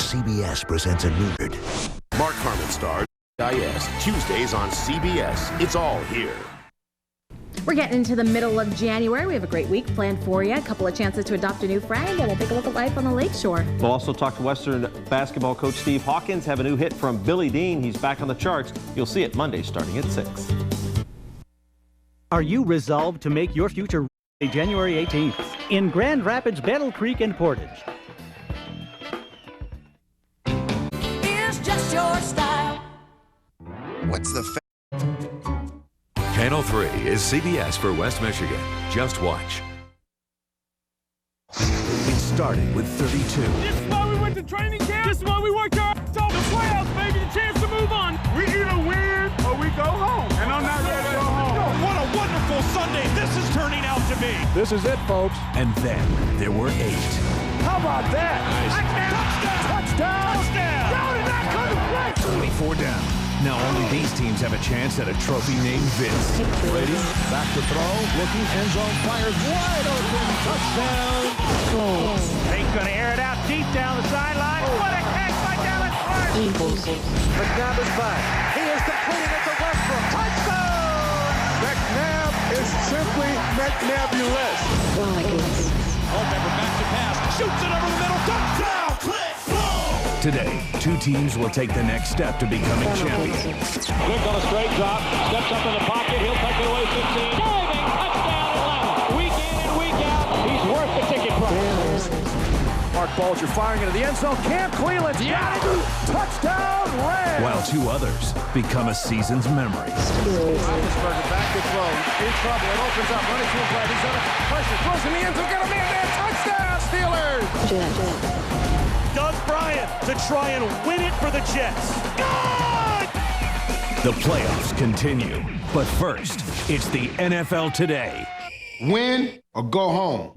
CBS presents a new... Mark Harmon stars IS Tuesdays on CBS. It's all here. We're getting into the middle of January. We have a great week planned for you. A couple of chances to adopt a new friend, and we'll take a look at life on the lakeshore. We'll also talk to Western basketball coach Steve Hawkins. Have a new hit from Billy Dean. He's back on the charts. You'll see it Monday starting at 6. Are you resolved to make your future January 18th in Grand Rapids, Battle Creek, and Portage? It's just your style. What's the Channel 3 is CBS for West Michigan. Just watch. It started with 32. This is why we went to training camp. This is why we worked hard. It's all the playoffs, baby. The chance to move on. We either win or we go home. And I'm not ready to go home. What a wonderful Sunday this is turning out to be. This is it, folks. And then there were 8. How about that? Nice. Touchdown! Touchdown! How did that come to play? 24 down. Now only these teams have a chance at a trophy named Vince. Brady, back to throw, looking, end zone, fires wide open, touchdown. Nate's going to air it out deep down the sideline. What a catch by Dallas Clark. McNabb is back. He is completing it to Westbrook. Touchdown! McNabb is simply McNabulous. Oh my goodness. Remember, back to pass. Shoots it over the middle. Touchdown! Today, 2 teams will take the next step to becoming champions. Quick on a straight drop. Steps up in the pocket. He'll take it away 15. Diving. Touchdown. Week in and week out. He's worth the ticket price. Mark Bulger firing into the end zone. Cam Cleveland's got it. Touchdown, Rams. While 2 others become a season's memory. Roethlisberger back to throw. In trouble. It opens up. Running to his right. He's under pressure. Throws in the end zone. Got a man there. Touchdown, Steelers. Doug Bryant to try and win it for the Jets. Good! The playoffs continue. But first, it's the NFL Today. win or go home?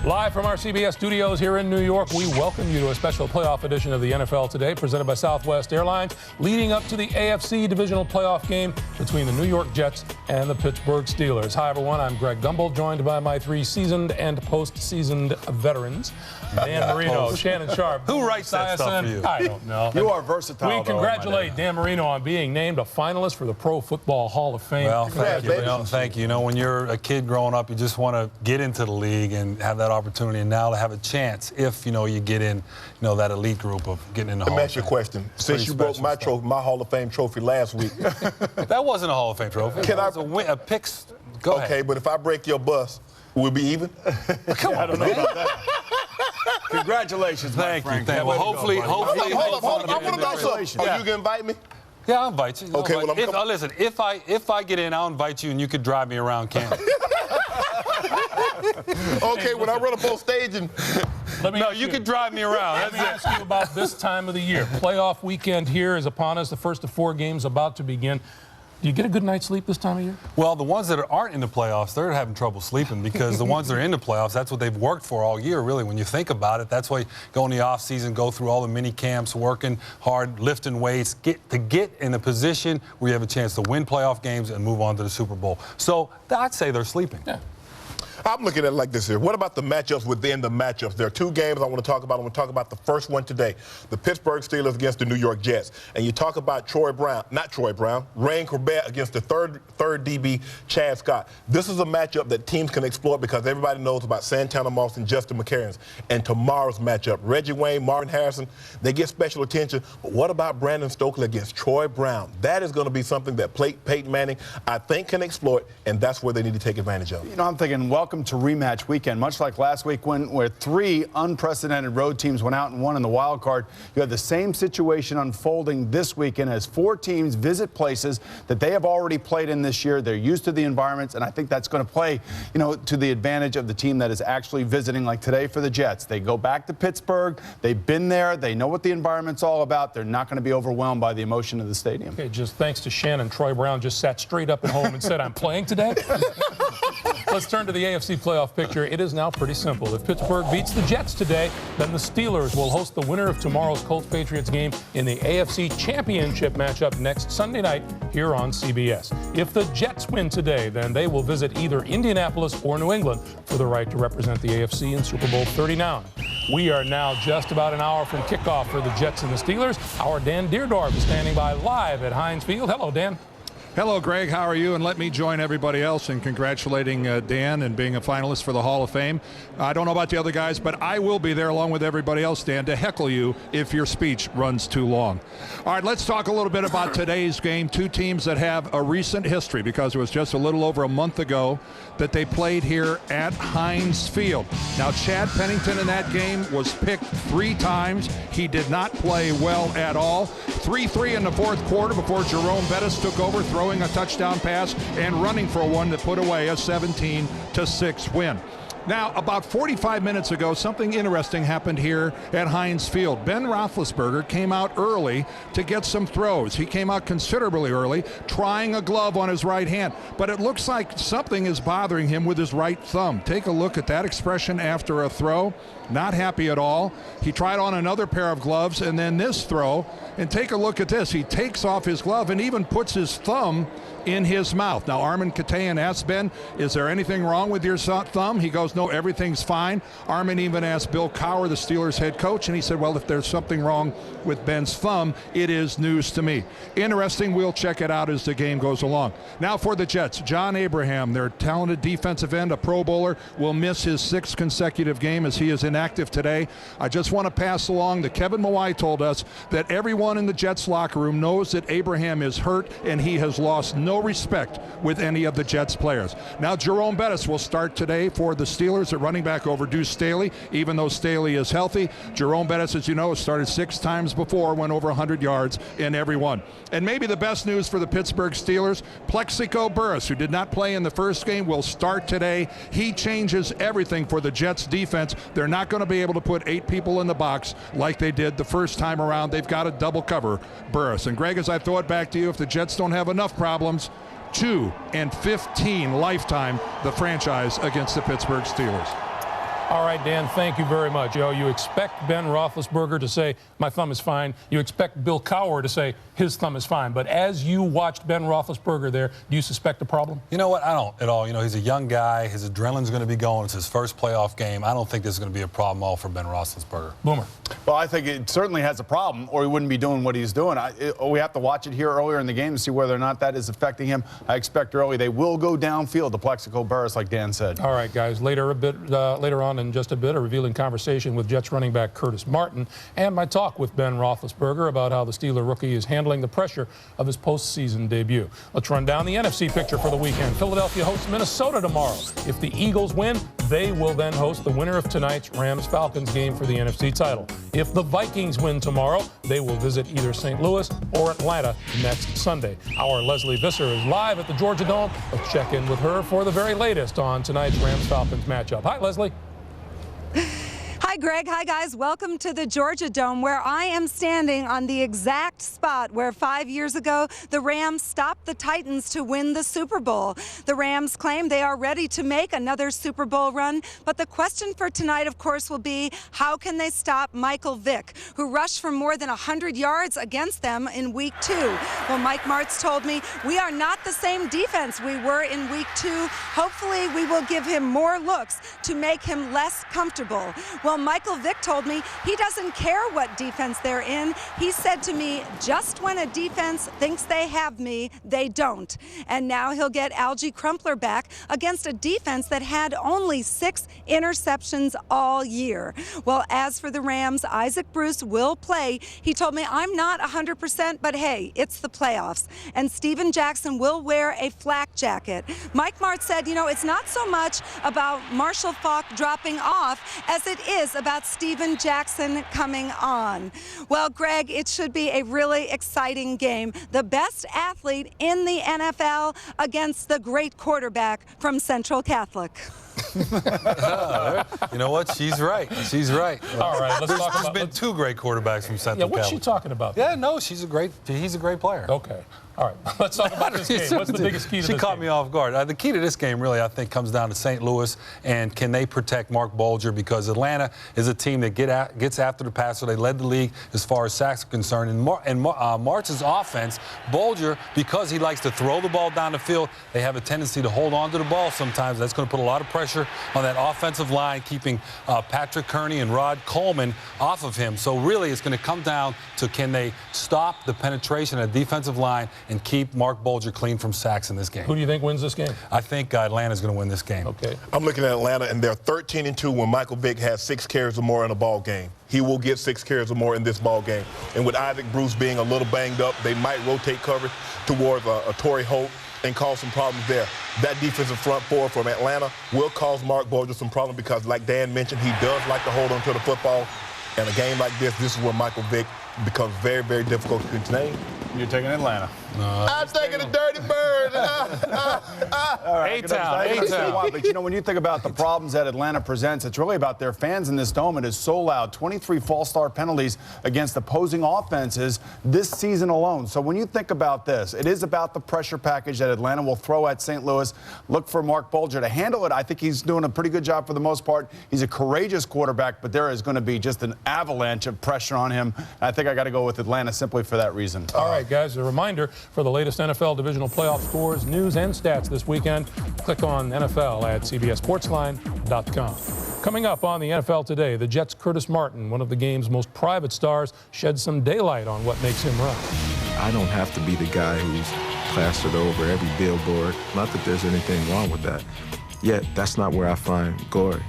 Live from our CBS studios here in New York, we welcome you to a special playoff edition of the NFL Today, presented by Southwest Airlines, leading up to the AFC Divisional playoff game between the New York Jets and the Pittsburgh Steelers. Hi, everyone. I'm Greg Gumbel, joined by my 3 seasoned and post-seasoned veterans, Dan Marino, Shannon Sharp. Who writes that stuff for you? I don't know. You are versatile. We congratulate Dan Marino on being named a finalist for the Pro Football Hall of Fame. Well, thank you. Thank you. You know, when you're a kid growing up, you just want to get into the league and have that opportunity, and now to have a chance if, you know, you get in, you know, that elite group of getting in the Hall of Fame. Let me ask you a question. Since you broke my trophy, my Hall of Fame trophy last week. That wasn't a Hall of Fame trophy. Can That was a picks. Go ahead. Okay, but if I break your bus, we'll be even? Come on, I don't know about that. Congratulations, Thank you. Well, hopefully. Hold on. I want to know something. Are you going to invite me? Yeah, I'll invite you. Okay, well, I'm coming. Listen, if I get in, I'll invite you, and you could drive me around Canada. Okay, when I run up on stage and... you could drive me around. Let me ask you about this time of the year. Playoff weekend here is upon us. The first of 4 games about to begin. Do you get a good night's sleep this time of year? Well, the ones that aren't in the playoffs, they're having trouble sleeping because the ones that are in the playoffs, that's what they've worked for all year, really. When you think about it, that's why you go in the offseason, go through all the mini camps, working hard, lifting weights, get in a position where you have a chance to win playoff games and move on to the Super Bowl. So I'd say they're sleeping. Yeah. I'm looking at it like this here. What about the matchups within the matchups? There are 2 games I want to talk about. I want to talk about the first one today, the Pittsburgh Steelers against the New York Jets. And you talk about Ryan Corbett against the third DB, Chad Scott. This is a matchup that teams can exploit because everybody knows about Santana Moss and Justin McCarron. And tomorrow's matchup, Reggie Wayne, Martin Harrison, they get special attention. But what about Brandon Stokely against Troy Brown? That is going to be something that Peyton Manning, I think, can exploit, and that's where they need to take advantage of. You know, I'm thinking, welcome to rematch weekend. Much like last week where 3 unprecedented road teams went out and won in the wild card, you have the same situation unfolding this weekend as 4 teams visit places that they have already played in this year. They're used to the environments, and I think that's going to play, you know, to the advantage of the team that is actually visiting, like today for the Jets. They go back to Pittsburgh. They've been there. They know what the environment's all about. They're not going to be overwhelmed by the emotion of the stadium. Okay, just thanks to Shannon, Troy Brown just sat straight up at home and said, I'm playing today. Let's turn to the AFC AFC playoff picture, it is now pretty simple. If Pittsburgh beats the Jets today, then the Steelers will host the winner of tomorrow's Colts-Patriots game in the AFC Championship matchup next Sunday night here on CBS. If the Jets win today, then they will visit either Indianapolis or New England for the right to represent the AFC in Super Bowl 39. We are now just about an hour from kickoff for the Jets and the Steelers. Our Dan Deerdorf is standing by live at Heinz Field. Hello, Dan. Hello, Greg. How are you? And let me join everybody else in congratulating Dan and being a finalist for the Hall of Fame. I don't know about the other guys, but I will be there along with everybody else, Dan, to heckle you if your speech runs too long. All right, let's talk a little bit about today's game. Two teams that have a recent history because it was just a little over a month ago that they played here at Heinz Field. Now, Chad Pennington in that game was picked 3 times. He did not play well at all. 3-3 in the fourth quarter before Jerome Bettis took over, throwing a touchdown pass and running for one that put away a 17-6 win. Now, about 45 minutes ago, something interesting happened here at Heinz Field. Ben Roethlisberger came out early to get some throws. He came out considerably early, trying a glove on his right hand. But it looks like something is bothering him with his right thumb. Take a look at that expression after a throw. Not happy at all. He tried on another pair of gloves and then this throw. And take a look at this. He takes off his glove and even puts his thumb in his mouth. Now, Armin Katayan asked Ben, is there anything wrong with your thumb? He goes, no, everything's fine. Armin even asked Bill Cowher, the Steelers head coach, and he said, well, if there's something wrong with Ben's thumb, it is news to me. Interesting. We'll check it out as the game goes along. Now for the Jets, John Abraham, their talented defensive end, a Pro Bowler, will miss his 6th consecutive game as he is inactive today. I just want to pass along that Kevin Mawai told us that everyone in the Jets locker room knows that Abraham is hurt and he has lost no respect with any of the Jets players. Now Jerome Bettis will start today for the Steelers at running back over Deuce Staley. Even though Staley is healthy, Jerome Bettis, as you know, has started 6 times before, went over 100 yards in every one. And maybe the best news for the Pittsburgh Steelers, Plexico Burress, who did not play in the first game, will start today. He changes everything for the Jets defense. They're not going to be able to put 8 people in the box like they did the first time around. They've got to double cover Burress. And Greg, as I throw it back to you, if the Jets don't have enough problems, 2-15 lifetime the franchise against the Pittsburgh Steelers. All right, Dan, thank you very much. You expect Ben Roethlisberger to say, my thumb is fine. You expect Bill Cowher to say, his thumb is fine. But as you watched Ben Roethlisberger there, do you suspect a problem? You know what? I don't at all. You know, he's a young guy. His adrenaline's going to be going. It's his first playoff game. I don't think this is going to be a problem all for Ben Roethlisberger. Boomer. Well, I think it certainly has a problem, or he wouldn't be doing what he's doing. We have to watch it here earlier in the game to see whether or not that is affecting him. I expect early they will go downfield to Plexico Burress, like Dan said. All right, guys. Later on in just a bit, a revealing conversation with Jets running back Curtis Martin and my talk with Ben Roethlisberger about how the Steeler rookie is handling the pressure of his postseason debut. Let's run down the NFC picture for the weekend. Philadelphia hosts Minnesota tomorrow. If the Eagles win, they will then host the winner of tonight's Rams-Falcons game for the NFC title. If the Vikings win tomorrow, they will visit either St. Louis or Atlanta next Sunday. Our Leslie Visser is live at the Georgia Dome. Let's check in with her for the very latest on tonight's Rams-Falcons matchup. Hi, Leslie. Hi, Greg. Hi, guys. Welcome to the Georgia Dome, where I am standing on the exact spot where 5 years ago the Rams stopped the Titans to win the Super Bowl. The Rams claim they are ready to make another Super Bowl run, but the question for tonight, of course, will be how can they stop Michael Vick, who rushed for more than 100 yards against them in Week 2. Well, Mike Martz told me we are not the same defense we were in Week 2. Hopefully, we will give him more looks to make him less comfortable. Well, Michael Vick told me he doesn't care what defense they're in. He said to me, just when a defense thinks they have me, they don't. And now he'll get Algie Crumpler back against a defense that had only 6 interceptions all year. Well, as for the Rams, Isaac Bruce will play. He told me, I'm not 100%, but hey, it's the playoffs. And Steven Jackson will wear a flak jacket. Mike Martz said, you know, it's not so much about Marshall Faulk dropping off as it is about Steven Jackson coming on. Well, Greg, it should be a really exciting game. The best athlete in the NFL against the great quarterback from Central Catholic. You know what? She's right. She's right. All right, let's talk about. There's been two great quarterbacks from Central Yeah, what's Cali. she talking about? Yeah, no, he's a great player. Okay. All right, let's talk about this game. What's the biggest key to this game? She caught me off guard. The key to this game, really, I think, comes down to St. Louis and can they protect Mark Bulger, because Atlanta is a team that gets after the passer. They led the league as far as sacks are concerned. And March's offense, Bulger, because he likes to throw the ball down the field, they have a tendency to hold on to the ball sometimes. That's going to put a lot of pressure on that offensive line, keeping Patrick Kearney and Rod Coleman off of him. So really, it's going to come down to can they stop the penetration of the defensive line and keep Mark Bulger clean from sacks in this game. Who do you think wins this game? I think Atlanta's going to win this game. Okay. I'm looking at Atlanta, and they're 13-2 when Michael Vick has 6 carries or more in a ball game. He will get 6 carries or more in this ball game. And with Isaac Bruce being a little banged up, they might rotate coverage towards a Torrey Holt and cause some problems there. That defensive front four from Atlanta will cause Mark Bulger some problems because, like Dan mentioned, he does like to hold on to the football. And a game like this is where Michael Vick becomes very, very difficult to contain. You're taking Atlanta. I'm taking the Dirty Bird. A-Town. But, you know, when you think about the problems that Atlanta presents, it's really about their fans in this dome. It is so loud. 23 false start penalties against opposing offenses this season alone. So when you think about this, it is about the pressure package that Atlanta will throw at St. Louis. Look for Mark Bulger to handle it. I think he's doing a pretty good job for the most part. He's a courageous quarterback, but there is going to be just an avalanche of pressure on him. And I think I got to go with Atlanta simply for that reason. All right, guys, a reminder for the latest NFL divisional playoff scores, news, and stats this weekend. Click on NFL at CBSSportsline.com. Coming up on the NFL Today, the Jets' Curtis Martin, one of the game's most private stars, sheds some daylight on what makes him run. I don't have to be the guy who's plastered over every billboard. Not that there's anything wrong with that. Yet, that's not where I find glory.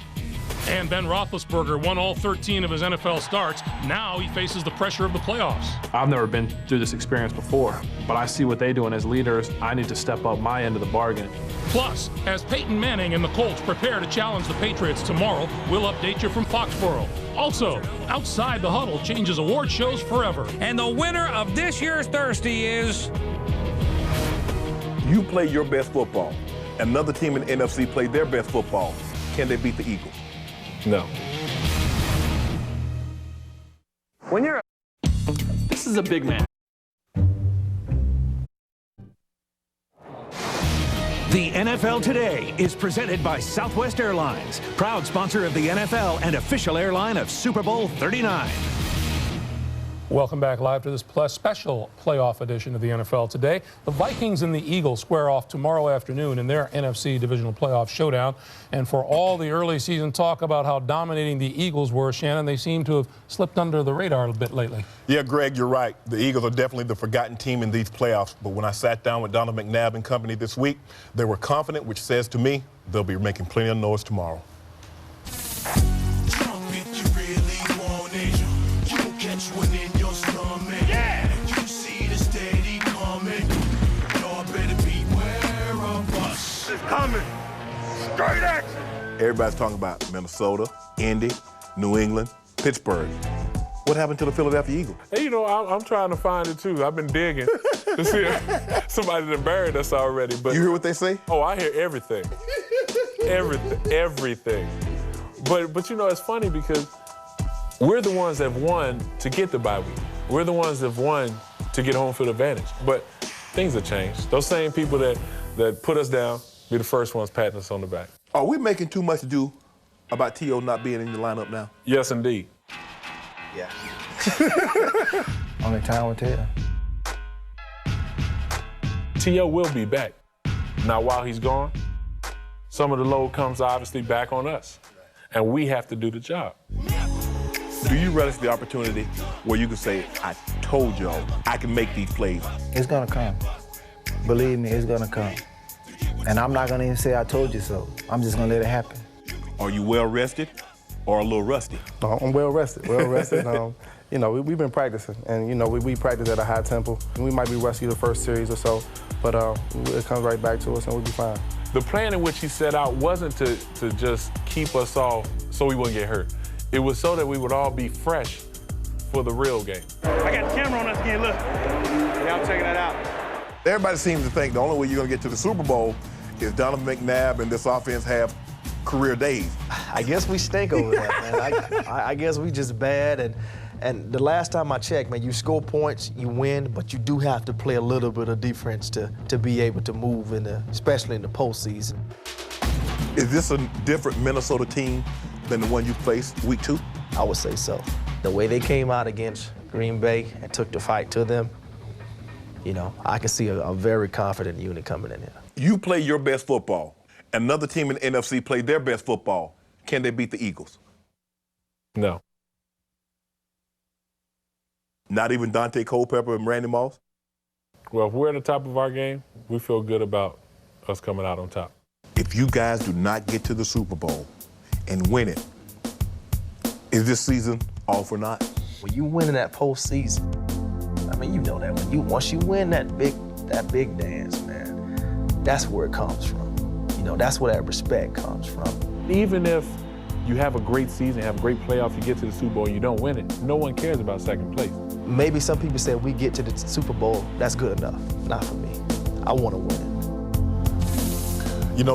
And Ben Roethlisberger won all 13 of his NFL starts. Now he faces the pressure of the playoffs. I've never been through this experience before, but I see what they're doing as leaders. I need to step up my end of the bargain. Plus, as Peyton Manning and the Colts prepare to challenge the Patriots tomorrow, we'll update you from Foxborough. Also, Outside the Huddle changes award shows forever. And the winner of this year's Thursty is... You play your best football. Another team in the NFC played their best football. Can they beat the Eagles? No. When you're this is a big man. The NFL Today is presented by Southwest Airlines, proud sponsor of the NFL and official airline of Super Bowl 39. Welcome back live to this special playoff edition of the NFL Today. The Vikings and the Eagles square off tomorrow afternoon in their NFC divisional playoff showdown. And for all the early season talk about how dominating the Eagles were, Shannon, they seem to have slipped under the radar a bit lately. Yeah, Greg, you're right. The Eagles are definitely the forgotten team in these playoffs. But when I sat down with Donald McNabb and company this week, they were confident, which says to me they'll be making plenty of noise tomorrow. Coming. Straight action. Everybody's talking about Minnesota, Indy, New England, Pittsburgh. What happened to the Philadelphia Eagles? Hey, you know, I'm trying to find it, too. I've been digging to see if somebody that buried us already. But you hear what they say? Oh, I hear everything. Everything. But, you know, it's funny because we're the ones that won to get the bye week. We're the ones that won to get home field advantage. But things have changed. Those same people that put us down be the first ones patting us on the back. Are we making too much ado about T.O. not being in the lineup now? Yes, indeed. Yeah. Only time will tell. T.O. will be back. Now, while he's gone, some of the load comes obviously back on us, and we have to do the job. Do you relish the opportunity where you can say, I told y'all I can make these plays? It's gonna come. Believe me, it's gonna come. And I'm not gonna even say I told you so. I'm just gonna let it happen. Are you well rested or a little rusty? No, I'm well rested. You know, we've been practicing, and you know, we practice at a high tempo. We might be rusty the first series or so, but it comes right back to us, and we'll be fine. The plan in which he set out wasn't to just keep us off so we wouldn't get hurt. It was so that we would all be fresh for the real game. I got the camera on us again, look. Yeah, I'm checking that out. Everybody seems to think the only way you're going to get to the Super Bowl is Donovan McNabb and this offense have career days. I guess we stink over that, man. I guess we just bad. And the last time I checked, man, you score points, you win, but you do have to play a little bit of defense to be able to move, especially in the postseason. Is this a different Minnesota team than the one you faced week 2? I would say so. The way they came out against Green Bay and took the fight to them, I can see a very confident unit coming in here. You play your best football. Another team in the NFC played their best football. Can they beat the Eagles? No. Not even Dante Culpepper and Randy Moss? Well, if we're at the top of our game, we feel good about us coming out on top. If you guys do not get to the Super Bowl and win it, is this season all for naught? When you win in that postseason, I mean, you know that once you win that big dance, man, that's where it comes from. That's where that respect comes from. Even if you have a great season, have a great playoff, you get to the Super Bowl, you don't win it, no one cares about second place. Maybe some people say we get to the Super Bowl, that's good enough. Not for me. I want to win it.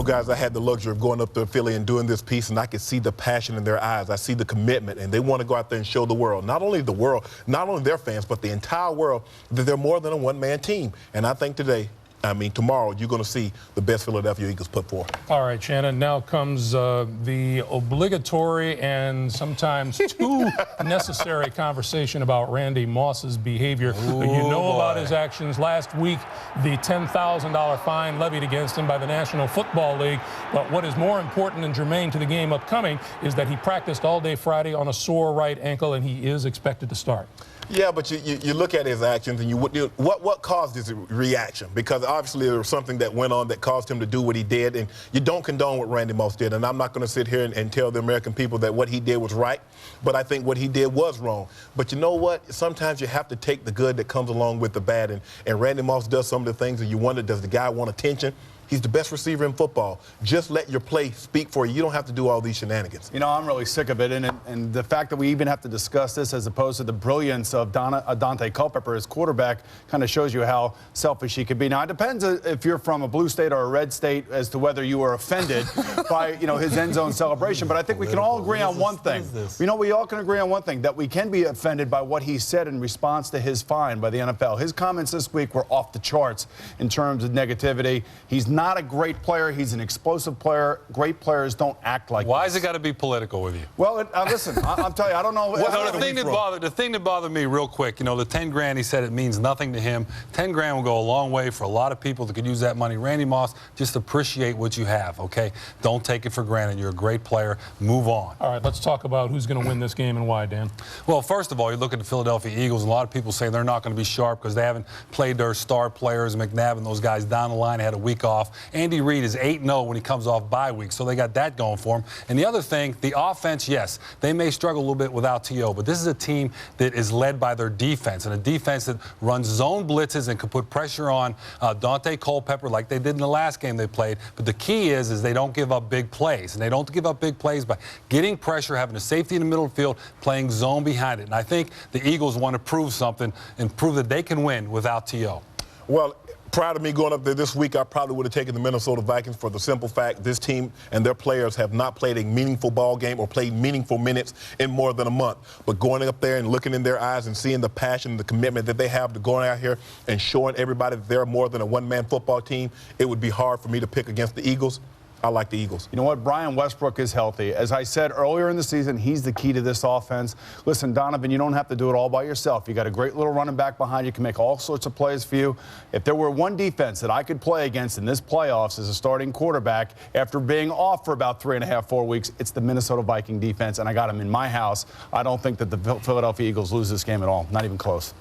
Guys, I had the luxury of going up to Philly and doing this piece, and I could see the passion in their eyes. I see the commitment, and they want to go out there and show the world, not only their fans, but the entire world, that they're more than a one-man team. And I think tomorrow, you're going to see the best Philadelphia Eagles put forth. All right, Shannon, now comes the obligatory and sometimes too necessary conversation about Randy Moss's behavior. About his actions last week, the $10,000 fine levied against him by the National Football League. But what is more important and germane to the game upcoming is that he practiced all day Friday on a sore right ankle, and he is expected to start. Yeah, but you look at his actions and what caused his reaction? Because obviously there was something that went on that caused him to do what he did, and you don't condone what Randy Moss did. And I'm not going to sit here and tell the American people that what he did was right, but I think what he did was wrong. But you know what? Sometimes you have to take the good that comes along with the bad, and Randy Moss does some of the things that you wonder, does the guy want attention? He's the best receiver in football. Just let your play speak for you. You don't have to do all these shenanigans. I'm really sick of it, and the fact that we even have to discuss this as opposed to the brilliance of Dante Culpepper as quarterback kind of shows you how selfish he could be. Now, it depends if you're from a blue state or a red state as to whether you are offended by, his end zone celebration. But I think we can all agree on one thing. We all can agree on one thing, that we can be offended by what he said in response to his fine by the NFL. His comments this week were off the charts in terms of negativity. He's not a great player. He's an explosive player. Great players don't act like Why this. has it got to be political with you? Well, listen, I'm telling you, I don't know. The thing that bothered me real quick, the 10 grand, he said it means nothing to him. 10 grand will go a long way for a lot of people that could use that money. Randy Moss, just appreciate what you have, okay? Don't take it for granted. You're a great player. Move on. All right, let's talk about who's going to win this game and why, Dan. Well, first of all, you look at the Philadelphia Eagles, and a lot of people say they're not going to be sharp because they haven't played their star players, McNabb and those guys down the line, had a week off. Andy Reid is 8-0 when he comes off bye week, so they got that going for him. And the other thing, the offense, yes, they may struggle a little bit without T.O., but this is a team that is led by their defense, and a defense that runs zone blitzes and can put pressure on Dante Culpepper like they did in the last game they played. But the key is they don't give up big plays, and they don't give up big plays by getting pressure, having a safety in the middle of the field, playing zone behind it. And I think the Eagles want to prove something and prove that they can win without T.O. Well, prior to me going up there this week, I probably would have taken the Minnesota Vikings for the simple fact this team and their players have not played a meaningful ball game or played meaningful minutes in more than a month. But going up there and looking in their eyes and seeing the passion and the commitment that they have to going out here and showing everybody that they're more than a one-man football team, it would be hard for me to pick against the Eagles. I like the Eagles. You know what? Brian Westbrook is healthy. As I said earlier in the season, he's the key to this offense. Listen, Donovan, you don't have to do it all by yourself. You got a great little running back behind you, can make all sorts of plays for you. If there were one defense that I could play against in this playoffs as a starting quarterback after being off for about 3.5, 4 weeks, it's the Minnesota Viking defense, and I got him in my house. I don't think that the Philadelphia Eagles lose this game at all. Not even close.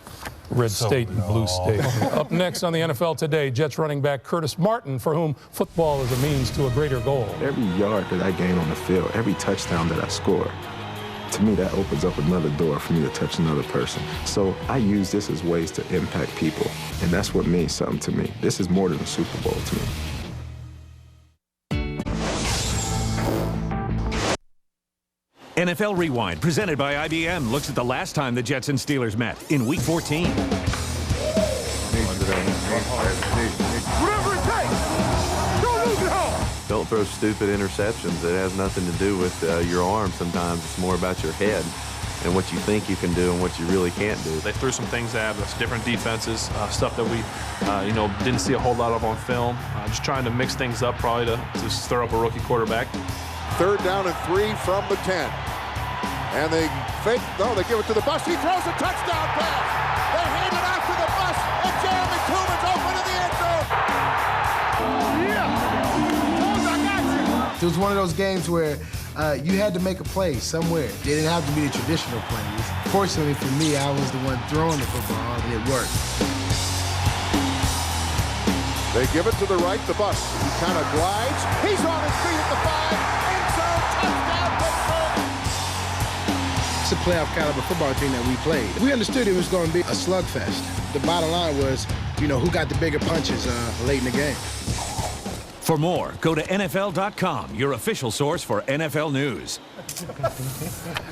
Red State and Blue State. Up next on the NFL Today, Jets running back Curtis Martin, for whom football is a means to a greater goal. Every yard that I gain on the field, every touchdown that I score, to me, that opens up another door for me to touch another person. So I use this as ways to impact people, and that's what means something to me. This is more than a Super Bowl to me. NFL Rewind, presented by IBM, looks at the last time the Jets and Steelers met in Week 14. Whatever it takes. Don't lose it home. Built throw stupid interceptions. It has nothing to do with your arm sometimes. It's more about your head and what you think you can do and what you really can't do. They threw some things at us, different defenses, stuff that we, didn't see a whole lot of on film. Just trying to mix things up, probably to stir up a rookie quarterback. 3rd down and 3 from the 10. And they fake, no, they give it to the bus. He throws a touchdown pass. They hand it out to the bus, and Jeremy Tooman's open in the end zone. It was one of those games where you had to make a play somewhere. They didn't have to be the traditional plays. Fortunately for me, I was the one throwing the football, and it worked. They give it to the right, the bus. He kind of glides. He's on his feet at the 5. End zone, touchdown, Pittsburgh. It's a playoff caliber football team that we played. We understood it was going to be a slugfest. The bottom line was, who got the bigger punches late in the game. For more, go to NFL.com, your official source for NFL news.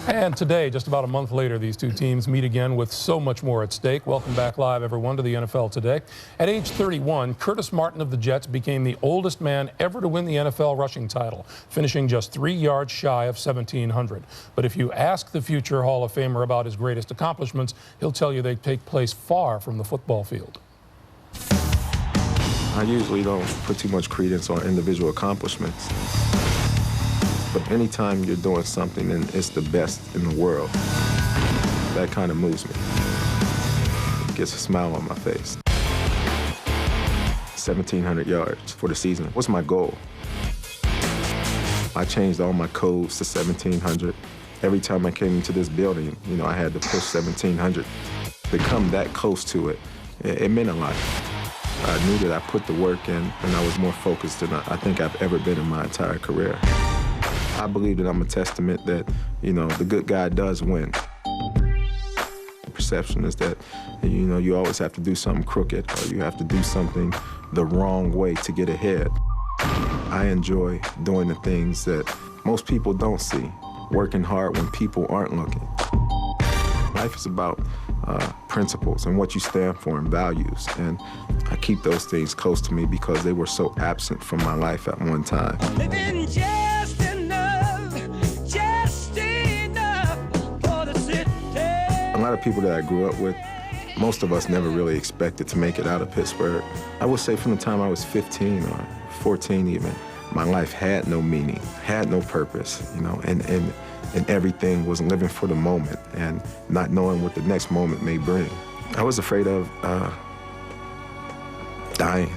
And today, just about a month later, these two teams meet again with so much more at stake. Welcome back live, everyone, to the NFL Today. At age 31, Curtis Martin of the Jets became the oldest man ever to win the NFL rushing title, finishing just 3 yards shy of 1,700. But if you ask the future Hall of Famer about his greatest accomplishments, he'll tell you they take place far from the football field. I usually don't put too much credence on individual accomplishments. But anytime you're doing something and it's the best in the world, that kind of moves me. It gets a smile on my face. 1,700 yards for the season. What's my goal? I changed all my codes to 1,700. Every time I came into this building, I had to push 1,700. To come that close to it, it meant a lot. I knew that I put the work in, and I was more focused than I think I've ever been in my entire career. I believe that I'm a testament that, the good guy does win. The perception is that, you always have to do something crooked, or you have to do something the wrong way to get ahead. I enjoy doing the things that most people don't see, working hard when people aren't looking. Life is about principles and what you stand for and values. And I keep those things close to me because they were so absent from my life at one time. Living just enough for the city. A lot of people that I grew up with, most of us never really expected to make it out of Pittsburgh. I would say from the time I was 15 or 14 even, my life had no meaning, had no purpose, and everything was living for the moment and not knowing what the next moment may bring. I was afraid of dying.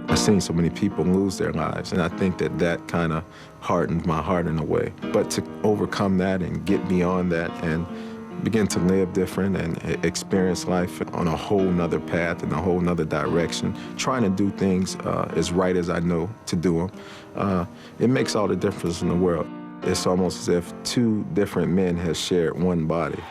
I've seen so many people lose their lives, and I think that kind of hardened my heart in a way. But to overcome that and get beyond that and begin to live different and experience life on a whole nother path and a whole nother direction, trying to do things as right as I know to do them, it makes all the difference in the world. It's almost as if two different men have shared one body.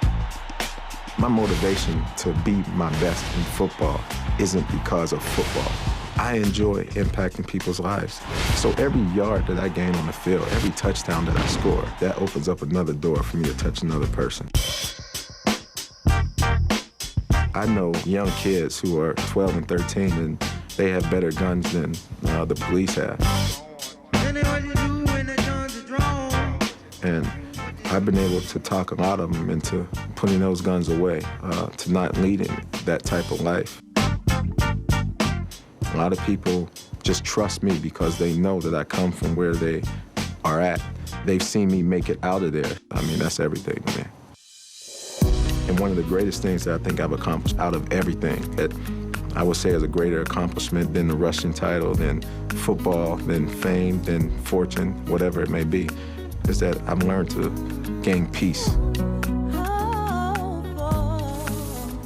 My motivation to be my best in football isn't because of football. I enjoy impacting people's lives. So every yard that I gain on the field, every touchdown that I score, that opens up another door for me to touch another person. I know young kids who are 12 and 13 and they have better guns than the police have. And I've been able to talk a lot of them into putting those guns away, to not leading that type of life. A lot of people just trust me because they know that I come from where they are at. They've seen me make it out of there. I mean, that's everything to me. And one of the greatest things that I think I've accomplished out of everything that I would say is a greater accomplishment than the rushing title, than football, than fame, than fortune, whatever it may be, is that I've learned to gain peace.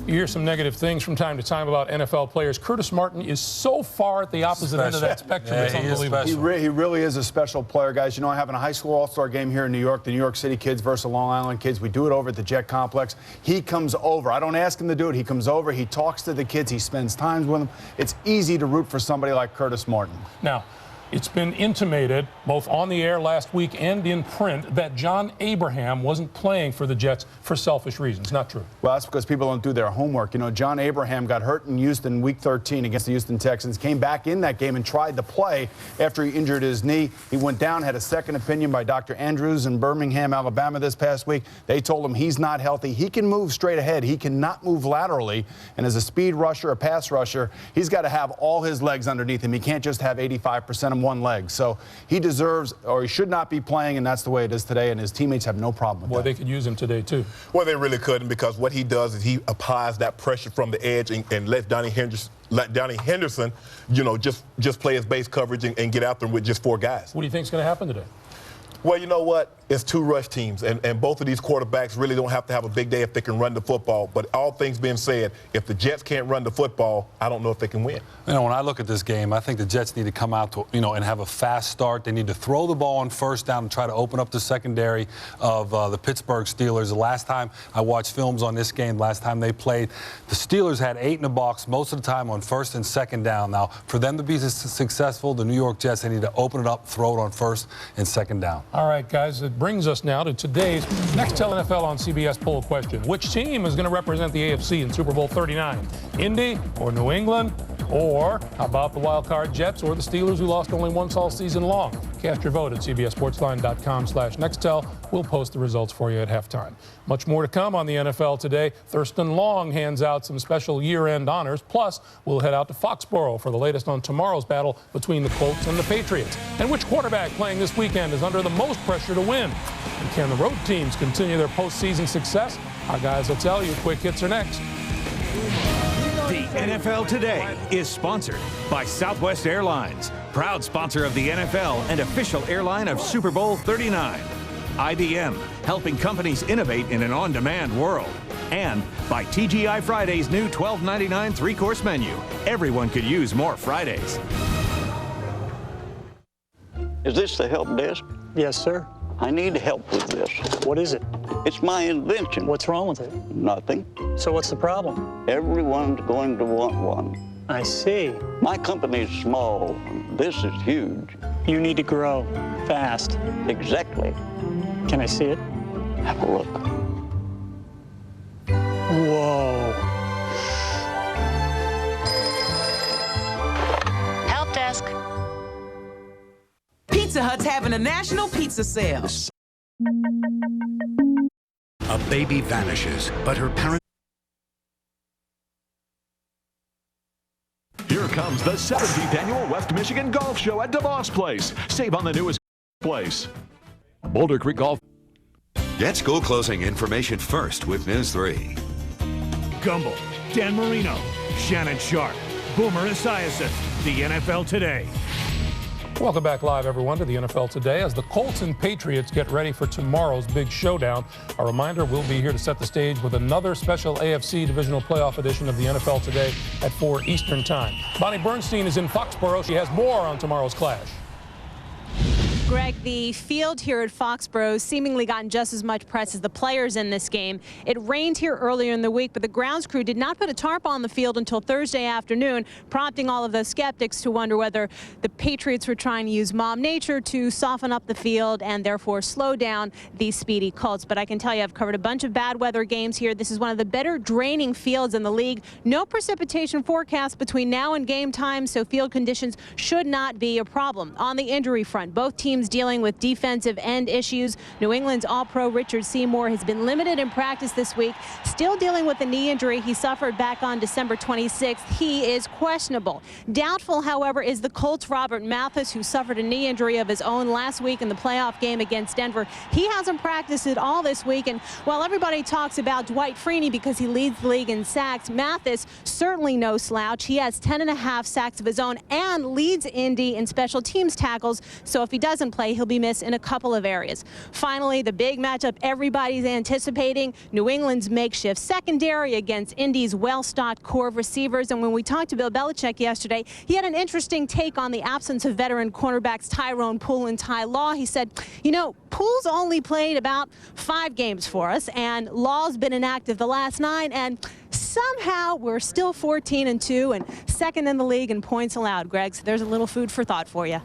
You hear some negative things from time to time about NFL players. Curtis Martin is so far at the opposite end of that spectrum. It's unbelievable. He really is a special player, guys. I have a high school all-star game here in New York, the New York City kids versus the Long Island kids. We do it over at the Jet Complex. He comes over. I don't ask him to do it. He comes over. He talks to the kids. He spends time with them. It's easy to root for somebody like Curtis Martin. Now, It's been intimated, both on the air last week and in print, that John Abraham wasn't playing for the Jets for selfish reasons. Not true. Well, that's because people don't do their homework. You know, John Abraham got hurt in Houston Week 13 against the Houston Texans, came back in that game and tried to play after he injured his knee. He went down, had a second opinion by Dr. Andrews in Birmingham, Alabama this past week. They told him he's not healthy. He can move straight ahead. He cannot move laterally. And as a speed rusher, a pass rusher, he's got to have all his legs underneath him. He can't just have 85% of one leg. So he deserves, or he should not be playing, and that's the way it is today, and his teammates have no problem with that. Well, they could use him today, too. Well, they really couldn't, because what he does is he applies that pressure from the edge and lets Donnie Henderson, you know, just play his base coverage and get out there with just 4 guys. What do you think is going to happen today? Well, you know what? It's 2 rush teams, and both of these quarterbacks really don't have to have a big day if they can run the football. But all things being said, if the Jets can't run the football, I don't know if they can win. You know, when I look at this game, I think the Jets need to come out to, and have a fast start. They need to throw the ball on first down and try to open up the secondary of the Pittsburgh Steelers. The last time I watched films on this game, last time they played, the Steelers had 8 in the box most of the time on first and second down. Now, for them to be successful, the New York Jets, they need to open it up, throw it on first and second down. All right, guys, it brings us now to today's Nextel NFL on CBS poll question. Which team is going to represent the AFC in Super Bowl 39? Indy or New England? Or how about the wild card Jets or the Steelers, who lost only once all season long? Cast your vote at cbssportsline.com/Nextel. We'll post the results for you at halftime. Much more to come on the NFL today. Thurston Long hands out some special year-end honors. Plus, we'll head out to Foxborough for the latest on tomorrow's battle between the Colts and the Patriots. And which quarterback playing this weekend is under the most pressure to win? And can the road teams continue their postseason success? Our guys will tell you. Quick hits are next. The NFL Today is sponsored by Southwest Airlines, proud sponsor of the NFL and official airline of Super Bowl 39. IBM, helping companies innovate in an on-demand world. And by TGI Fridays' new $12.99 3-course menu. Everyone could use more Fridays. Is this the help desk? Yes, sir. I need help with this. What is it? It's my invention. What's wrong with it? Nothing. So what's the problem? Everyone's going to want one. I see. My company's small. This is huge. You need to grow fast. Exactly. Can I see it? Have a look. Whoa. Help desk. Pizza Hut's having a national pizza sale. A baby vanishes, but her parents... Here comes the 17th annual West Michigan Golf Show at DeVos Place. Save on the newest place. Boulder Creek Golf. Get school closing information first with News 3. Gumbel, Dan Marino, Shannon Sharp, Boomer Esiason, the NFL Today. Welcome back live, everyone, to the NFL Today as the Colts and Patriots get ready for tomorrow's big showdown. A reminder, we'll be here to set the stage with another special AFC Divisional Playoff edition of the NFL Today at 4 Eastern Time. Bonnie Bernstein is in Foxborough. She has more on tomorrow's clash. Greg, the field here at Foxborough seemingly gotten just as much press as the players in this game. It rained here earlier in the week, but the grounds crew did not put a tarp on the field until Thursday afternoon, prompting all of those skeptics to wonder whether the Patriots were trying to use Mom Nature to soften up the field and therefore slow down these speedy Colts. But I can tell you, I've covered a bunch of bad weather games here. This is one of the better draining fields in the league. No precipitation forecast between now and game time, so field conditions should not be a problem. On the injury front, both teams dealing with defensive end issues. New England's All-Pro Richard Seymour has been limited in practice this week, still dealing with a knee injury he suffered back on December 26th. He is questionable. Doubtful, however, is the Colts' Robert Mathis, who suffered a knee injury of his own last week in the playoff game against Denver. He hasn't practiced at all this week, and while everybody talks about Dwight Freeney because he leads the league in sacks, Mathis certainly no slouch. He has 10.5 sacks of his own and leads Indy in special teams tackles, so if he doesn't play, he'll be missed in a couple of areas. Finally, the big matchup everybody's anticipating, New England's makeshift secondary against Indy's well-stocked core of receivers. And when we talked to Bill Belichick yesterday, he had an interesting take on the absence of veteran cornerbacks Tyrone Poole and Ty Law. He said, you know, Poole's only played about 5 games for us, and Law's been inactive the last 9, and somehow we're still 14-2 and second in the league in points allowed, Greg. So there's a little food for thought for you.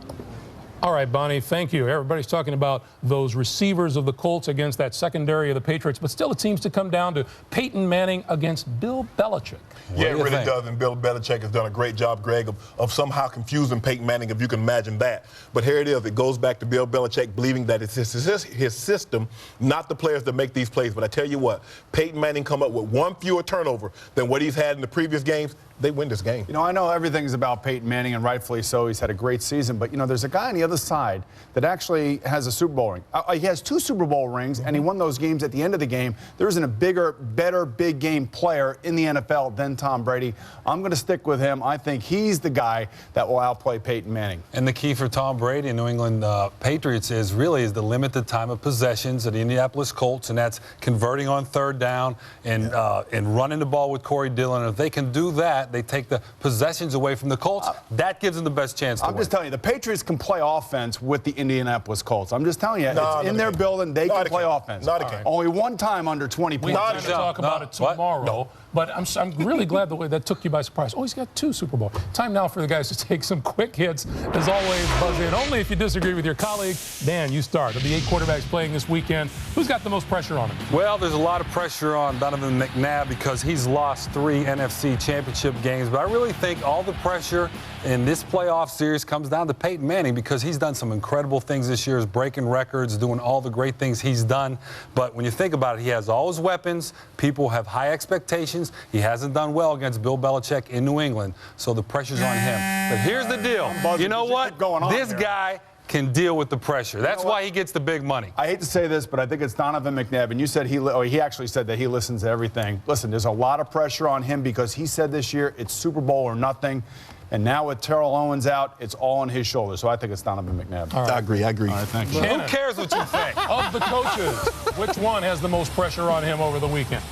All right, Bonnie, thank you. Everybody's talking about those receivers of the Colts against that secondary of the Patriots, but still it seems to come down to Peyton Manning against Bill Belichick. Yeah, it really does, and Bill Belichick has done a great job, Greg, of somehow confusing Peyton Manning, if you can imagine that. But here it is. It goes back to Bill Belichick believing that it's his system, not the players that make these plays. But I tell you what, Peyton Manning come up with one fewer turnover than what he's had in the previous games. They win this game. You know, I know everything's about Peyton Manning, and rightfully so. He's had a great season. But, you know, there's a guy on the other side that actually has a Super Bowl ring. He has 2 Super Bowl rings, and he won those games at the end of the game. There isn't a bigger, better big game player in the NFL than Tom Brady. I'm going to stick with him. I think he's the guy that will outplay Peyton Manning. And the key for Tom Brady and New England Patriots is to limit the time of possessions of the Indianapolis Colts, and that's converting on 3rd down and running the ball with Corey Dillon. And if they can do that, they take the possessions away from the Colts. That gives them the best chance to win. I'm just telling you, the Patriots can play offense with the Indianapolis Colts. I'm just telling you, it's in their building. They can play offense. Only one time under 20 points. We're going to talk about it tomorrow. No. But I'm really glad the way that took you by surprise. Oh, he's got 2 Super Bowl. Time now for the guys to take some quick hits. As always, buzz in only if you disagree with your colleague. Dan, you start. Of the 8 quarterbacks playing this weekend, who's got the most pressure on him? Well, there's a lot of pressure on Donovan McNabb because he's lost 3 NFC championship games. But I really think all the pressure in this playoff series comes down to Peyton Manning because he's done some incredible things this year, is breaking records, doing all the great things he's done. But when you think about it, he has all his weapons. People have high expectations. He hasn't done well against Bill Belichick in New England, so the pressure's on him. But here's the deal. You know what? This guy can deal with the pressure. That's why he gets the big money. I hate to say this, but I think it's Donovan McNabb. And you said he actually said that he listens to everything. Listen, there's a lot of pressure on him because he said this year it's Super Bowl or nothing. And now with Terrell Owens out, it's all on his shoulders. So I think it's Donovan McNabb. Right. I agree. All right, thank you. Who cares what you think? Of the coaches, which one has the most pressure on him over the weekend?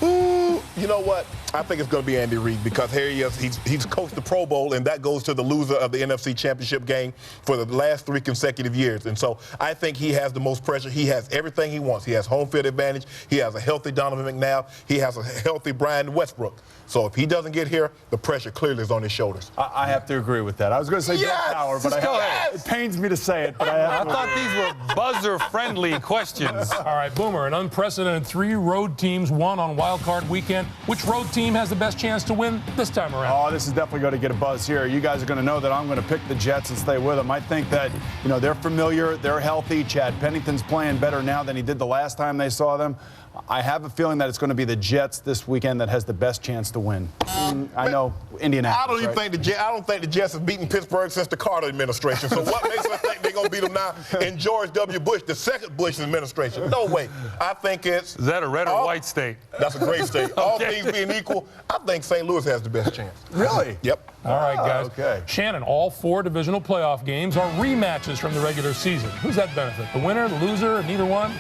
Ooh, you know what? I think it's going to be Andy Reid because here he is. He's coached the Pro Bowl, and that goes to the loser of the NFC Championship game for the last 3 consecutive years. And so I think he has the most pressure. He has everything he wants. He has home field advantage. He has a healthy Donovan McNabb. He has a healthy Brian Westbrook. So if he doesn't get here, the pressure clearly is on his shoulders. I have to agree with that. I was going to say Jeff Power, but it pains me to say it. But I thought these were buzzer-friendly questions. All right, Boomer, an unprecedented 3 road teams won on Wild Card Weekend. Which road team has the best chance to win this time around? Oh, this is definitely going to get a buzz here. You guys are going to know that I'm going to pick the Jets and stay with them. I think that, you know, they're familiar, they're healthy. Chad Pennington's playing better now than he did the last time they saw them. I have a feeling that it's going to be the Jets this weekend that has the best chance to win. I know Indianapolis. I don't even think the Jets have beaten Pittsburgh since the Carter administration. So what makes us think they're going to beat them now in George W. Bush, the second Bush administration? No way. I think it's. Is that a red or white state? That's a great state. All things being equal, I think St. Louis has the best chance. Really? Yep. All right, guys. Okay. Shannon, all 4 divisional playoff games are rematches from the regular season. Who's that benefit? The winner, the loser, neither one?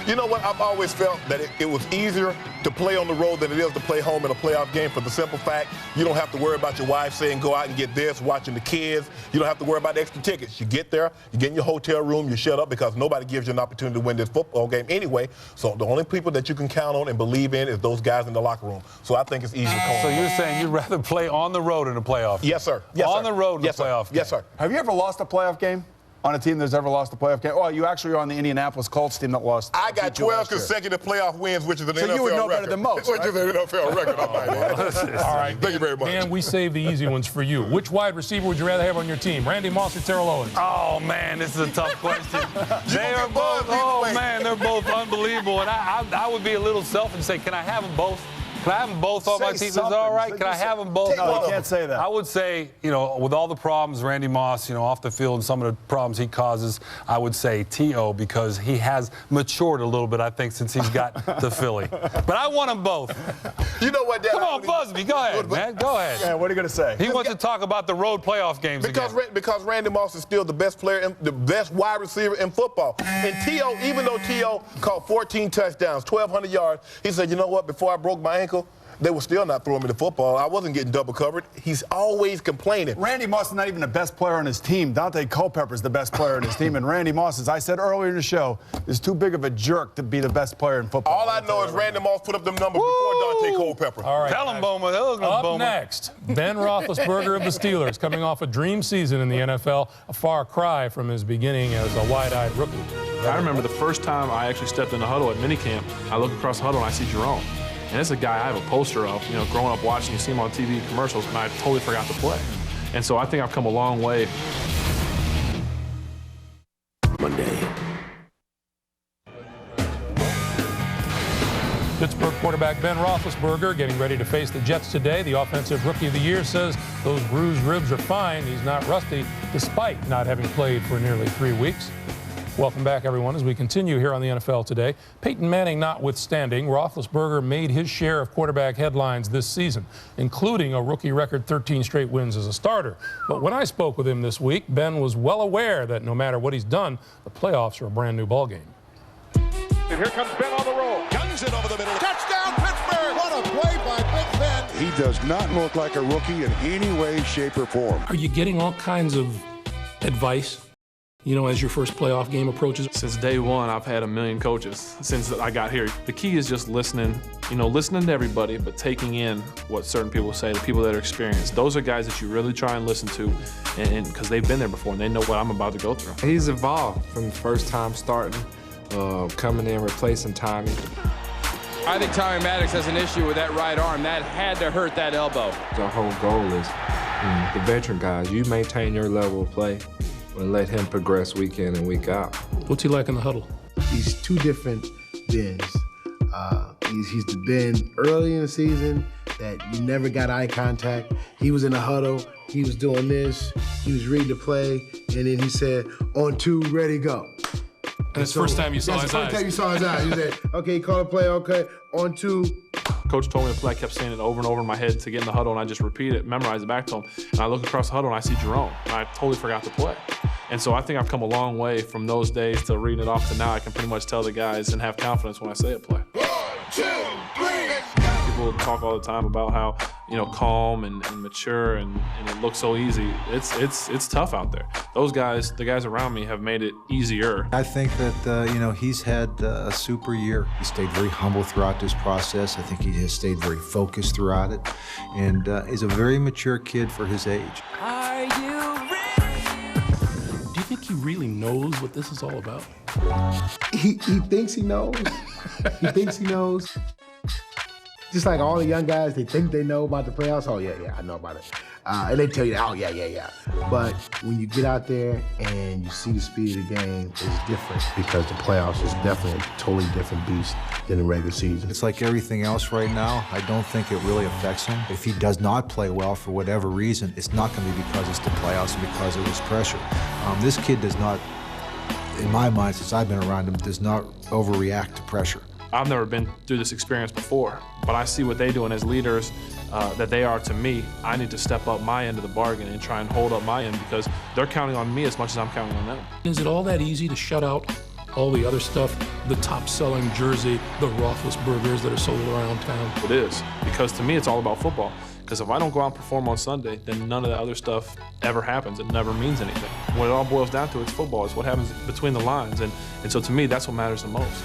You know what? I've always felt that it was easier to play on the road than it is to play home in a playoff game for the simple fact you don't have to worry about your wife saying go out and get this, watching the kids. You don't have to worry about the extra tickets. You get there, you get in your hotel room, you shut up because nobody gives you an opportunity to win this football game anyway. So the only people that you can count on and believe in is those guys in the locker room. So I think it's easy to call. So you're saying you'd rather play on the road in a playoff? Yes, sir. Yes, on sir. the road in a playoff game? Yes, sir. Have you ever lost a playoff game? On a team that's ever lost a playoff game? Oh, you actually are on the Indianapolis Colts team that lost. I got 12 consecutive playoff wins, which is an NFL record. So you would know better than most. Which is an NFL record. All right. Thank you very much. Dan, we saved the easy ones for you. Which wide receiver would you rather have on your team? Randy Moss or Terrell Owens? Oh, man, this is a tough question. They are both, man, they're both unbelievable. And I would be a little selfish and say, can I have them both? Can I have them both on my team? Is that all right? Can I have them both? No, you can't say that. I would say, you know, with all the problems, Randy Moss, you know, off the field and some of the problems he causes, I would say T.O. because he has matured a little bit, I think, since he's got to Philly. But I want them both. You know what, Dad? Come on, Busby. Go ahead, man. Go ahead. Yeah, what are you going to say? He wants to talk about the road playoff games again. Because Randy Moss is still the best player, the best wide receiver in football. And T.O., even though T.O. caught 14 touchdowns, 1,200 yards, he said, you know what, before I broke my ankle, they were still not throwing me the football. I wasn't getting double covered. He's always complaining. Randy Moss is not even the best player on his team. Dante Culpepper's the best player on his team. And Randy Moss, as I said earlier in the show, is too big of a jerk to be the best player in football. All I know is Randy Moss put up them numbers before Dante Culpepper. All right. Tell him, Bowman. Up next, Ben Roethlisberger of the Steelers, coming off a dream season in the NFL, a far cry from his beginning as a wide-eyed rookie. I remember the first time I actually stepped in the huddle at minicamp. I look across the huddle and I see Jerome. And it's a guy I have a poster of, you know, growing up watching, you see him on TV commercials, and I totally forgot to play. And so I think I've come a long way. Monday. Pittsburgh quarterback Ben Roethlisberger getting ready to face the Jets today. The Offensive Rookie of the Year says those bruised ribs are fine. He's not rusty, despite not having played for nearly 3 weeks. Welcome back, everyone, as we continue here on the NFL Today. Peyton Manning notwithstanding, Roethlisberger made his share of quarterback headlines this season, including a rookie record 13 straight wins as a starter. But when I spoke with him this week, Ben was well aware that no matter what he's done, the playoffs are a brand new ballgame. And here comes Ben on the roll. Guns it over the middle. Touchdown, Pittsburgh! What a play by Big Ben. He does not look like a rookie in any way, shape, or form. Are you getting all kinds of advice, you know, as your first playoff game approaches? Since day one, I've had a million coaches since I got here. The key is just listening, you know, listening to everybody, but taking in what certain people say, the people that are experienced. Those are guys that you really try and listen to, and because they've been there before and they know what I'm about to go through. He's evolved from the first time starting, coming in, replacing Tommy. I think Tommy Maddox has an issue with that right arm. That had to hurt that elbow. The whole goal is the veteran guys, you maintain your level of play and let him progress week in and week out. What's he like in the huddle? He's two different Bens. He's the Ben early in the season that you never got eye contact. He was in the huddle, he was doing this, he was reading the play, and then he said, on two, ready, go. That's the first time you saw his eyes. That's the first time you saw his eyes. You said, okay, call a play, okay, on two. Coach told me to play. I kept saying it over and over in my head to get in the huddle, and I just repeat it, memorize it back to him. And I look across the huddle, and I see Jerome, and I totally forgot to play. And so I think I've come a long way from those days to reading it off to now. I can pretty much tell the guys and have confidence when I say a play. 1, 2, 3. People talk all the time about how, you know, calm and mature and it looks so easy. It's tough out there. Those guys, the guys around me, have made it easier. I think that, you know, he's had a super year. He stayed very humble throughout this process. I think he has stayed very focused throughout it and is a very mature kid for his age. Are you ready? Do you think he really knows what this is all about? He thinks he knows. He thinks he knows. Just like all the young guys, they think they know about the playoffs. Oh, yeah, I know about it. And they tell you, oh, yeah. But when you get out there and you see the speed of the game, it's different because the playoffs is definitely a totally different beast than the regular season. It's like everything else right now. I don't think it really affects him. If he does not play well for whatever reason, it's not going to be because it's the playoffs and because it was pressure. This kid does not, in my mind, since I've been around him, does not overreact to pressure. I've never been through this experience before, but I see what they're doing as leaders that they are to me. I need to step up my end of the bargain and try and hold up my end because they're counting on me as much as I'm counting on them. Is it all that easy to shut out all the other stuff, the top-selling jersey, the Roethlisbergers that are sold around town? It is, because to me it's all about football. Because if I don't go out and perform on Sunday, then none of that other stuff ever happens. It never means anything. When it all boils down to it, it's football. It's what happens between the lines. And so to me, that's what matters the most.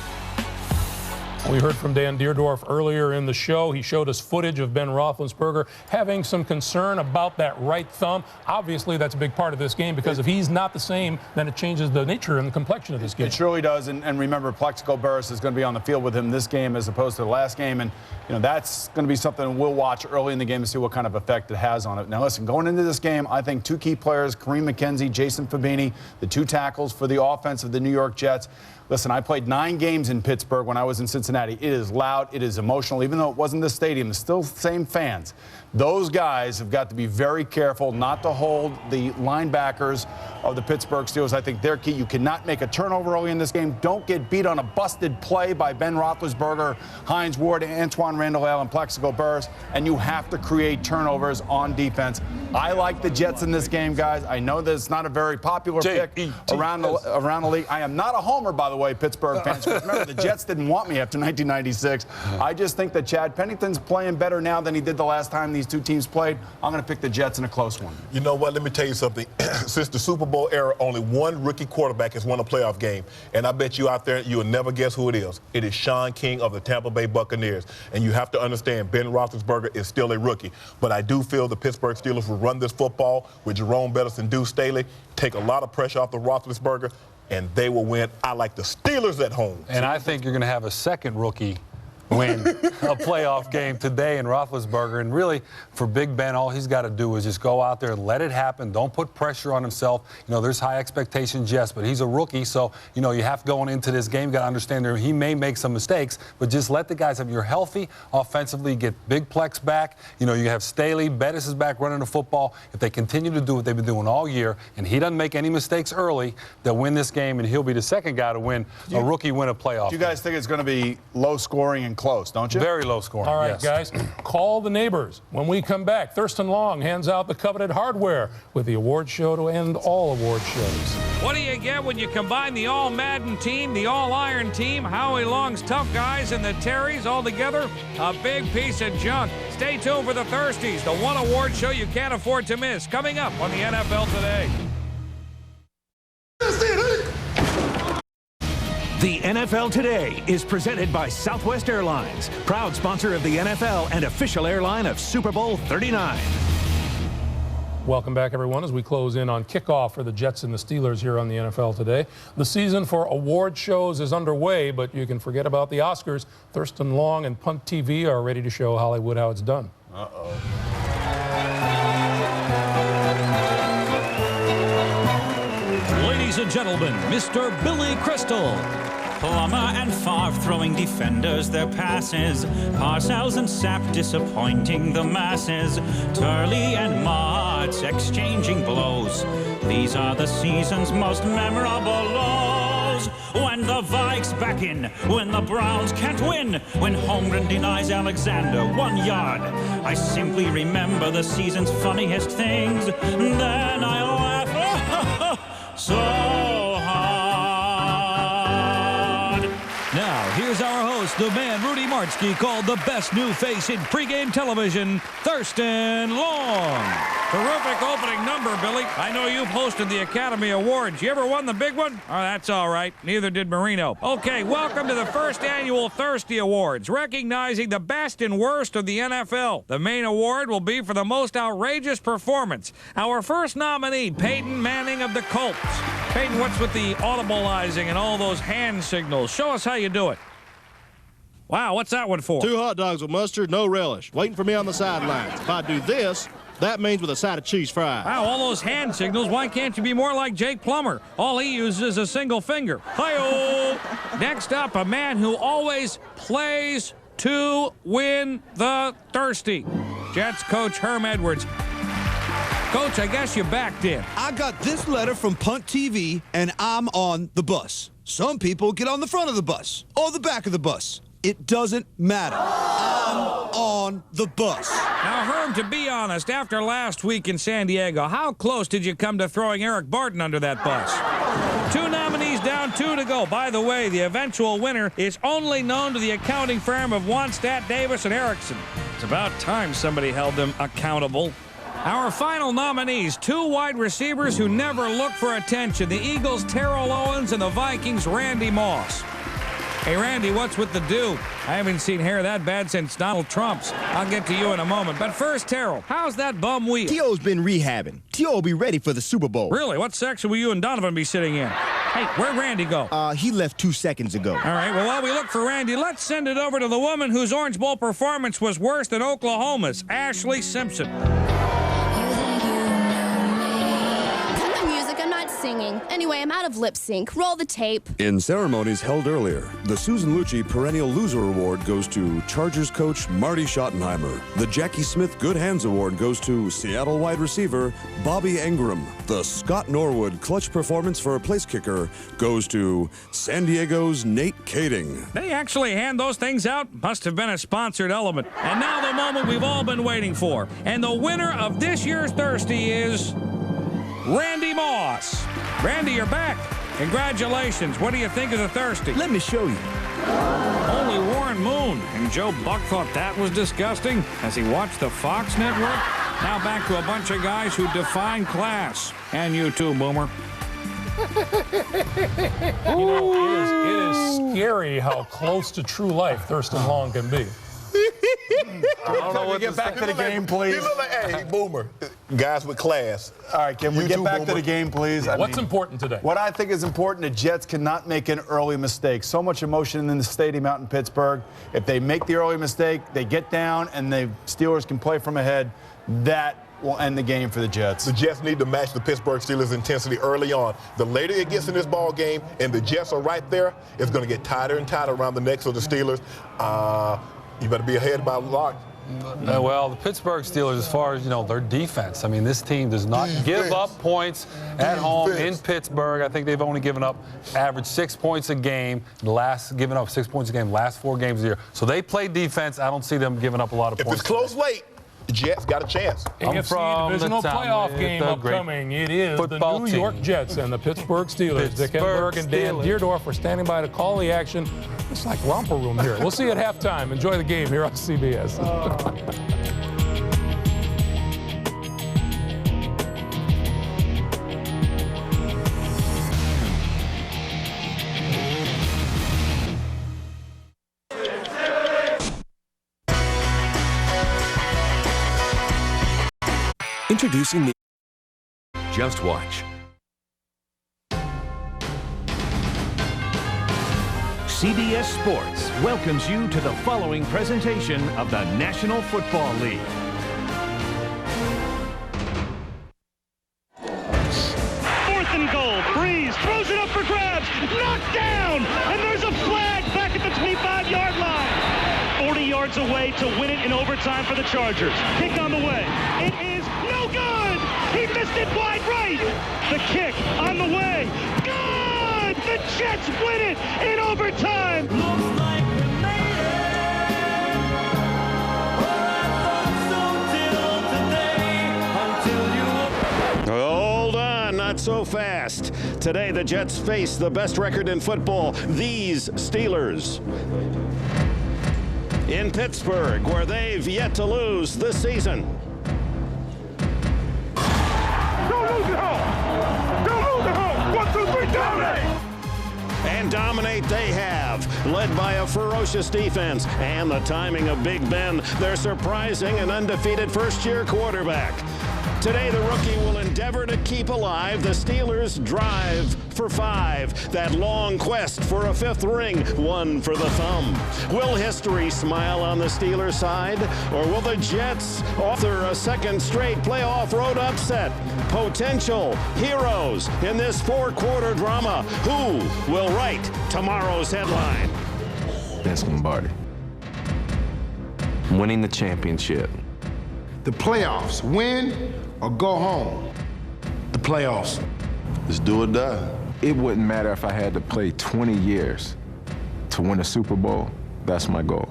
We heard from Dan Deerdorf earlier in the show. He showed us footage of Ben Roethlisberger having some concern about that right thumb. Obviously, that's a big part of this game because if he's not the same, then it changes the nature and the complexion of this game. It surely does. And remember, Plexico Burress is going to be on the field with him this game as opposed to the last game. And, you know, that's going to be something we'll watch early in the game to see what kind of effect it has on it. Now, listen, going into this game, I think two key players, Kareem McKenzie, Jason Fabini, the two tackles for the offense of the New York Jets. Listen, I played 9 games in Pittsburgh when I was in Cincinnati. It is loud. It is emotional. Even though it wasn't the stadium, it's still the same fans. Those guys have got to be very careful not to hold the linebackers of the Pittsburgh Steelers. I think they're key. You cannot make a turnover early in this game. Don't get beat on a busted play by Ben Roethlisberger, Hines Ward, Antoine Randall, and Plexico Burress, and you have to create turnovers on defense. I like the Jets in this game, guys. I know that it's not a very popular pick around the league. I am not a homer, by the way, Pittsburgh fans. Remember, the Jets didn't want me after to 1996. I just think that Chad Pennington's playing better now than he did the last time these two teams played. I'm going to pick the Jets in a close one. You know what? Let me tell you something. Since the Super Bowl era, only one rookie quarterback has won a playoff game. And I bet you out there, you'll never guess who it is. It is Sean King of the Tampa Bay Buccaneers. And you have to understand, Ben Roethlisberger is still a rookie. But I do feel the Pittsburgh Steelers will run this football with Jerome Bettis and Deuce Staley, take a lot of pressure off the Roethlisberger, and they will win. I like the Steelers at home. And I think you're going to have a second rookie win a playoff game today in Roethlisberger. And really, for Big Ben, all he's got to do is just go out there and let it happen. Don't put pressure on himself. You know, there's high expectations, yes, but he's a rookie. So, you know, you have going into this game, you got to understand that he may make some mistakes, but just let the guys have, you're healthy offensively, get Big Plex back. You know, you have Staley, Bettis is back running the football. If they continue to do what they've been doing all year, and he doesn't make any mistakes early, they'll win this game, and he'll be the second guy to win a rookie win a playoff. Do you guys think it's going to be low scoring and close, don't you? Very low scoring. All right, guys, call the neighbors. When we come back, Thurston Long hands out the coveted hardware with the award show to end all award shows. What do you get when you combine the All-Madden team, the All-Iron team, Howie Long's tough guys, and the Terrys all together? A big piece of junk. Stay tuned for the Thirsties, the one award show you can't afford to miss, coming up on the NFL Today. The NFL Today is presented by Southwest Airlines, proud sponsor of the NFL and official airline of Super Bowl 39. Welcome back, everyone, as we close in on kickoff for the Jets and the Steelers here on the NFL Today. The season for award shows is underway, but you can forget about the Oscars. Thurston Long and Punt TV are ready to show Hollywood how it's done. Ladies and gentlemen, Mr. Billy Crystal. Plummer and Favre throwing defenders their passes. Parcells and Sapp disappointing the masses. Turley and Martz exchanging blows. These are the season's most memorable lows. When the Vikes back in, when the Browns can't win, when Holmgren denies Alexander 1 yard. I simply remember the season's funniest things. Then I laugh so hard. Now, here's our host, the man Rudy Martzke called the best new face in pregame television, Thurston Long. Terrific opening number, Billy. I know you've hosted the Academy Awards. You ever won the big one? Oh, that's all right. Neither did Marino. Okay, welcome to the first annual Thursty Awards, recognizing the best and worst of the NFL. The main award will be for the most outrageous performance. Our first nominee, Peyton Manning of the Colts. Peyton, what's with the audibleizing and all those hand signals? Show us how you do it. Wow, what's that one for? 2 hot dogs with mustard, no relish. Waiting for me on the sidelines. If I do this, that means with a side of cheese fries. Wow, all those hand signals. Why can't you be more like Jake Plummer? All he uses is a single finger. Hi-oh! Next up, a man who always plays to win the Thirsty. Jets coach Herm Edwards. Coach, I guess you backed in. I got this letter from Punt TV, and I'm on the bus. Some people get on the front of the bus or the back of the bus. It doesn't matter. I'm on the bus. Now, Herm, to be honest, after last week in San Diego, how close did you come to throwing Eric Barton under that bus? 2 nominees down, 2 to go. By the way, the eventual winner is only known to the accounting firm of Wannstedt, Davis, and Erickson. It's about time somebody held them accountable. Our final nominees, 2 wide receivers who never look for attention. The Eagles, Terrell Owens, and the Vikings, Randy Moss. Hey, Randy, what's with the do? I haven't seen hair that bad since Donald Trump's. I'll get to you in a moment. But first, Terrell, how's that bum wheel? T.O.'s been rehabbing. T.O. will be ready for the Super Bowl. Really? What section will you and Donovan be sitting in? Hey, where'd Randy go? He left 2 seconds ago. All right, well, while we look for Randy, let's send it over to the woman whose Orange Bowl performance was worse than Oklahoma's, Ashley Simpson. Singing. Anyway, I'm out of lip sync. Roll the tape. In ceremonies held earlier, the Susan Lucci Perennial Loser Award goes to Chargers coach Marty Schottenheimer. The Jackie Smith Good Hands Award goes to Seattle wide receiver Bobby Engram. The Scott Norwood Clutch Performance for a Place Kicker goes to San Diego's Nate Kading. They actually hand those things out? Must have been a sponsored element. And now the moment we've all been waiting for. And the winner of this year's Thirsty is Randy Moss. Randy, you're back. Congratulations. What do you think of the Thirsty? Let me show you. Only Warren Moon and Joe Buck thought that was disgusting as he watched the Fox network. Now back to a bunch of guys who define class. And you too, Boomer. You know, it is scary how close to true life Thurston Long can be. I don't know what to get back to the game, please. Hey, Boomer. Guys with class. All right, can we get back to the game, please? What's important today? What I think is important, the Jets cannot make an early mistake. So much emotion in the stadium out in Pittsburgh. If they make the early mistake, they get down, and the Steelers can play from ahead. That will end the game for the Jets. The Jets need to match the Pittsburgh Steelers' intensity early on. The later it gets in this ball game and the Jets are right there, it's going to get tighter and tighter around the necks of the Steelers. You better be ahead by a lot. Well, the Pittsburgh Steelers, as far as, you know, their defense, I mean, this team does not give up points at home in Pittsburgh. I think they've only given up average 6 points a game, given up 6 points a game last 4 games of the year. So they play defense. I don't see them giving up a lot of points. If it's close late, the Jets got a chance. AFC Divisional playoff game upcoming. It is the New York Jets and the Pittsburgh Steelers. Dick Enberg and Dan Deerdorf are standing by to call the action. It's like romper room here. We'll see you at halftime. Enjoy the game here on CBS. Introducing the Just watch. CBS Sports welcomes you to the following presentation of the National Football League. Fourth and goal. Breeze throws it up for grabs. Knocked down. And there's a flag back at the 25-yard line. 40 yards away to win it in overtime for the Chargers. Kick on the way. It is no good. He missed it wide right. The kick on the way. Good. The Jets win it in overtime. Looks like we made it. Well, I thought so till today, until you... Hold on, not so fast. Today, the Jets face the best record in football, these Steelers. In Pittsburgh, where they've yet to lose this season. Don't lose it home! Don't lose it home! 1, 2, 3, dominate! And dominate they have, led by a ferocious defense and the timing of Big Ben, their surprising and undefeated first-year quarterback. Today, the rookie will endeavor to keep alive the Steelers' drive for 5. That long quest for a 5th ring, one for the thumb. Will history smile on the Steelers' side? Or will the Jets author a second straight playoff road upset? Potential heroes in this 4-quarter drama. Who will write tomorrow's headline? Vince Lombardi. Winning the championship. The playoffs, win or go home. The playoffs. Let's do or die. It wouldn't matter if I had to play 20 years to win a Super Bowl. That's my goal.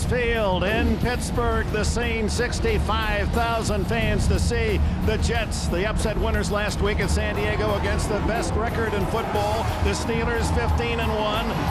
Field in Pittsburgh, the scene, 65,000 fans to see the Jets, the upset winners last week at San Diego against the best record in football, the Steelers 15-1.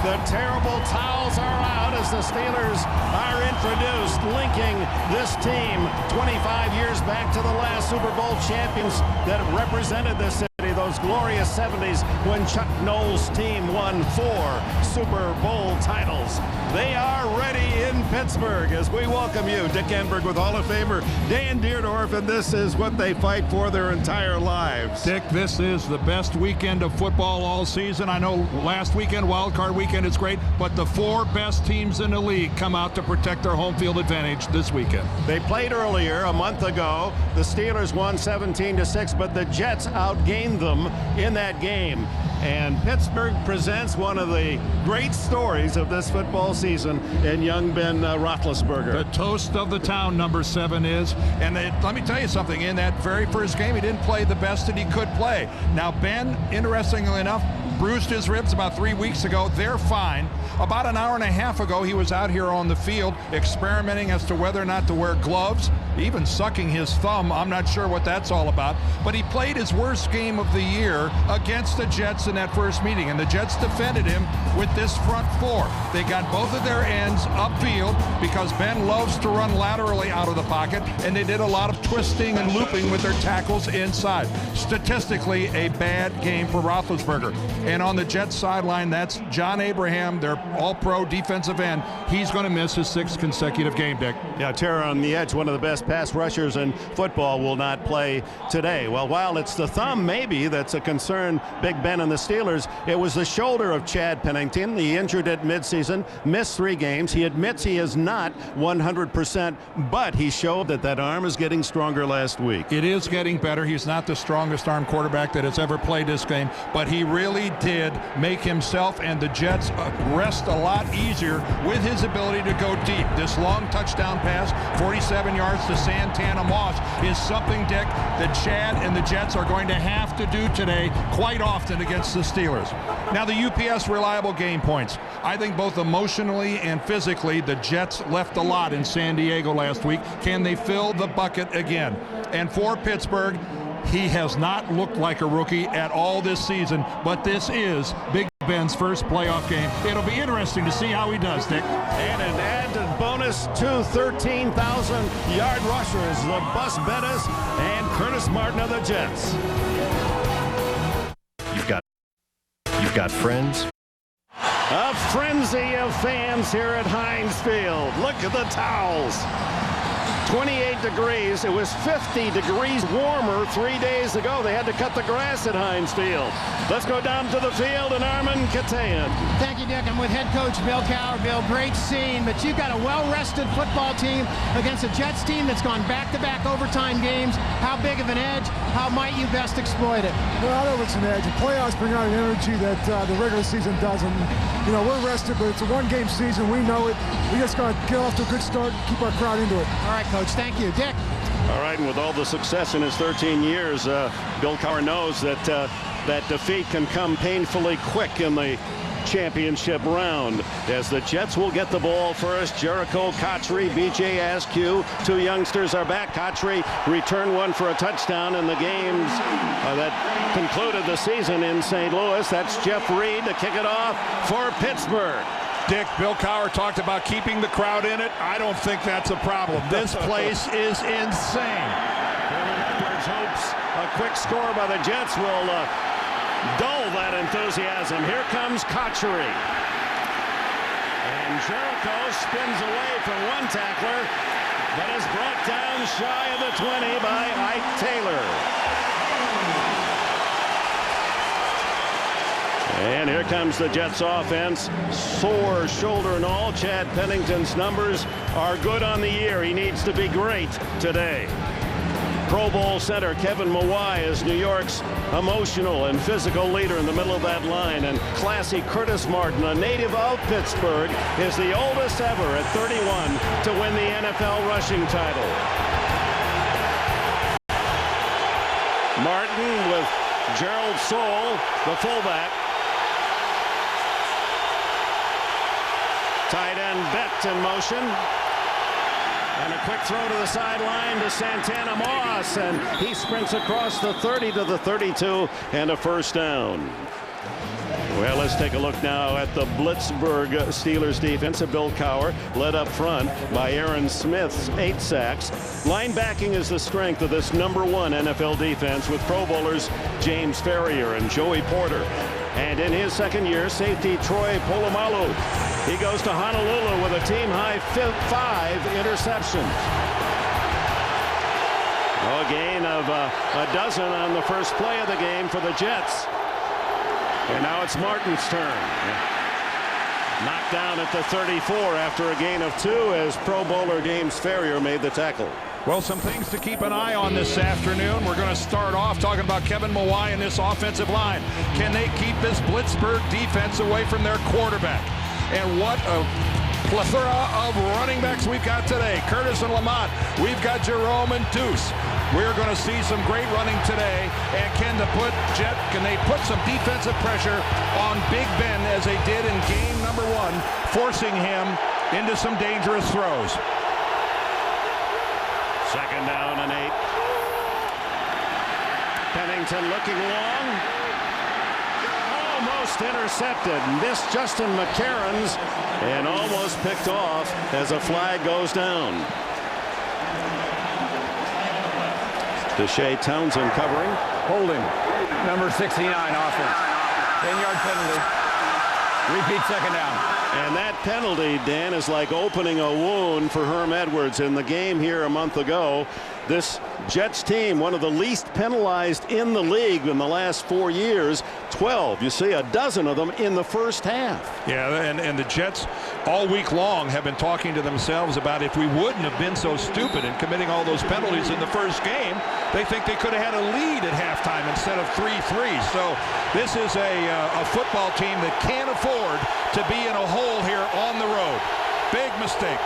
The terrible towels are out as the Steelers are introduced, linking this team 25 years back to the last Super Bowl champions that represented the city. Those glorious 70s when Chuck Noll's team won 4 Super Bowl titles. They are ready in Pittsburgh as we welcome you. Dick Enberg with Hall of Famer Dan Deerdorf, and this is what they fight for their entire lives. Dick, this is the best weekend of football all season. I know last weekend, wild card weekend, is great, but the 4 best teams in the league come out to protect their home field advantage this weekend. They played earlier a month ago. The Steelers won 17-6, but the Jets outgained them rhythm in that game. And Pittsburgh presents one of the great stories of this football season in young Ben Roethlisberger. The toast of the town, number 7 is. And let me tell you something. In that very first game, he didn't play the best that he could play. Now, Ben, interestingly enough, bruised his ribs about 3 weeks ago. They're fine. About an hour and a half ago, he was out here on the field experimenting as to whether or not to wear gloves, even sucking his thumb. I'm not sure what that's all about. But he played his worst game of the year against the Jets in that first meeting, and the Jets defended him with this front four. They got both of their ends upfield because Ben loves to run laterally out of the pocket, and they did a lot of twisting and looping with their tackles inside. Statistically, a bad game for Roethlisberger. And on the Jets sideline, that's John Abraham, their all-pro defensive end. He's going to miss his 6th consecutive game, Dick. Yeah, terror on the edge, one of the best pass rushers in football, will not play today. Well, while it's the thumb maybe that's a concern, Big Ben and the Steelers, it was the shoulder of Chad Pennington. He injured it midseason, missed 3 games. He admits he is not 100%, but he showed that arm is getting stronger last week. It is getting better. He's not the strongest arm quarterback that has ever played this game, but he really did make himself and the Jets rest a lot easier with his ability to go deep. This long touchdown pass, 47 yards to Santana Moss, is something, Dick, that Chad and the Jets are going to have to do today quite often against the Steelers. Now, the UPS reliable game points. I think both emotionally and physically, the Jets left a lot in San Diego last week. Can they fill the bucket again? And for Pittsburgh, he has not looked like a rookie at all this season, but this is Big Ben's first playoff game. It'll be interesting to see how he does, Dick. And an added bonus to 13,000-yard rushers, the Bus Bettis and Curtis Martin of the Jets. You've got friends. A frenzy of fans here at Heinz Field. Look at the towels. 28 degrees. It was 50 degrees warmer 3 days ago. They had to cut the grass at Heinz Field. Let's go down to the field and Armin Katayan. Thank you, Dick. I'm with head coach Bill Cowher. Bill, great scene, but you've got a well-rested football team against a Jets team that's gone back-to-back overtime games. How big of an edge? How might you best exploit it? Well, I know it's an edge. The playoffs bring out an energy that the regular season doesn't. You know, we're rested, but it's a one-game season. We know it. We just got to get off to a good start and keep our crowd into it. All right, Coach. Thank you. Dick. All right, and with all the success in his 13 years, Bill Cowher knows that that defeat can come painfully quick in the championship round, as the Jets will get the ball first. Jericho Cotchery, B.J. Askew, 2 youngsters are back. Cotchery returned one for a touchdown in the games that concluded the season in St. Louis. That's Jeff Reed to kick it off for Pittsburgh. Dick, Bill Cowher talked about keeping the crowd in it. I don't think that's a problem. This place is insane. Edwards hopes a quick score by the Jets will dull that enthusiasm. Here comes Cotchery. And Jericho spins away from one tackler, but is brought down shy of the 20 by Ike Taylor. And here comes the Jets offense. Sore shoulder and all. Chad Pennington's numbers are good on the year. He needs to be great today. Pro Bowl center Kevin Mawai is New York's emotional and physical leader in the middle of that line. And classy Curtis Martin, a native of Pittsburgh, is the oldest ever at 31 to win the NFL rushing title. Martin with Gerald Soule, the fullback. Tight end Bett in motion. And a quick throw to the sideline to Santana Moss. And he sprints across the 30 to the 32 and a first down. Well, let's take a look now at the Blitzburg Steelers defense of Bill Cowher, led up front by Aaron Smith's 8 sacks. Linebacking is the strength of this #1 NFL defense with Pro Bowlers James Ferrier and Joey Porter. And in his second year, safety Troy Polamalu. He goes to Honolulu with a team-high 5 interceptions. A gain of a dozen on the first play of the game for the Jets. And now it's Martin's turn. Knocked down at the 34 after a gain of 2 as Pro Bowler James Ferrier made the tackle. Well, some things to keep an eye on this afternoon. We're going to start off talking about Kevin Mawai and this offensive line. Can they keep this Blitzburg defense away from their quarterback? And what a plethora of running backs we've got today. Curtis and Lamont. We've got Jerome and Deuce. We're going to see some great running today. And can they put some defensive pressure on Big Ben as they did in game number 1, forcing him into some dangerous throws. Second down and 8. Pennington looking long. Almost intercepted. Missed Justin McCarron's and almost picked off as a flag goes down. Deshae Townsend covering. Holding. Number 69 offense. 10-yard penalty. Repeat second down. And that penalty, Dan, is like opening a wound for Herm Edwards. In the game here a month ago, this Jets team, one of the least penalized in the league in the last 4 years, 12. You see a dozen of them in the first half. Yeah, and the Jets all week long have been talking to themselves about if we wouldn't have been so stupid in committing all those penalties in the first game, they think they could have had a lead at halftime instead of 3-3. So this is a football team that can't afford to be in a hole here on the road. Big mistake.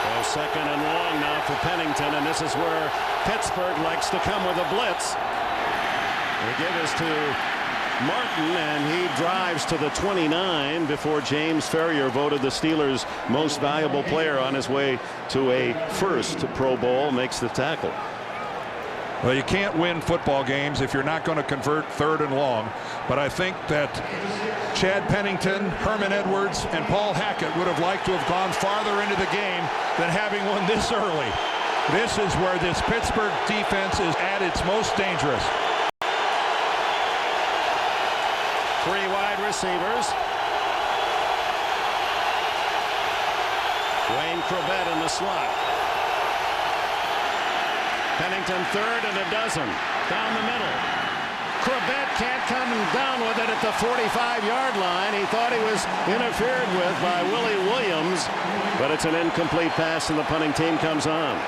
Well, second and long now for Pennington, and this is where Pittsburgh likes to come with a blitz. They give us to Martin, and he drives to the 29 before James Ferrier voted the Steelers' most valuable player on his way to a first Pro Bowl, makes the tackle. Well, you can't win football games if you're not going to convert third and long. But I think that Chad Pennington, Herman Edwards, and Paul Hackett would have liked to have gone farther into the game than having one this early. This is where this Pittsburgh defense is at its most dangerous. 3 wide receivers. Wayne Corbett in the slot. Pennington third and a dozen down the middle. Corbett can't come down with it at the 45-yard line. He thought he was interfered with by Willie Williams, but it's an incomplete pass and the punting team comes on.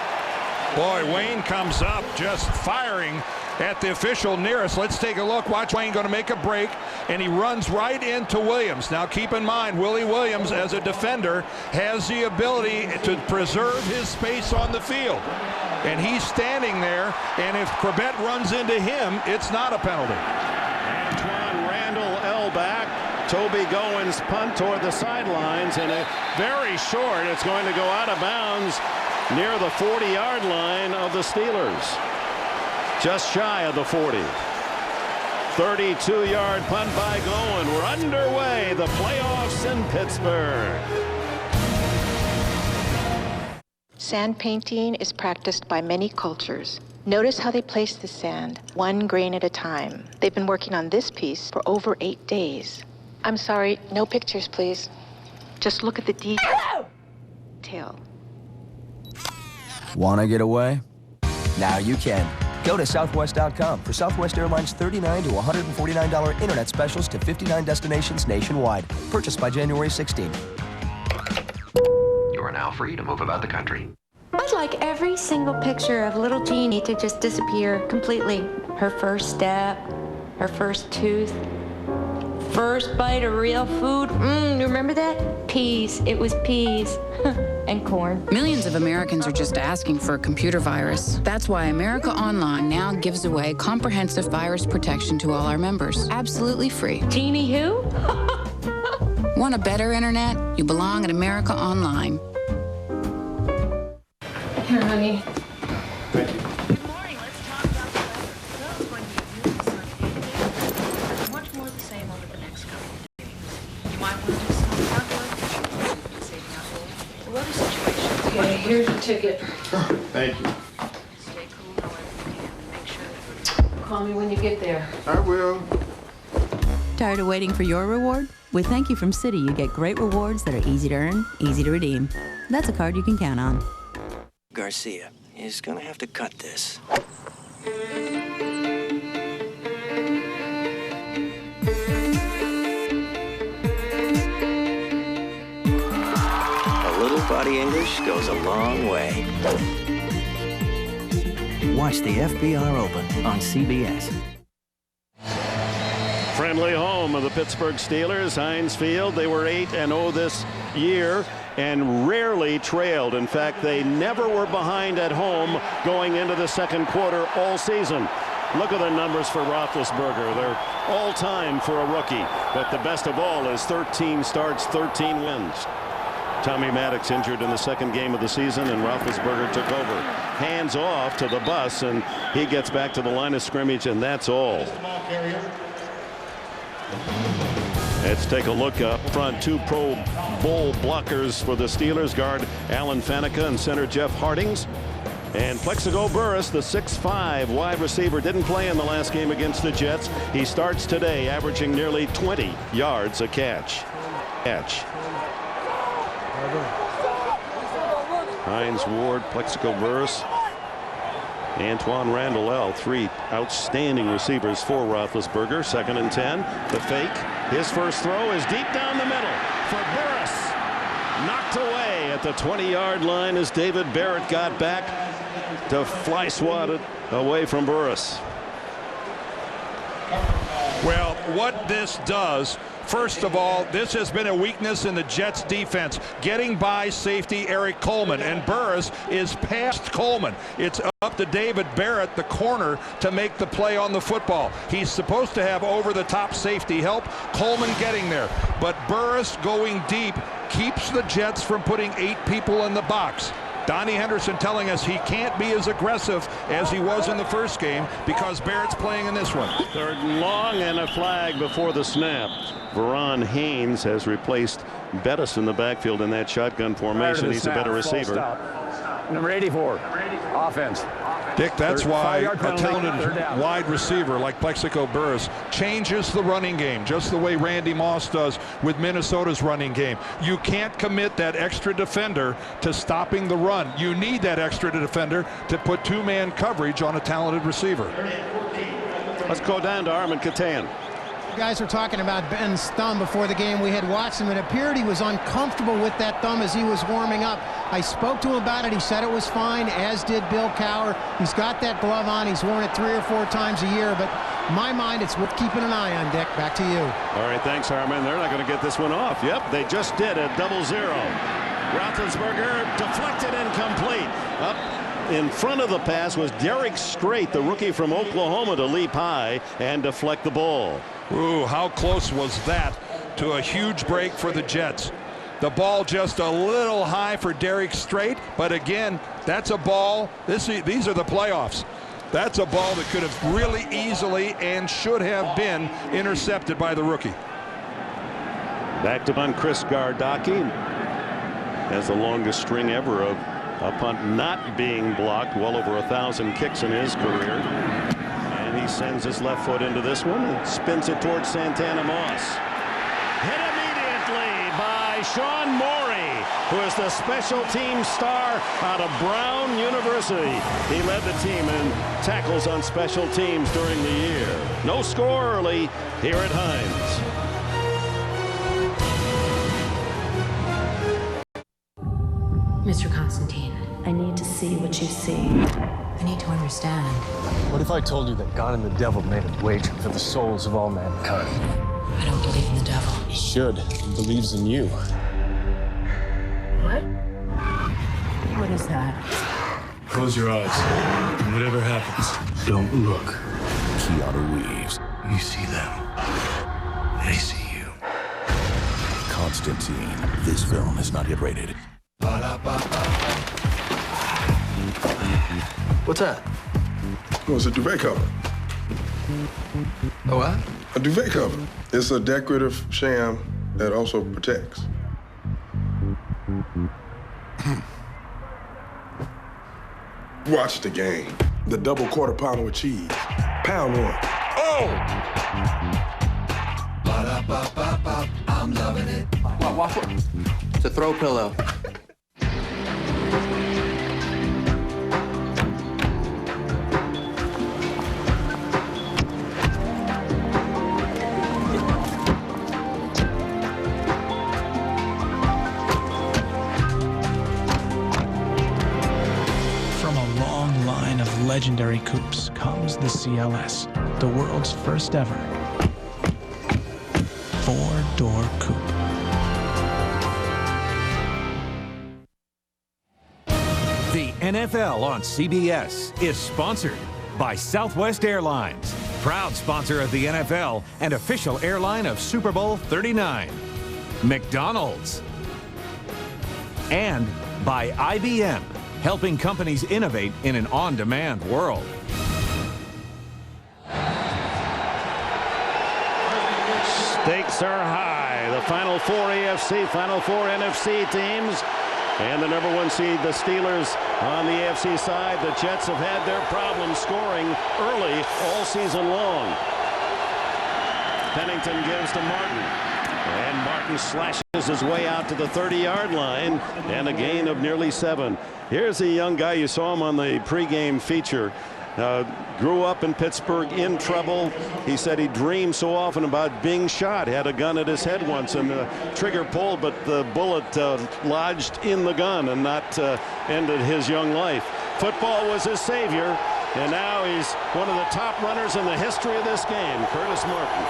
Boy, Wayne comes up just firing at the official nearest. Let's take a look. Watch Wayne going to make a break, and he runs right into Williams. Now keep in mind, Willie Williams as a defender has the ability to preserve his space on the field. And he's standing there, and if Corbett runs into him, it's not a penalty. Antoine Randall L back. Toby Goins punt toward the sidelines, and very short. It's going to go out of bounds near the 40-yard line of the Steelers. Just shy of the 40. 32-yard punt by Goin. We're underway. The playoffs in Pittsburgh. Sand painting is practiced by many cultures. Notice how they place the sand, 1 grain at a time. They've been working on this piece for over 8 days. I'm sorry, no pictures, please. Just look at the detail. Want to get away? Now you can. Go to Southwest.com for Southwest Airlines $39 to $149 internet specials to 59 destinations nationwide. Purchased by January 16. You are now free to move about the country. I'd like every single picture of little Jeannie to just disappear completely. Her first step, her first tooth, first bite of real food. You remember that? Peas. It was peas. And corn. Millions of Americans are just asking for a computer virus. That's why America Online now gives away comprehensive virus protection to all our members. Absolutely free. Jeannie who? Want a better internet? You belong at America Online. Here, honey. Thank you. Good morning. Let's talk about the weather. It's going to be much more the same over the next couple of days. You might want to do some hard work. Saving up the weather situation. Okay, here's your ticket. Thank you. Stay cool however you can and make sure that call me when you get there. I will. Tired of waiting for your reward? With Thank You from Citi, you get great rewards that are easy to earn, easy to redeem. That's a card you can count on. Garcia is gonna have to cut this. body English goes a long way. Watch the FBR Open on CBS. Friendly home of the Pittsburgh Steelers, Heinz Field. They were 8-0 this year and rarely trailed. In fact, they never were behind at home going into the second quarter all season. Look at the numbers for Roethlisberger. They're all-time for a rookie. But the best of all is 13 starts, 13 wins. Tommy Maddox injured in the second game of the season, and Roethlisberger took over. Hands off to the bus, and he gets back to the line of scrimmage, and that's all. Let's take a look up front. Two Pro Bowl blockers for the Steelers, guard Alan Faneca and center Jeff Hardings. And Plexico Burress, the 6'5" wide receiver, didn't play in the last game against the Jets. He starts today, averaging nearly 20 yards a catch. Hines Ward, Plexico Burress, Antoine Randall L. Three outstanding receivers for Roethlisberger. 2nd and 10. The fake. His first throw is deep down the middle for Burress. Knocked away at the 20-yard line as David Barrett got back to fly swat it away from Burress. Well, what this does, first of all, this has been a weakness in the Jets defense, getting by safety Eric Coleman, and Burress is past Coleman. It's up to David Barrett, the corner, to make the play on the football. He's supposed to have over-the-top safety help, Coleman getting there, but Burress going deep keeps the Jets from putting 8 people in the box. Donnie Henderson telling us he can't be as aggressive as he was in the first game because Barrett's playing in this one. 3rd and long, and a flag before the snap. Veron Haynes has replaced Bettis in the backfield in that shotgun formation. He's a better receiver. Number 84, offense. Dick, that's why a talented wide receiver like Plexico Burress changes the running game, just the way Randy Moss does with Minnesota's running game. You can't commit that extra defender to stopping the run. You need that extra defender to put 2-man coverage on a talented receiver. Let's go down to Armin Katayan. You guys were talking about Ben's thumb before the game. We had watched him. It appeared he was uncomfortable with that thumb as he was warming up. I spoke to him about it. He said it was fine, as did Bill Cowher. He's got that glove on. He's worn it 3 or 4 times a year. But in my mind, it's worth keeping an eye on, Dick. Back to you. All right, thanks, Armin. They're not going to get this one off. Yep, they just did at 0-0. Roethlisberger deflected and complete. Up in front of the pass was Derek Strait, the rookie from Oklahoma, to leap high and deflect the ball. Ooh, how close was that to a huge break for the Jets? The ball just a little high for Derek Strait, but again, that's a ball. These are the playoffs. That's a ball that could have really easily and should have been intercepted by the rookie. Back to on Chris Gardocki. Has the longest string ever of a punt not being blocked, well over 1,000 kicks in his career. And he sends his left foot into this one and spins it towards Santana Moss. Hit immediately by Sean Morey, who is the special team star out of Brown University. He led the team in tackles on special teams during the year. No score early here at Heinz. Mr. Constantine, I need to see what you see. I need to understand. What if I told you that God and the devil made a wager for the souls of all mankind? I don't believe in the devil. He should. He believes in you. What? What is that? Close your eyes. And whatever happens, don't look. Keanu Reeves. You see them. They see you. Constantine. This film is not yet rated. What's that? Oh, it's a duvet cover. A what? A duvet cover. It's a decorative sham that also protects. Watch the game. The double quarter pounder with cheese. Pound one. Oh! I'm loving it. Watch it. It's a throw pillow. legendary coupes comes the CLS, the world's first ever four-door coupe. The NFL on CBS is sponsored by Southwest Airlines, proud sponsor of the NFL and official airline of Super Bowl 39. McDonald's. And by IBM, helping companies innovate in an on-demand world. Stakes are high. The Final Four AFC, Final Four NFC teams. And the number 1 seed, the Steelers, on the AFC side. The Jets have had their problems scoring early all season long. Pennington gives to Martin. And Martin slashes his way out to the 30-yard line. And a gain of nearly 7. Here's a young guy. You saw him on the pregame feature. Grew up in Pittsburgh, in trouble. He said he dreamed so often about being shot. Had a gun at his head once and the trigger pulled, but the bullet lodged in the gun and not ended his young life. Football was his savior, and now he's one of the top runners in the history of this game, Curtis Martin.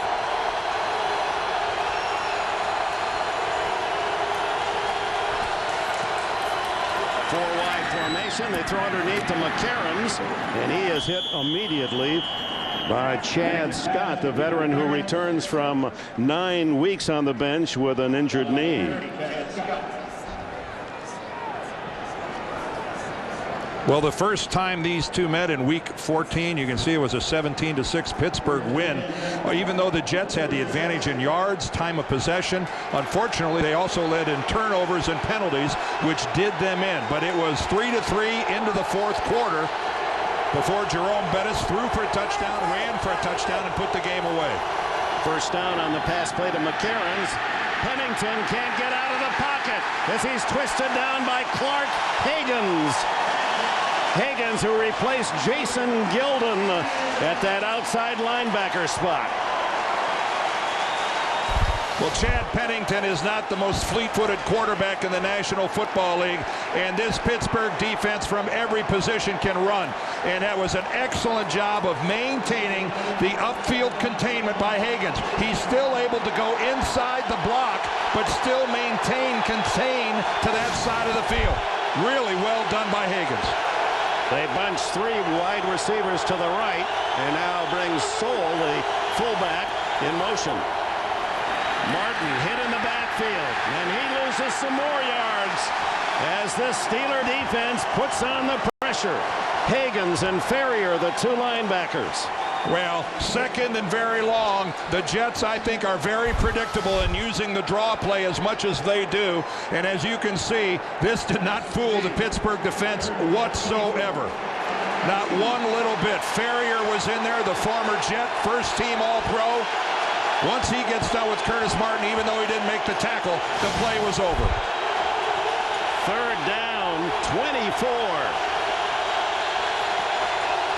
Four-wide formation. They throw underneath to McCarron's, and he is hit immediately by Chad Scott, the veteran who returns from 9 weeks on the bench with an injured knee. Well, the first time these two met in week 14, you can see it was a 17-6 Pittsburgh win. Even though the Jets had the advantage in yards, time of possession, unfortunately they also led in turnovers and penalties, which did them in. But it was 3-3 into the fourth quarter before Jerome Bettis threw for a touchdown, ran for a touchdown, and put the game away. First down on the pass play to McCarron's. Pennington can't get out of the pocket as he's twisted down by Clark Higgins. Higgins, who replaced Jason Gilden at that outside linebacker spot. Well, Chad Pennington is not the most fleet-footed quarterback in the National Football League, and this Pittsburgh defense from every position can run. And that was an excellent job of maintaining the upfield containment by Higgins. He's still able to go inside the block, but still contain to that side of the field. Really well done by Higgins. They bunch 3 wide receivers to the right, and now brings Soule, the fullback, in motion. Martin hit in the backfield, and he loses some more yards as this Steeler defense puts on the pressure. Higgins and Ferrier, the 2 linebackers. Well, second and very long. The Jets, I think, are very predictable in using the draw play as much as they do. And as you can see, this did not fool the Pittsburgh defense whatsoever. Not one little bit. Ferrier was in there, the former Jet, first-team All-Pro. Once he gets done with Curtis Martin, even though he didn't make the tackle, the play was over. Third down, 24.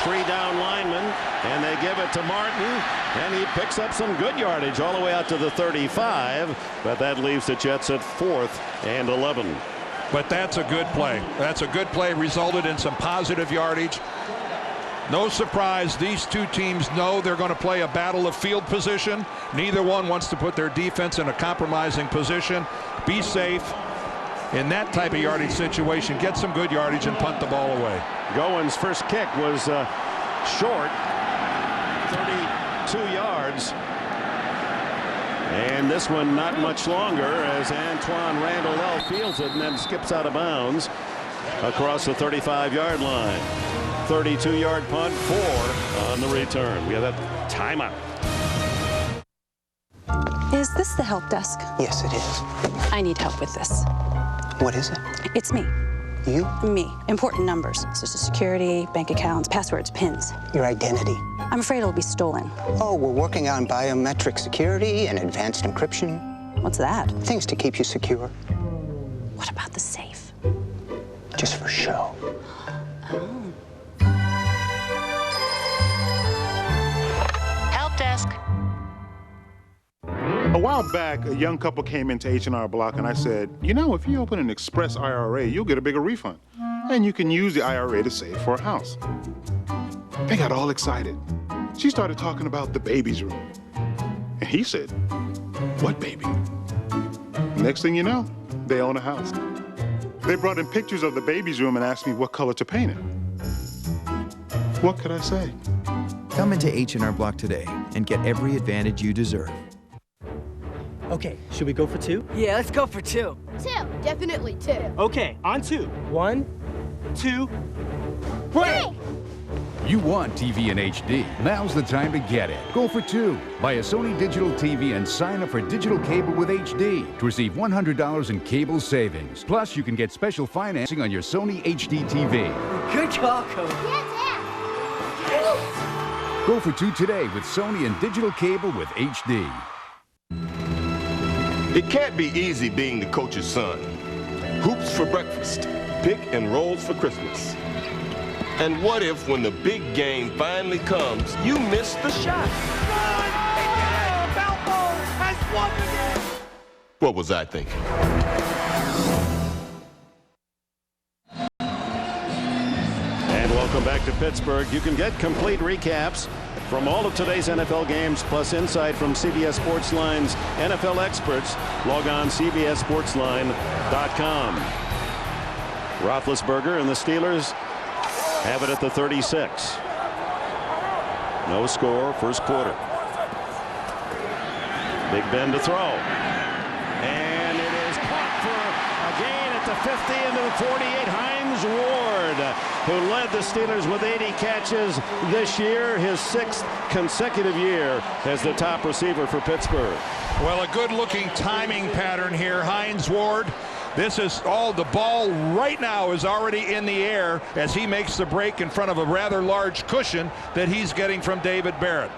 3 down linemen, and they give it to Martin, and he picks up some good yardage all the way out to the 35, but that leaves the Jets at 4th and 11. But that's a good play. That's a good play, resulted in some positive yardage. No surprise, these two teams know they're going to play a battle of field position. Neither one wants to put their defense in a compromising position. Be safe in that type of yardage situation. Get some good yardage and punt the ball away. Gowen's first kick was short, 32 yards. And this one not much longer as Antoine Randall fields it and then skips out of bounds across the 35-yard line. 32-yard punt, 4 on the return. We have that timeout. Is this the help desk? Yes, it is. I need help with this. What is it? It's me. You? Me. Important numbers. Social security, bank accounts, passwords, PINs. Your identity. I'm afraid it'll be stolen. Oh, we're working on biometric security and advanced encryption. What's that? Things to keep you secure. What about the safe? Just for show. Oh. Help desk. A while back, a young couple came into H&R Block and I said, you know, if you open an Express IRA, you'll get a bigger refund. And you can use the IRA to save for a house. They got all excited. She started talking about the baby's room. And he said, "What baby?" Next thing you know, they own a house. They brought in pictures of the baby's room and asked me what color to paint it. What could I say? Come into H&R Block today and get every advantage you deserve. Okay, should we go for 2? Yeah, let's go for 2. 2, definitely 2. Okay, on 2. 1, 2, break! You want TV in HD. Now's the time to get it. Go for 2. Buy a Sony digital TV and sign up for digital cable with HD to receive $100 in cable savings. Plus, you can get special financing on your Sony HD TV. Good call, Coach. Go for 2 today with Sony and digital cable with HD. It can't be easy being the coach's son. Hoops for breakfast, pick and rolls for Christmas. And what if, when the big game finally comes, you miss the shot? Balbo has won the game! What was I thinking? And welcome back to Pittsburgh. You can get complete recaps from all of today's NFL games, plus insight from CBS Sportsline's NFL experts. Log on CBSSportsline.com. Roethlisberger and the Steelers have it at the 36. No score, first quarter. Big Ben to throw. And it is caught for a gain at the 50 into the 48. Hines Ward, who led the Steelers with 80 catches this year, his 6th consecutive year as the top receiver for Pittsburgh. Well, a good-looking timing pattern here. Hines Ward. This is all, the ball right now is already in the air as he makes the break in front of a rather large cushion that he's getting from David Barrett.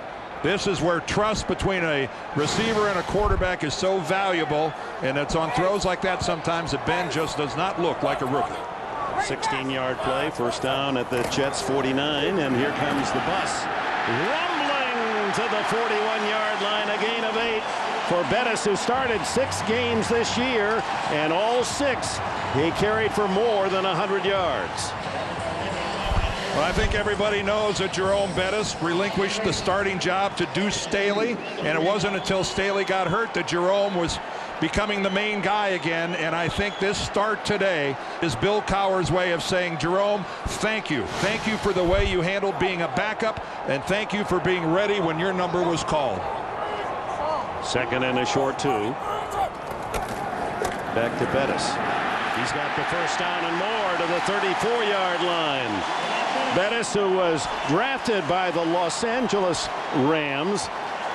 This is where trust between a receiver and a quarterback is so valuable, and it's on throws like that sometimes that Ben just does not look like a rookie. 16-yard play, first down at the Jets 49, and here comes the bus. Rumbling to the 41-yard line, a gain of 8. For Bettis, who started 6 games this year, and all 6 he carried for more than 100 yards. Well, I think everybody knows that Jerome Bettis relinquished the starting job to Deuce Staley, and it wasn't until Staley got hurt that Jerome was becoming the main guy again. And I think this start today is Bill Cowher's way of saying, Jerome, thank you. Thank you for the way you handled being a backup, and thank you for being ready when your number was called. Second and a short 2. Back to Bettis. He's got the first down and more to the 34-yard line. Bettis, who was drafted by the Los Angeles Rams.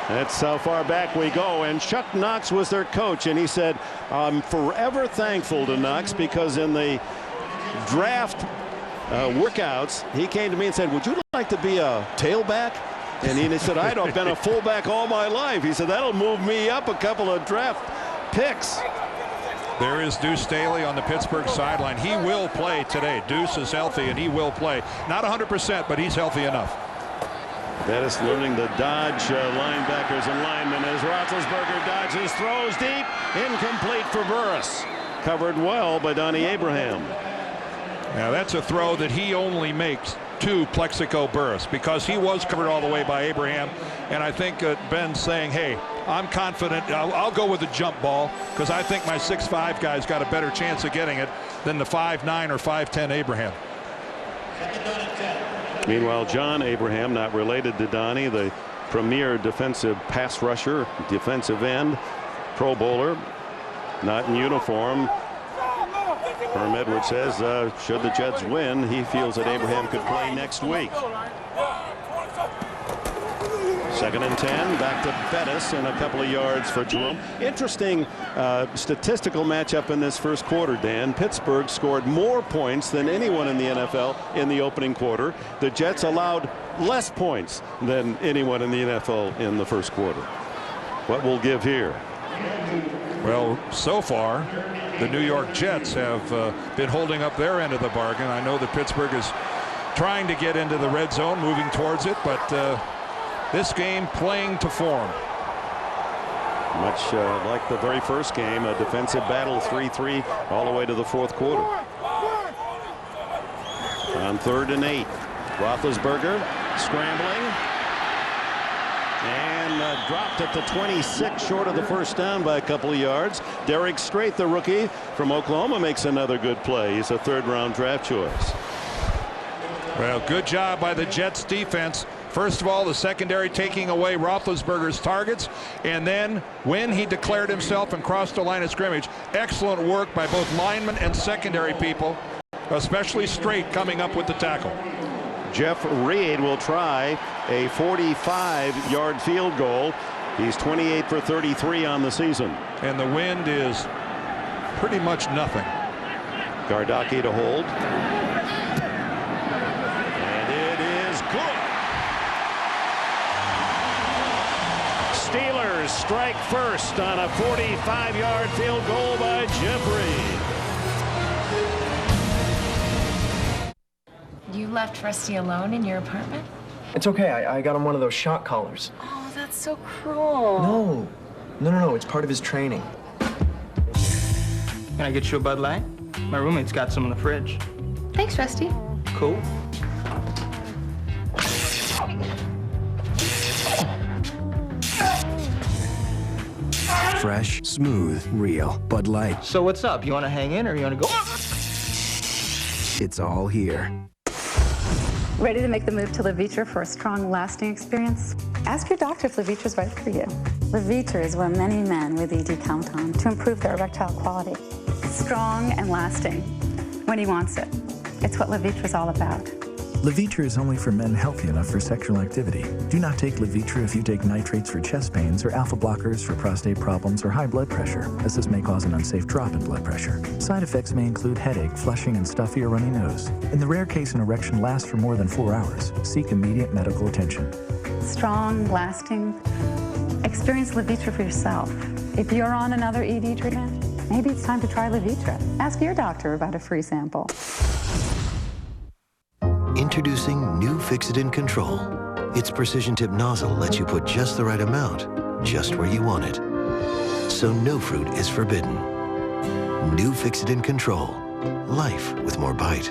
That's how far back we go. And Chuck Knox was their coach, and he said, I'm forever thankful to Knox because in the draft workouts, he came to me and said, would you like to be a tailback? And he said, I've been a fullback all my life. He said, that'll move me up a couple of draft picks. There is Deuce Staley on the Pittsburgh sideline. He will play today. Deuce is healthy, and he will play. Not 100%, but he's healthy enough. Bettis learning to dodge linebackers and linemen as Roethlisberger dodges, throws deep, incomplete for Burris. Covered well by Donnie Abraham. Now that's a throw that he only makes to Plexico Burris because he was covered all the way by Abraham. And I think Ben's saying, hey, I'm confident. I'll go with the jump ball because I think my 6'5" guy's got a better chance of getting it than the 5'9" or 5'10" Abraham. Meanwhile, John Abraham, not related to Donnie, the premier defensive pass rusher, defensive end, Pro Bowler, not in uniform. Herm Edwards says should the Jets win, he feels that Abraham could play next week. Second and 10, back to Bettis and a couple of yards for Jerome. Interesting statistical matchup in this first quarter, Dan. Pittsburgh scored more points than anyone in the NFL in the opening quarter. The Jets allowed less points than anyone in the NFL in the first quarter. What we'll give here? Well, so far, the New York Jets have been holding up their end of the bargain. I know that Pittsburgh is trying to get into the red zone, moving towards it, but this game playing to form. Much like the very first game, a defensive battle, 3-3 all the way to the fourth quarter. On 3rd and 8, Roethlisberger Scrambling. And dropped at the 26, short of the first down by a couple of yards. Derek Strait, the rookie from Oklahoma, makes another good play. He's a third-round draft choice. Well, good job by the Jets defense. First of all, the secondary taking away Roethlisberger's targets, and then when he declared himself and crossed the line of scrimmage, excellent work by both linemen and secondary people, especially Strait coming up with the tackle. Jeff Reed will try a 45-yard field goal. He's 28 for 33 on the season. And the wind is pretty much nothing. Gardocki to hold. And it is good. Steelers strike first on a 45-yard field goal by Jeff Reed. You left Rusty alone in your apartment? It's okay. I got him one of those shock collars. Oh, that's so cruel. No. It's part of his training. Can I get you a Bud Light? My roommate's got some in the fridge. Thanks, Rusty. Cool. Fresh, smooth, real. Bud Light. So what's up? You want to hang in or you want to go? It's all here. Ready to make the move to Levitra for a strong, lasting experience? Ask your doctor if Levitra's right for you. Levitra is what many men with ED count on to improve their erectile quality. Strong and lasting when he wants it. It's what Levitra's all about. Levitra is only for men healthy enough for sexual activity. Do not take Levitra if you take nitrates for chest pains or alpha blockers for prostate problems or high blood pressure, as this may cause an unsafe drop in blood pressure. Side effects may include headache, flushing, and stuffy or runny nose. In the rare case an erection lasts for more than 4 hours, seek immediate medical attention. Strong, lasting. Experience Levitra for yourself. If you're on another ED treatment, maybe it's time to try Levitra. Ask your doctor about a free sample. Introducing new Fix-It-In Control. Its precision tip nozzle lets you put just the right amount, just where you want it. So no fruit is forbidden. New Fix-It-In Control. Life with more bite.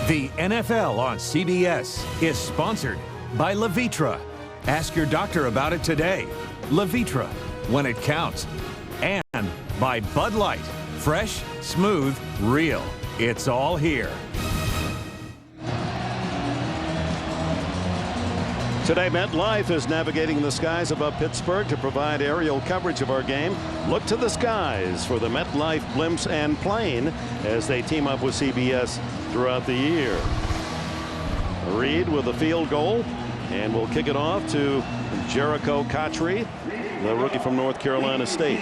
The NFL on CBS is sponsored by Levitra. Ask your doctor about it today. Levitra, when it counts. And by Bud Light. Fresh, smooth, real. It's all here. Today, MetLife is navigating the skies above Pittsburgh to provide aerial coverage of our game. Look to the skies for the MetLife blimps and plane as they team up with CBS throughout the year. Reed with a field goal, and we'll kick it off to Jericho Cotchery, the rookie from North Carolina State.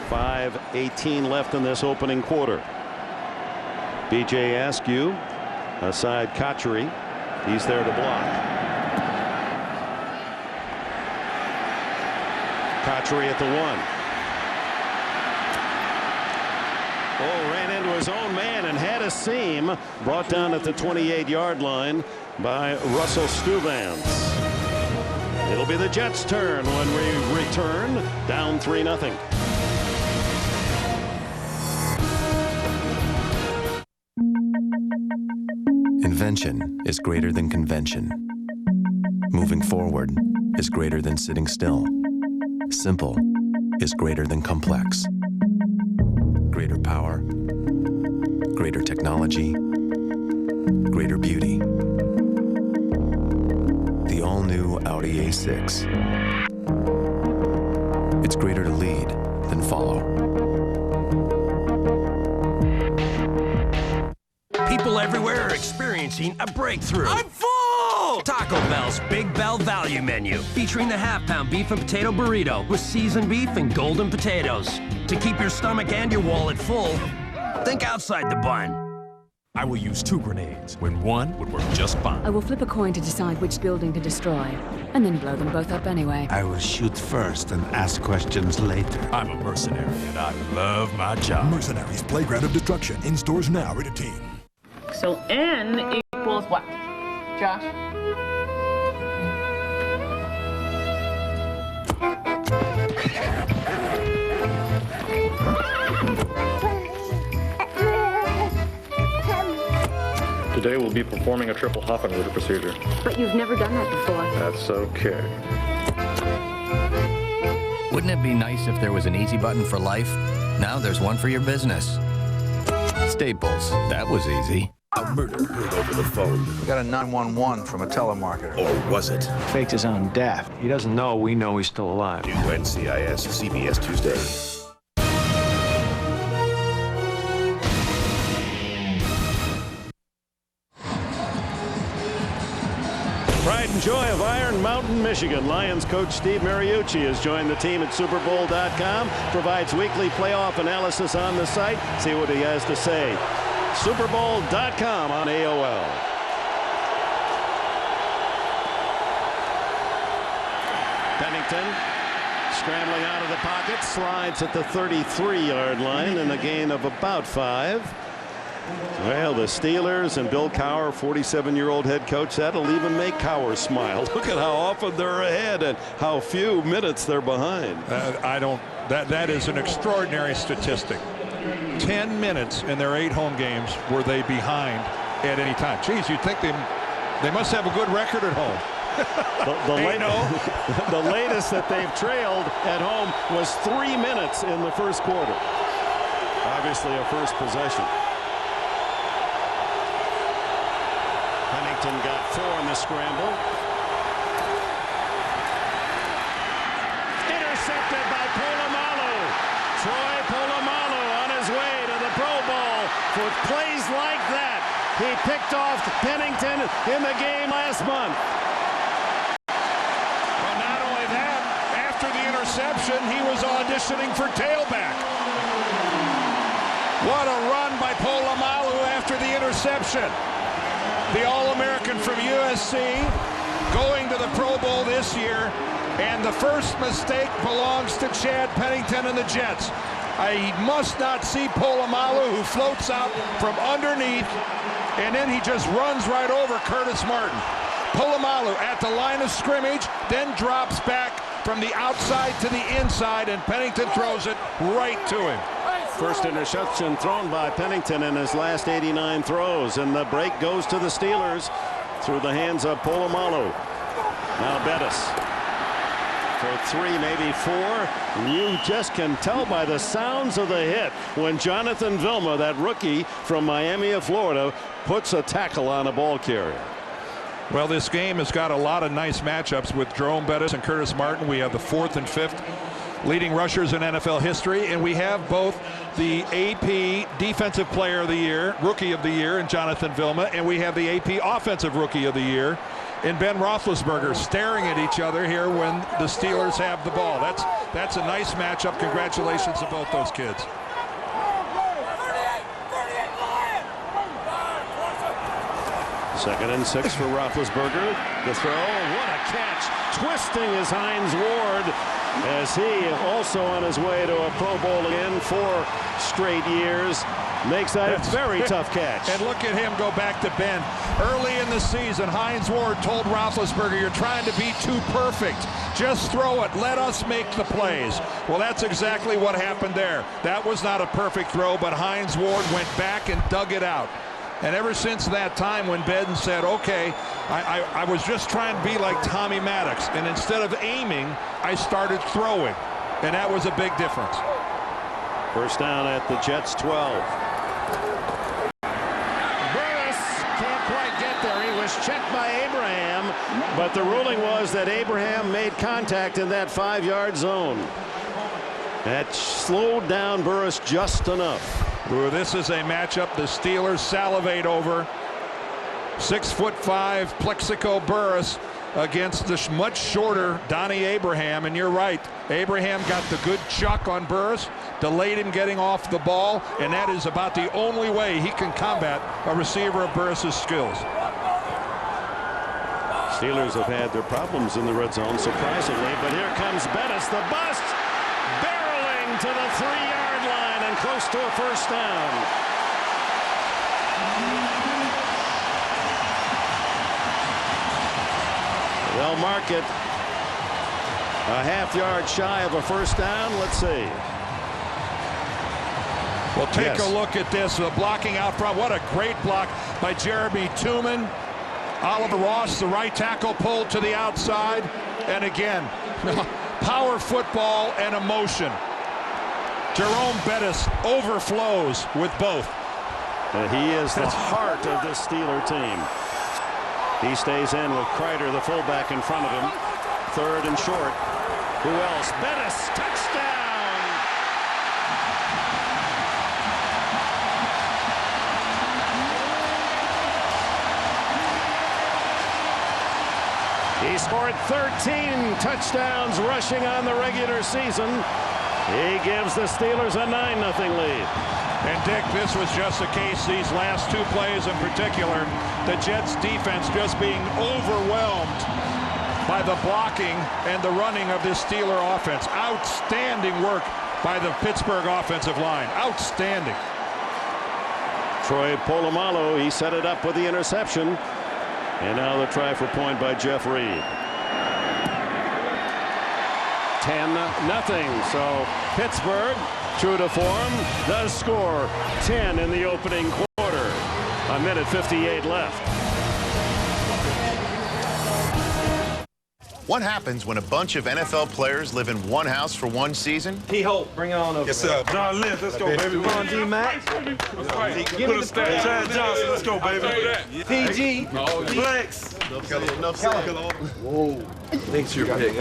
5:18 left in this opening quarter. B.J. Askew aside Cotchery. He's there to block. Cotchery at the 1. Oh, ran into his own man and had a seam. Brought down at the 28-yard line by Russell Stuvance. It'll be the Jets' turn when we return. Down 3-0. Invention is greater than convention. Moving forward is greater than sitting still. Simple is greater than complex. Greater power, greater technology, greater beauty. The all-new Audi A6. It's greater to lead than follow. People everywhere are experiencing a breakthrough. I'm full! Taco Bell's Big Bell Value Menu, featuring the half-pound beef and potato burrito with seasoned beef and golden potatoes. To keep your stomach and your wallet full, think outside the bun. I will use 2 grenades when one would work just fine. I will flip a coin to decide which building to destroy, and then blow them both up anyway. I will shoot first and ask questions later. I'm a mercenary, and I love my job. Mercenaries Playground of Destruction. In stores now, rated teen. So N equals what? Josh? Today we'll be performing a triple hop and rotor procedure. But you've never done that before. That's okay. Wouldn't it be nice if there was an easy button for life? Now there's one for your business. Staples. That was easy. A murder heard over the phone. We got a 911 from a telemarketer. Or was it? Faked his own death. He doesn't know we know he's still alive. New NCIS, CBS Tuesday. Pride and joy of Iron Mountain, Michigan. Lions coach Steve Mariucci has joined the team at SuperBowl.com. Provides weekly playoff analysis on the site. See what he has to say. SuperBowl.com on AOL. Pennington scrambling out of the pocket. Slides at the 33-yard line and a gain of about 5. Well, the Steelers and Bill Cowher, 47-year-old head coach, that'll even make Cowher smile. Look at how often they're ahead and how few minutes they're behind. That is an extraordinary statistic. 10 minutes in their 8 home games were they behind at any time. Geez, you'd think they must have a good record at home. The latest that they've trailed at home was 3 minutes in the first quarter. Obviously a first possession. Pennington got 4 in the scramble. Intercepted by Polamalu. Troy Polamalu on his way to the Pro Bowl. With plays like that, he picked off Pennington in the game last month. Well, not only that, after the interception, he was auditioning for tailback. What a run by Polamalu after the interception. The All-American from USC going to the Pro Bowl this year, and the first mistake belongs to Chad Pennington and the Jets. I must not see Polamalu, who floats out from underneath, and then he just runs right over Curtis Martin. Polamalu at the line of scrimmage, then drops back from the outside to the inside, and Pennington throws it right to him. First interception thrown by Pennington in his last 89 throws, and the break goes to the Steelers through the hands of Polamalu. Now Bettis for 3, maybe 4. You just can tell by the sounds of the hit when Jonathan Vilma, that rookie from Miami of Florida, puts a tackle on a ball carrier. Well, this game has got a lot of nice matchups with Jerome Bettis and Curtis Martin. We have the 4th and 5th leading rushers in NFL history, and we have both the AP Defensive Player of the Year, Rookie of the Year in Jonathan Vilma, and we have the AP Offensive Rookie of the Year in Ben Roethlisberger, staring at each other here when the Steelers have the ball. That's a nice matchup. Congratulations to both those kids. Second and 6 for Roethlisberger. The throw, what a catch. Twisting is Hines Ward, as he also on his way to a Pro Bowl again, 4 straight years. Makes that a very tough catch. And look at him go back to Ben. Early in the season, Hines Ward told Roethlisberger, you're trying to be too perfect. Just throw it. Let us make the plays. Well, that's exactly what happened there. That was not a perfect throw, but Hines Ward went back and dug it out. And ever since that time when Ben said, okay, I was just trying to be like Tommy Maddox, and instead of aiming, I started throwing. And that was a big difference. First down at the Jets 12. Burris can't quite get there. He was checked by Abraham, but the ruling was that Abraham made contact in that 5-yard zone. That slowed down Burris just enough. Ooh, this is a matchup the Steelers salivate over. 6'5" Plexico Burris against the much shorter Donnie Abraham. And you're right, Abraham got the good chuck on Burris, delayed him getting off the ball, and that is about the only way he can combat a receiver of Burris's skills. Steelers have had their problems in the red zone, surprisingly, but here comes Bettis, the bust, barreling to the 3-yard line and close to a first down. They'll mark it a half-yard shy of a first down. Let's see. Well, take a look at this. The blocking out front. What a great block. by Jeremy Tooman. Oliver Ross, the right tackle, pulled to the outside. And again, power football and emotion. Jerome Bettis overflows with both. He is the heart of this Steeler team. He stays in with Kreider, the fullback, in front of him. 3rd and short. Who else? Bettis, touchdown! He scored 13 touchdowns rushing on the regular season. He gives the Steelers a 9-0 lead. And Dick, this was just the case these last 2 plays in particular. The Jets defense just being overwhelmed by the blocking and the running of this Steeler offense. Outstanding work by the Pittsburgh offensive line. Outstanding. Troy Polamalu, he set it up with the interception. And now the try for point by Jeff Reed. 10-0. So Pittsburgh, true to form, does score 10 in the opening quarter. 1:58 left. What happens when a bunch of NFL players live in one house for one season? P-Hope, bring it on over. Yes, sir. John Lynch, let's go, baby. Come on, D-Max. Give me the Chad Johnson, let's go, baby. PG. Flex. Whoa. Thanks your pick.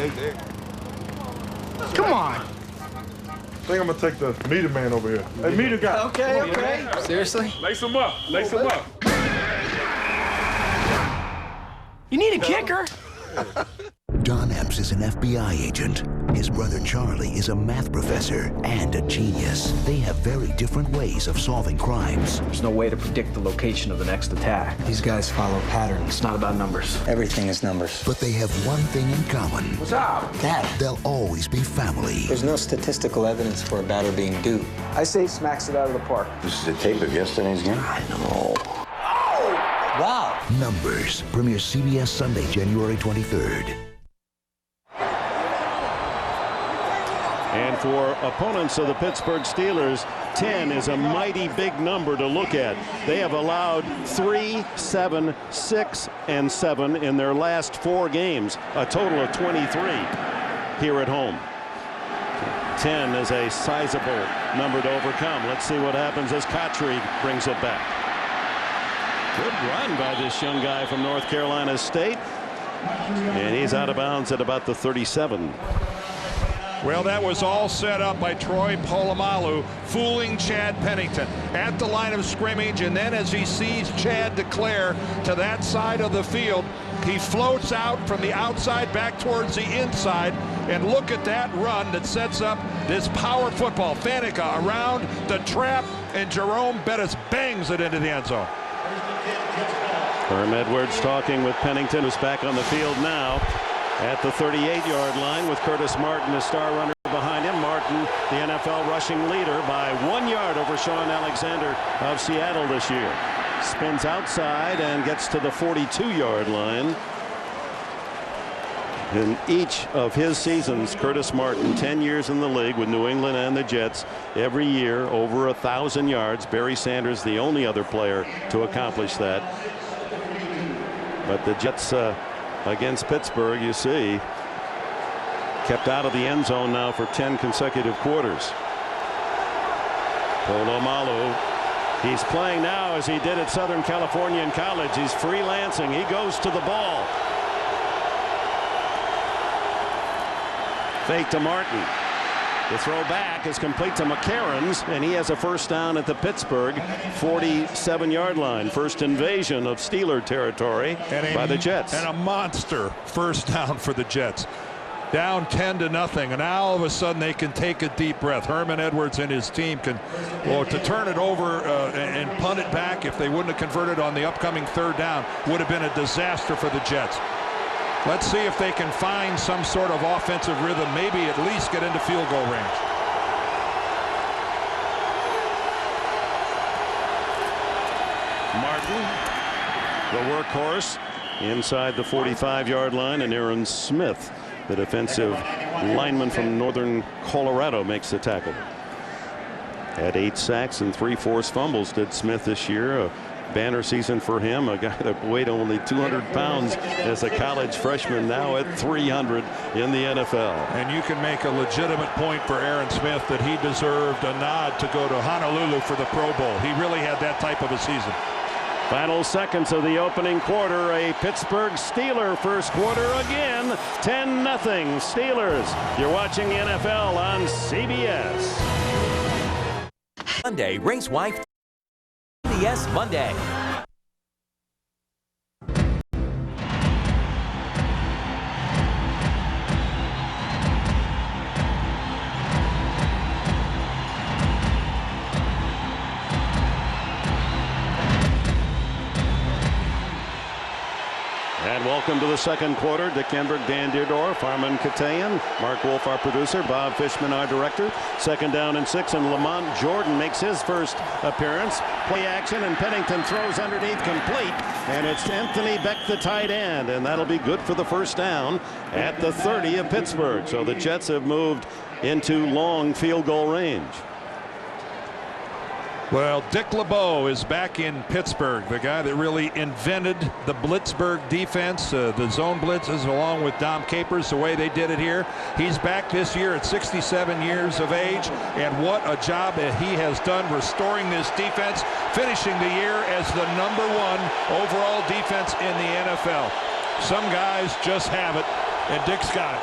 Come on. I think I'm gonna take the meter man over here. Hey, meter guy. Okay. Seriously? Lace him up. Lace him up. You need a kicker? Don Epps is an FBI agent. His brother Charlie is a math professor and a genius. They have very different ways of solving crimes. There's no way to predict the location of the next attack. These guys follow patterns. It's not about numbers. Everything is numbers. But they have one thing in common. What's up? Dad. They'll always be family. There's no statistical evidence for a batter being due. I say he smacks it out of the park. This is a tape of yesterday's game? I know. Oh! Wow. Numbers. Premieres CBS Sunday, January 23rd. And for opponents of the Pittsburgh Steelers, 10 is a mighty big number to look at. They have allowed 3, 7, 6, and 7 in their last 4 games, a total of 23 here at home. 10 is a sizable number to overcome. Let's see what happens as Kotri brings it back. Good run by this young guy from North Carolina State. And he's out of bounds at about the 37. Well, that was all set up by Troy Polamalu, fooling Chad Pennington at the line of scrimmage, and then as he sees Chad declare to that side of the field, he floats out from the outside back towards the inside, and look at that run that sets up this power football. Faneca around the trap, and Jerome Bettis bangs it into the end zone. Herm Edwards talking with Pennington, who's back on the field now at the 38-yard line with Curtis Martin, the star runner, behind him. Martin, the NFL rushing leader, by 1 yard over Sean Alexander of Seattle this year. Spins outside and gets to the 42-yard line. In each of his seasons, Curtis Martin, 10 years in the league with New England and the Jets, every year over 1,000 yards. Barry Sanders, the only other player to accomplish that. But the Jets against Pittsburgh, you see, kept out of the end zone now for 10 consecutive quarters. Polamalu, he's playing now as he did at Southern California in college. He's freelancing. He goes to the ball. Fake to Martin. The throw back is complete to McCarron's, and he has a first down at the Pittsburgh 47-yard line. First invasion of Steeler territory by the Jets. And a monster first down for the Jets. Down 10-0, and now all of a sudden they can take a deep breath. Herman Edwards and his team can, well, to turn it over and punt it back if they wouldn't have converted on the upcoming third down would have been a disaster for the Jets. Let's see if they can find some sort of offensive rhythm, maybe at least get into field goal range. Martin, the workhorse, inside the 45-yard line, and Aaron Smith, the defensive lineman from Northern Colorado, makes the tackle. Had 8 sacks and 3 forced fumbles did Smith this year. banner season for him. A guy that weighed only 200 pounds as a college freshman, now at 300 in the NFL. And you can make a legitimate point for Aaron Smith that he deserved a nod to go to Honolulu for the Pro Bowl. He really had that type of a season. Final seconds of the opening quarter. A Pittsburgh Steeler first quarter again. 10-0 Steelers. You're watching the NFL on CBS. Monday, race wife. CBS Monday. And welcome to the second quarter. Dick Enberg, Dan Deerdorf, Armin Katayan, Mark Wolf, our producer, Bob Fishman, our director. Second down and 6, and Lamont Jordan makes his first appearance. Play action, and Pennington throws underneath, complete. And it's Anthony Beck, the tight end, and that'll be good for the first down at the 30 of Pittsburgh. So the Jets have moved into long field goal range. Well, Dick LeBeau is back in Pittsburgh, the guy that really invented the Blitzburg defense, the zone blitzes, along with Dom Capers, the way they did it here. He's back this year at 67 years of age, and what a job he has done restoring this defense, finishing the year as the #1 overall defense in the NFL. Some guys just have it, and Dick's got it.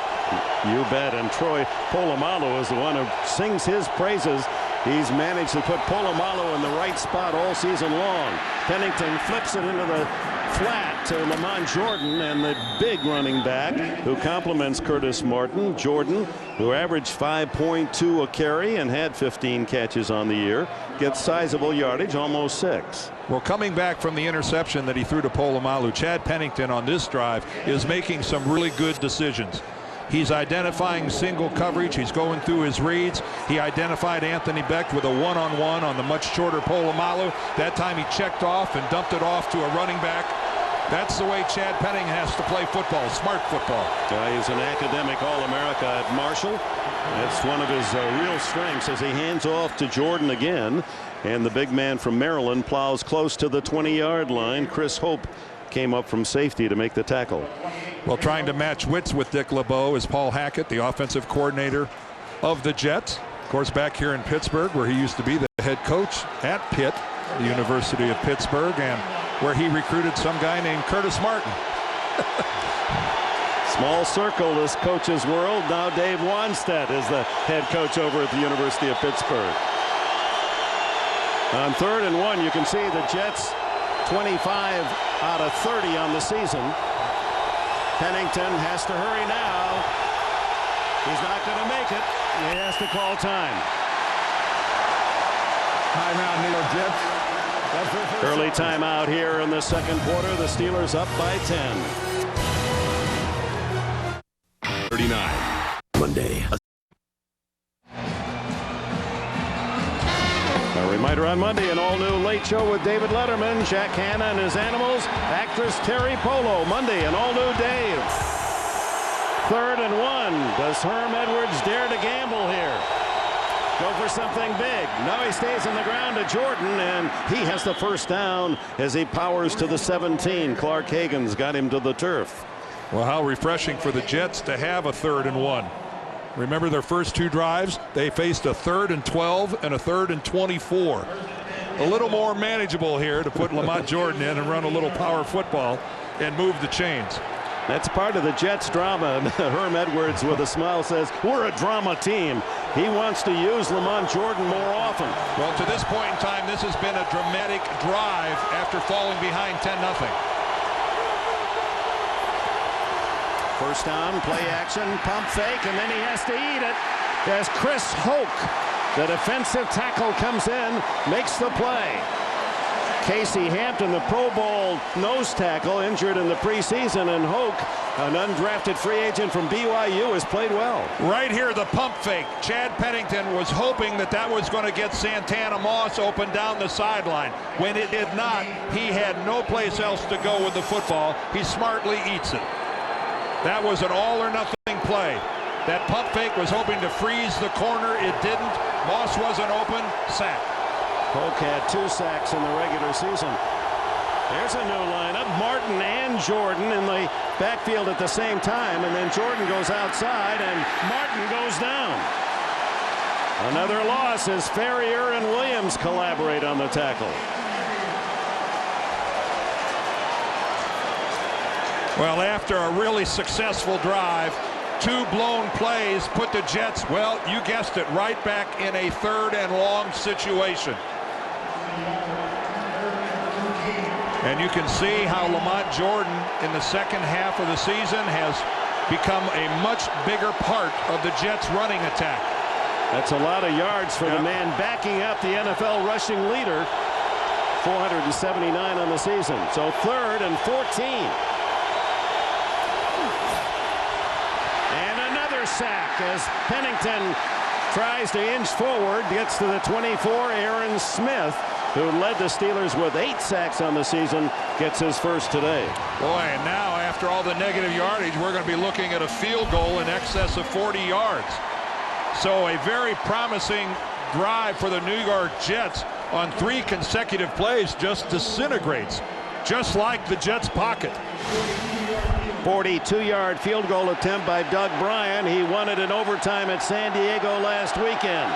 You bet. And Troy Polamalu is the one who sings his praises. He's managed to put Polamalu in the right spot all season long. Pennington flips it into the flat to Lamont Jordan, and the big running back who complements Curtis Martin. Jordan, who averaged 5.2 a carry and had 15 catches on the year, gets sizable yardage, almost 6. Well, coming back from the interception that he threw to Polamalu, Chad Pennington on this drive is making some really good decisions. He's identifying single coverage. He's going through his reads. He identified Anthony Beck with a one-on-one on the much shorter Polamalu. That time he checked off and dumped it off to a running back. That's the way Chad Pennington has to play football, smart football. He's an academic All-America at Marshall. That's one of his real strengths as he hands off to Jordan again. And the big man from Maryland plows close to the 20-yard line. Chris Hope came up from safety to make the tackle. Well, trying to match wits with Dick LeBeau is Paul Hackett, the offensive coordinator of the Jets. Of course, back here in Pittsburgh, where he used to be the head coach at Pitt, the University of Pittsburgh, and where he recruited some guy named Curtis Martin. Small circle, this coach's world. Now Dave Wanstead is the head coach over at the University of Pittsburgh. On 3rd and 1, you can see the Jets 25 out of 30 on the season. Pennington has to hurry now. He's not going to make it. He has to call time. Timeout, New York Jets. Early timeout here in the second quarter. The Steelers up by 10. 39. Monday. A reminder on Monday, an all-new Late Show with David Letterman, Jack Hanna and his animals, actress Terry Polo. Monday, an all-new Dave. 3rd and 1. Does Herm Edwards dare to gamble here? Go for something big. No, he stays on the ground to Jordan, and he has the first down as he powers to the 17. Clark Hagan's got him to the turf. Well, how refreshing for the Jets to have a 3rd and 1. Remember their first 2 drives? They faced a 3rd and 12 and a 3rd and 24. A little more manageable here to put Lamont Jordan in and run a little power football and move the chains. That's part of the Jets drama. Herm Edwards with a smile says, we're a drama team. He wants to use Lamont Jordan more often. Well, to this point in time, this has been a dramatic drive after falling behind 10-0. First down, play action, pump fake, and then he has to eat it as Chris Hoke, the defensive tackle, comes in, makes the play. Casey Hampton, the Pro Bowl nose tackle, injured in the preseason, and Hoke, an undrafted free agent from BYU, has played well. Right here, the pump fake. Chad Pennington was hoping that that was going to get Santana Moss open down the sideline. When it did not, he had no place else to go with the football. He smartly eats it. That was an all-or-nothing play. That pump fake was hoping to freeze the corner. It didn't. Moss wasn't open. Sack. Hoke had 2 sacks in the regular season. There's a new lineup. Martin and Jordan in the backfield at the same time, and then Jordan goes outside and Martin goes down. Another loss as Ferrier and Williams collaborate on the tackle. Well, after a really successful drive, 2 blown plays put the Jets, well, you guessed it, right back in a 3rd and long situation. And you can see how Lamont Jordan in the second half of the season has become a much bigger part of the Jets running attack. That's a lot of yards for the man backing up the NFL rushing leader. 479 on the season. So 3rd and 14. Sack as Pennington tries to inch forward, gets to the 24. Aaron Smith, who led the Steelers with 8 sacks on the season, gets his first today. Boy, and now after all the negative yardage, we're going to be looking at a field goal in excess of 40 yards. So a very promising drive for the New York Jets on 3 consecutive plays just disintegrates, just like the Jets' pocket. 42-yard field goal attempt by Doug Bryan. He won it in overtime at San Diego last weekend.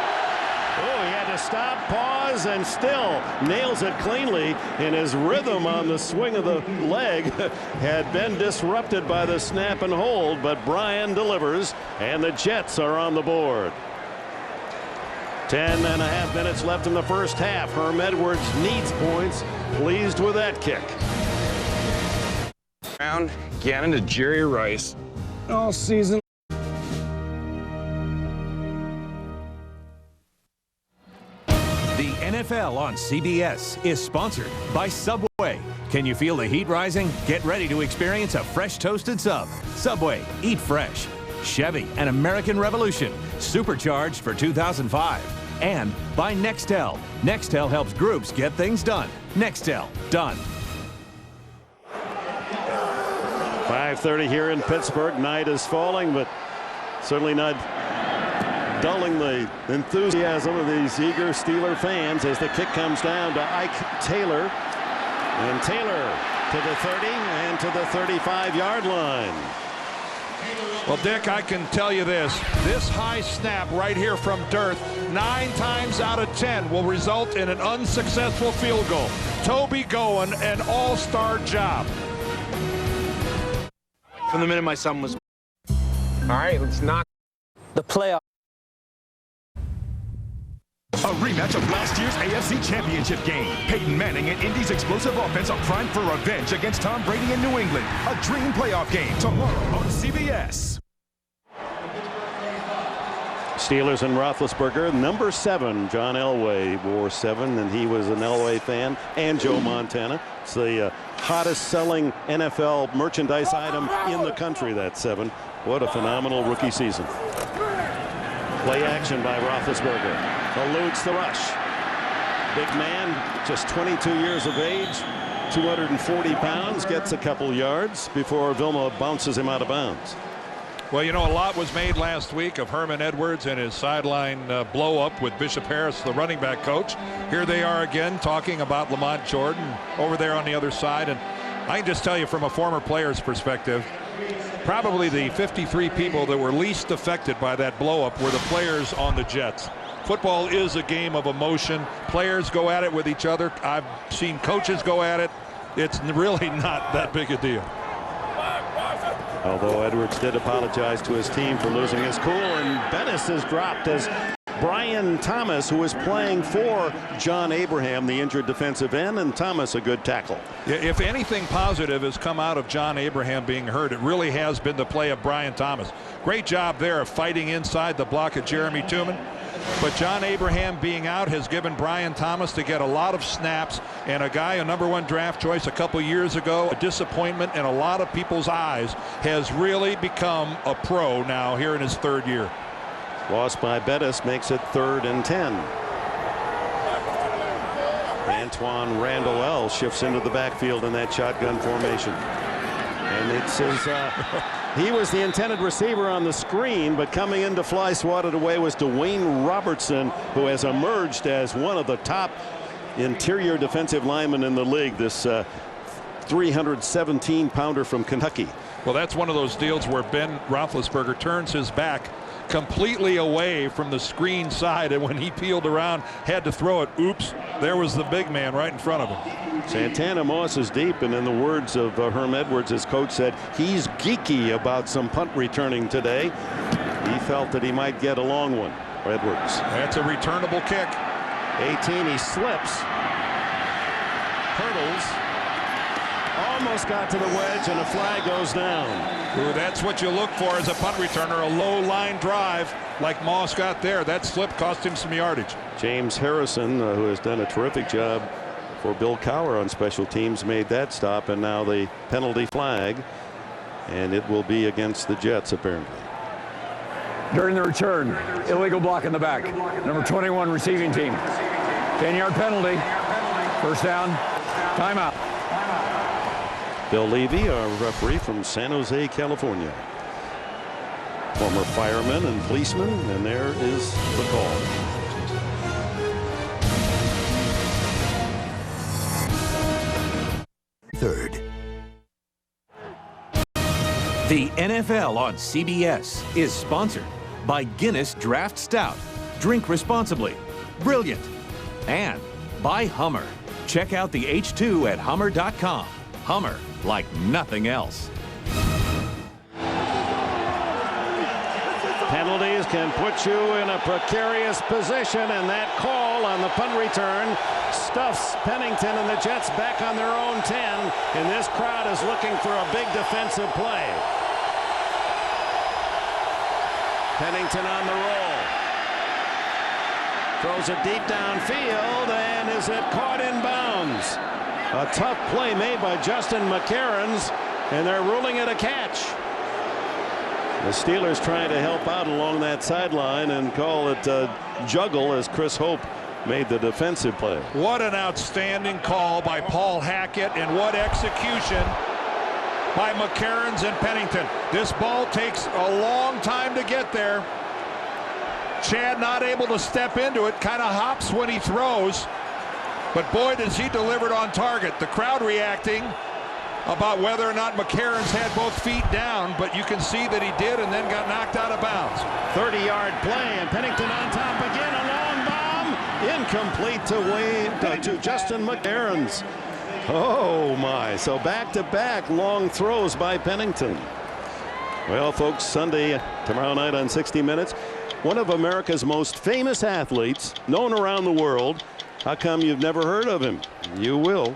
Oh, he had to stop, pause, and still nails it cleanly. And his rhythm on the swing of the leg had been disrupted by the snap and hold, but Bryan delivers, and the Jets are on the board. 10.5 minutes left in the first half. Herm Edwards needs points. Pleased with that kick. Gannon to Jerry Rice all season. The NFL on CBS is sponsored by Subway. Can you feel the heat rising? Get ready to experience a fresh toasted sub. Subway, eat fresh. Chevy, an American Revolution, supercharged for 2005. And by Nextel. Nextel helps groups get things done. Nextel, done. 5:30 here in Pittsburgh. Night is falling, but certainly not dulling the enthusiasm of these eager Steeler fans as the kick comes down to Ike Taylor. And Taylor to the 30 and to the 35-yard line. Well, Dick, I can tell you this high snap right here from Dearth, 9 times out of 10 will result in an unsuccessful field goal. Toby Goen, an all-star job. From the minute my son was... All right, let's knock the playoff. A rematch of last year's AFC Championship game. Peyton Manning and Indy's explosive offense are primed for revenge against Tom Brady in New England. A dream playoff game tomorrow on CBS. Steelers and Roethlisberger. Number 7, John Elway wore 7, and he was an Elway fan, and Joe Montana. It's the hottest selling NFL merchandise item in the country, that 7. What a phenomenal rookie season. Play action by Roethlisberger. Eludes the rush. Big man, just 22 years of age, 240 pounds, gets a couple yards before Vilma bounces him out of bounds. Well, you know, a lot was made last week of Herman Edwards and his sideline blow-up with Bishop Harris, the running back coach. Here they are again talking about Lamont Jordan over there on the other side. And I can just tell you from a former player's perspective, probably the 53 people that were least affected by that blow-up were the players on the Jets. Football is a game of emotion. Players go at it with each other. I've seen coaches go at it. It's really not that big a deal. Although Edwards did apologize to his team for losing his cool, and Bettis is dropped as Brian Thomas, who is playing for John Abraham, the injured defensive end, and Thomas a good tackle. Yeah, if anything positive has come out of John Abraham being hurt, it really has been the play of Brian Thomas. Great job there of fighting inside the block of Jeremy Tooman. But John Abraham being out has given Brian Thomas to get a lot of snaps, and a guy, a #1 draft choice a couple years ago, a disappointment in a lot of people's eyes, has really become a pro now here in his 3rd year. Loss by Bettis makes it 3rd and 10. Antoine Randall shifts into the backfield in that shotgun formation. And it's his, he was the intended receiver on the screen, but coming in to fly swatted away was Dwayne Robertson, who has emerged as one of the top interior defensive linemen in the league. This 317-pounder from Kentucky. Well, that's one of those deals where Ben Roethlisberger turns his back completely away from the screen side, and when he peeled around, had to throw it. Oops, there was the big man right in front of him. Santana Moss is deep, and in the words of Herm Edwards, his coach said he's geeky about some punt returning today. He felt that he might get a long one. Edwards. That's a returnable kick. 18, he slips. Hurdles. Almost got to the wedge, and a flag goes down. Ooh, that's what you look for as a punt returner, a low line drive like Moss got there. That slip cost him some yardage. James Harrison, who has done a terrific job for Bill Cowher on special teams, made that stop, and now the penalty flag, and it will be against the Jets apparently. During the return, illegal block in the back. Number 21 receiving team. 10-yard penalty. First down. Timeout. Bill Levy, a referee from San Jose, California. Former fireman and policeman, and there is the call. Third. The NFL on CBS is sponsored by Guinness Draft Stout. Drink responsibly. Brilliant. And by Hummer. Check out the H2 at Hummer.com. Hummer, like nothing else. Penalties can put you in a precarious position, and that call on the punt return stuffs Pennington and the Jets back on their own 10, and this crowd is looking for a big defensive play. Pennington on the roll. Throws it deep downfield, and is it caught in bounds? A tough play made by Justin McCarons, and they're ruling it a catch. The Steelers trying to help out along that sideline and call it a juggle as Chris Hope made the defensive play. What an outstanding call by Paul Hackett, and what execution by McCarons and Pennington. This ball takes a long time to get there. Chad not able to step into it, kind of hops when he throws, but boy does he deliver it on target. The crowd reacting about whether or not McCarons had both feet down, but you can see that he did, and then got knocked out of bounds. 30-yard play, and Pennington on top again. A long bomb, incomplete to Justin McCarons. Oh my! So back-to-back long throws by Pennington. Well, folks, Sunday tomorrow night on 60 Minutes, one of America's most famous athletes, known around the world. How come you've never heard of him? You will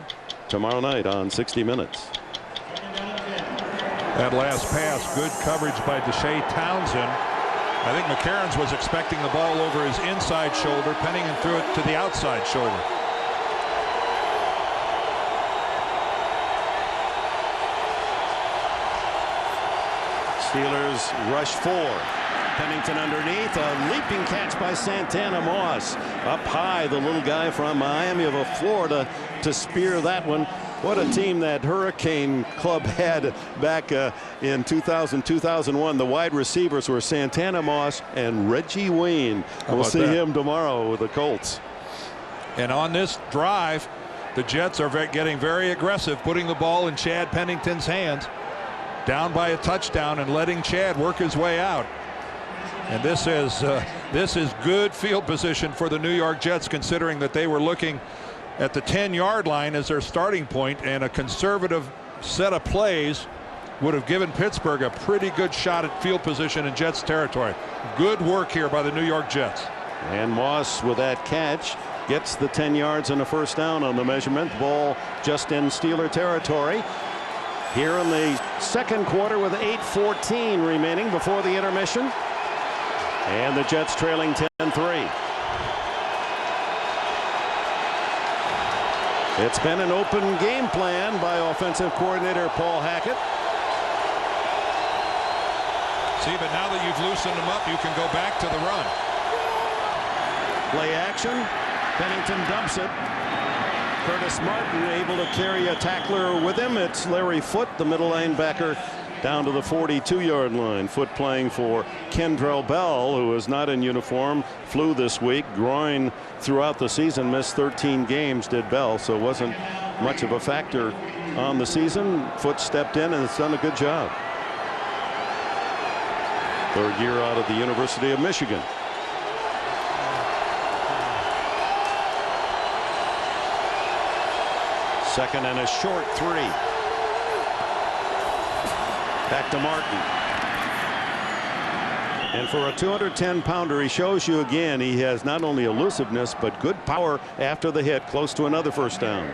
tomorrow night on 60 Minutes. That last pass, good coverage by Deshae Townsend. I think McCarons was expecting the ball over his inside shoulder. Pennington threw it to the outside shoulder. Steelers rush 4. Pennington underneath, a leaping catch by Santana Moss. Up high, the little guy from Miami of Florida to spear that one. What a team that Hurricane Club had back in 2000-2001. The wide receivers were Santana Moss and Reggie Wayne. We'll see him tomorrow with the Colts. And on this drive, the Jets are getting very aggressive, putting the ball in Chad Pennington's hands, down by a touchdown, and letting Chad work his way out. And this is good field position for the New York Jets, considering that they were looking at the 10-yard line as their starting point, and a conservative set of plays would have given Pittsburgh a pretty good shot at field position in Jets territory. Good work here by the New York Jets. And Moss with that catch gets the 10 yards and a first down on the measurement. Ball just in Steeler territory. Here in the second quarter with 8:14 remaining before the intermission. And the Jets trailing 10-3. It's been an open game plan by offensive coordinator Paul Hackett. See, but now that you've loosened them up, you can go back to the run. Play action. Pennington dumps it. Curtis Martin able to carry a tackler with him. It's Larry Foote, the middle linebacker, down to the 42-yard line. Foote playing for Kendrell Bell, who is not in uniform, flew this week. Groin throughout the season, missed 13 games, did Bell, so wasn't much of a factor on the season. Foote stepped in and has done a good job. Third year out of the University of Michigan. Second and a short 3. Back to Martin. And for a 210-pounder, he shows you again he has not only elusiveness but good power after the hit, close to another first down.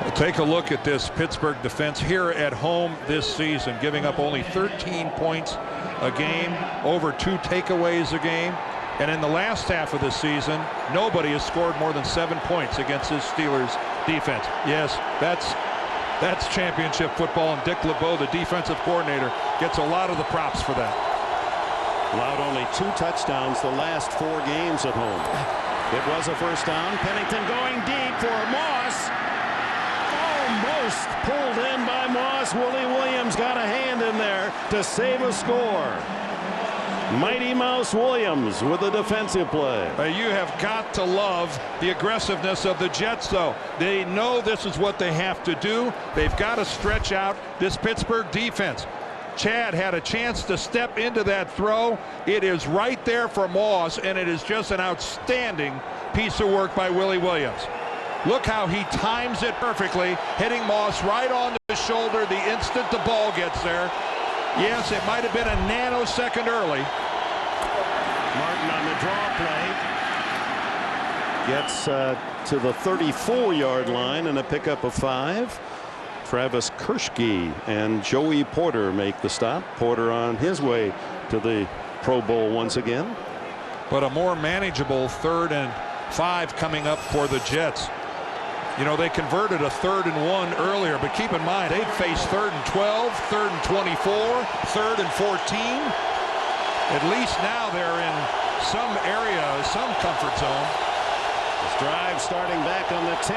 Well, take a look at this Pittsburgh defense here at home this season, giving up only 13 points a game, over 2 takeaways a game. And in the last half of the season, nobody has scored more than 7 points against this Steelers defense. Yes, that's championship football, and Dick LeBeau, the defensive coordinator, gets a lot of the props for that. Allowed only 2 touchdowns the last 4 games at home. It was a first down. Pennington going deep for Moss. Almost pulled in by Moss. Willie Williams got a hand in there to save a score. Mighty Mouse Williams with a defensive play. You have got to love the aggressiveness of the Jets, though. They know this is what they have to do. They've got to stretch out this Pittsburgh defense. Chad had a chance to step into that throw. It is right there for Moss, and it is just an outstanding piece of work by Willie Williams. Look how he times it perfectly, hitting Moss right on the shoulder the instant the ball gets there. Yes, it might have been a nanosecond early. Martin on the draw play. Gets to the 34-yard line and a pickup of 5. Travis Kershke and Joey Porter make the stop. Porter on his way to the Pro Bowl once again. But a more manageable 3rd and 5 coming up for the Jets. You know, they converted a 3rd and 1 earlier, but keep in mind, they'd face 3rd and 12, 3rd and 24, 3rd and 14. At least now they're in some area, some comfort zone. This drive starting back on the 10.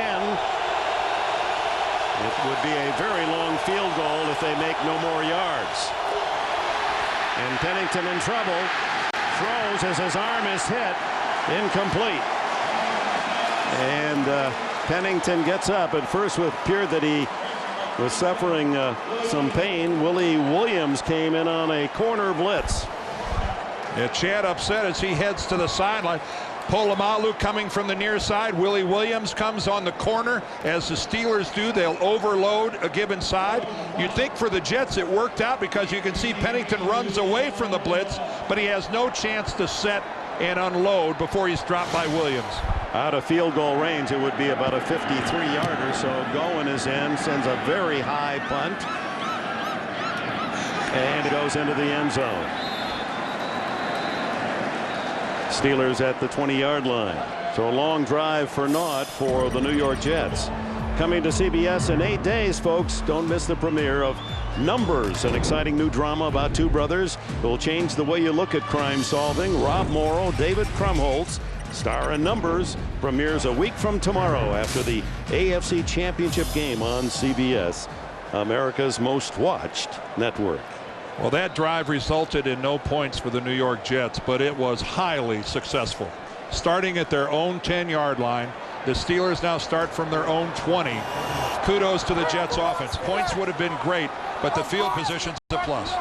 It would be a very long field goal if they make no more yards. And Pennington in trouble. Throws as his arm is hit. Incomplete. And Pennington gets up. At first, it appeared that he was suffering some pain. Willie Williams came in on a corner blitz. Yeah, Chad upset as he heads to the sideline. Polamalu coming from the near side. Willie Williams comes on the corner. As the Steelers do, they'll overload a given side. You'd think for the Jets it worked out because you can see Pennington runs away from the blitz, but he has no chance to set and unload before he's dropped by Williams. Out of field goal range, it would be about a 53-yarder. So Goen is in, sends a very high punt, and it goes into the end zone. Steelers at the 20-yard line. So a long drive for naught for the New York Jets. Coming to CBS in 8 days, folks. Don't miss the premiere of Numbers, an exciting new drama about 2 brothers who will change the way you look at crime solving. Rob Morrow, David Krumholtz, star in Numbers, premieres a week from tomorrow after the AFC Championship game on CBS, America's most watched network. Well, that drive resulted in no points for the New York Jets, but it was highly successful. Starting at their own 10-yard line, the Steelers now start from their own 20. Kudos to the Jets offense. Points would have been great, but the field position's a plus.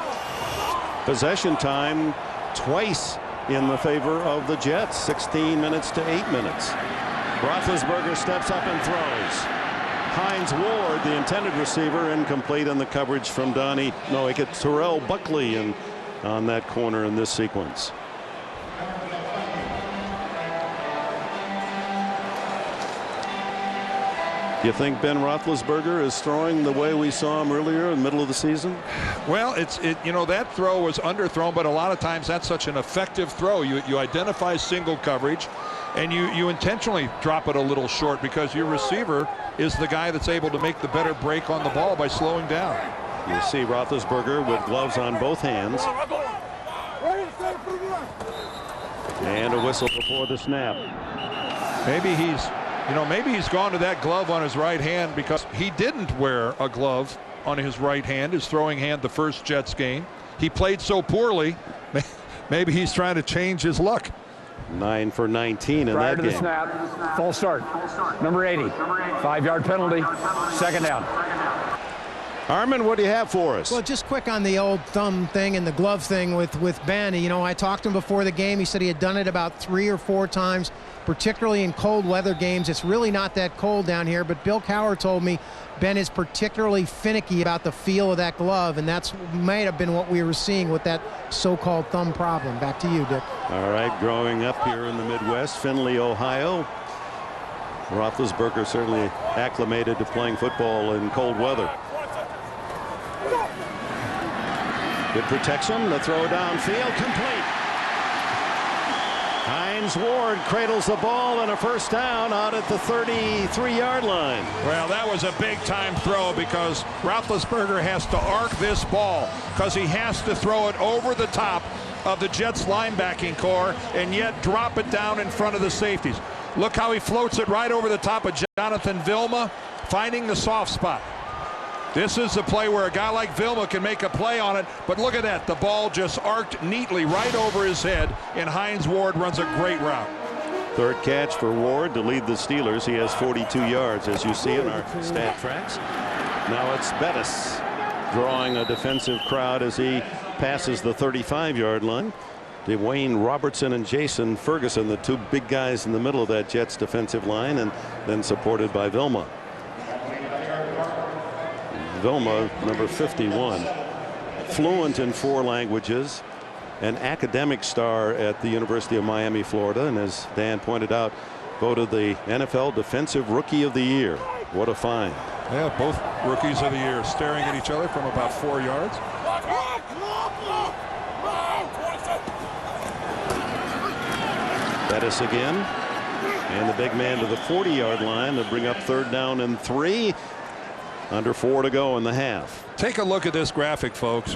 Possession time twice in the favor of the Jets, 16 minutes to 8 minutes. Roethlisberger steps up and throws. Hines Ward, the intended receiver, incomplete on the coverage from Donnie. No, it gets Terrell Buckley in on that corner in this sequence. Do you think Ben Roethlisberger is throwing the way we saw him earlier in the middle of the season? Well, you know, that throw was underthrown, but a lot of times that's such an effective throw. You identify single coverage, and you intentionally drop it a little short because your receiver is the guy that's able to make the better break on the ball by slowing down. You see Roethlisberger with gloves on both hands. And a whistle before the snap. Maybe he's gone to that glove on his right hand because he didn't wear a glove on his right hand, his throwing hand, the first Jets game. He played so poorly, maybe he's trying to change his luck. 9 for 19 in Prior that to game. the snap, full start. Number 80, 5-yard penalty, second down. Harmon, what do you have for us? Well, just quick on the old thumb thing and the glove thing with Ben. You know, I talked to him before the game. He said he had done it about 3 or 4 times, particularly in cold weather games. It's really not that cold down here, but Bill Cowher told me Ben is particularly finicky about the feel of that glove, and that's might have been what we were seeing with that so-called thumb problem. Back to you, Dick. All right, growing up here in the Midwest, Findlay, Ohio, Roethlisberger certainly acclimated to playing football in cold weather. Good protection. The throw downfield complete. Hines Ward cradles the ball and a first down out at the 33-yard line. Well, that was a big-time throw because Roethlisberger has to arc this ball because he has to throw it over the top of the Jets linebacking core and yet drop it down in front of the safeties. Look how he floats it right over the top of Jonathan Vilma, finding the soft spot. This is the play where a guy like Vilma can make a play on it, but look at that. The ball just arced neatly right over his head, and Hines Ward runs a great route. Third catch for Ward to lead the Steelers. He has 42 yards, as you see in our stat tracks. Now it's Bettis drawing a defensive crowd as he passes the 35-yard line. Dwayne Robertson and Jason Ferguson, the two big guys in the middle of that Jets defensive line, and then supported by Vilma. Vilma, number 51, fluent in 4 languages, an academic star at the University of Miami, Florida, and as Dan pointed out, voted the NFL Defensive Rookie of the Year. What a find. Yeah, both rookies of the year staring at each other from about 4 yards. Bettis again, and the big man to the 40-yard line to bring up third down and 3. Under 4 to go in the half. Take a look at this graphic, folks.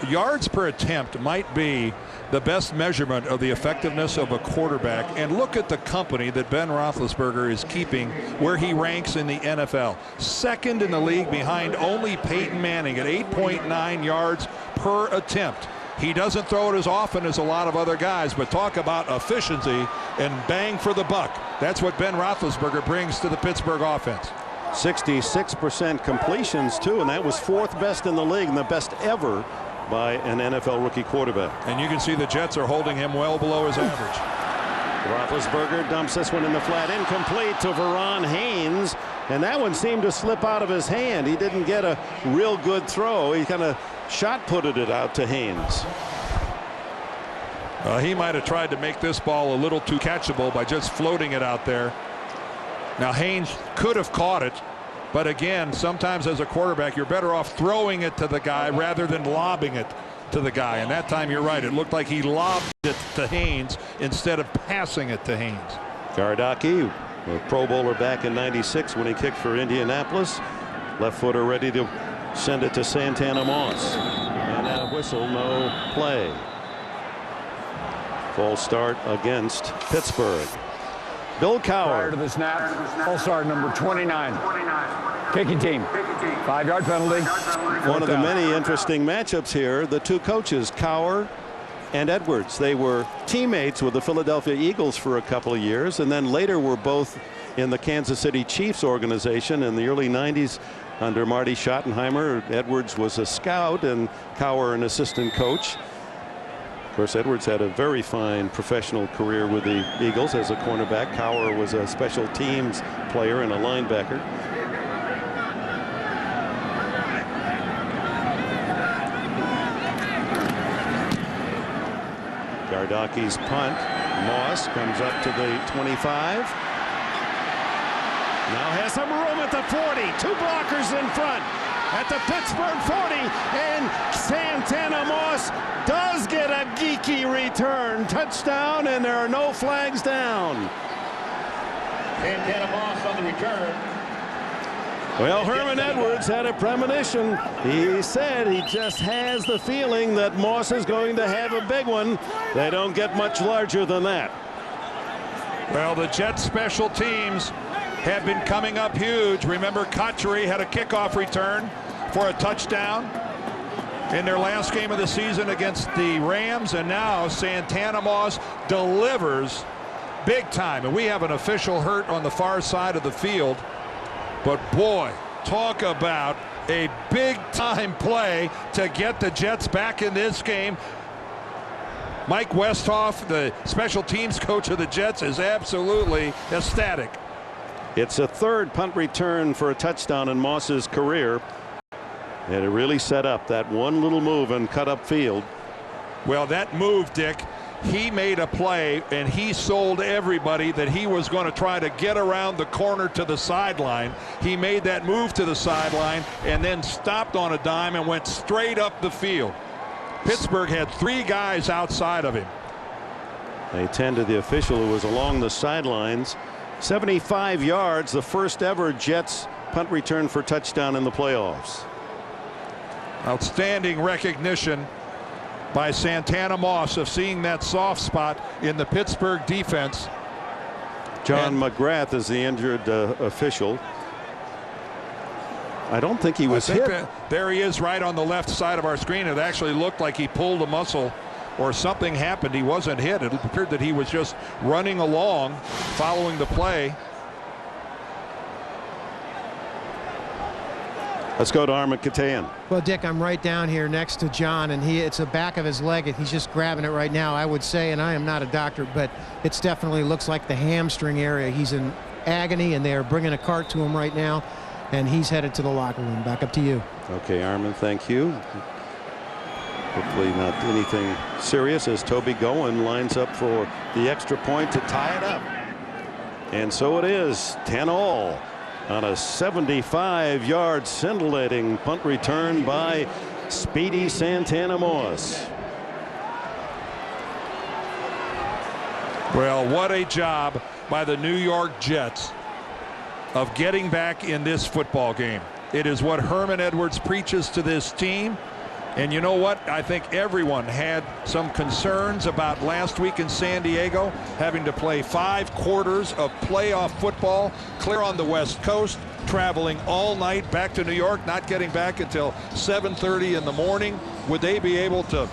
Yards per attempt might be the best measurement of the effectiveness of a quarterback. And look at the company that Ben Roethlisberger is keeping where he ranks in the NFL. Second in the league behind only Peyton Manning at 8.9 yards per attempt. He doesn't throw it as often as a lot of other guys, but talk about efficiency and bang for the buck. That's what Ben Roethlisberger brings to the Pittsburgh offense. 66% completions too, and that was 4th best in the league and the best ever by an NFL rookie quarterback. And you can see the Jets are holding him well below his average. Roethlisberger dumps this one in the flat, incomplete to Verron Haynes, and that one seemed to slip out of his hand. He didn't get a real good throw. He kind of shot-putted it out to Haynes. He might have tried to make this ball a little too catchable by just floating it out there. Now Haynes could have caught it, but again, sometimes as a quarterback you're better off throwing it to the guy rather than lobbing it to the guy, and that time you're right, it looked like he lobbed it to Haynes instead of passing it to Haynes. Gardocki, a Pro Bowler back in '96 when he kicked for Indianapolis, left footer ready to send it to Santana Moss, and a whistle, no play. False start against Pittsburgh. Bill Cowher. Prior to the snap, all-star number 29. Kicking team. 5-yard penalty. One of the many interesting matchups here, the two coaches, Cowher and Edwards. They were teammates with the Philadelphia Eagles for a couple of years, and then later were both in the Kansas City Chiefs organization in the early 90s under Marty Schottenheimer. Edwards was a scout and Cowher an assistant coach. Of course, Edwards had a very fine professional career with the Eagles as a cornerback. Cowher was a special teams player and a linebacker. Gardocki's punt. Moss comes up to the 25. Now has some room at the 40. 2 blockers in front at the Pittsburgh 40, and Santana Moss does get a geeky return. Touchdown, and there are no flags down. Santana Moss on the return. Well, Herman Edwards had a premonition. He said he just has the feeling that Moss is going to have a big one. They don't get much larger than that. Well, the Jets special teams have been coming up huge. Remember, Cotchery had a kickoff return for a touchdown in their last game of the season against the Rams, and now Santana Moss delivers big time. And we have an official hurt on the far side of the field. But boy, talk about a big time play to get the Jets back in this game. Mike Westhoff, the special teams coach of the Jets, is absolutely ecstatic. It's a third punt return for a touchdown in Moss's career. And it really set up that one little move and cut up field. Well, that move, Dick, he made a play and he sold everybody that he was going to try to get around the corner to the sideline. He made that move to the sideline and then stopped on a dime and went straight up the field. Pittsburgh had 3 guys outside of him. They tend to the official who was along the sidelines. 75 yards, the first ever Jets punt return for touchdown in the playoffs. Outstanding recognition by Santana Moss of seeing that soft spot in the Pittsburgh defense. John McGrath is the injured official. I don't think he was hit. There he is right on the left side of our screen. It actually looked like he pulled a muscle or something happened. He wasn't hit. It appeared that he was just running along following the play. Let's go to Armin Katayan. Well, Dick, I'm right down here next to John, and it's the back of his leg, and he's just grabbing it right now. I would say, and I am not a doctor, but it's definitely looks like the hamstring area. He's in agony, and they are bringing a cart to him right now, and he's headed to the locker room. Back up to you. Okay, Armin, thank you. Hopefully not anything serious as Toby Goen lines up for the extra point to tie it up. And so it is, 10-all. On a 75-yard scintillating punt return by speedy Santana Moss. Well, what a job by the New York Jets of getting back in this football game. It is what Herman Edwards preaches to this team. And you know what? I think everyone had some concerns about last week in San Diego, having to play 5 quarters of playoff football, clear on the West Coast, traveling all night back to New York, not getting back until 7:30 in the morning. Would they be able to,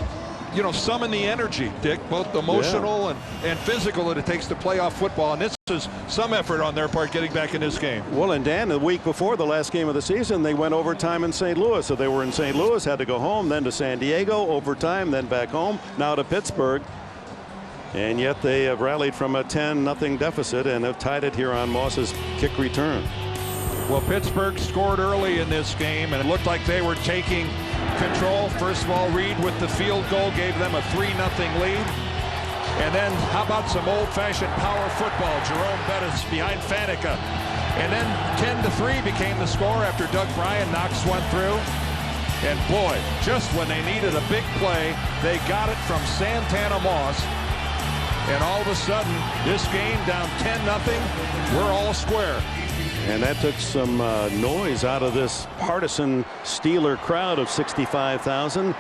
you know, summon the energy, Dick, both emotional and physical that it takes to play off football? And this is some effort on their part getting back in this game. Well, and Dan, the week before the last game of the season, they went overtime in St. Louis. So they were in St. Louis, had to go home, then to San Diego, overtime, then back home, now to Pittsburgh. And yet they have rallied from a 10-0 deficit and have tied it here on Moss's kick return. Well, Pittsburgh scored early in this game, and it looked like they were taking control. First of all, Reed with the field goal gave them a 3-0 lead. And then how about some old-fashioned power football? Jerome Bettis behind Faneca. And then 10-3 became the score after Doug Bryan knocks one through. And boy, just when they needed a big play, they got it from Santana Moss. And all of a sudden, this game down 10-0, we're all square. And that took some noise out of this partisan Steeler crowd of 65,000.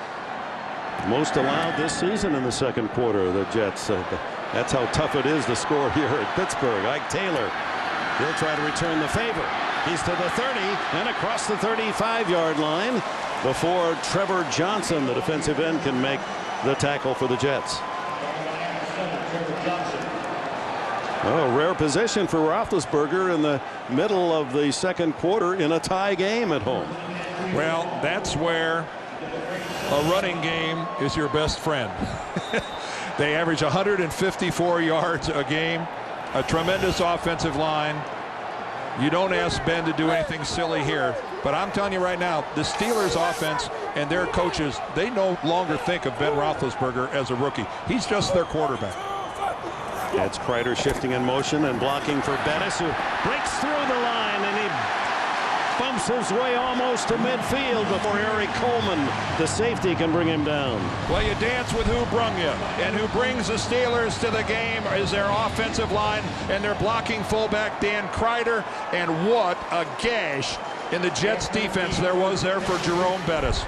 Most allowed this season in the second quarter, the Jets. That's how tough it is to score here at Pittsburgh. Ike Taylor, he'll try to return the favor. He's to the 30 and across the 35-yard line before Trevor Johnson, the defensive end, can make the tackle for the Jets. Oh, rare position for Roethlisberger in the middle of the second quarter in a tie game at home. Well, that's where a running game is your best friend. They average 154 yards a game, a tremendous offensive line. You don't ask Ben to do anything silly here, but I'm telling you right now, the Steelers offense and their coaches, they no longer think of Ben Roethlisberger as a rookie. He's just their quarterback. That's Kreider shifting in motion and blocking for Bettis, who breaks through the line, and he bumps his way almost to midfield before Eric Coleman, the safety, can bring him down. Well, you dance with who brung you, and who brings the Steelers to the game is their offensive line and their blocking fullback Dan Kreider. And what a gash in the Jets defense there was there for Jerome Bettis.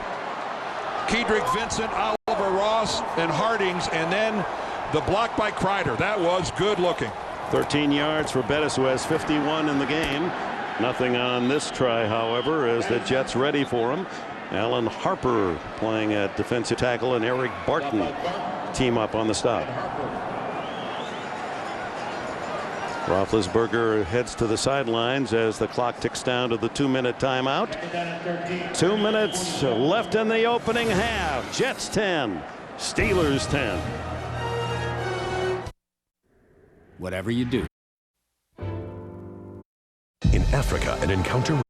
Kedrick Vincent, Oliver Ross, and Hardings, and then the block by Kreider. That was good looking. 13 yards for Bettis, who has 51 in the game. Nothing on this try, however, as the Jets ready for him. Alan Harper playing at defensive tackle, and Eric Barton team up on the stop. Roethlisberger heads to the sidelines as the clock ticks down to the 2-minute timeout. 2 minutes left in the opening half. Jets 10, Steelers 10. Whatever you do. In Africa, an encounter.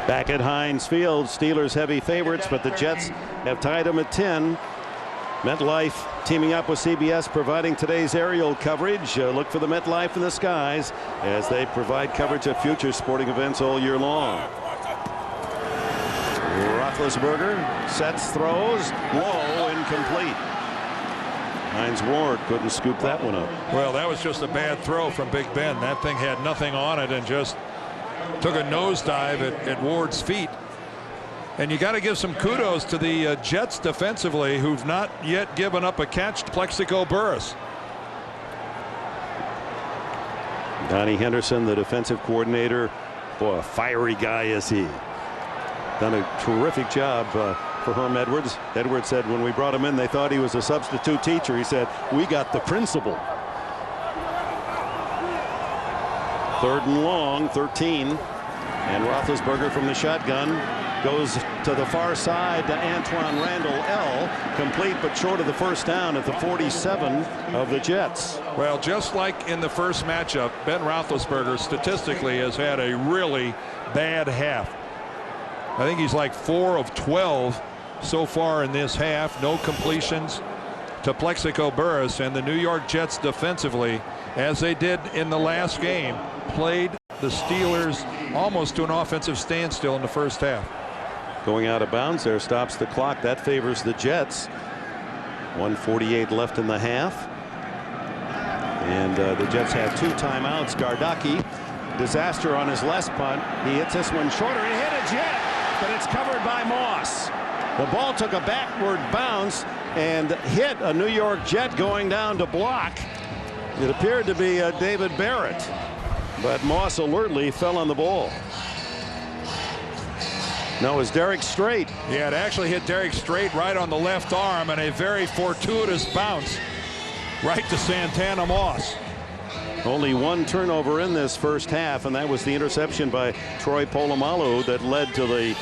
Back at Heinz Field, Steelers heavy favorites, but the Jets have tied them at 10. MetLife teaming up with CBS providing today's aerial coverage. Look for the MetLife in the skies as they provide coverage of future sporting events all year long. Roethlisberger sets, throws, low, incomplete. Hines Ward couldn't scoop that one up. Well, that was just a bad throw from Big Ben. That thing had nothing on it and just took a nosedive at Ward's feet. And you got to give some kudos to the Jets defensively, who've not yet given up a catch to Plexico Burress. Donnie Henderson, the defensive coordinator. Boy, a fiery guy is he. Done a terrific job for Herm Edwards. Edwards said when we brought him in, they thought he was a substitute teacher. He said, we got the principal. 3rd and long, 13. And Roethlisberger from the shotgun goes to the far side to Antoine Randall L. Complete but short of the first down at the 47 of the Jets. Well, just like in the first matchup, Ben Roethlisberger statistically has had a really bad half. I think he's like 4 of 12 so far in this half. No completions to Plexico Burress, and the New York Jets defensively, as they did in the last game, played the Steelers almost to an offensive standstill in the first half. Going out of bounds there stops the clock. That favors the Jets. 1:48 left in the half. And the Jets have 2 timeouts. Gardaki, disaster on his last punt. He hits this one shorter. He hit a Jet, but it's covered by Moss. The ball took a backward bounce and hit a New York Jet going down to block. It appeared to be David Barrett, but Moss alertly fell on the ball. No, it was Derek Strait. Yeah, it actually hit Derek Strait right on the left arm, and a very fortuitous bounce right to Santana Moss. Only 1 turnover in this first half, and that was the interception by Troy Polamalu that led to the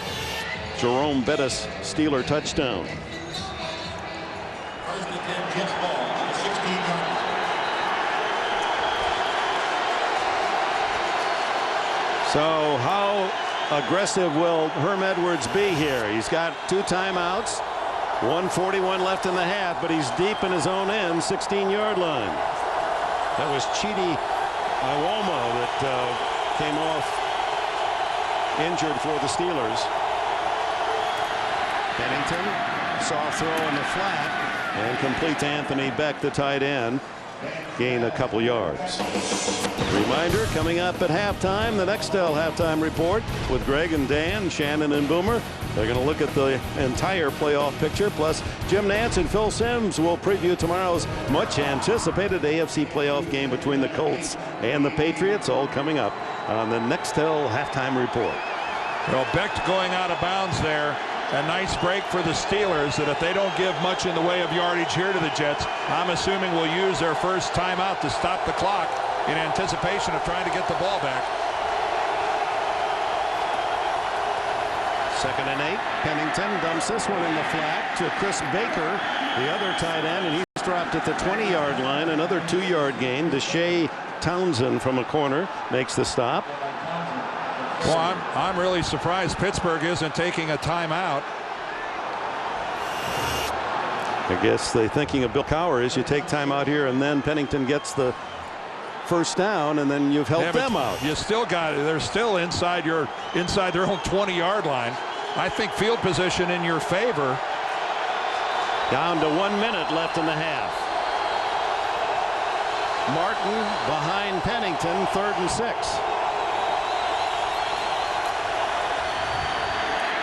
Jerome Bettis Steeler touchdown. So how aggressive will Herm Edwards be here? He's got 2 timeouts, 1:41 left in the half, but he's deep in his own end, 16-yard line. That was Chidi Iwoma that came off injured for the Steelers. Pennington, soft throw in the flat, and complete to Anthony Beck, the tight end. Gain a couple yards. Reminder, coming up at halftime, the Nextel halftime report with Greg and Dan, Shannon and Boomer. They're going to look at the entire playoff picture. Plus, Jim Nantz and Phil Simms will preview tomorrow's much anticipated AFC playoff game between the Colts and the Patriots, all coming up on the Nextel halftime report. Well, Beck going out of bounds there. A nice break for the Steelers that if they don't give much in the way of yardage here to the Jets, I'm assuming will use their first timeout to stop the clock in anticipation of trying to get the ball back. 2nd and 8. Pennington dumps this one in the flat to Chris Baker, the other tight end, and he's dropped at the 20-yard line. Another 2-yard gain. Deshae Townsend from a corner makes the stop. Well, I'm really surprised Pittsburgh isn't taking a timeout. I guess the thinking of Bill Cowher is you take timeout here and then Pennington gets the first down and then you've helped them out. You still got it. They're still inside their own 20-yard line. I think field position in your favor. Down to 1 minute left in the half. Martin behind Pennington, 3rd and 6.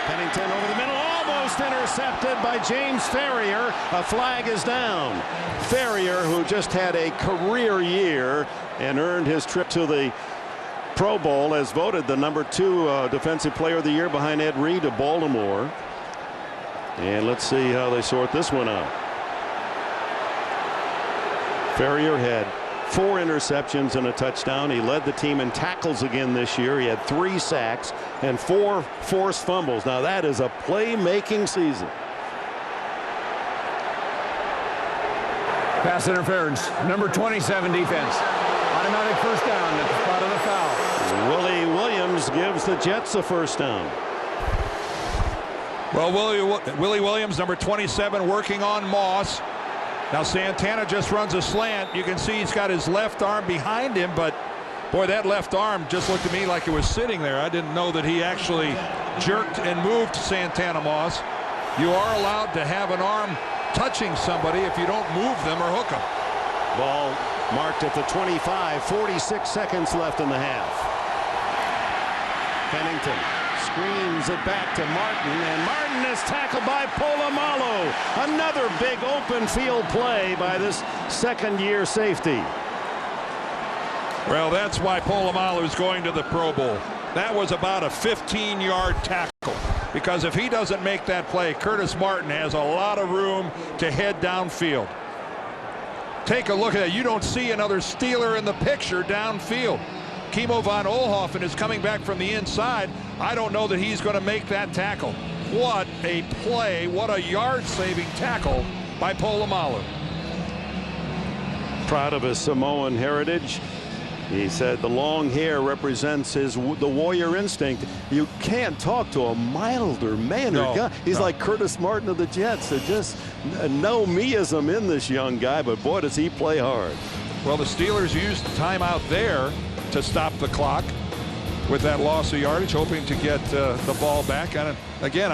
Pennington over the middle, almost intercepted by James Ferrier. A flag is down. Ferrier, who just had a career year and earned his trip to the Pro Bowl, as voted the #2 defensive player of the year behind Ed Reed of Baltimore. And let's see how they sort this one out. Ferrier had 4 interceptions and a touchdown. He led the team in tackles again this year. He had 3 sacks and 4 forced fumbles. Now that is a playmaking season. Pass interference. Number 27 defense. Automatic first down at the spot of the foul. Willie Williams gives the Jets a first down. Well, Willie Williams, number 27, working on Moss. Now Santana just runs a slant. You can see he's got his left arm behind him, but boy, that left arm just looked to me like it was sitting there. I didn't know that he actually jerked and moved Santana Moss. You are allowed to have an arm touching somebody if you don't move them or hook them. Ball marked at the 25, 46 seconds left in the half. Pennington screens it back to Martin, and Martin is tackled by Polamalu. Another big open field play by this second-year safety. Well, that's why Polamalu is going to the Pro Bowl. That was about a 15-yard tackle, because if he doesn't make that play, Curtis Martin has a lot of room to head downfield. Take a look at that. You don't see another Steeler in the picture downfield. Kimo von Oelhoffen is coming back from the inside. I don't know that he's going to make that tackle. What a play. What a yard-saving tackle by Polamalu. Proud of his Samoan heritage. He said the long hair represents the warrior instinct. You can't talk to a milder mannered guy. He's like Curtis Martin of the Jets. There's just no me-ism in this young guy, but boy, does he play hard. Well, the Steelers used the timeout there to stop the clock with that loss of yardage, hoping to get the ball back. And again,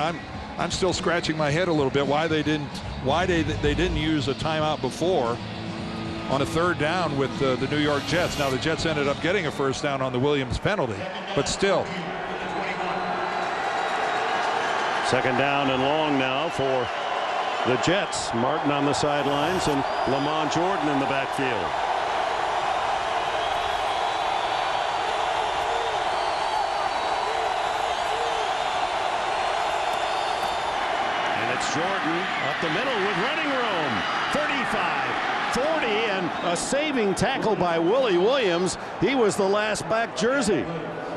I'm still scratching my head a little bit why they didn't use a timeout before on a third down with the New York Jets. Now the Jets ended up getting a first down on the Williams penalty, but still. Second down and long now for the Jets. Martin on the sidelines and Lamont Jordan in the backfield. Jordan up the middle with running room. 35, 40, and a saving tackle by Willie Williams. He was the last back jersey.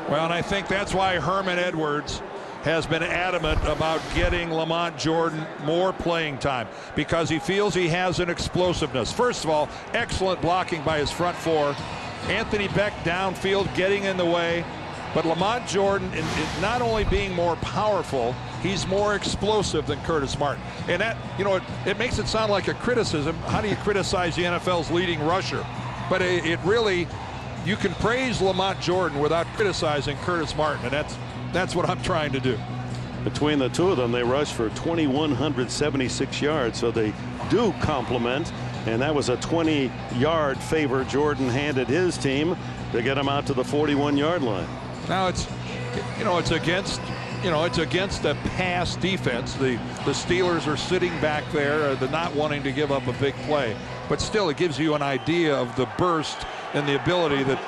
Well, and I think that's why Herman Edwards has been adamant about getting Lamont Jordan more playing time, because he feels he has an explosiveness. First of all, excellent blocking by his front four. Anthony Beck downfield getting in the way. But Lamont Jordan, in not only being more powerful, he's more explosive than Curtis Martin. And that, you know, it makes it sound like a criticism. How do you criticize the NFL's leading rusher? But it really, you can praise Lamont Jordan without criticizing Curtis Martin, and that's what I'm trying to do. Between the two of them, they rushed for 2,176 yards, so they do complement. And that was a 20-yard favor Jordan handed his team to get him out to the 41-yard line. Now it's against a pass defense. The Steelers are sitting back there, they're not wanting to give up a big play, but still it gives you an idea of the burst and the ability that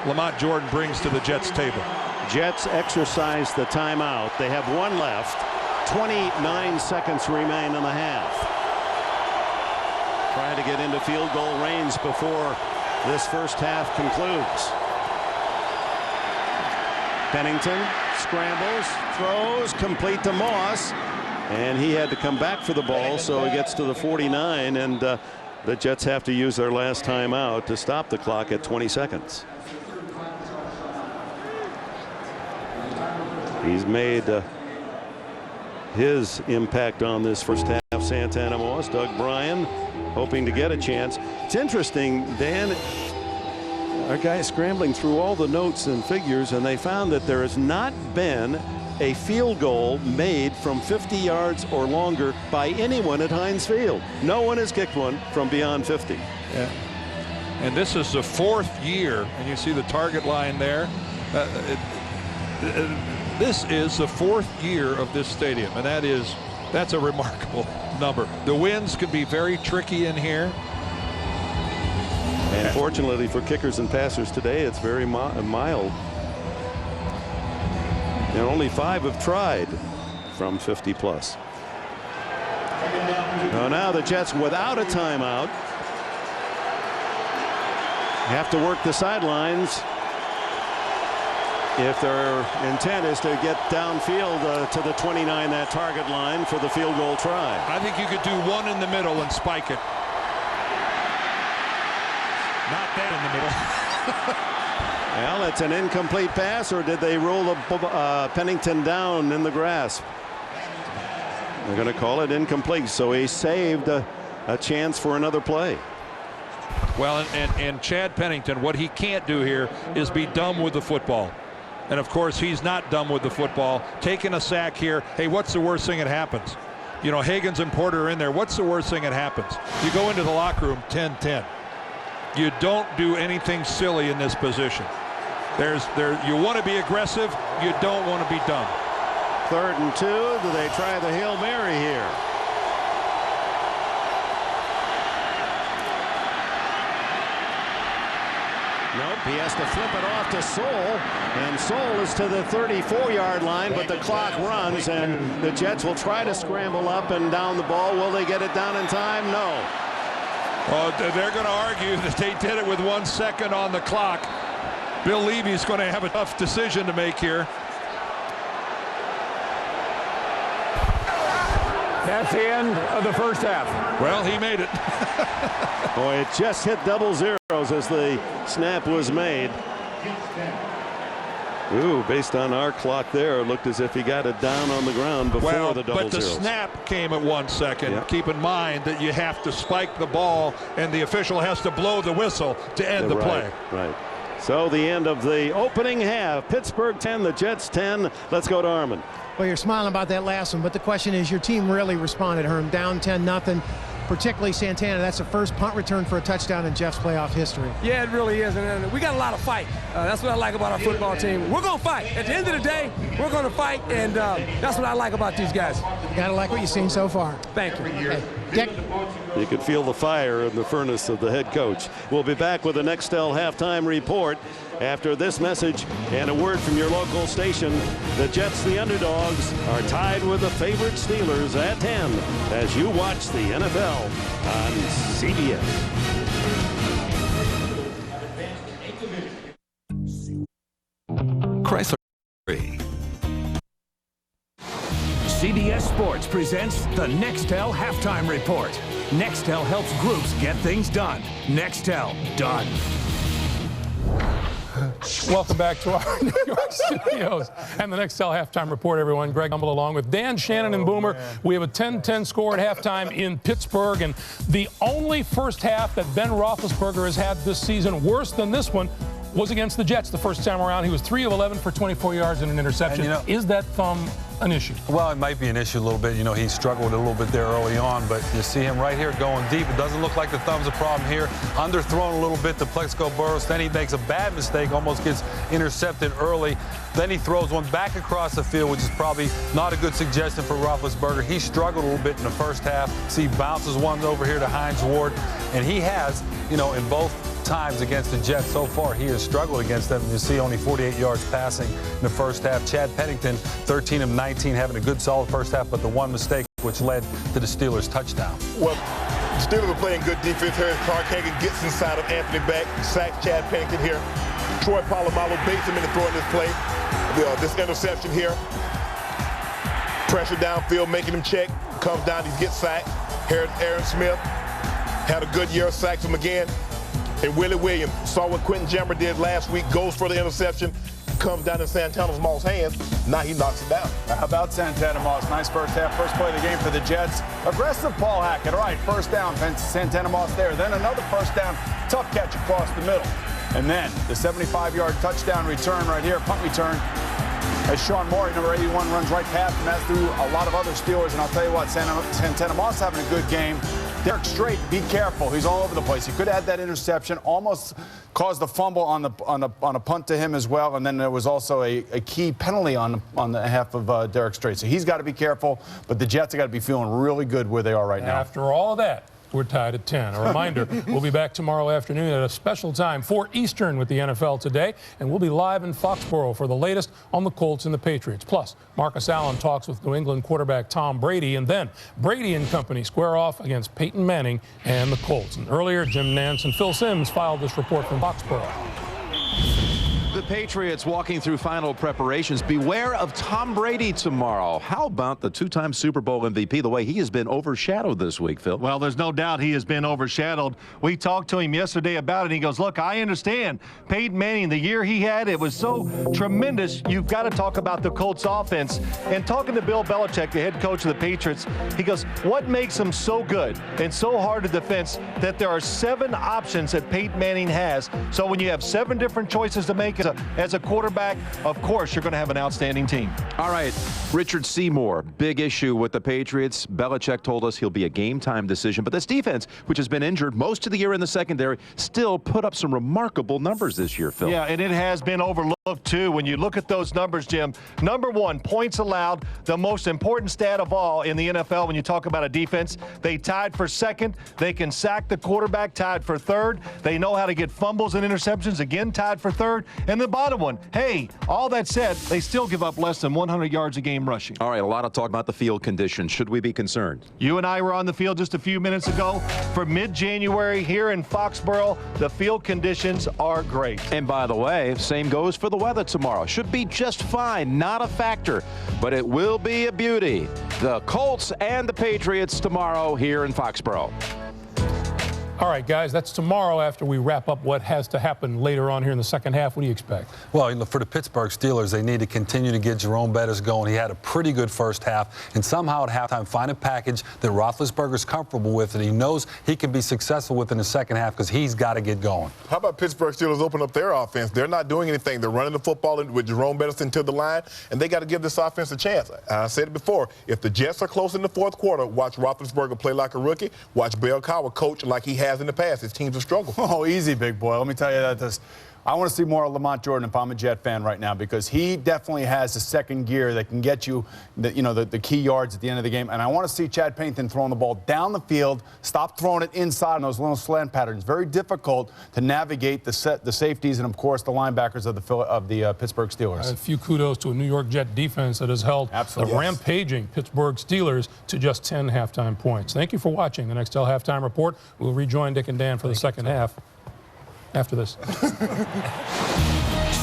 Lamont Jordan brings to the Jets table. Jets exercise the timeout. They have one left. 29 seconds remain in the half. Trying to get into field goal range before this first half concludes. Pennington scrambles, throws, complete to Moss, and he had to come back for the ball, so he gets to the 49, and the Jets have to use their last timeout to stop the clock at 20 seconds. He's made his impact on this first half. Santana Moss, Doug Bryan, hoping to get a chance. It's interesting, Dan. Our guys scrambling through all the notes and figures, and they found that there has not been a field goal made from 50 yards or longer by anyone at Heinz Field. No one has kicked one from beyond 50. Yeah. And this is the 4th year, and you see the target line there. This is the 4th year of this stadium, and that's a remarkable number. The winds can be very tricky in here. And fortunately for kickers and passers today, it's very mild. And only 5 have tried from 50 plus. Now the Jets without a timeout. have to work the sidelines if their intent is to get downfield to the 29, that target line for the field goal try. I think you could do one in the middle and spike it. Not that in the middle. Well, it's an incomplete pass, or did they roll the Pennington down in the grasp? They're going to call it incomplete, so he saved a chance for another play. Well, and Chad Pennington, what he can't do here is be dumb with the football. And of course, he's not dumb with the football. Taking a sack here, hey, what's the worst thing that happens? You know, Higgins and Porter are in there. What's the worst thing that happens? You go into the locker room 10-10. You don't do anything silly in this position. You want to be aggressive. You don't want to be dumb. 3rd and 2. Do they try the Hail Mary here? Nope, he has to flip it off to Soule, and Soule is to the 34-yard line, but the clock runs, and the Jets will try to scramble up and down the ball. Will they get it down in time? No. Well, they're going to argue that they did it with 1 second on the clock. Bill Levy's going to have a tough decision to make here. That's the end of the first half. Well, he made it. Boy, it just hit double zeros as the snap was made. Ooh, based on our clock there, it looked as if he got it down on the ground before the double zeros. But the snap came at 1 second. Yep. Keep in mind that you have to spike the ball, and the official has to blow the whistle to end the play. Right. So the end of the opening half. Pittsburgh 10, the Jets 10. Let's go to Armin. Well, you're smiling about that last one, but the question is, your team really responded, Herm, down 10-0. Particularly Santana. That's the first punt return for a touchdown in Jeff's playoff history. Yeah, it really is. And we got a lot of fight. That's what I like about our football team. We're going to fight. At the end of the day, we're going to fight, and that's what I like about these guys. You got to like what you've seen so far. Thank you. Hey, Dick. You could feel the fire in the furnace of the head coach. We'll be back with the Nextel halftime report after this message and a word from your local station. The Jets, the underdogs, are tied with the favorite Steelers at 10 as you watch the NFL on CBS. Chrysler. CBS Sports presents the Nextel Halftime Report. Nextel helps groups get things done. Nextel, done. Welcome back to our New York studios and the Nextel Halftime Report, everyone. Greg Humble along with Dan, Shannon, and Boomer. We have a 10-10 score at halftime in Pittsburgh, and the only first half that Ben Roethlisberger has had this season worse than this one was against the Jets the first time around. He was 3 of 11 for 24 yards and an interception. And, is that thumb an issue? Well, it might be an issue a little bit. He struggled a little bit there early on, but you see him right here going deep. It doesn't look like the thumb's a problem here. Underthrown a little bit to Plexico Burress. Then he makes a bad mistake, almost gets intercepted early. Then he throws one back across the field, which is probably not a good suggestion for Roethlisberger. He struggled a little bit in the first half. See, bounces one over here to Hines Ward, and he has, in both times against the Jets so far, he has struggled against them. You see only 48 yards passing in the first half. Chad Pennington, 13 of 19, having a good solid first half, but the one mistake which led to the Steelers' touchdown. Well, the Steelers are playing good defense here. Clark Hagan gets inside of Anthony Beck, sacks Chad Pennington here. Troy Polamalu baits him into throwing this play. This interception here. Pressure downfield, making him check. Comes down, he gets sacked. Aaron Smith had a good year, sacks him again. And Willie Williams saw what Quentin Jammer did last week, goes for the interception, comes down in Santana Moss' hands. Now he knocks it down. How about Santana Moss? Nice first half, first play of the game for the Jets. Aggressive Paul Hackett. All right, first down, Santana Moss there. Then another first down, tough catch across the middle. And then the 75-yard touchdown return right here, punt return. As Sean Morey, number 81, runs right past him, as do a lot of other Steelers. And I'll tell you what, Santana Moss having a good game. Derek Strait, be careful. He's all over the place. He could have had that interception, almost caused a fumble on a punt to him as well. And then there was also a key penalty on the half of Derek Strait. So he's got to be careful. But the Jets have got to be feeling really good where they are right now. After all of that, We're tied at 10. A reminder, we'll be back tomorrow afternoon at a special time, 4 Eastern with the NFL Today, and we'll be live in Foxborough for the latest on the Colts and the Patriots. Plus, Marcus Allen talks with New England quarterback Tom Brady, and then Brady and company square off against Peyton Manning and the Colts. And earlier, Jim Nantz and Phil Simms filed this report from Foxborough. The Patriots walking through final preparations. Beware of Tom Brady tomorrow. How about the two-time Super Bowl MVP, the way he has been overshadowed this week, Phil? Well, there's no doubt he has been overshadowed. We talked to him yesterday about it. He goes, look, I understand Peyton Manning, the year he had, it was so tremendous. You've got to talk about the Colts offense. And talking to Bill Belichick, the head coach of the Patriots, he goes, what makes them so good and so hard to defense that there are 7 options that Peyton Manning has. So when you have 7 different choices to make as a quarterback, of course, you're going to have an outstanding team. All right, Richard Seymour, big issue with the Patriots. Belichick told us he'll be a game-time decision, but this defense, which has been injured most of the year in the secondary, still put up some remarkable numbers this year, Phil. Yeah, and it has been overlooked, too. When you look at those numbers, Jim, number 1, points allowed, the most important stat of all in the NFL when you talk about a defense. They tied for 2nd. They can sack the quarterback, tied for 3rd. They know how to get fumbles and interceptions, again, tied for 3rd. And the bottom one, hey, all that said, they still give up less than 100 yards a game rushing. All right, a lot of talk about the field conditions. Should we be concerned? You and I were on the field just a few minutes ago. For mid-January here in Foxborough, the field conditions are great. And by the way, same goes for the weather tomorrow. Should be just fine, not a factor, but it will be a beauty. The Colts and the Patriots tomorrow here in Foxborough. All right, guys, that's tomorrow after we wrap up what has to happen later on here in the second half. What do you expect? Well, for the Pittsburgh Steelers, they need to continue to get Jerome Bettis going. He had a pretty good first half, and somehow at halftime find a package that Roethlisberger's comfortable with and he knows he can be successful with in the second half because he's got to get going. How about Pittsburgh Steelers open up their offense? They're not doing anything. They're running the football with Jerome Bettis into the line, and they got to give this offense a chance. I said it before. If the Jets are close in the fourth quarter, watch Roethlisberger play like a rookie. Watch Bill Cowher coach like he has in the past. His teams have struggled. Oh, easy, big boy. Let me tell you that I want to see more of Lamont Jordan if I'm a Jet fan right now, because he definitely has a second gear that can get you the key yards at the end of the game. And I want to see Chad Pennington throwing the ball down the field, stop throwing it inside in those little slant patterns. Very difficult to navigate the safeties and, of course, the linebackers of the Pittsburgh Steelers. A few kudos to a New York Jet defense that has held the rampaging Pittsburgh Steelers to just 10 halftime points. Thank you for watching the Nextel Halftime Report. We'll rejoin Dick and Dan for the second half after this.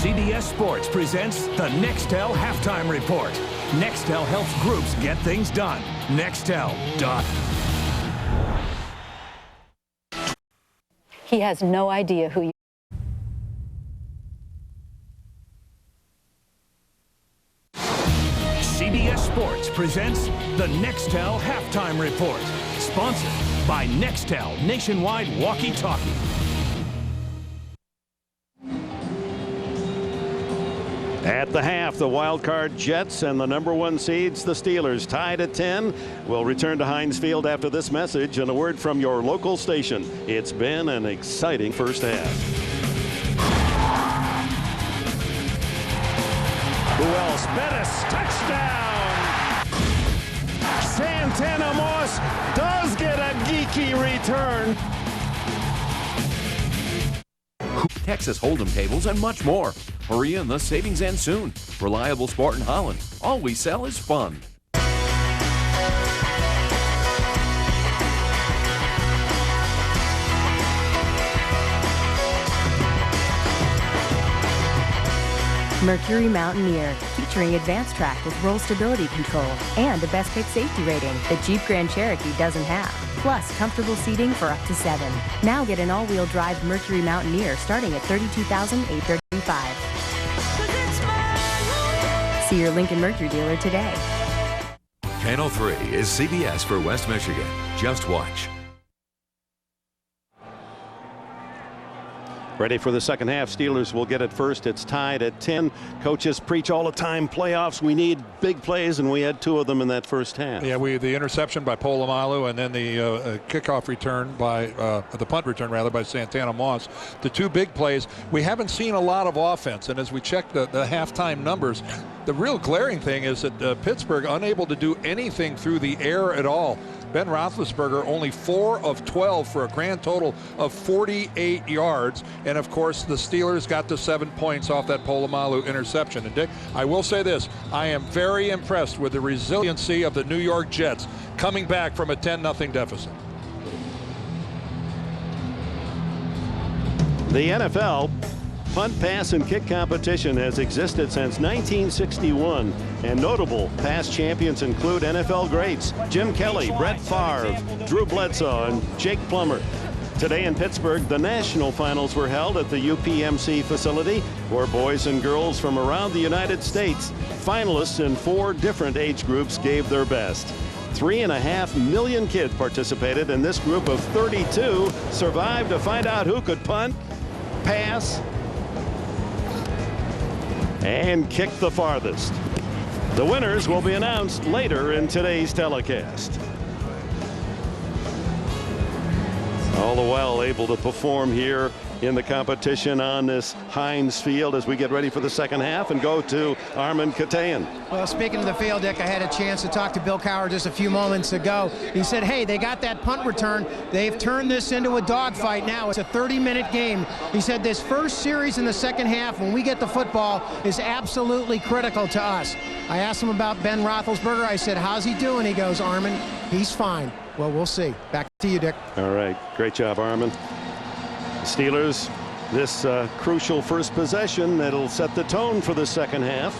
CBS Sports presents the Nextel Halftime Report. Nextel helps groups get things done. Nextel. He has no idea who you CBS Sports presents the Nextel Halftime Report. Sponsored by Nextel Nationwide Walkie-Talkie. At the half, the wild card Jets and the number 1 seeds, the Steelers, tied at 10. We'll return to Heinz Field after this message and a word from your local station. It's been an exciting first half. Who else? Bettis, touchdown! Santana Moss does get a geeky return. Texas Hold'em tables and much more. Hurry in, the savings end soon. Reliable Spartan Holland. All we sell is fun. Mercury Mountaineer, featuring advanced track with roll stability control and a best pick safety rating that Jeep Grand Cherokee doesn't have. Plus, comfortable seating for up to 7. Now get an all-wheel drive Mercury Mountaineer starting at $32,835. See your Lincoln Mercury dealer today. Channel 3 is CBS for West Michigan. Just watch. Ready for the second half. Steelers will get it first. It's tied at 10. Coaches preach all the time, playoffs, we need big plays, and we had 2 of them in that first half. Yeah, the interception by Polamalu and then the kickoff return by the punt return rather by Santana Moss. The 2 big plays. We haven't seen a lot of offense, and as we check the halftime numbers, the real glaring thing is that Pittsburgh unable to do anything through the air at all. Ben Roethlisberger only 4 of 12 for a grand total of 48 yards. And of course, the Steelers got the 7 points off that Polamalu interception. And Dick, I will say this, I am very impressed with the resiliency of the New York Jets coming back from a 10-0 deficit. The NFL punt, pass, and kick competition has existed since 1961, and notable past champions include NFL greats Jim Kelly, Brett Favre, Drew Bledsoe, and Jake Plummer. Today in Pittsburgh, the national finals were held at the UPMC facility, where boys and girls from around the United States, finalists in 4 different age groups, gave their best. 3.5 million kids participated, and this group of 32 survived to find out who could punt, pass, and kick the farthest. The winners will be announced later in today's telecast. All the while able to perform here in the competition on this Heinz Field as we get ready for the second half and go to Armin Katayan. Well, speaking of the field, Dick, I had a chance to talk to Bill Cowher just a few moments ago. He said, hey, they got that punt return. They've turned this into a dogfight now. It's a 30-minute game. He said this first series in the second half, when we get the football, is absolutely critical to us. I asked him about Ben Roethlisberger. I said, how's he doing? He goes, Armin, he's fine. Well, we'll see. Back to you, Dick. All right. Great job, Armin. Steelers, this crucial first possession that'll set the tone for the second half.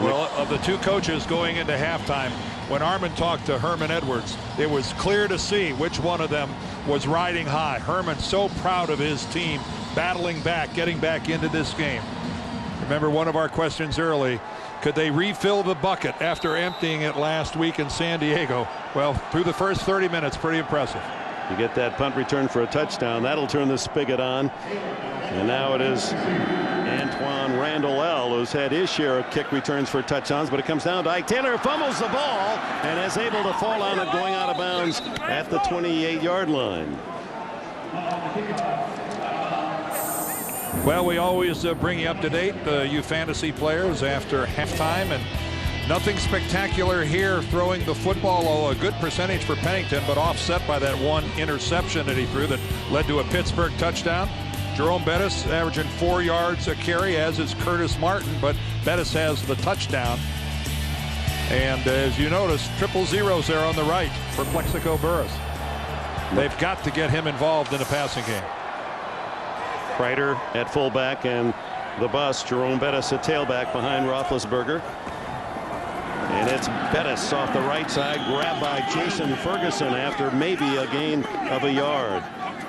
Well, of the 2 coaches going into halftime, when Armin talked to Herman Edwards, it was clear to see which one of them was riding high. Herman so proud of his team, battling back, getting back into this game. Remember one of our questions early, could they refill the bucket after emptying it last week in San Diego? Well, through the first 30 minutes, pretty impressive. You get that punt return for a touchdown. That'll turn the spigot on. And now it is Antoine Randall L. who's had his share of kick returns for touchdowns, but it comes down to Ike Taylor, fumbles the ball and is able to fall on it going out of bounds at the 28-yard line. Well, we always bring you up to date, you fantasy players, after halftime, and nothing spectacular here throwing the football. A good percentage for Pennington, but offset by that one interception that he threw that led to a Pittsburgh touchdown. Jerome Bettis averaging 4 yards a carry, as is Curtis Martin, but Bettis has the touchdown. And as you notice, 000 there on the right for Plexico Burress. They've got to get him involved in the passing game. Kreider at fullback and the bus. Jerome Bettis at tailback behind Roethlisberger. And it's Bettis off the right side, grabbed by Jason Ferguson after maybe a gain of a yard.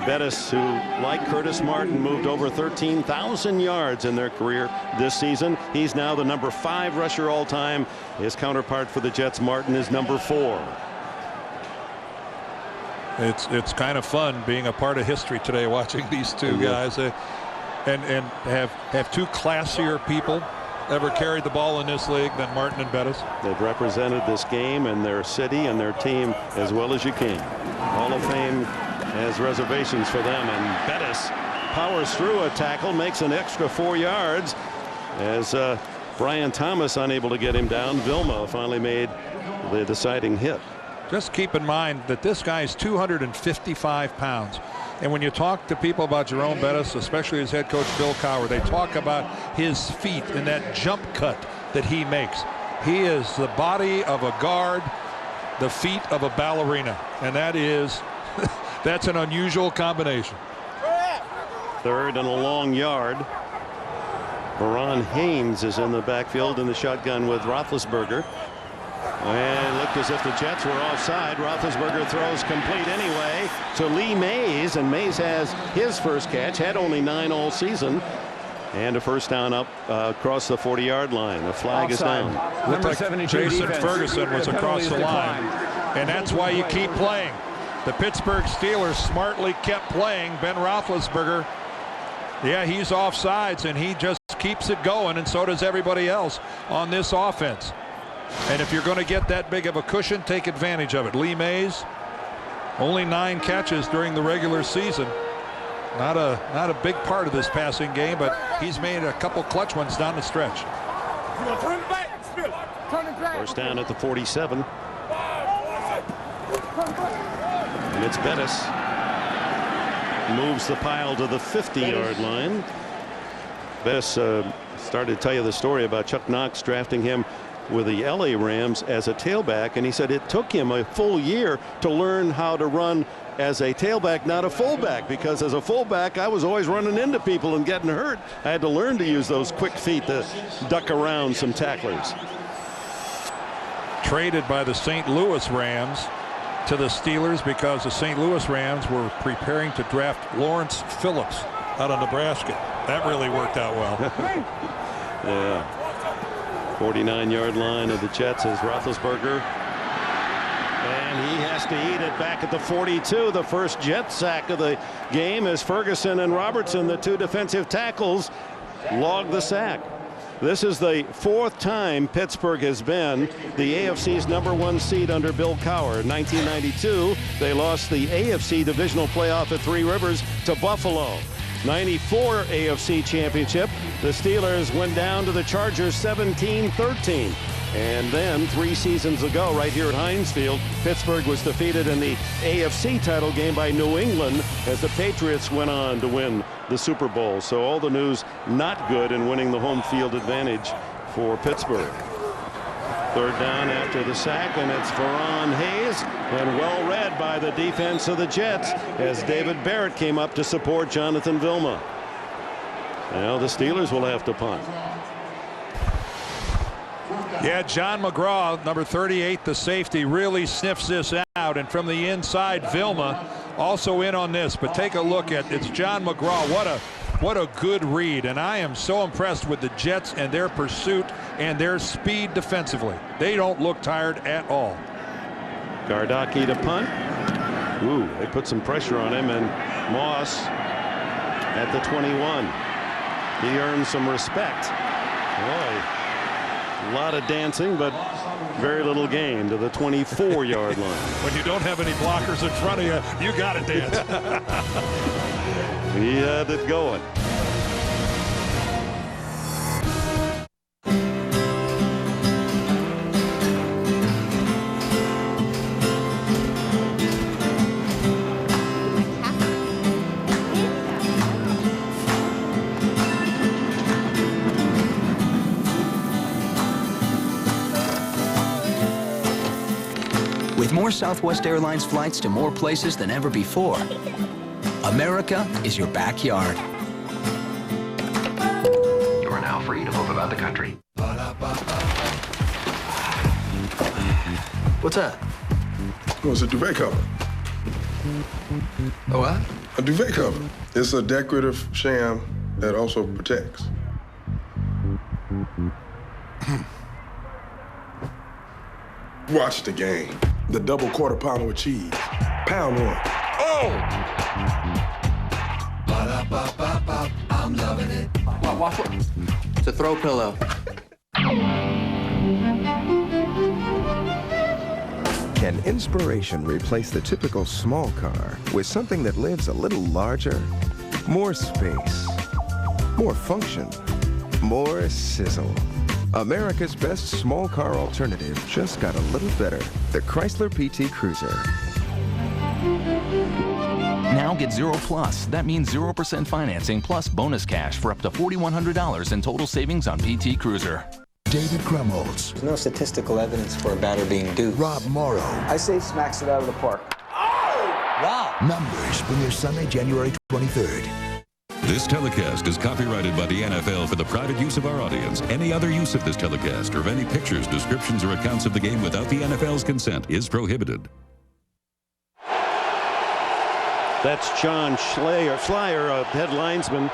Bettis, who, like Curtis Martin, moved over 13,000 yards in their career this season. He's now the number 5 rusher all time. His counterpart for the Jets, Martin, is number 4. It's kind of fun being a part of history today, watching these 2 guys and have 2 classier people ever carried the ball in this league than Martin and Bettis. They've represented this game and their city and their team as well as you can. Hall of Fame has reservations for them, and Bettis powers through a tackle, makes an extra 4 yards as Brian Thomas unable to get him down. Vilma finally made the deciding hit. Just keep in mind that this guy is 255 pounds. And when you talk to people about Jerome Bettis, especially his head coach Bill Cowher, they talk about his feet and that jump cut that he makes. He is the body of a guard, the feet of a ballerina. And that is, that's an unusual combination. Third and a long yard. Baron Haynes is in the backfield in the shotgun with Roethlisberger. And it looked as if the Jets were offside. Roethlisberger throws complete anyway to Lee Mays, and Mays has his first catch, had only 9 all season, and a first down up across the 40-yard line. The flag Offside. is down. Looked like Jason Ferguson was across the line, and that's why you keep playing. The Pittsburgh Steelers smartly kept playing. Ben Roethlisberger, yeah, he's offsides, and he just keeps it going, and so does everybody else on this offense. And if you're going to get that big of a cushion, take advantage of it. Lee Mays, only 9 catches during the regular season. Not a big part of this passing game, but he's made a couple clutch ones down the stretch. First down at the 47. And it's Bettis. Moves the pile to the 50-yard line. Bettis started to tell you the story about Chuck Knox drafting him with the LA Rams as a tailback, and he said it took him a full year to learn how to run as a tailback, not a fullback, because as a fullback I was always running into people and getting hurt. I had to learn to use those quick feet to duck around some tacklers. Traded by the St. Louis Rams to the Steelers because the St. Louis Rams were preparing to draft Lawrence Phillips out of Nebraska. That really worked out well. Yeah. 49-yard line of the Jets is Roethlisberger. And he has to eat it back at the 42. The first Jet sack of the game as Ferguson and Robertson, the two defensive tackles, log the sack. This is the fourth time Pittsburgh has been the AFC's #1 seed under Bill Cowher. In 1992, they lost the AFC Divisional playoff at Three Rivers to Buffalo. 94 AFC championship. The Steelers went down to the Chargers 17-13. And then 3 seasons ago, right here at Heinz Field, Pittsburgh was defeated in the AFC title game by New England as the Patriots went on to win the Super Bowl. So all the news not good in winning the home field advantage for Pittsburgh. Third down after the sack, and it's Veron Hayes, and well read by the defense of the Jets as David Barrett came up to support Jonathan Vilma. Now the Steelers will have to punt. Yeah, John McGraw, number 38, the safety, really sniffs this out, and from the inside, Vilma also in on this. But take a look at it's John McGraw. What a good read, and I am so impressed with the Jets and their pursuit and their speed defensively. They don't look tired at all. Gardocki to punt. Ooh, they put some pressure on him, and Moss at the 21. He earned some respect. Boy, a lot of dancing, but very little gain to the 24-yard line. When you don't have any blockers in front of you, you got to dance. He had it going. With more Southwest Airlines flights to more places than ever before, America is your backyard. You are now free to move about the country. What's that? Oh, it's a duvet cover. A what? A duvet cover. It's a decorative sham that also protects. Watch the game. The double quarter pounder with cheese. Pound one. Oh! I'm loving it. Watch it. It's a throw pillow. Can inspiration replace the typical small car with something that lives a little larger? More space, more function, more sizzle. America's best small car alternative just got a little better. The Chrysler PT Cruiser. Now get 0+. That means 0% financing plus bonus cash for up to $4,100 in total savings on PT Cruiser. David Krumholtz. There's no statistical evidence for a batter being due. Rob Morrow. I say smacks it out of the park. Wow. Numbers premieres Sunday, January 23rd. This telecast is copyrighted by the NFL for the private use of our audience. Any other use of this telecast or of any pictures, descriptions, or accounts of the game without the NFL's consent is prohibited. That's John Schleier, head linesman.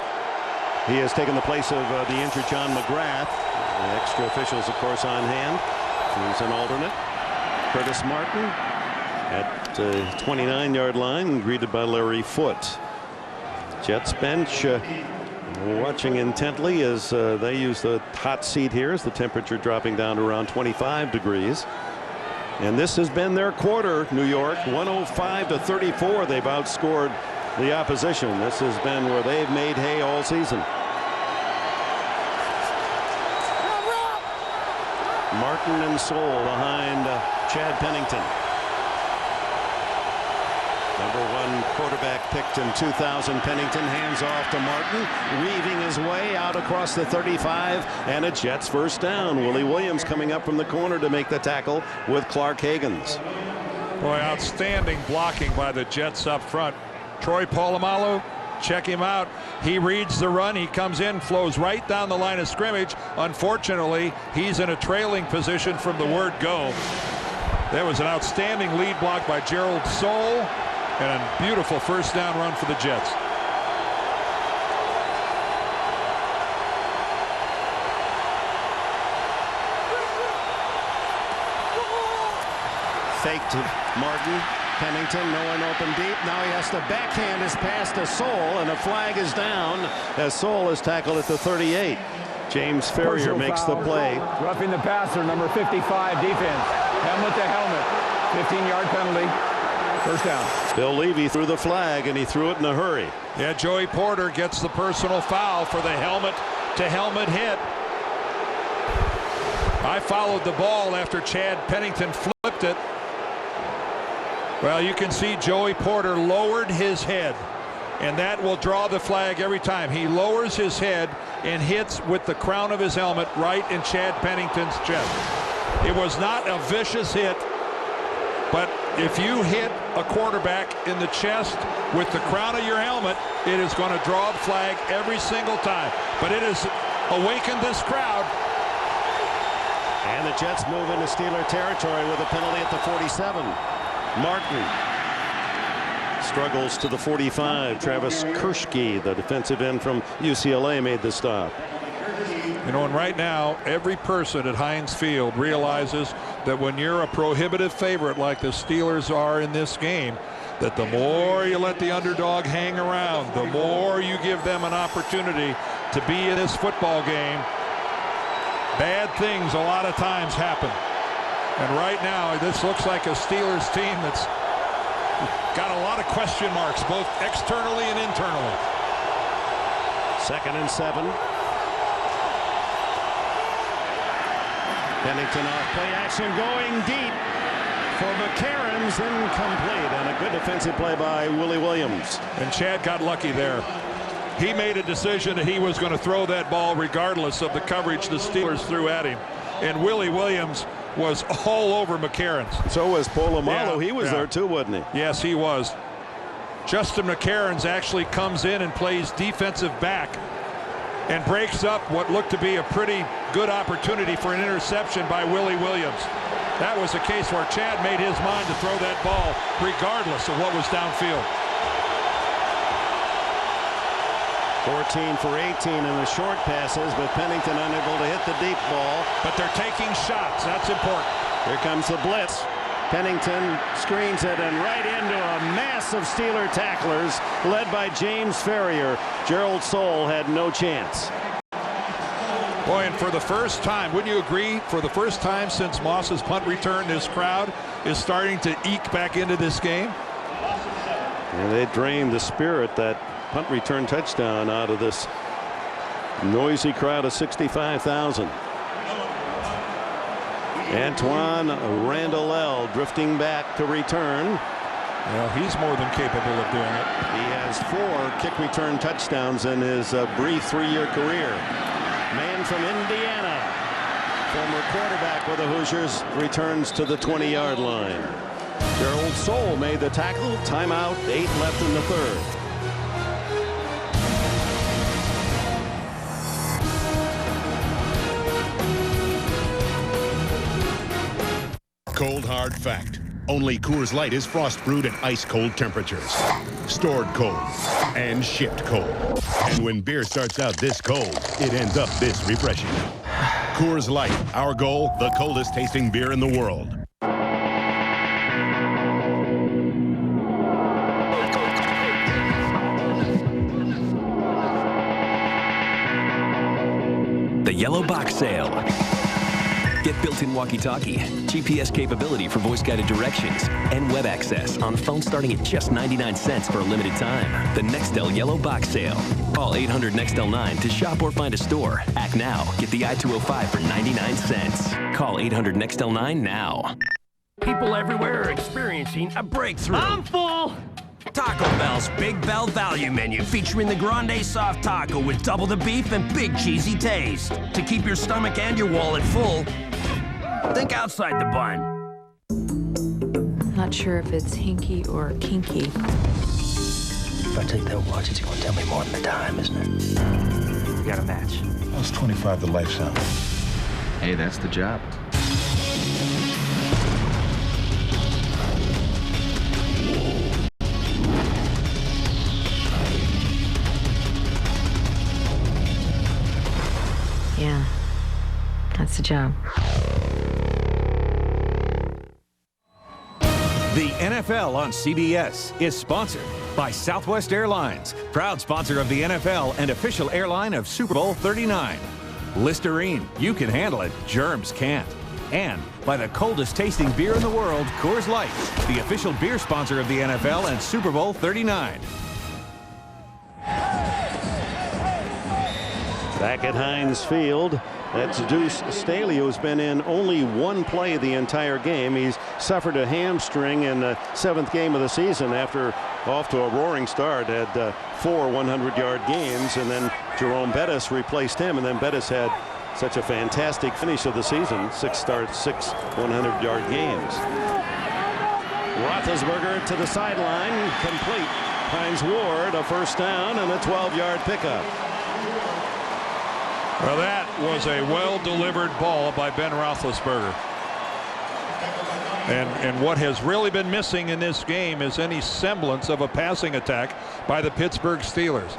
He has taken the place of the injured John McGrath. The extra officials, of course, on hand. He's an alternate. Curtis Martin at 29-yard line, greeted by Larry Foote. Jets bench watching intently as they use the hot seat here as the temperature dropping down to around 25 degrees. And this has been their quarter, New York. 105-34. They've outscored the opposition. This has been where they've made hay all season. Martin and Soule behind Chad Pennington. #1 quarterback picked in 2000. Pennington hands off to Martin, weaving his way out across the 35, and a Jets first down. Willie Williams coming up from the corner to make the tackle with Clark Hagans. Boy, outstanding blocking by the Jets up front. Troy Polamalu, check him out. He reads the run. He comes in, flows right down the line of scrimmage. Unfortunately, he's in a trailing position from the word go. That was an outstanding lead block by Gerald Soule, and a beautiful first down run for the Jets. Fake to Martin. Pennington, no one open deep. Now he has to backhand his pass to Soule, and a flag is down as Soule is tackled at the 38. James Ferrier makes the play. Roughing the passer, number 55, defense. Helmet to helmet. 15-yard penalty. First down. Bill Levy threw the flag, and he threw it in a hurry. Yeah, Joey Porter gets the personal foul for the helmet-to-helmet hit. I followed the ball after Chad Pennington flipped it. Well, you can see Joey Porter lowered his head, and that will draw the flag every time. He lowers his head and hits with the crown of his helmet right in Chad Pennington's chest. It was not a vicious hit, but if you hit a quarterback in the chest with the crown of your helmet, it is going to draw the flag every single time. But it has awakened this crowd. And the Jets move into Steeler territory with a penalty at the 47. Martin struggles to the 45. Travis Kershke, the defensive end from UCLA, made the stop. You know, and right now, every person at Heinz Field realizes that when you're a prohibitive favorite like the Steelers are in this game, that the more you let the underdog hang around, the more you give them an opportunity to be in this football game. Bad things a lot of times happen. And right now, this looks like a Steelers team that's got a lot of question marks, both externally and internally. 2nd and 7. Pennington off play action, going deep for McCarron's, incomplete, and a good defensive play by Willie Williams. And Chad got lucky there. He made a decision that he was going to throw that ball regardless of the coverage the Steelers threw at him. And Willie Williams was all over McCarron's. So was Polamalu. Yeah, he was there too, wasn't he? Yes, he was. Justin McCarron's actually comes in and plays defensive back and breaks up what looked to be a pretty good opportunity for an interception by Willie Williams. That was a case where Chad made his mind to throw that ball regardless of what was downfield. 14 for 18 in the short passes, but Pennington unable to hit the deep ball. But they're taking shots. That's important. Here comes the blitz. Pennington screens it, and right into a mass of Steeler tacklers led by James Ferrier. Gerald Soule had no chance. Boy, and for the first time, wouldn't you agree, for the first time since Moss's punt return, this crowd is starting to eke back into this game. And they drained the spirit, that punt return touchdown, out of this noisy crowd of 65,000. Antoine Randall drifting back to return. Well, he's more than capable of doing it. He has 4 kick return touchdowns in his brief 3-year career. Man from Indiana, former quarterback with the Hoosiers, returns to the 20-yard line. Gerald Soule made the tackle. Timeout, 8 left in the 3rd. Cold hard fact. Only Coors Light is frost brewed at ice cold temperatures. Stored cold and shipped cold. And when beer starts out this cold, it ends up this refreshing. Coors Light, our goal, the coldest tasting beer in the world. The Yellow Box Sale. Get built-in walkie-talkie, GPS capability for voice-guided directions, and web access on phones starting at just 99 cents for a limited time. The Nextel Yellow Box Sale. Call 800-NEXTEL-9 to shop or find a store. Act now. Get the I-205 for 99 cents. Call 800-NEXTEL-9 now. People everywhere are experiencing a breakthrough. I'm full. Taco Bell's Big Bell Value Menu featuring the Grande Soft Taco with double the beef and big cheesy taste. To keep your stomach and your wallet full, think outside the bun. Not sure if it's hinky or kinky. If I take that watch, it's going to tell me more than the time, isn't it? We got a match. How's 25 the life sound? Hey, that's the job. Yeah, that's the job. The NFL on CBS is sponsored by Southwest Airlines, proud sponsor of the NFL and official airline of Super Bowl 39. Listerine, you can handle it, germs can't. And by the coldest tasting beer in the world, Coors Light, the official beer sponsor of the NFL and Super Bowl 39. Back at Heinz Field, that's Deuce Staley, who's been in only one play the entire game. He's suffered a hamstring in the 7th game of the season after off to a roaring start, had 4 100-yard games, and then Jerome Bettis replaced him, and then Bettis had such a fantastic finish of the season, 6 starts, 6 100-yard games. Roethlisberger to the sideline, complete. Hines Ward a first down and a 12-yard pickup. Well, that was a well-delivered ball by Ben Roethlisberger. And what has really been missing in this game is any semblance of a passing attack by the Pittsburgh Steelers.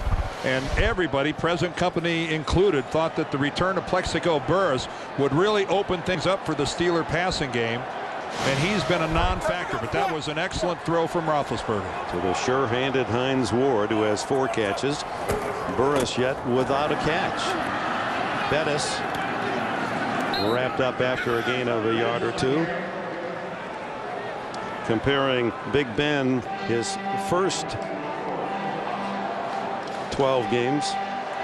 And everybody, present company included, thought that the return of Plexico Burress would really open things up for the Steeler passing game. And he's been a non-factor, but that was an excellent throw from Roethlisberger. To the sure-handed Hines Ward, who has 4 catches. Burress yet without a catch. Bettis wrapped up after a gain of a yard or 2. Comparing Big Ben, his first 12 games.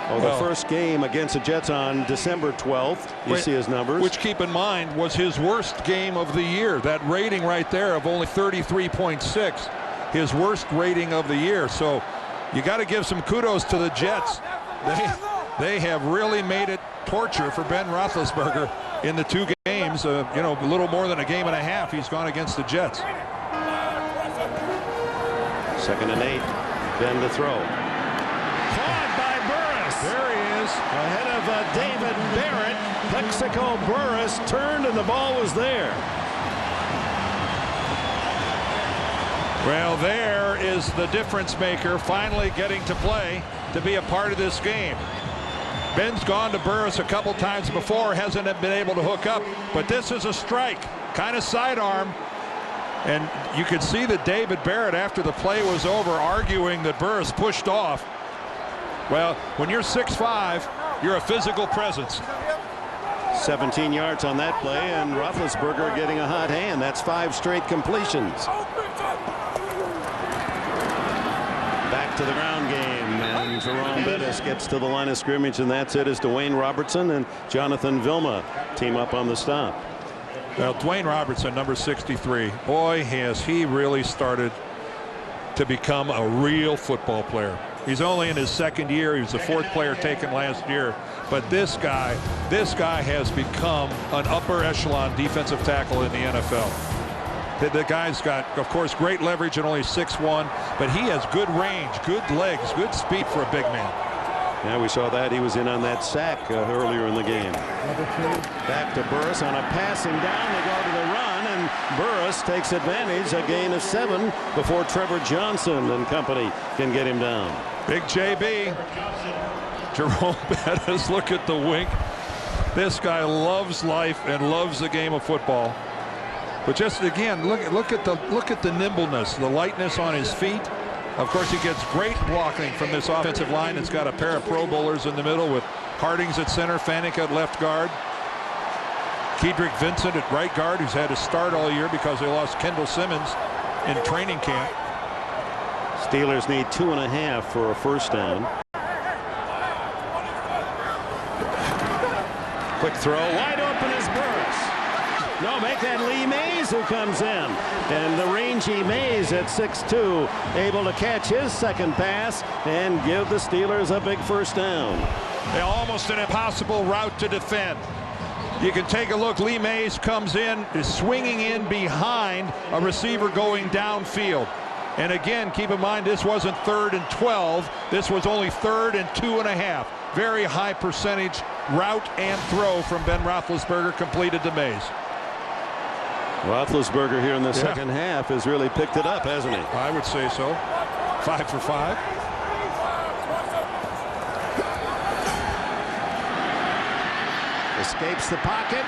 The first game against the Jets on December 12th. You see his numbers. Which, keep in mind, was his worst game of the year. That rating right there of only 33.6, his worst rating of the year. So you got to give some kudos to the Jets. They have really made it torture for Ben Roethlisberger in the 2 games. A little more than a game and a half he's gone against the Jets. 2nd and 8. Ben to throw. Caught by Burress. There he is. Ahead of David Barrett. Plexico Burress turned and the ball was there. Well, there is the difference maker finally getting to play to be a part of this game. Ben's gone to Burress a couple times before, hasn't been able to hook up, but this is a strike, kind of sidearm. And you could see that David Barrett, after the play was over, arguing that Burress pushed off. Well, when you're 6'5", you're a physical presence. 17 yards on that play, and Roethlisberger getting a hot hand. That's 5 straight completions. Back to the ground game, and Jerome Bettis gets to the line of scrimmage, and that's it as Dwayne Robertson and Jonathan Vilma team up on the stop. Well, Dwayne Robertson, number 63, boy, has he really started to become a real football player. He's only in his 2nd year. He was the 4th player taken last year. But this guy has become an upper echelon defensive tackle in the NFL. The guy's got, of course, great leverage at only 6'1", but he has good range, good legs, good speed for a big man. Yeah, we saw that. He was in on that sack earlier in the game. Back to Burress on a passing down. They go to the run, and Burress takes advantage. A gain of 7 before Trevor Johnson and company can get him down. Big JB. Jerome Bettis, look at the wink. This guy loves life and loves the game of football. But just again, look at the nimbleness, the lightness on his feet. Of course, he gets great blocking from this offensive line. It's got a pair of Pro Bowlers in the middle with Hardings at center, Faneca at left guard, Kedrick Vincent at right guard, who's had to start all year because they lost Kendall Simmons in training camp. Steelers need 2.5 for a first down. Quick throw, wide open is Burress. No, make that Lee Mays who comes in. And the rangy Mays at 6'2", able to catch his second pass and give the Steelers a big first down. Almost an impossible route to defend. You can take a look. Lee Mays comes in, is swinging in behind a receiver going downfield. And again, keep in mind, this wasn't 3rd and 12. This was only 3rd and 2.5. Very high percentage route and throw from Ben Roethlisberger completed to Mays. Roethlisberger here in the second half has really picked it up, hasn't he? I would say so. 5 for 5. Escapes the pocket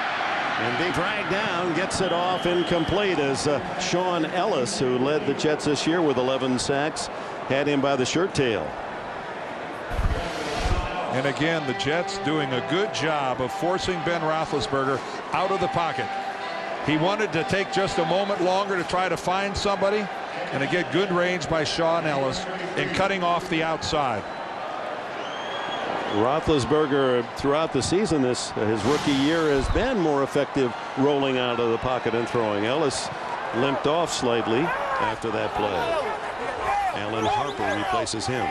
and being dragged down, gets it off incomplete as Sean Ellis, who led the Jets this year with 11 sacks, had him by the shirt tail. And again, the Jets doing a good job of forcing Ben Roethlisberger out of the pocket. He wanted to take just a moment longer to try to find somebody, and to get good range by Sean Ellis in cutting off the outside. Roethlisberger throughout the season, his rookie year, has been more effective rolling out of the pocket and throwing. Ellis limped off slightly after that play. Alan Harper replaces him.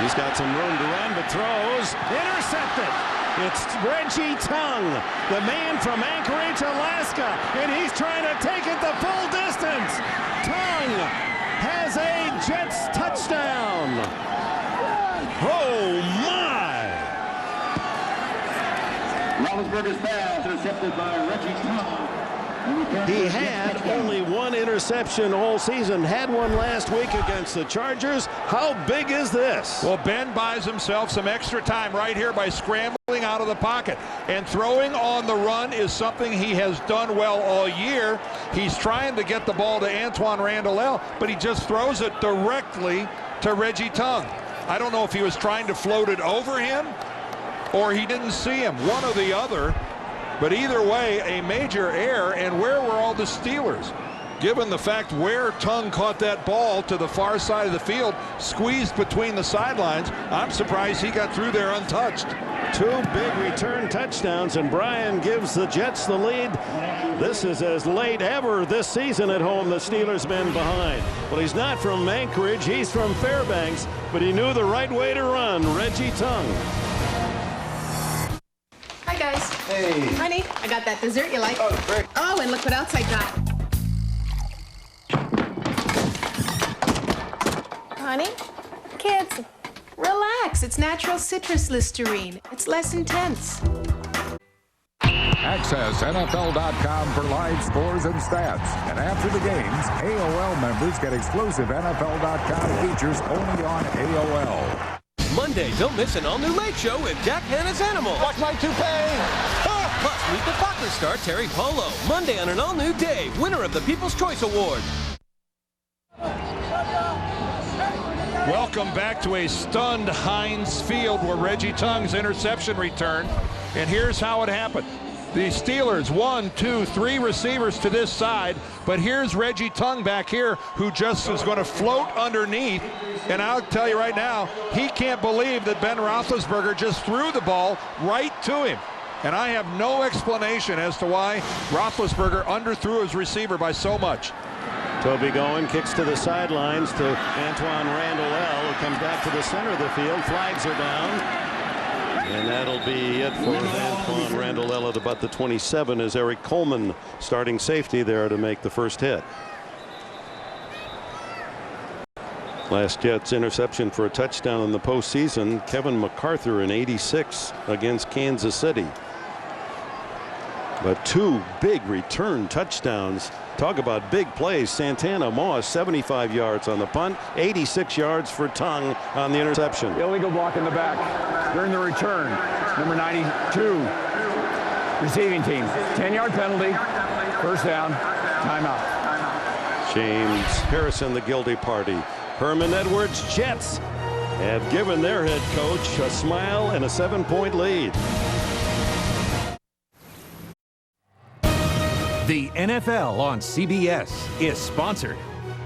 He's got some room to run, but throws. Intercepted. It's Reggie Tongue, the man from Anchorage, Alaska, and he's trying to take it the full distance. Tongue has a Jets touchdown. Oh, my. Roethlisberger's pass intercepted by Reggie Tongue. He had only one interception all season. Had one last week against the Chargers. How big is this? Well, Ben buys himself some extra time right here by scrambling out of the pocket. And throwing on the run is something he has done well all year. He's trying to get the ball to Antoine Randall, but he just throws it directly to Reggie Tongue. I don't know if he was trying to float it over him or he didn't see him. One or the other. But either way, a major error. And where were all the Steelers? Given the fact where Tongue caught that ball to the far side of the field, squeezed between the sidelines, I'm surprised he got through there untouched. 2 big return touchdowns, and Brian gives the Jets the lead. This is as late ever this season at home. The Steelers been behind. Well, he's not from Anchorage, he's from Fairbanks, but he knew the right way to run. Reggie Tongue. Hi, guys. Hey. Honey, I got that dessert you like. Oh, great. Oh, and look what else I got. Honey, kids, relax. It's natural citrus Listerine. It's less intense. Access NFL.com for live scores and stats. And after the games, AOL members get exclusive NFL.com features only on AOL. Monday, don't miss an all-new Late Show with Jack Hanna's Animal. Watch my toupee. Plus, meet the Fokker star Terry Polo. Monday on an all-new day, winner of the People's Choice Award. Welcome back to a stunned Heinz Field where Reggie Tongue's interception returned. And here's how it happened. The Steelers, 1, 2, 3 receivers to this side, but here's Reggie Tongue back here who just is going to float underneath. And I'll tell you right now, he can't believe that Ben Roethlisberger just threw the ball right to him. And I have no explanation as to why Roethlisberger underthrew his receiver by so much. Toby going, kicks to the sidelines to Antoine Randall, who comes back to the center of the field. Flags are down. And that'll be it for Antoine Randall at about the 27 as Eric Coleman, starting safety, there to make the first hit. Last Jets interception for a touchdown in the postseason, Kevin McArthur in '86 against Kansas City. But 2 big return touchdowns. Talk about big plays. Santana Moss, 75 yards on the punt, 86 yards for Tongue on the interception. Illegal block in the back during the return. Number 92, receiving team. 10-yard penalty, first down, timeout. James Harrison, the guilty party. Herman Edwards Jets have given their head coach a smile and a 7-point lead. The NFL on CBS is sponsored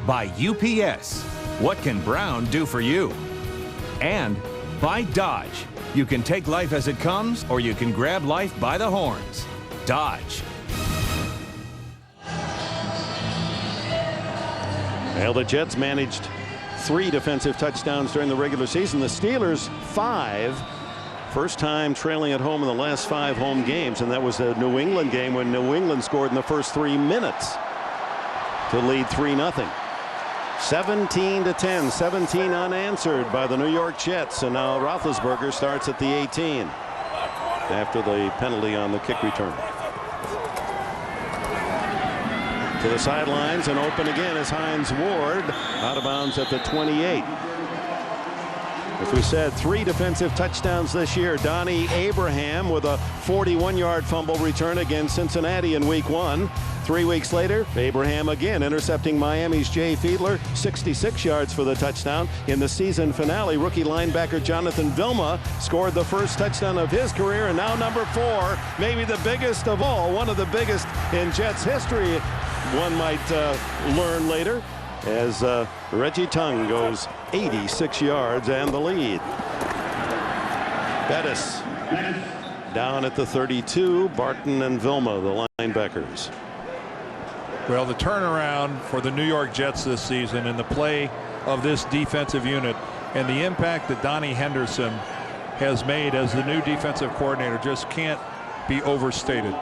by UPS. What can Brown do for you? And by Dodge. You can take life as it comes, or you can grab life by the horns. Dodge. Well, the Jets managed 3 defensive touchdowns during the regular season. The Steelers 5. First time trailing at home in the last 5 home games, and that was a New England game when New England scored in the first 3 minutes to lead 3-0. 17-10, 17 unanswered by the New York Jets, and now Roethlisberger starts at the 18 after the penalty on the kick return. To the sidelines and open again is Hines Ward, out of bounds at the 28. As we said, 3 defensive touchdowns this year. Donnie Abraham with a 41-yard fumble return against Cincinnati in week 1. 3 weeks later, Abraham again intercepting Miami's Jay Fiedler, 66 yards for the touchdown. In the season finale, rookie linebacker Jonathan Vilma scored the first touchdown of his career, and now number 4, maybe the biggest of all, one of the biggest in Jets history, one might learn later, as Reggie Tongue goes 86 yards and the lead. Bettis down at the 32. Barton and Vilma, the linebackers. Well, the turnaround for the New York Jets this season and the play of this defensive unit and the impact that Donnie Henderson has made as the new defensive coordinator just can't be overstated.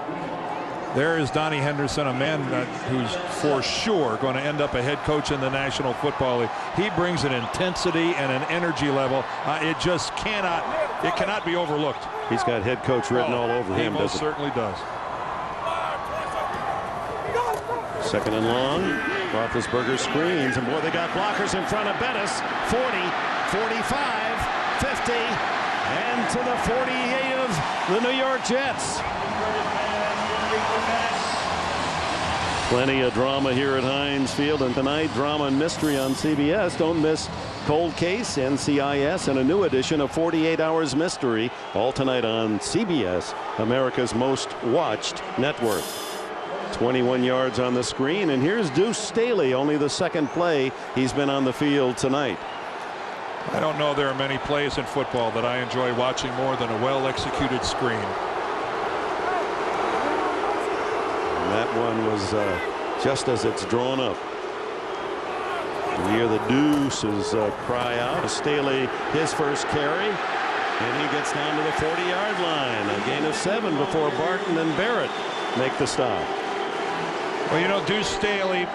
There is Donnie Henderson, a man who's for sure going to end up a head coach in the National Football League. He brings an intensity and an energy level. It just cannot be overlooked. He's got head coach written all over him. He most certainly does. Second and long. Roethlisberger screens, and boy, they got blockers in front of Bettis. 40, 45, 50, and to the 48 of the New York Jets. Plenty of drama here at Heinz Field, and tonight drama and mystery on CBS. Don't miss Cold Case, NCIS, and a new edition of 48 Hours Mystery, all tonight on CBS, America's most watched network. 21 yards on the screen, and here's Deuce Staley, only the second play he's been on the field tonight. I don't know there are many plays in football that I enjoy watching more than a well-executed screen. And that one was just as it's drawn up. You hear the deuces cry out. Staley, his first carry, and he gets down to the 40-yard line. A gain of 7 before Barton and Barrett make the stop. Well, you know, Deuce Staley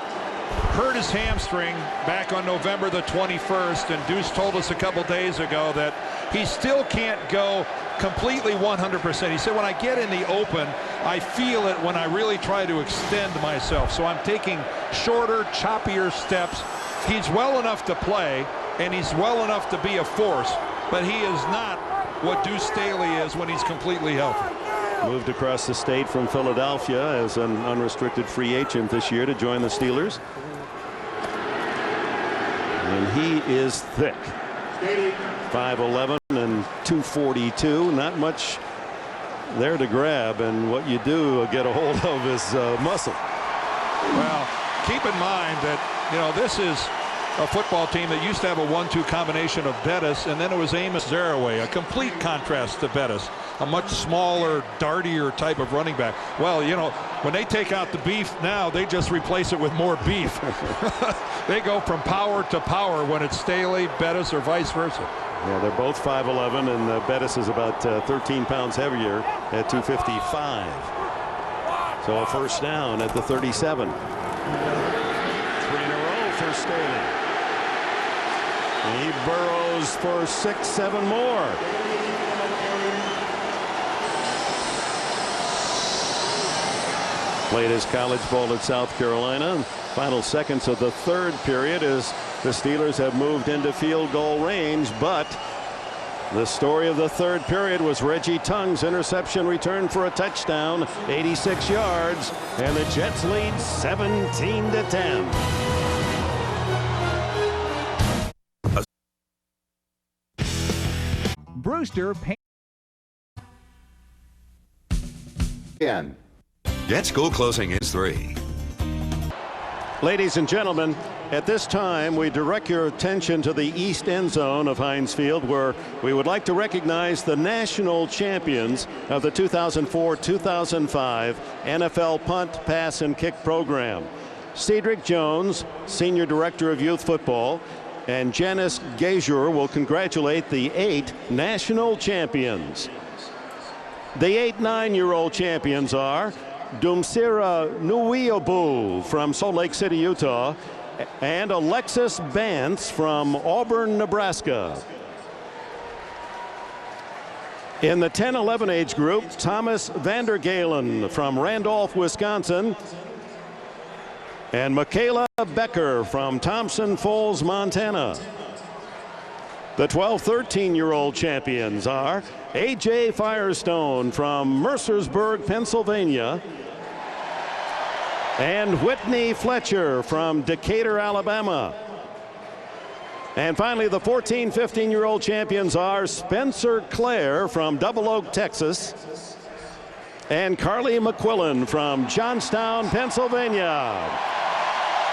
hurt his hamstring back on November the 21st, and Deuce told us a couple days ago that he still can't go completely 100%. He said, when I get in the open, I feel it when I really try to extend myself. So I'm taking shorter, choppier steps. He's well enough to play, and he's well enough to be a force, but he is not what Deuce Staley is when he's completely healthy. Moved across the state from Philadelphia as an unrestricted free agent this year to join the Steelers. And he is thick. 5'11" and 242. Not much there to grab, and what you do get a hold of is muscle. Well, keep in mind that, you know, this is a football team that used to have a 1-2 combination of Bettis, and then it was Amos Zaraway, a complete contrast to Bettis, a much smaller, dartier type of running back. Well, you know, when they take out the beef now, they just replace it with more beef. They go from power to power when it's Staley, Bettis, or vice versa. Yeah, they're both 5'11", and Bettis is about 13 pounds heavier at 255. So a first down at the 37. 3 in a row for Staley. And he burrows for 6-7 more. Played his college ball at South Carolina. Final seconds of the third period as the Steelers have moved into field goal range, but the story of the third period was Reggie Tongue's interception return for a touchdown, 86 yards, and the Jets lead 17-10. Brewster Get school closing is 3. Ladies and gentlemen, at this time we direct your attention to the east end zone of Heinz Field, where we would like to recognize the national champions of the 2004-2005 NFL punt, pass, and kick program. Cedric Jones, Senior Director of Youth Football, and Janice Gazier will congratulate the 8 national champions. The 8 9-year-old champions are Dumsira Nuiobu from Salt Lake City, Utah, and Alexis Bance from Auburn, Nebraska. In the 10-11 age group, Thomas Vandergalen from Randolph, Wisconsin, and Michaela Becker from Thompson Falls, Montana. The 12-13-year-old champions are A.J. Firestone from Mercersburg, Pennsylvania, and Whitney Fletcher from Decatur, Alabama. And finally, the 14-15-year-old champions are Spencer Clare from Double Oak, Texas, and Carly McQuillan from Johnstown, Pennsylvania.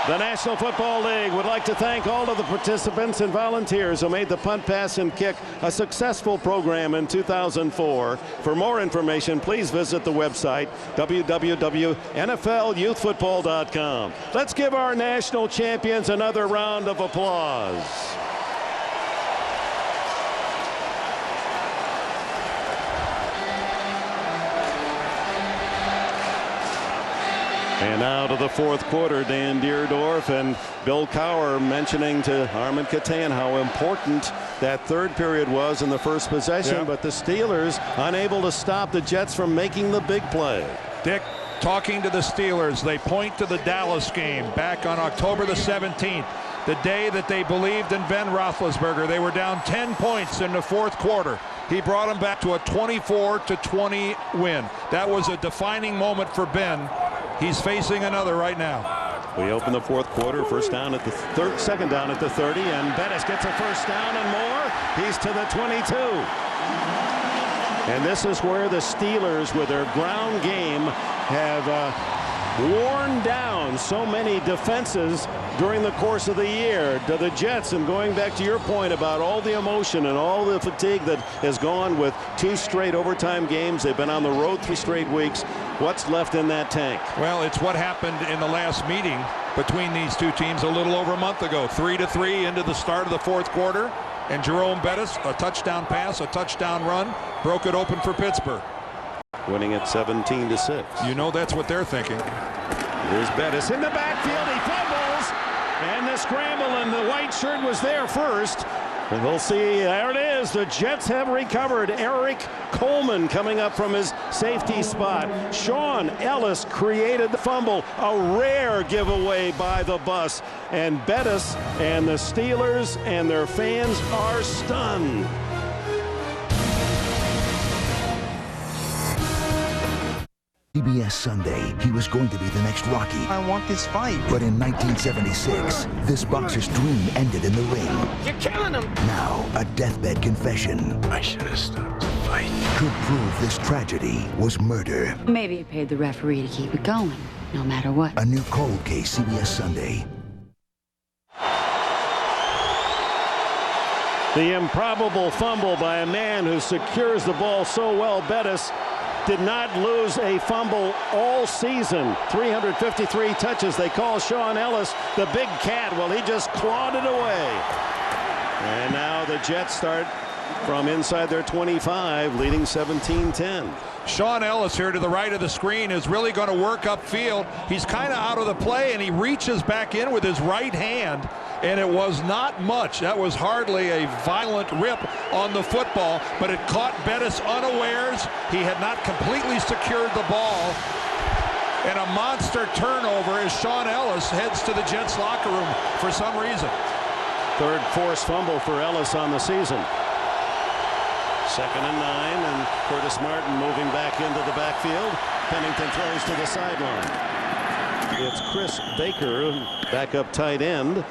The National Football League would like to thank all of the participants and volunteers who made the punt, pass, and kick a successful program in 2004. For more information, please visit the website www.nflyouthfootball.com. Let's give our national champions another round of applause. And now to the fourth quarter, Dan Deerdorf and Bill Cowher mentioning to Armin Katan how important that third period was in the first possession, but the Steelers unable to stop the Jets from making the big play. Dick, talking to the Steelers, they point to the Dallas game back on October the 17th, the day that they believed in Ben Roethlisberger. They were down 10 points in the fourth quarter. He brought them back to a 24-20 win. That was a defining moment for Ben. He's facing another right now. We open the fourth quarter, first down at the second down at the 30, and Bettis gets a first down and more. He's to the 22. And this is where the Steelers, with their ground game, have worn down so many defenses during the course of the year. To the Jets, and going back to your point about all the emotion and all the fatigue that has gone with 2 straight overtime games. They've been on the road 3 straight weeks. What's left in that tank? Well, it's what happened in the last meeting between these two teams a little over a month ago. 3-3 into the start of the fourth quarter, and Jerome Bettis, a touchdown pass, a touchdown run, broke it open for Pittsburgh. Winning it 17-6. You know that's what they're thinking. Here's Bettis in the backfield. He fumbles, and the scramble, and the white shirt was there first. And we'll see, there it is. The Jets have recovered. Eric Coleman coming up from his safety spot. Sean Ellis created the fumble. A rare giveaway by the bus. And Bettis and the Steelers and their fans are stunned. CBS Sunday, he was going to be the next Rocky. I want this fight. But in 1976, this boxer's dream ended in the ring. You're killing him. Now, a deathbed confession. I should have stopped the fight. Could prove this tragedy was murder. Maybe it paid the referee to keep it going, no matter what. A new cold case, CBS Sunday. The improbable fumble by a man who secures the ball so well. Bettis did not lose a fumble all season. 353 touches. They call Sean Ellis the big cat. Well, he just clawed it away. And now the Jets start from inside their 25, leading 17-10. Sean Ellis here to the right of the screen is really going to work upfield. He's kind of out of the play, and he reaches back in with his right hand, and it was not much. That was hardly a violent rip on the football, but it caught Bettis unawares. He had not completely secured the ball, and a monster turnover as Sean Ellis heads to the Jets locker room for some reason. Third forced fumble for Ellis on the season. 2nd and 9, and Curtis Martin moving back into the backfield. Pennington throws to the sideline. It's Chris Baker, backup tight end,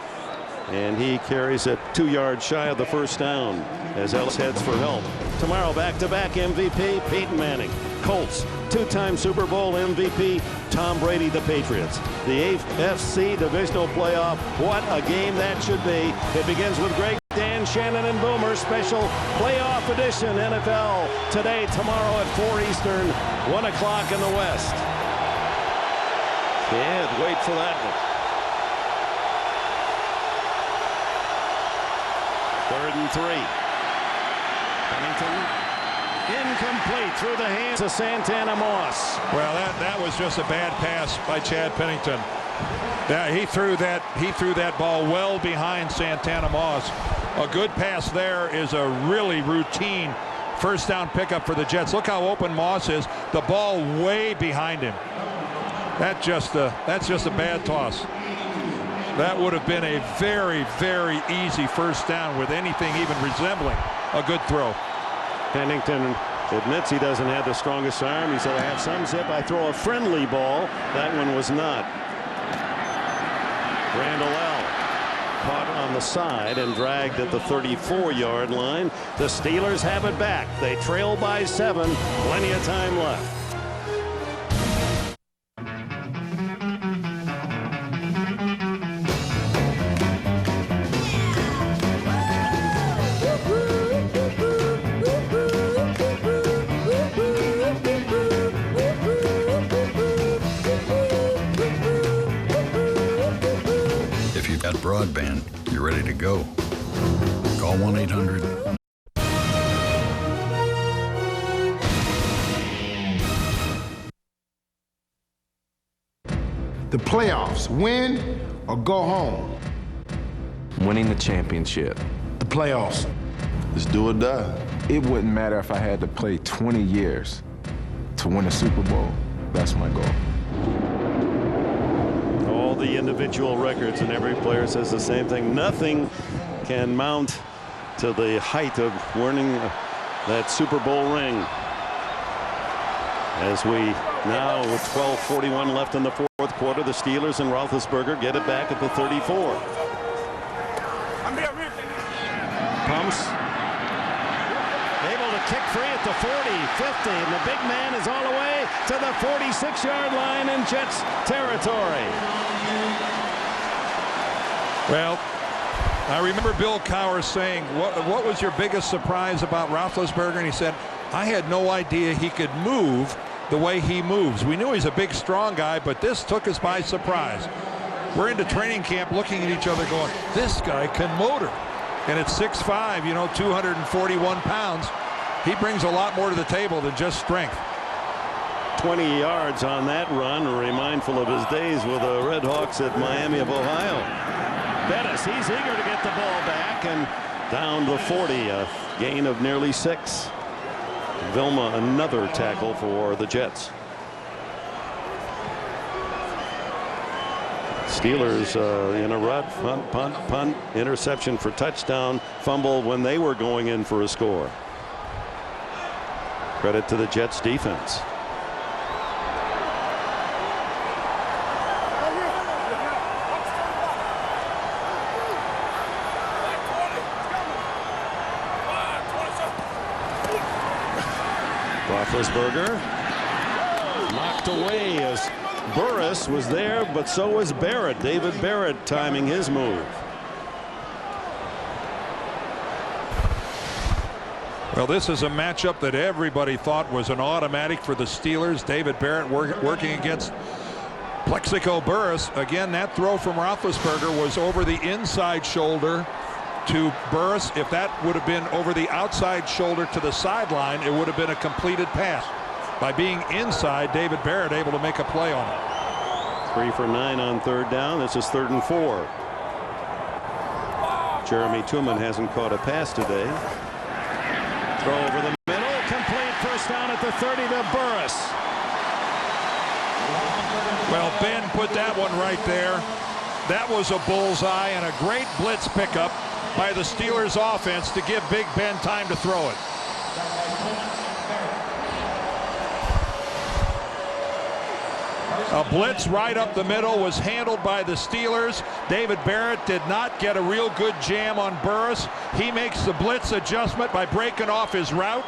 and he carries it 2 yards shy of the first down as Ellis heads for help. Tomorrow, back-to-back MVP Peyton Manning. Colts. Two-time Super Bowl MVP, Tom Brady, the Patriots. The AFC Divisional Playoff. What a game that should be. It begins with Greg, Dan, Shannon, and Boomer. Special playoff edition. NFL today, tomorrow at 4 Eastern, 1 o'clock in the West. Can't wait for that one. 3rd and 3. Pennington incomplete through the hands of Santana Moss. Well, that was just a bad pass by Chad Pennington. He threw that ball well behind Santana Moss. A good pass there is a really routine first down pickup for the Jets. Look how open Moss is. The ball way behind him. That's just a bad toss. That would have been a very, very easy first down with anything even resembling a good throw. Pennington admits he doesn't have the strongest arm. He said, I have some zip. I throw a friendly ball. That one was not. Randall L. caught on the side and dragged at the 34-yard line. The Steelers have it back. They trail by 7. Plenty of time left. Broadband, you're ready to go. Call 1-800. The playoffs, win or go home. Winning the championship. The playoffs. Let's do or die. It wouldn't matter if I had to play 20 years to win a Super Bowl. That's my goal. The individual records, and every player says the same thing. Nothing can mount to the height of winning that Super Bowl ring. As we now, with 12:41 left in the fourth quarter, the Steelers and Roethlisberger get it back at the 34. Pumps. Able to kick free at the 40, 50, and the big man is all the way to the 46-yard line in Jets territory. Well, I remember Bill Cowher saying, what was your biggest surprise about Roethlisberger? And he said, I had no idea he could move the way he moves. We knew he's a big, strong guy, but this took us by surprise. We're into training camp looking at each other going, this guy can motor. And at 6'5", 241 pounds, he brings a lot more to the table than just strength. 20 yards on that run, remindful of his days with the Red Hawks at Miami of Ohio. Bettis, he's eager to get the ball back, and down the 40, a gain of nearly 6. Vilma, another tackle for the Jets. Steelers in a rut, punt, interception for touchdown, fumble when they were going in for a score. Credit to the Jets defense. Roethlisberger knocked away as Burris was there, but so was Barrett. David Barrett timing his move. Well, this is a matchup that everybody thought was an automatic for the Steelers. David Barrett working against Plexico Burris. Again, that throw from Roethlisberger was over the inside shoulder to Burris. If that would have been over the outside shoulder to the sideline, it would have been a completed pass. By being inside, David Barrett able to make a play on it. 3 for 9 on third down. This is 3rd and 4. Jeremy Tooman hasn't caught a pass today. Throw over the middle, complete, first down at the 30 to Burris. Well, Ben put that one right there. That was a bullseye and a great blitz pickup by the Steelers offense to give Big Ben time to throw it. A blitz right up the middle was handled by the Steelers. David Barrett did not get a real good jam on Burris. He makes the blitz adjustment by breaking off his route.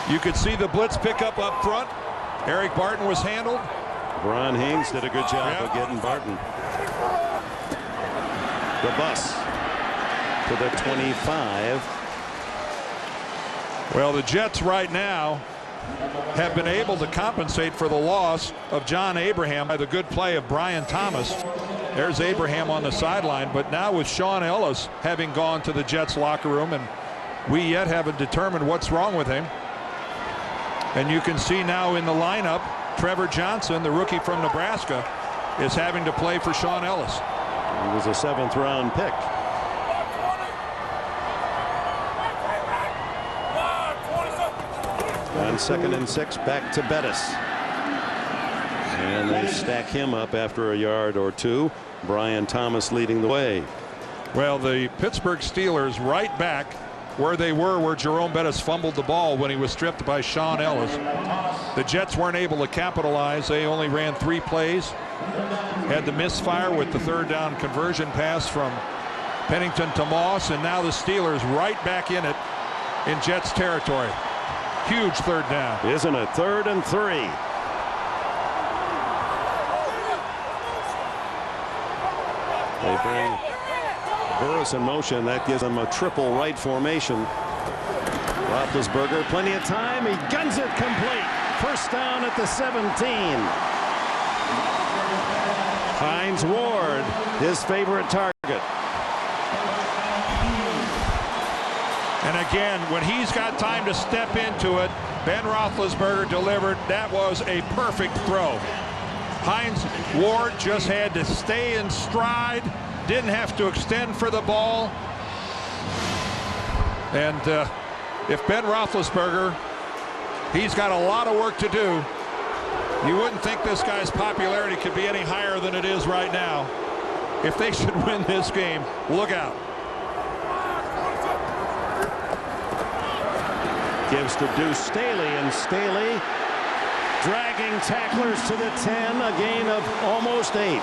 You could see the blitz pickup up front. Eric Barton was handled. Ron Haynes did a good job of getting Barton. The bus to the 25. Well, the Jets right now have been able to compensate for the loss of John Abraham by the good play of Brian Thomas. There's Abraham on the sideline, but now with Sean Ellis having gone to the Jets locker room, and we yet haven't determined what's wrong with him. And you can see now in the lineup, Trevor Johnson, the rookie from Nebraska, is having to play for Sean Ellis. He was a 7th round pick. On 2nd and 6, back to Bettis. And they stack him up after a yard or two. Brian Thomas leading the way. Well, the Pittsburgh Steelers right back where they were where Jerome Bettis fumbled the ball when he was stripped by Sean Ellis. The Jets weren't able to capitalize. They only ran 3 plays. Had the misfire with the 3rd down conversion pass from Pennington to Moss, and now the Steelers right back in it in Jets territory. Huge 3rd down. Isn't it? 3rd and 3. They bring Burris in motion. That gives them a triple right formation. Roethlisberger, plenty of time. He guns it complete. 1st down at the 17. Hines Ward, his favorite target. And again, when he's got time to step into it, Ben Roethlisberger delivered. That was a perfect throw. Hines Ward just had to stay in stride, didn't have to extend for the ball. And if Ben Roethlisberger, he's got a lot of work to do. You wouldn't think this guy's popularity could be any higher than it is right now. If they should win this game, look out. Gives to Deuce Staley, and Staley dragging tacklers to the 10, a gain of almost 8.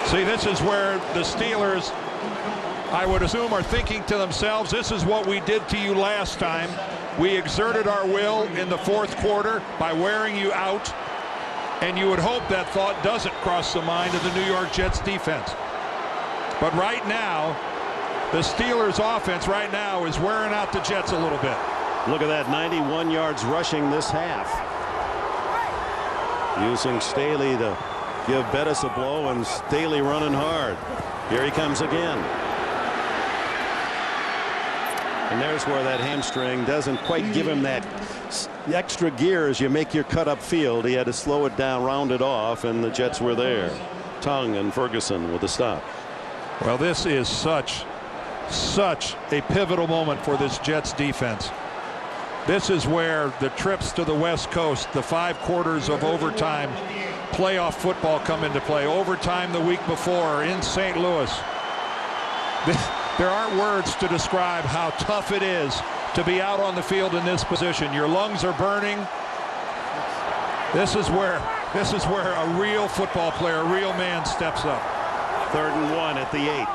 See, this is where the Steelers, I would assume, are thinking to themselves, this is what we did to you last time. We exerted our will in the 4th quarter by wearing you out, and you would hope that thought doesn't cross the mind of the New York Jets defense. But right now, the Steelers offense right now is wearing out the Jets a little bit. Look at that, 91 yards rushing this half. Using Staley to give Bettis a blow, and Staley running hard. Here he comes again. And there's where that hamstring doesn't quite give him that extra gear as you make your cut up field. He had to slow it down, round it off, and the Jets were there. Tongue and Ferguson with the stop. Well, this is such a pivotal moment for this Jets defense. This is where the trips to the West Coast, the 5 quarters of overtime, playoff football come into play. Overtime the week before in St. Louis. There aren't words to describe how tough it is to be out on the field in this position. Your lungs are burning. This is where a real football player, a real man, steps up. 3rd and 1 at the 8.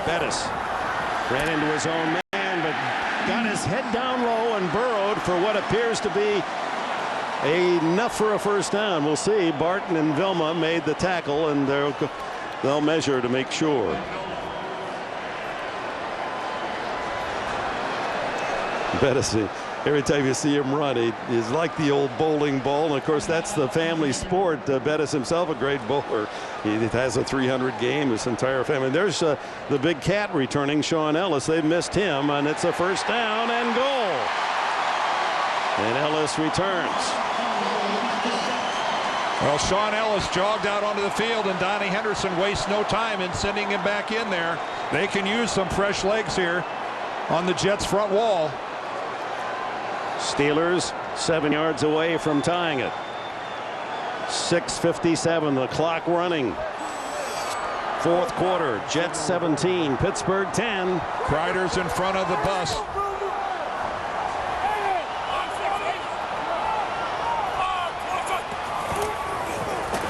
Bettis ran into his own man, but got his head down low and burrowed for what appears to be enough for a 1st down. We'll see. Barton and Vilma made the tackle, and they'll measure to make sure. Bettis, every time you see him run, he's like the old bowling ball. And of course, that's the family sport. Bettis himself, a great bowler. He has a 300 game, his entire family. There's the big cat returning, Sean Ellis. They've missed him, and it's a 1st down and goal. And Ellis returns. Well, Sean Ellis jogged out onto the field, and Donnie Henderson wastes no time in sending him back in there. They can use some fresh legs here on the Jets' front wall. Steelers 7 yards away from tying it. 6:57, the clock running. 4th quarter, Jets 17, Pittsburgh 10. Kreider's in front of the bus.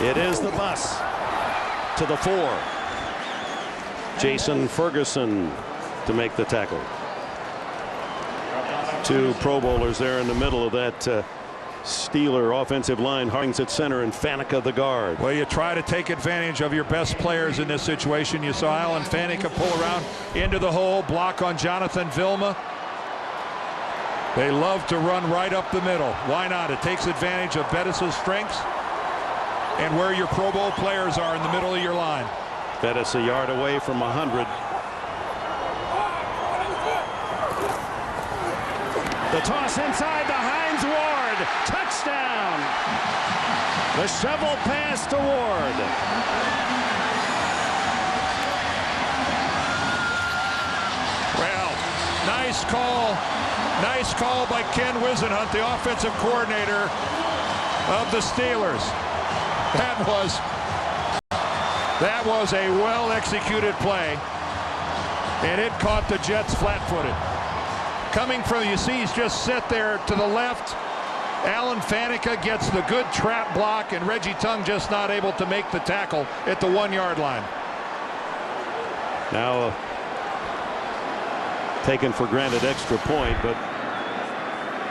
It is the bus to the 4. Jason Ferguson to make the tackle. 2 Pro Bowlers there in the middle of that Steeler offensive line. Harding's at center and Faneca the guard. Well, you try to take advantage of your best players in this situation. You saw Alan Faneca pull around into the hole, block on Jonathan Vilma. They love to run right up the middle. Why not? It takes advantage of Bettis' strengths and where your Pro Bowl players are in the middle of your line. Bettis a yard away from 100. The toss inside to Hines Ward. Touchdown. The shovel pass to Ward. Well, nice call. Nice call by Ken Wisenhunt, the offensive coordinator of the Steelers. That was a well-executed play, and it caught the Jets flat-footed. Coming from, you see, he's just set there to the left. Alan Faneca gets the good trap block, and Reggie Tongue just not able to make the tackle at the 1-yard line. Now taken for granted extra point, but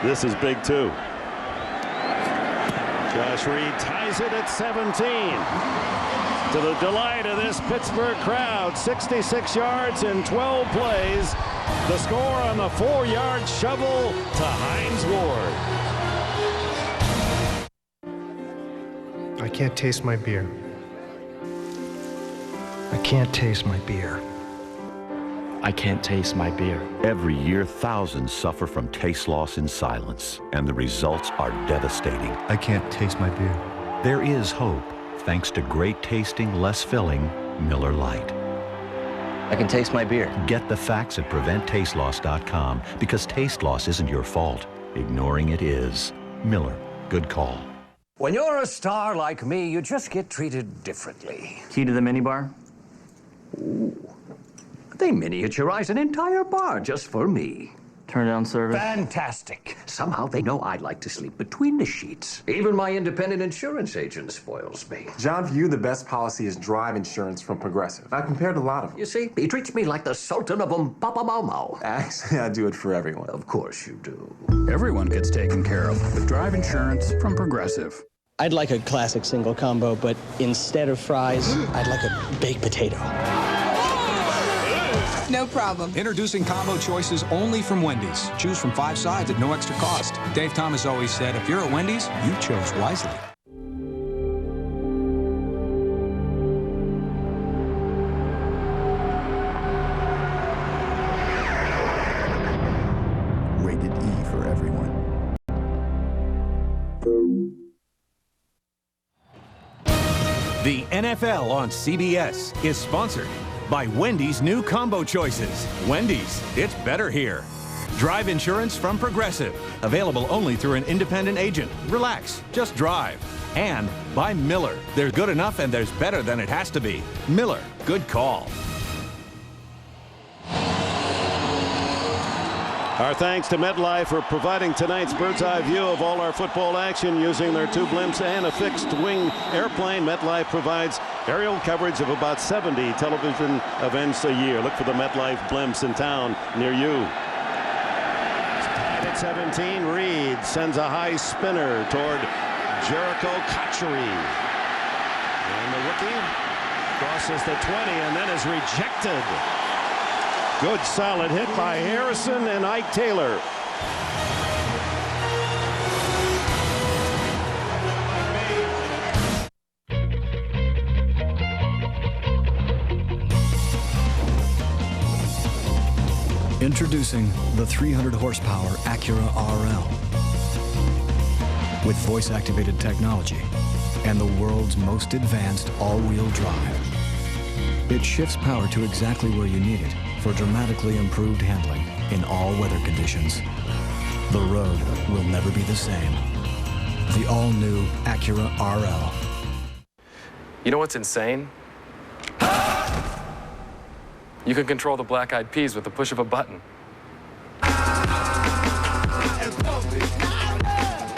this is big too. Josh Reed ties it at 17. To the delight of this Pittsburgh crowd, 66 yards in 12 plays. The score on the 4-yard shovel to Hines Ward. I can't taste my beer. I can't taste my beer. I can't taste my beer. Every year, thousands suffer from taste loss in silence, and the results are devastating. I can't taste my beer. There is hope, thanks to great tasting, less filling Miller Lite. I can taste my beer. Get the facts at PreventTasteLoss.com, because taste loss isn't your fault. Ignoring it is. Miller, good call. When you're a star like me, you just get treated differently. Key to the minibar? Ooh. They miniaturize an entire bar just for me. Turn down service? Fantastic. Somehow they know I like to sleep between the sheets. Even my independent insurance agent spoils me. John, for you, the best policy is drive insurance from Progressive. I compared a lot of them. You see, he treats me like the Sultan of Papa Mau Mau. Actually, I do it for everyone. Of course you do. Everyone gets taken care of with drive insurance from Progressive. I'd like a classic single combo, but instead of fries, I'd like a baked potato. No problem. Introducing combo choices only from Wendy's. Choose from 5 sides at no extra cost. Dave Thomas always said, if you're at Wendy's, you chose wisely. Rated E for everyone. The NFL on CBS is sponsored by Wendy's new combo choices. Wendy's, it's better here. Drive insurance from Progressive. Available only through an independent agent. Relax, just drive. And by Miller. There's good enough and there's better than it has to be. Miller, good call. Our thanks to MetLife for providing tonight's bird's eye view of all our football action using their 2 blimps and a fixed wing airplane. MetLife provides aerial coverage of about 70 television events a year. Look for the MetLife blimps in town near you. Tied at 17, Reed sends a high spinner toward Jericho Cotchery. And the rookie crosses the 20 and then is rejected. Good solid hit by Harrison and Ike Taylor. Introducing the 300 horsepower Acura RL. With voice-activated technology and the world's most advanced all-wheel drive. It shifts power to exactly where you need it for dramatically improved handling in all weather conditions. The road will never be the same. The all-new Acura RL. You know what's insane? You can control the Black Eyed Peas with the push of a button.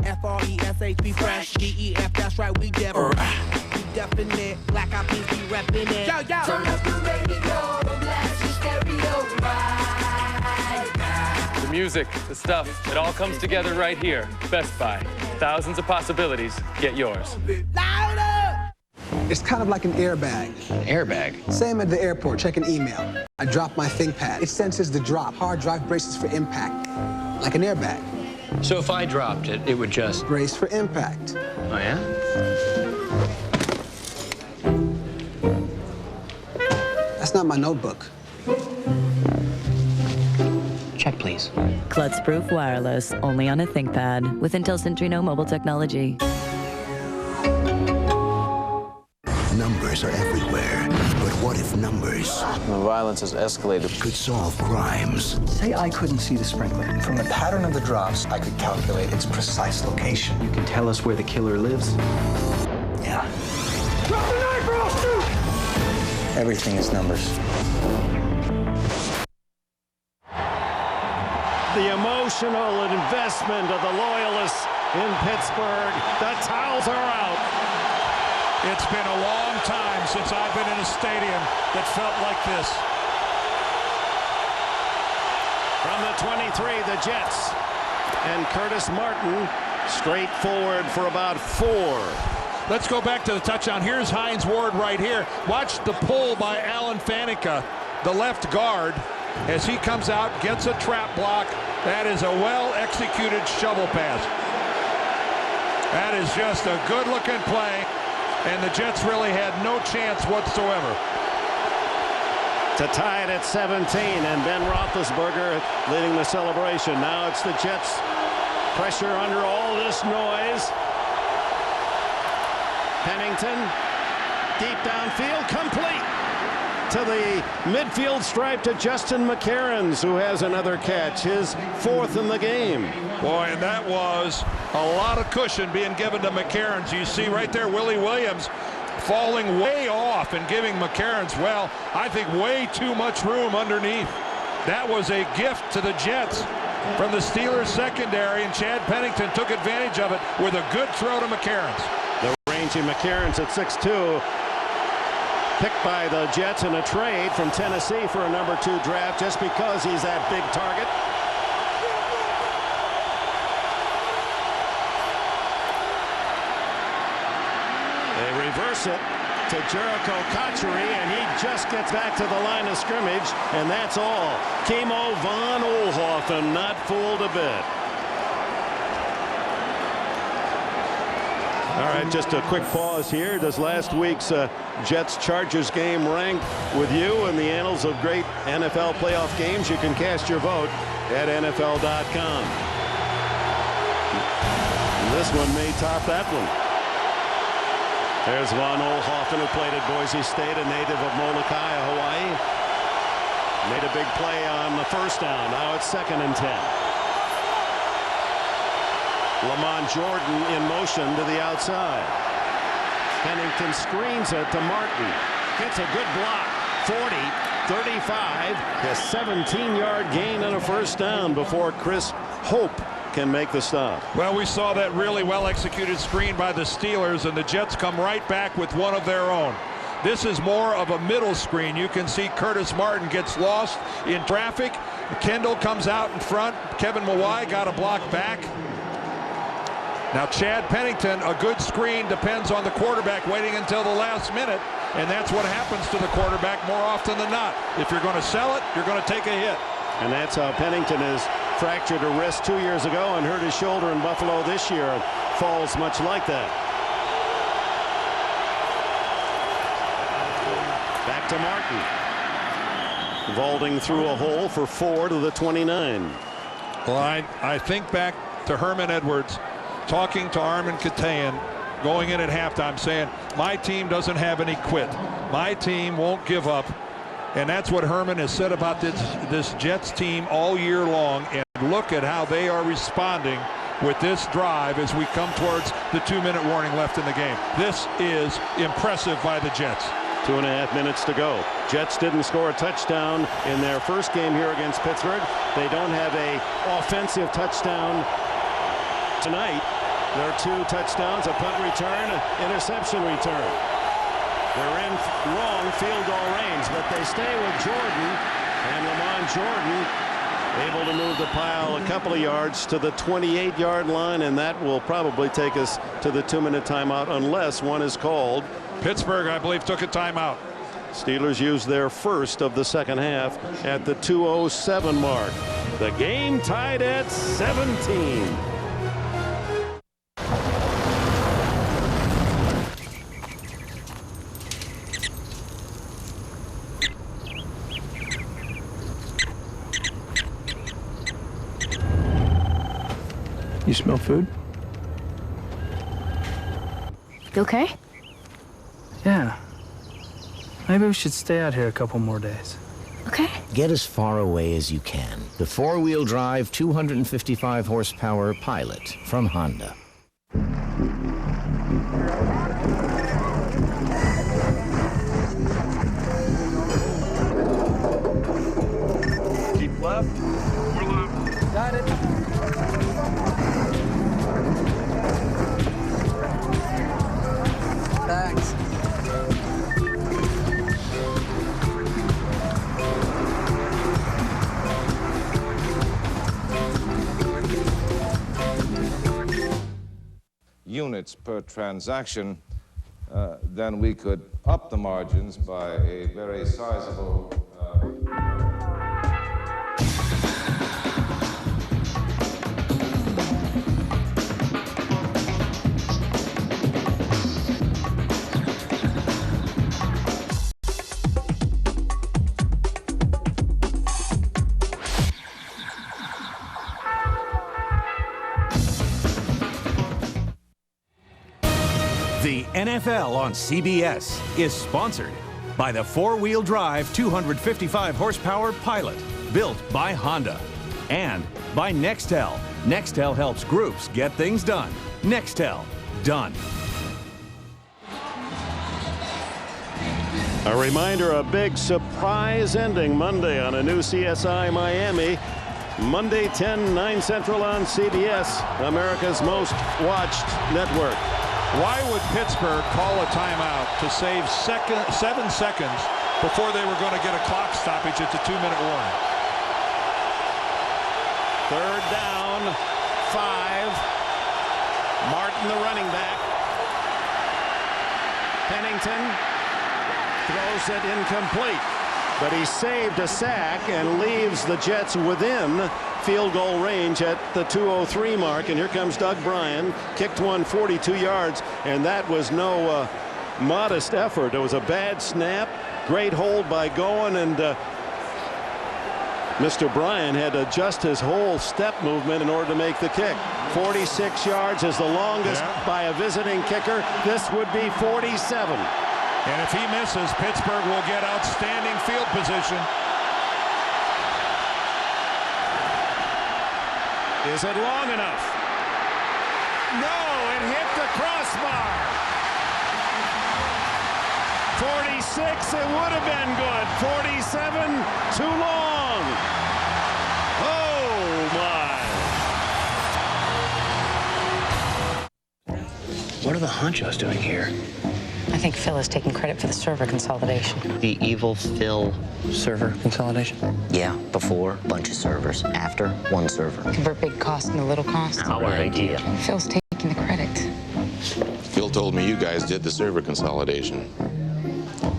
F-R-E-S-H, be fresh. D-E-F, that's right, we definite. We definite. Black Eyed Peas, we reppin' it. Yo, yo. Turn up the radio. The music, the stuff, it all comes together right here. Best Buy. Thousands of possibilities. Get yours. It's kind of like an airbag. Airbag? Same at the airport, checking email. I drop my ThinkPad. It senses the drop. Hard drive braces for impact. Like an airbag. So if I dropped it, it would just... Brace for impact. Oh, yeah? That's not my notebook. Check, please. Klutz-proof wireless, only on a ThinkPad with Intel Centrino mobile technology. Numbers are everywhere, but what if numbers? The violence has escalated. Could solve crimes. Say I couldn't see the sprinkler. From the pattern of the drops, I could calculate its precise location. You can tell us where the killer lives? Yeah. Drop the knife or I'll shoot! Everything is numbers. The emotional investment of the loyalists in Pittsburgh. The towels are out. It's been a long time since I've been in a stadium that felt like this. From the 23, the Jets. And Curtis Martin straight forward for about 4. Let's go back to the touchdown. Here's Hines Ward right here. Watch the pull by Alan Faneca, the left guard, as he comes out, gets a trap block. That is a well-executed shovel pass. That is just a good-looking play. And the Jets really had no chance whatsoever. To tie it at 17, and Ben Roethlisberger leading the celebration. Now it's the Jets. Pressure under all this noise. Pennington, deep downfield, complete to the midfield stripe to Justin McCarrons, who has another catch, his 4th in the game. Boy, and that was a lot of cushion being given to McCarrons. You see right there Willie Williams falling way off and giving McCarrons, well, I think way too much room underneath. That was a gift to the Jets from the Steelers secondary, and Chad Pennington took advantage of it with a good throw to McCarrons. The rangy McCarrons at 6'2", picked by the Jets in a trade from Tennessee for a number 2 draft just because he's that big target. They reverse it to Jericho Cotchery, and he just gets back to the line of scrimmage, and that's all. Kimo von Oelhoffen not fooled a bit. All right, just a quick pause here. Does last week's Jets-Chargers game rank with you in the annals of great NFL playoff games? You can cast your vote at NFL.com. This one may top that one. There's Von Oelhoffen, who played at Boise State, a native of Molokai, Hawaii. Made a big play on the first down. Now it's 2nd and 10. Lamont Jordan in motion to the outside. Pennington screens it to Martin. Gets a good block. 40, 35. A 17-yard gain and a first down before Chris Hope can make the stop. Well, we saw that really well-executed screen by the Steelers, and the Jets come right back with one of their own. This is more of a middle screen. You can see Curtis Martin gets lost in traffic. Kendall comes out in front. Kevin Mawai got a block back. Now Chad Pennington, a good screen depends on the quarterback waiting until the last minute, and that's what happens to the quarterback more often than not. If you're going to sell it, you're going to take a hit. And that's how Pennington has fractured a wrist 2 years ago and hurt his shoulder in Buffalo this year. Falls much like that. Back to Martin. Vaulting through a hole for 4 to the 29. Well, I think back to Herman Edwards talking to Armin Katayan going in at halftime saying, my team doesn't have any quit. My team won't give up. And that's what Herman has said about this Jets team all year long. And look at how they are responding with this drive as we come towards the 2-minute warning left in the game. This is impressive by the Jets. 2.5 minutes to go. Jets didn't score a touchdown in their first game here against Pittsburgh. They don't have a offensive touchdown tonight. There are 2 touchdowns, a punt return, interception return. They're in wrong field goal range, but they stay with Jordan, And Lamont Jordan able to move the pile a couple of yards to the 28-yard line, and that will probably take us to the 2-minute timeout unless one is called. Pittsburgh, I believe, took a timeout. Steelers used their first of the second half at the 2:07 mark. The game tied at 17. You smell food? You okay? Yeah. Maybe we should stay out here a couple more days. Okay. Get as far away as you can. The four-wheel drive, 255 horsepower Pilot from Honda. Keep left. We're left. Got it. Thanks. Units per transaction, then we could up the margins by a very sizable The NFL on CBS is sponsored by the four-wheel drive 255 horsepower Pilot, built by Honda, and by Nextel. Nextel helps groups get things done. Nextel, done. A reminder, a big surprise ending Monday on a new CSI Miami. Monday 10, 9 Central on CBS, America's most watched network. Why would Pittsburgh call a timeout to save 7 seconds before they were going to get a clock stoppage at the 2-minute warning? Third down, 5. Martin, the running back. Pennington throws it incomplete, but he saved a sack and leaves the Jets within field goal range at the 2:03 mark. And here comes Doug Bryan, kicked one 42 yards, and that was no modest effort. It was a bad snap, great hold by Goen, and Mr. Bryan had to adjust his whole step movement in order to make the kick. 46 yards is the longest by a visiting kicker. This would be 47. And if he misses, Pittsburgh will get outstanding field position. Is it long enough? No, it hit the crossbar. 46, it would have been good. 47, too long. Oh, my. What are the honchos doing here? I think Phil is taking credit for the server consolidation. The evil Phil server consolidation? Yeah, before, bunch of servers. After, one server. Convert big cost into little cost. Our idea. Phil's taking the credit. Phil told me you guys did the server consolidation.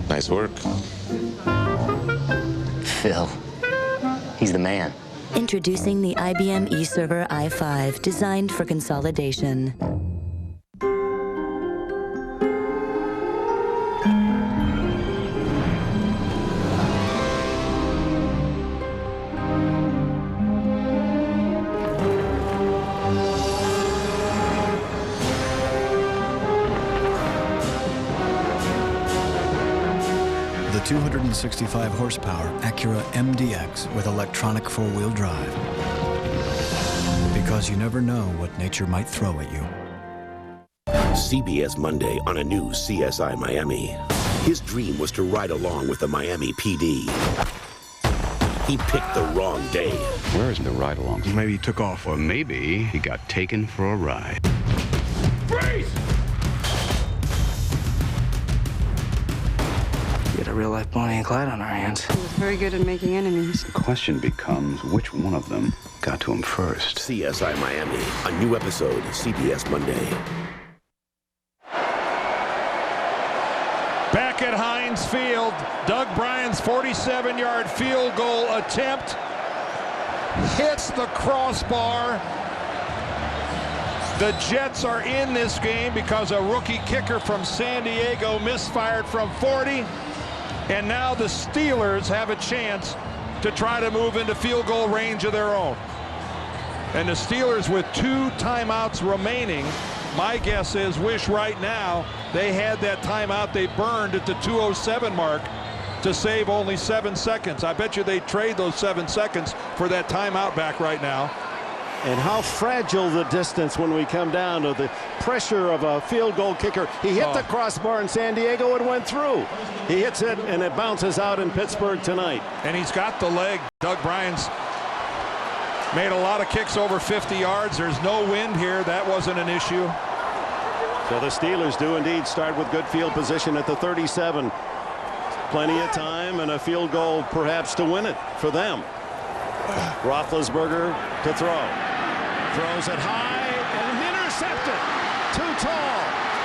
Nice work. Phil. He's the man. Introducing the IBM eServer i5, designed for consolidation. The 265 horsepower Acura MDX with electronic four-wheel drive. Because you never know what nature might throw at you. CBS Monday on a new CSI Miami. His dream was to ride along with the Miami PD. He picked the wrong day. Where is the ride along? Maybe he took off, or maybe he got taken for a ride. Freeze! He had a got real-life Bonnie and Clyde on our hands. He was very good at making enemies. The question becomes which one of them got to him first. CSI Miami, a new episode, CBS Monday. Back at Heinz Field, Doug Bryan's 47-yard field goal attempt hits the crossbar. The Jets are in this game because a rookie kicker from San Diego misfired from 40. And now the Steelers have a chance to try to move into field goal range of their own. And the Steelers, with 2 timeouts remaining, my guess is wish right now they had that timeout they burned at the 2:07 mark to save only 7 seconds. I bet you they'd trade those 7 seconds for that timeout back right now. And how fragile the distance when we come down to the pressure of a field goal kicker. He hit the crossbar in San Diego and went through. He hits it and it bounces out in Pittsburgh tonight. And he's got the leg. Doug Bryan's made a lot of kicks over 50 yards. There's no wind here. That wasn't an issue. So the Steelers do indeed start with good field position at the 37. Plenty of time and a field goal perhaps to win it for them. Roethlisberger to throw. Throws it high and intercepted. Too tall.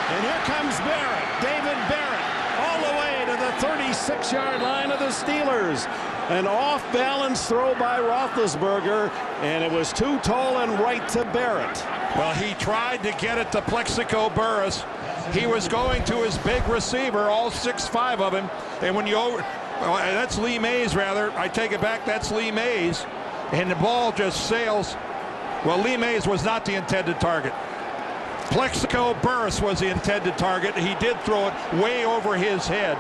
And here comes Barrett. David Barrett all the way to the 36-yard line of the Steelers. An off-balance throw by Roethlisberger, and it was too tall and right to Barrett. Well, he tried to get it to Plexico Burress. He was going to his big receiver, all 6'5" of him. And when you that's Lee Mays, rather. I take it back. That's Lee Mays. And the ball just sails. Well, Lee Mays was not the intended target. Plexico Burress was the intended target. He did throw it way over his head.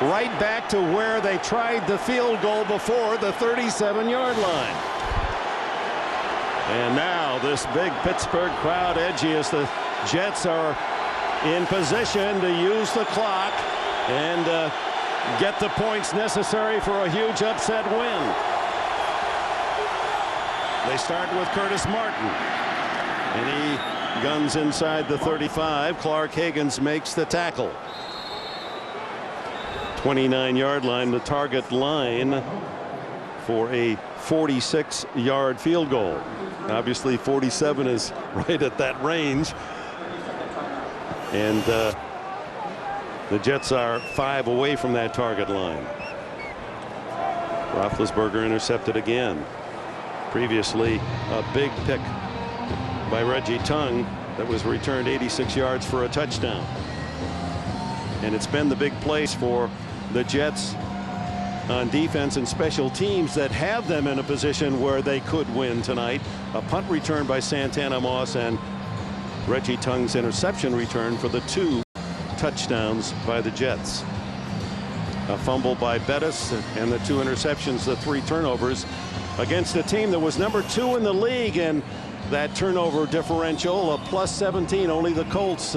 Right back to where they tried the field goal before, the 37-yard line. And now this big Pittsburgh crowd edgy as the Jets are in position to use the clock and get the points necessary for a huge upset win. They start with Curtis Martin, and he guns inside the 35. Clark Higgins makes the tackle. 29-yard line, the target line for a 46-yard field goal. Obviously 47 is right at that range, and the Jets are 5 away from that target line. Roethlisberger intercepted again. Previously a big pick by Reggie Tung that was returned 86 yards for a touchdown. And it's been the big place for the Jets on defense and special teams that have them in a position where they could win tonight. A punt return by Santana Moss and Reggie Tung's interception return for the 2 touchdowns by the Jets. A fumble by Bettis and the 2 interceptions, the 3 turnovers against a team that was number 2 in the league, and that turnover differential, a plus 17. Only the Colts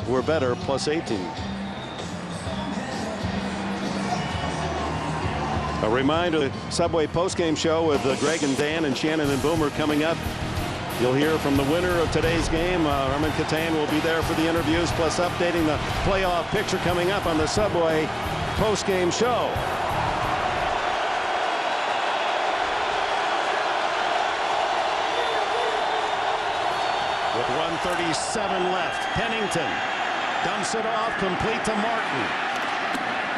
were better, plus 18. A reminder, the Subway postgame show with Greg and Dan and Shannon and Boomer coming up. You'll hear from the winner of today's game. Armin Katan will be there for the interviews, plus updating the playoff picture coming up on the Subway postgame show. With 1:37 left, Pennington dumps it off, complete to Martin.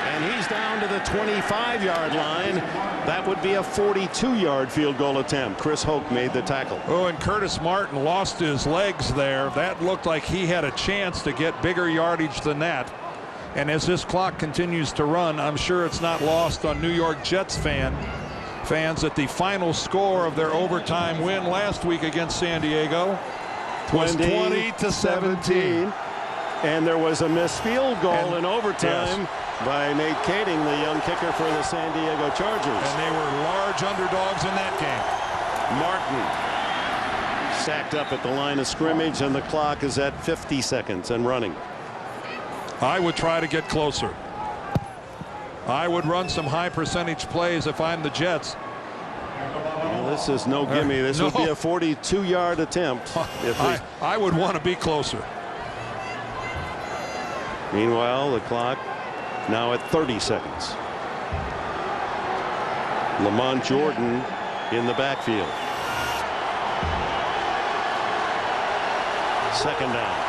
And he's down to the 25-yard line. That would be a 42-yard field goal attempt. Chris Hoke made the tackle. Oh, and Curtis Martin lost his legs there. That looked like he had a chance to get bigger yardage than that. And as this clock continues to run, I'm sure it's not lost on New York Jets fans that the final score of their overtime win last week against San Diego was 20-17. And there was a missed field goal in overtime by Nate Kading, the young kicker for the San Diego Chargers. And they were large underdogs in that game. Martin sacked up at the line of scrimmage, and the clock is at 50 seconds and running. I would try to get closer. I would run some high percentage plays if I'm the Jets. Well, this is no gimme. This would be a 42-yard attempt. I would want to be closer. Meanwhile, the clock now at 30 seconds. Lamont Jordan in the backfield. Second down.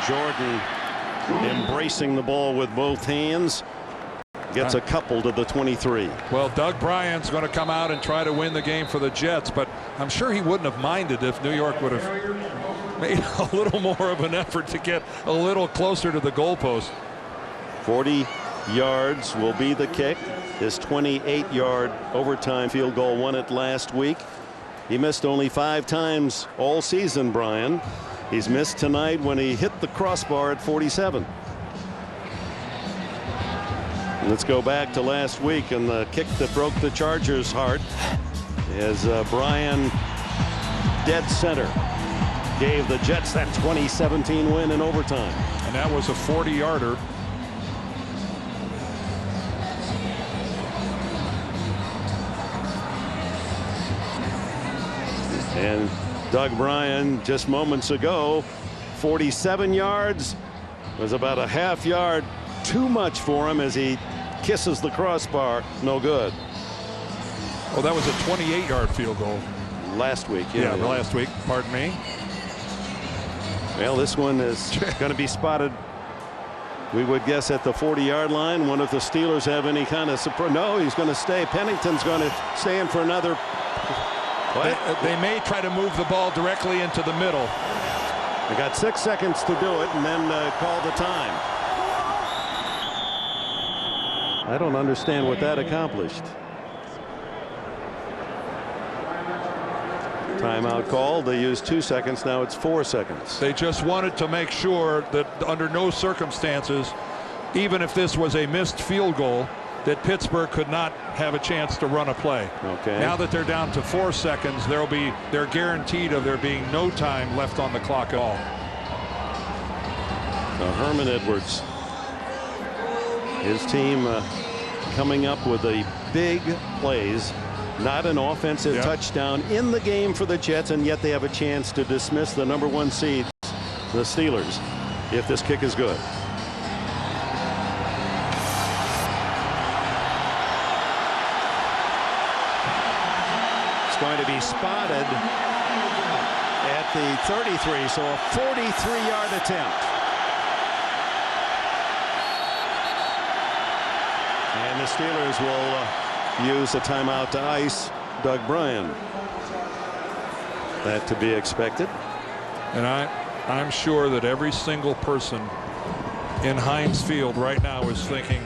Jordan embracing the ball with both hands. Gets a couple to the 23. Well, Doug Bryant's going to come out and try to win the game for the Jets, but I'm sure he wouldn't have minded if New York would have made a little more of an effort to get a little closer to the goalpost. 40 yards will be the kick. His 28-yard overtime field goal won it last week. He missed only 5 times all season, Brian. He's missed tonight when he hit the crossbar at 47. Let's go back to last week and the kick that broke the Chargers' heart as Brian dead center gave the Jets that 2017 win in overtime. And that was a 40-yarder. And Doug Bryan just moments ago, 47 yards, was about a half yard too much for him as he kisses the crossbar. No good. Oh, that was a 28-yard field goal. Last week. Yeah, last week. Pardon me. Well, this one is going to be spotted, we would guess, at the 40-yard line. One of the Steelers have any kind of surprise? No, he's going to stay. Pennington's going to stay in for another. They may try to move the ball directly into the middle. They got 6 seconds to do it and then call the time. I don't understand what that accomplished. Timeout called. They used 2 seconds. Now it's 4 seconds. They just wanted to make sure that under no circumstances, even if this was a missed field goal, that Pittsburgh could not have a chance to run a play. Okay. Now that they're down to 4 seconds, they're guaranteed of there being no time left on the clock at all. So Herman Edwards, his team coming up with a big plays, not an offensive touchdown in the game for the Jets, and yet they have a chance to dismiss the #1 seed, the Steelers, if this kick is good. Going to be spotted at the 33, so a 43-yard attempt. And the Steelers will use a timeout to ice Doug Bryan. That to be expected. And I'm sure that every single person in Heinz Field right now is thinking,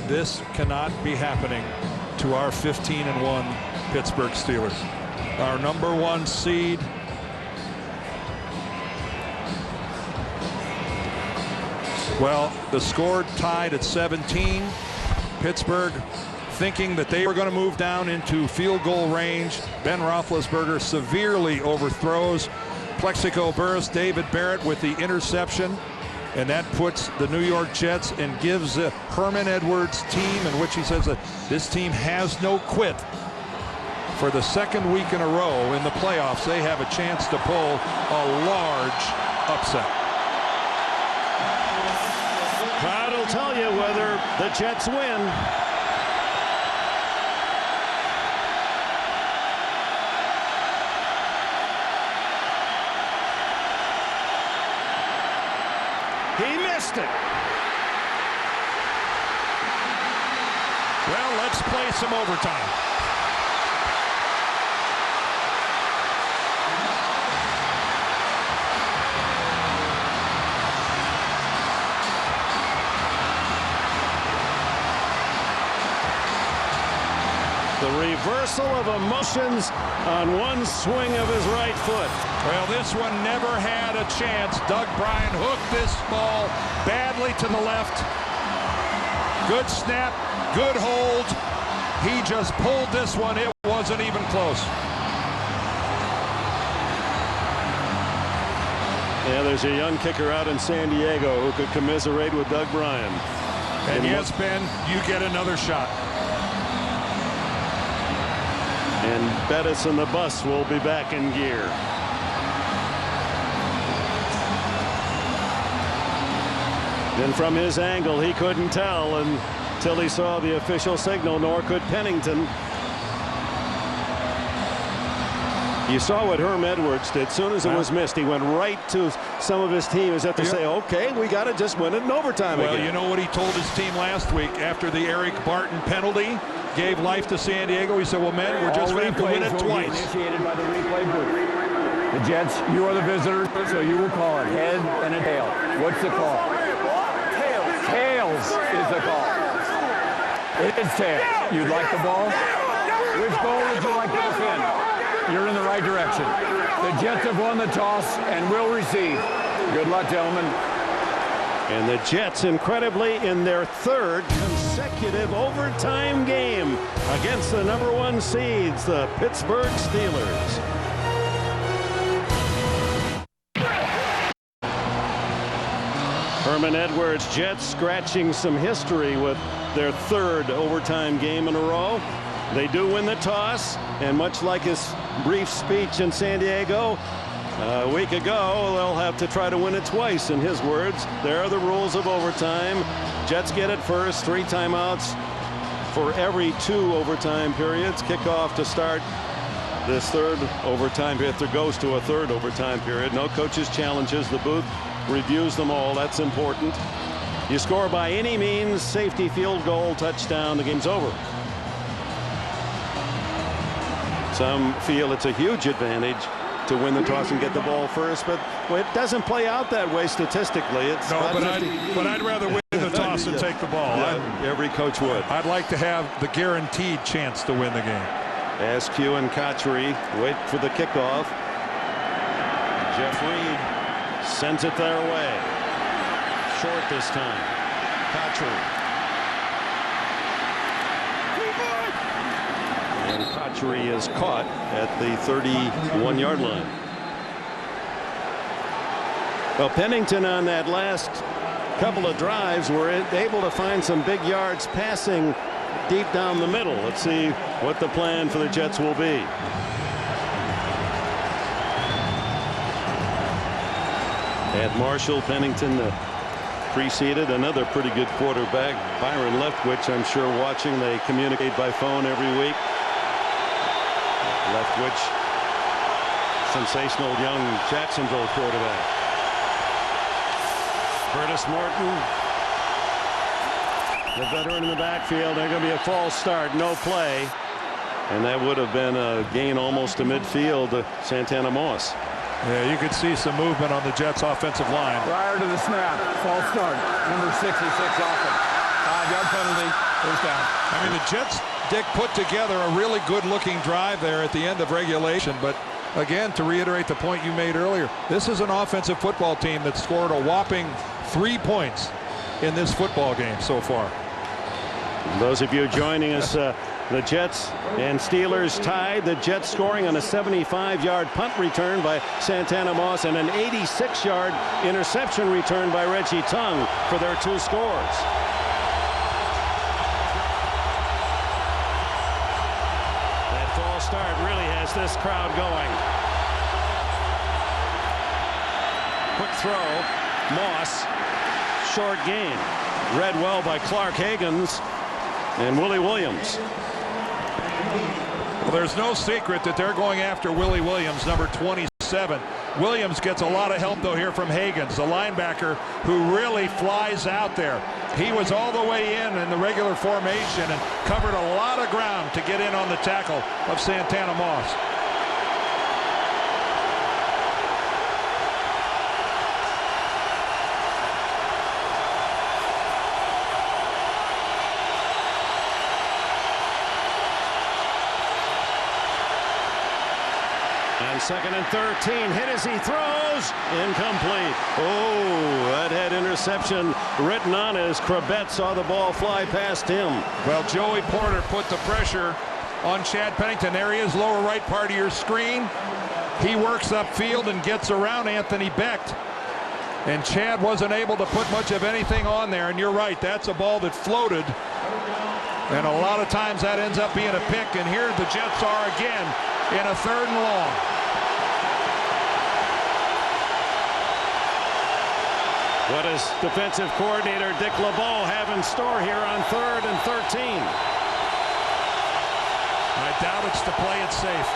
this cannot be happening to our 15-1 Pittsburgh Steelers. Our #1 seed. Well, the score tied at 17. Pittsburgh thinking that they were going to move down into field goal range. Ben Roethlisberger severely overthrows Plexico Burress. David Barrett with the interception. And that puts the New York Jets and gives Herman Edwards' team, in which he says that this team has no quit. For the second week in a row in the playoffs, they have a chance to pull a large upset. Crowd will tell you whether the Jets win. He missed it. Well, let's play some overtime. The reversal of emotions on one swing of his right foot. Well, this one never had a chance. Doug Bryan hooked this ball badly to the left. Good snap, good hold. He just pulled this one. It wasn't even close. Yeah, there's a young kicker out in San Diego who could commiserate with Doug Bryan. And yes, Ben, you get another shot. And Bettis and the bus will be back in gear. And from his angle, he couldn't tell until he saw the official signal, nor could Pennington. You saw what Herm Edwards did. As soon as it was missed, he went right to some of his team as if to say, okay, we got to just win it in overtime again. Well, you know what he told his team last week after the Eric Barton penalty gave life to San Diego? He said, well, men, we're just going to have to win it twice. Initiated by the replay booth. The Jets, you are the visitor, so you will call it head and a tail. What's the call? Tails. Tails is the call. It is tails. You'd like the ball? Which goal would you like to defend? You're in the right direction. The Jets have won the toss and will receive. Good luck, gentlemen. And the Jets, incredibly, in their third consecutive overtime game against the #1 seeds, the Pittsburgh Steelers. Herman Edwards, Jets scratching some history with their third overtime game in a row. They do win the toss, and much like his brief speech in San Diego a week ago, they'll have to try to win it twice, in his words. There are the rules of overtime. Jets get it first, 3 timeouts for every 2 overtime periods. Kickoff to start this third overtime period. If there goes to a third overtime period, no coaches challenges. The booth reviews them all. That's important. You score by any means, safety, field goal, touchdown, the game's over. Some feel it's a huge advantage to win the toss and get the ball first, but it doesn't play out that way statistically. It's no, but I'd rather win the toss and take the ball. Yeah, every coach would. I'd like to have the guaranteed chance to win the game. SQ and Kotchery wait for the kickoff. Jeff Reed sends it their way. Short this time. Kotchery. And Kotchery is caught at the 31-yard line. Well, Pennington on that last couple of drives were able to find some big yards passing deep down the middle. Let's see what the plan for the Jets will be. At Marshall, Pennington preceded another pretty good quarterback, Byron Leftwich. I'm sure watching. They communicate by phone every week. Leftwich, sensational young Jacksonville quarterback. Curtis Morton, the veteran in the backfield. They're going to be a false start, no play. And that would have been a gain almost to midfield to Santana Moss. Yeah, you could see some movement on the Jets offensive line. Prior to the snap, false start, number 66 offense. 5-yard penalty, first down. I mean, the Jets, Dick, put together a really good-looking drive there at the end of regulation. But again, to reiterate the point you made earlier, this is an offensive football team that scored a whopping 3 points in this football game so far. Those of you joining us, the Jets and Steelers tied. The Jets scoring on a 75-yard punt return by Santana Moss and an 86-yard interception return by Reggie Tung for their 2 scores. That false start really has this crowd going. Quick throw, Moss, short gain. Read well by Clark Higgins and Willie Williams. Well, there's no secret that they're going after Willie Williams, number 27. Williams gets a lot of help, though, here from Higgins, the linebacker who really flies out there. He was all the way in the regular formation and covered a lot of ground to get in on the tackle of Santana Moss. And 2nd and 13, hit as he throws, incomplete. Oh, that had interception written on as Crabette saw the ball fly past him. Well, Joey Porter put the pressure on Chad Pennington. There he is, lower right part of your screen. He works upfield and gets around Anthony Becht. And Chad wasn't able to put much of anything on there. And you're right, that's a ball that floated. And a lot of times that ends up being a pick. And here the Jets are again in a 3rd and long. What does defensive coordinator Dick LeBeau have in store here on 3rd and 13? I doubt it's to play it safe.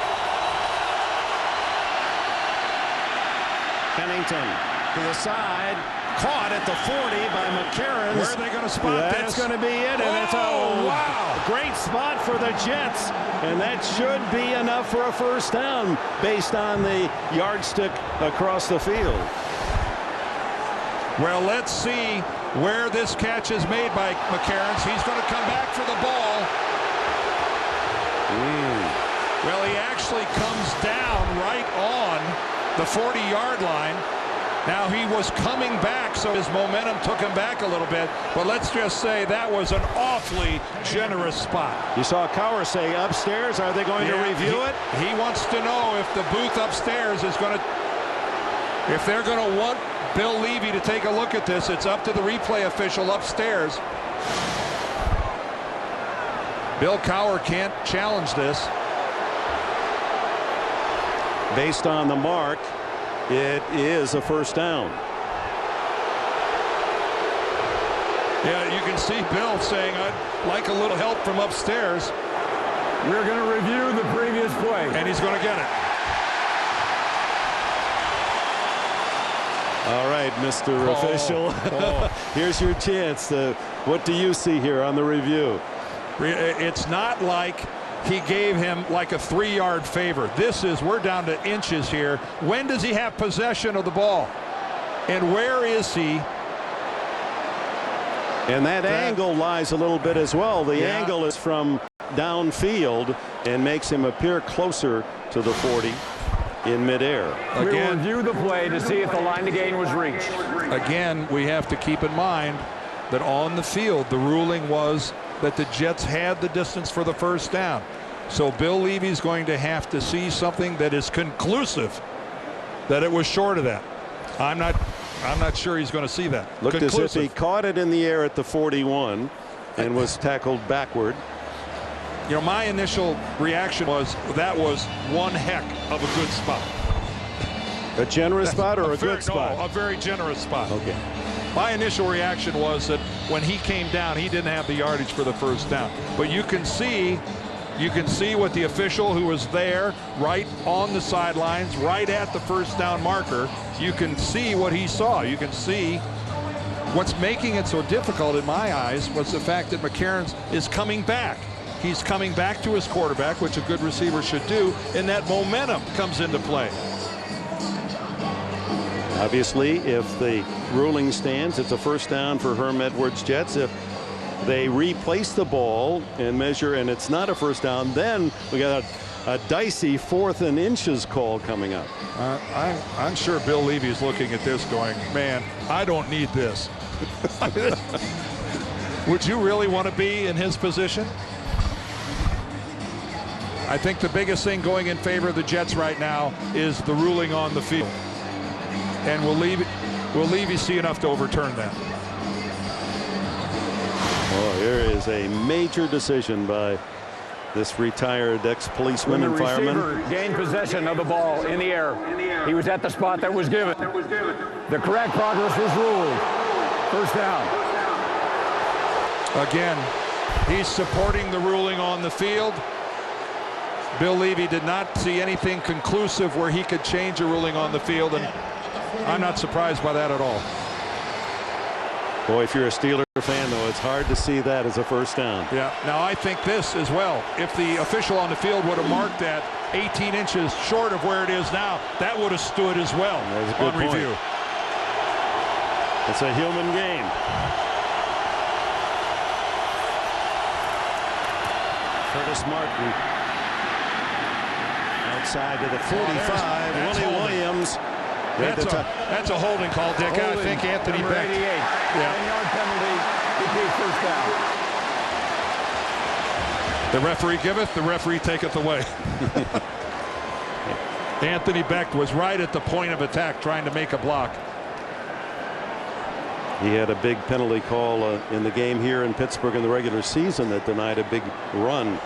Pennington to the side, caught at the 40 by McCarron. Where are they going to spot That's this? going to be it, and it's a wow. great spot for the Jets, and that should be enough for a first down based on the yardstick across the field. Well, let's see where this catch is made by McCarron. He's going to come back for the ball. Well, he actually comes down right on the 40-yard line. Now, he was coming back, so his momentum took him back a little bit. But let's just say that was an awfully generous spot. You saw Cowher say upstairs. Are they going to review it? He wants to know if the booth upstairs is going to, if they're going to want Bill Levy to take a look at this. It's up to the replay official upstairs. Bill Cowher can't challenge this. Based on the mark, it is a first down. Yeah, you can see Bill saying, I'd like a little help from upstairs. We're going to review the previous play. And he's going to get it. All right, Mr. Official. Here's your chance. What do you see here on the review? It's not like he gave him like a 3-yard favor. This is, we're down to inches here. When does he have possession of the ball? And where is he? And that angle lies a little bit as well. The angle is from downfield and makes him appear closer to the 40 in midair. We will review the play to see if the line to gain was reached. Again, we have to keep in mind that on the field, the ruling was that the Jets had the distance for the first down. So Bill Levy's going to have to see something that is conclusive that it was short of that. I'm not sure he's going to see that. Looked as if he caught it in the air at the 41 and was tackled backward. You know, my initial reaction was that was one heck of a good spot. A generous spot or a good spot? No, a very generous spot. Okay. My initial reaction was that when he came down, he didn't have the yardage for the first down. But you can see what the official who was there right on the sidelines, right at the first down marker, you can see what he saw. You can see what's making it so difficult in my eyes was the fact that McCarron is coming back. He's coming back to his quarterback, which a good receiver should do, and that momentum comes into play. Obviously, if the ruling stands, it's a first down for Herm Edwards Jets. If they replace the ball and measure and it's not a first down, then we got a dicey 4th and inches call coming up. I'm sure Bill Levy's looking at this going, man, I don't need this. Would you really want to be in his position? I think the biggest thing going in favor of the Jets right now is the ruling on the field. And will Levy see enough to overturn that? Oh, here is a major decision by this retired ex-policeman and fireman. The receiver gained possession of the ball in the air. He was at the spot that was given. The correct progress was ruled. First down. Again, he's supporting the ruling on the field. Bill Levy did not see anything conclusive where he could change a ruling on the field, and I'm not surprised by that at all. Boy, if you're a Steeler fan, though, it's hard to see that as a first down. Yeah. Now, I think this as well. If the official on the field would have marked that 18 inches short of where it is now, that would have stood as well on review. It's a human game. Curtis Martin outside to the 45. Willie Williams. That's a holding call, Dick. I think Anthony Beck. 10-yard penalty. First down. The referee giveth, the referee taketh away. Anthony Beck was right at the point of attack trying to make a block. He had a big penalty call in the game here in Pittsburgh in the regular season that denied a big run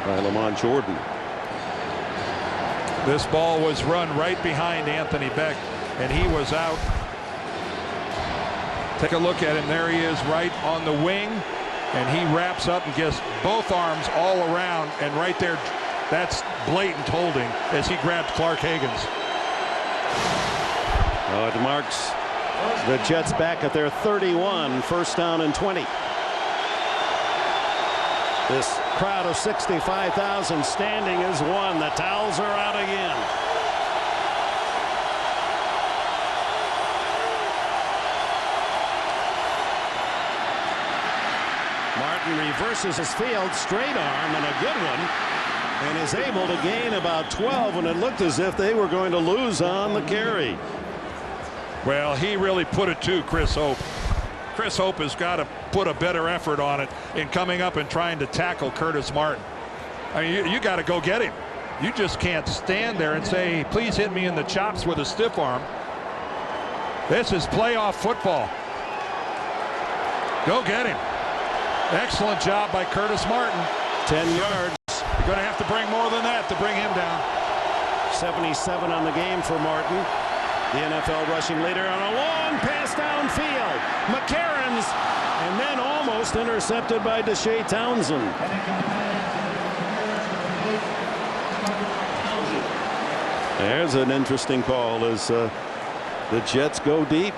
by Lamont Jordan. This ball was run right behind Anthony Beck, and he was out Take a look at him. There he is right on the wing, and he wraps up and gets both arms all around, and right there, that's blatant holding as he grabbed Clark Higgins. Oh, it marks the Jets back at their 31, first down and 20. This crowd of 65,000 standing is one. The towels are out again. Martin reverses his field, straight arm, and a good one, and is able to gain about 12 when it looked as if they were going to lose on the carry. Well, he really put it to Chris Hope. Chris Hope has got to put a better effort on it in coming up and trying to tackle Curtis Martin. I mean, you got to go get him. You just can't stand there and say, please hit me in the chops with a stiff arm. This is playoff football. Go get him. Excellent job by Curtis Martin. 10 yards. You're going to have to bring more than that to bring him down. 77 on the game for Martin. The NFL rushing leader on a long pass downfield. McCarron's, and then almost intercepted by Deshae Townsend. There's an interesting call as the Jets go deep.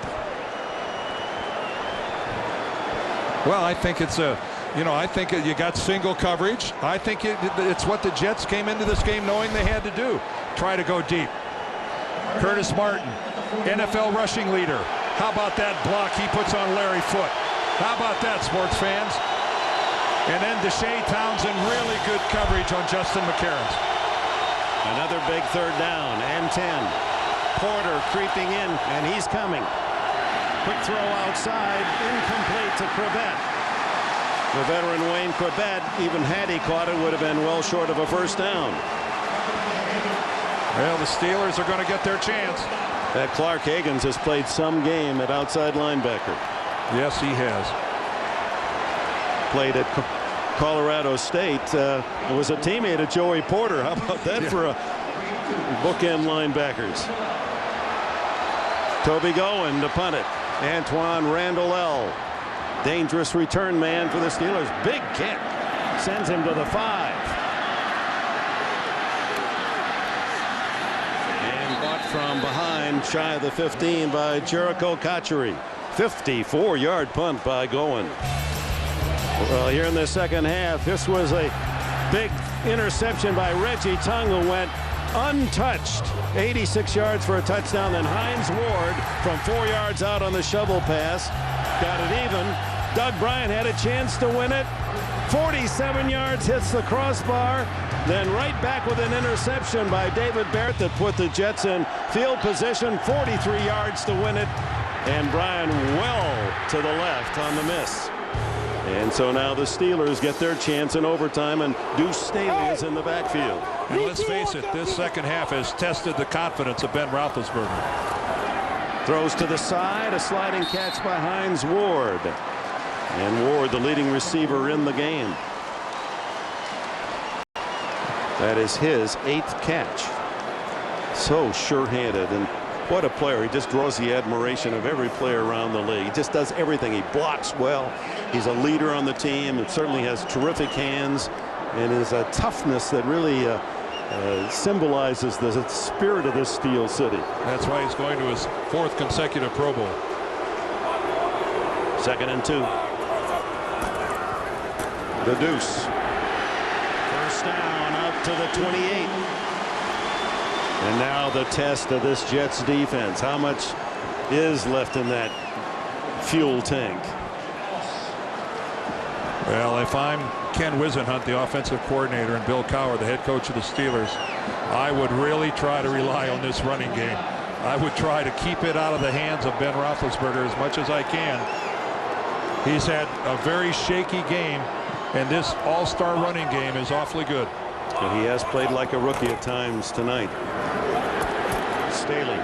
Well, I think it's a, I think you got single coverage. I think it's what the Jets came into this game knowing they had to do. Try to go deep. Curtis Martin, NFL rushing leader. How about that block he puts on Larry Foote? How about that, sports fans? And then Deshae Townsend, really good coverage on Justin McCarron. Another big third down and 10. Porter creeping in, and he's coming. Quick throw outside, incomplete to Crevette. The veteran Wayne Crevette, even had he caught it, would have been well short of a first down. Well, the Steelers are going to get their chance. That Clark Higgins has played some game at outside linebacker. Yes, he has. Played at Colorado State. Was a teammate of Joey Porter. How about that for a bookend linebackers? Toby Goen to punt it. Antoine Randall. Dangerous return man for the Steelers. Big kick. Sends him to the 5. And caught from behind, shy of the 15 by Jericho Cotchery. 54-yard punt by Goen. Well, here in the second half, this was a big interception by Reggie Tung, who went untouched. 86 yards for a touchdown. Then Hines Ward from 4 yards out on the shovel pass got it even. Doug Bryant had a chance to win it. 47 yards, hits the crossbar. Then right back with an interception by David Barrett that put the Jets in field position. 43 yards to win it. And Bryant well to the left on the miss. And so now the Steelers get their chance in overtime, and Deuce Staley is in the backfield. And let's face it, this second half has tested the confidence of Ben Roethlisberger. Throws to the side, a sliding catch by Hines Ward. And Ward, the leading receiver in the game. That is his 8th catch. So sure-handed, and what a player. He just draws the admiration of every player around the league. He just does everything. He blocks well. He's a leader on the team. It certainly has terrific hands, and is a toughness that really symbolizes the spirit of this Steel City. That's why he's going to his 4th consecutive Pro Bowl. 2nd and 2. The Deuce. First down up to the 28. And now the test of this Jets defense. How much is left in that fuel tank? Well, if I'm Ken Wisenhunt, the offensive coordinator, and Bill Cowher, the head coach of the Steelers, I would really try to rely on this running game. I would try to keep it out of the hands of Ben Roethlisberger as much as I can. He's had a very shaky game, and this all-star running game is awfully good. And he has played like a rookie at times tonight. Staley.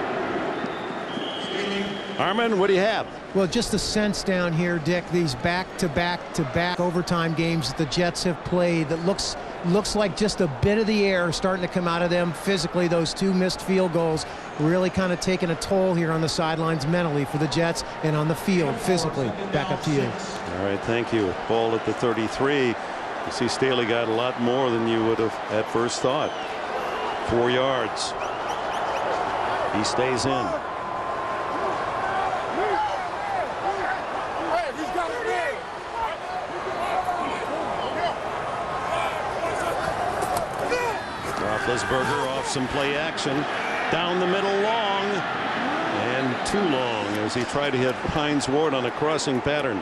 Armin, what do you have? Well, just a sense down here, Dick, these back-to-back-to-back overtime games that the Jets have played that looks looks like just a bit of the air starting to come out of them physically. Those 2 missed field goals really kind of taking a toll here on the sidelines mentally for the Jets and on the field physically. Back up to you. All right, thank you. Ball at the 33. You see Staley got a lot more than you would have at first thought. 4 yards. He stays in. Roethlisberger off some play action. Down the middle long. And too long as he tried to hit Hines Ward on a crossing pattern.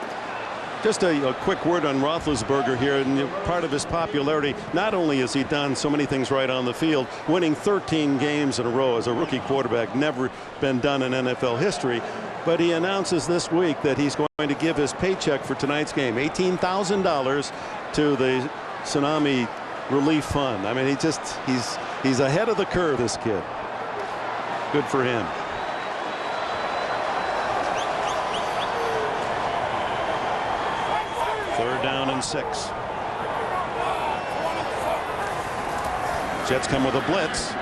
Just a quick word on Roethlisberger here, and part of his popularity, not only has he done so many things right on the field, winning 13 games in a row as a rookie quarterback, never been done in NFL history, but he announces this week that he's going to give his paycheck for tonight's game, $18,000, to the Tsunami Relief Fund. I mean, he's ahead of the curve, this kid. Good for him. Third down and 6. Jets come with a blitz.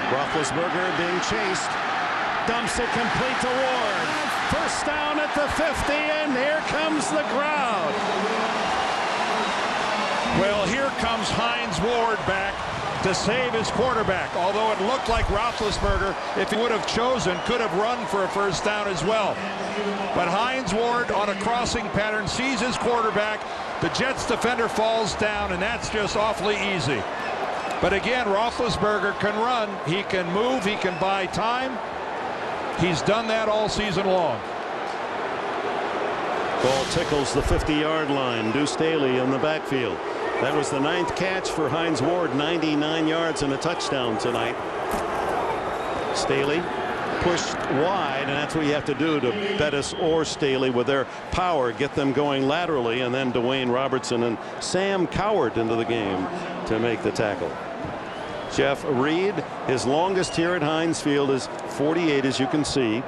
Roethlisberger being chased. Dumps it complete to Ward. First down at the 50, and here comes the crowd. Well, here comes Hines Ward back to save his quarterback, although it looked like Roethlisberger, if he would have chosen, could have run for a first down as well. But Hines Ward on a crossing pattern sees his quarterback. The Jets defender falls down, and that's just awfully easy. But again, Roethlisberger can run. He can move. He can buy time. He's done that all season long. Ball tickles the 50-yard line. Deuce Staley in the backfield. That was the 9th catch for Hines Ward, 99 yards and a touchdown tonight. Staley pushed wide, and that's what you have to do to Bettis or Staley with their power, get them going laterally, and then Dwayne Robertson and Sam Cowart into the game to make the tackle. Jeff Reed, his longest here at Heinz Field is 48, as you can see.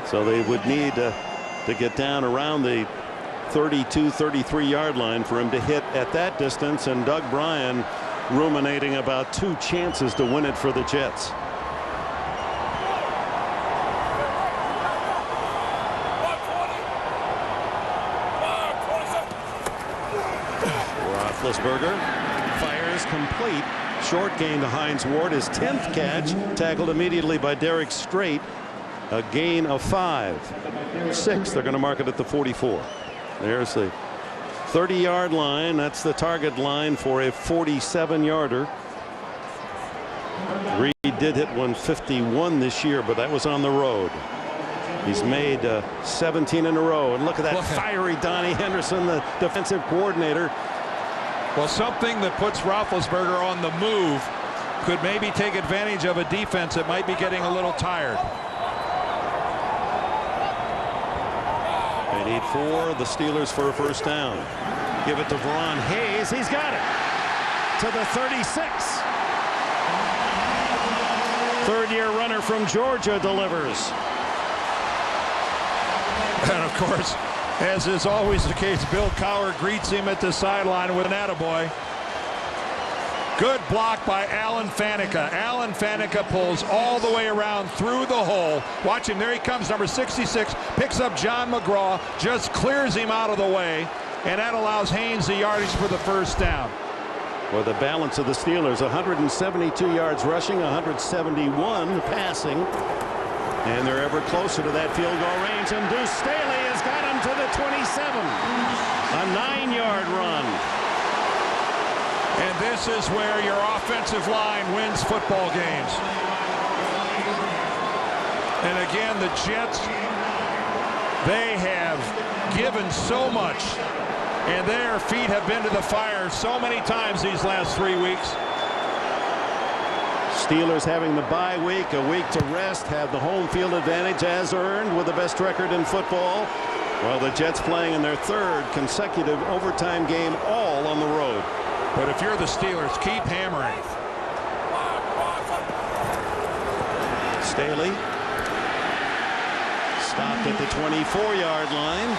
So they would need to get down around the 32, 33-yard line for him to hit at that distance, and Doug Bryan ruminating about 2 chances to win it for the Jets. Roethlisberger fires complete. Short gain to Hines Ward, his 10th catch, tackled immediately by Derek Strait. A gain of 5. 6. They're going to mark it at the 44. There's the 30-yard line. That's the target line for a 47-yarder. Reed did hit 151 this year, but that was on the road. He's made 17 in a row. And look at that fiery Donnie Henderson, the defensive coordinator. Well, something that puts Roethlisberger on the move could maybe take advantage of a defense that might be getting a little tired. They need 4, the Steelers, for a first down. Give it to Veron Hayes. He's got it to the 36. Third-year runner from Georgia delivers. And of course, as is always the case, Bill Cowher greets him at the sideline with an attaboy. Good block by Alan Faneca. Alan Faneca pulls all the way around through the hole. Watch him. There he comes, number 66. Picks up John McGraw. Just clears him out of the way. And that allows Haynes the yardage for the first down. Well, the balance of the Steelers, 172 yards rushing, 171 passing. And they're ever closer to that field goal range. And Deuce Staley has got him to the 27. A 9-yard run. And this is where your offensive line wins football games. And again, the Jets, they have given so much, and their feet have been to the fire so many times these last 3 weeks. Steelers having the bye week, a week to rest, have the home field advantage as earned with the best record in football. While the Jets playing in their 3rd consecutive overtime game, all on the road. But if you're the Steelers, keep hammering. Staley stopped at the 24-yard line.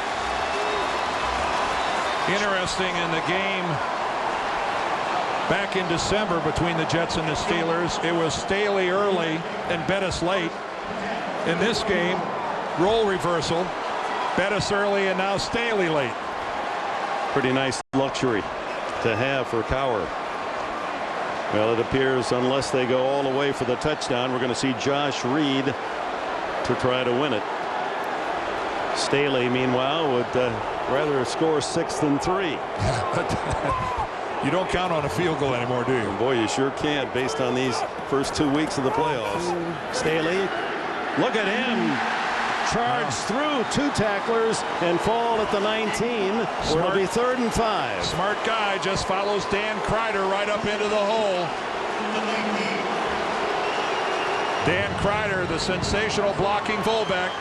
Interesting in the game Back in December between the Jets and the Steelers, it was Staley early and Bettis late. In this game, role reversal. Bettis early and now Staley late. Pretty nice luxury to have for Cowher. Well, it appears unless they go all the way for the touchdown, we're going to see Josh Reed to try to win it. Staley, meanwhile, would rather score 6 than 3. You don't count on a field goal anymore, do you? Boy, you sure can't based on these first 2 weeks of the playoffs. Staley, look at him. Charge through 2 tacklers and fall at the 19. Where it'll be 3rd and 5. Smart guy, just follows Dan Kreider right up into the hole. Dan Kreider, the sensational blocking fullback.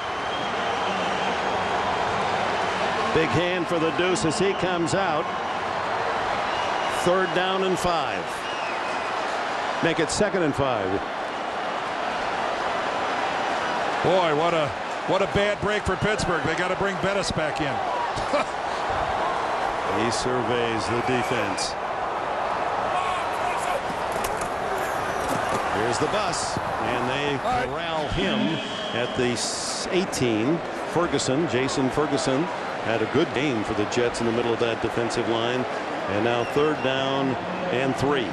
Big hand for the Deuce as he comes out. 3rd down and 5. Make it 2nd and 5. Boy, what a bad break for Pittsburgh. They got to bring Bettis back in. He surveys the defense. Here's the bus, and they corral him at the 18. Ferguson, Jason Ferguson, had a good game for the Jets in the middle of that defensive line. And now 3rd down and 3.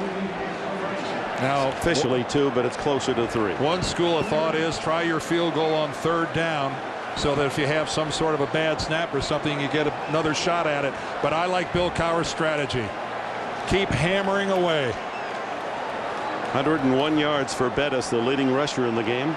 Now officially 2, but it's closer to 3. One school of thought is try your field goal on 3rd down so that if you have some sort of a bad snap or something, you get another shot at it. But I like Bill Cowher's strategy. Keep hammering away. 101 yards for Bettis, the leading rusher in the game.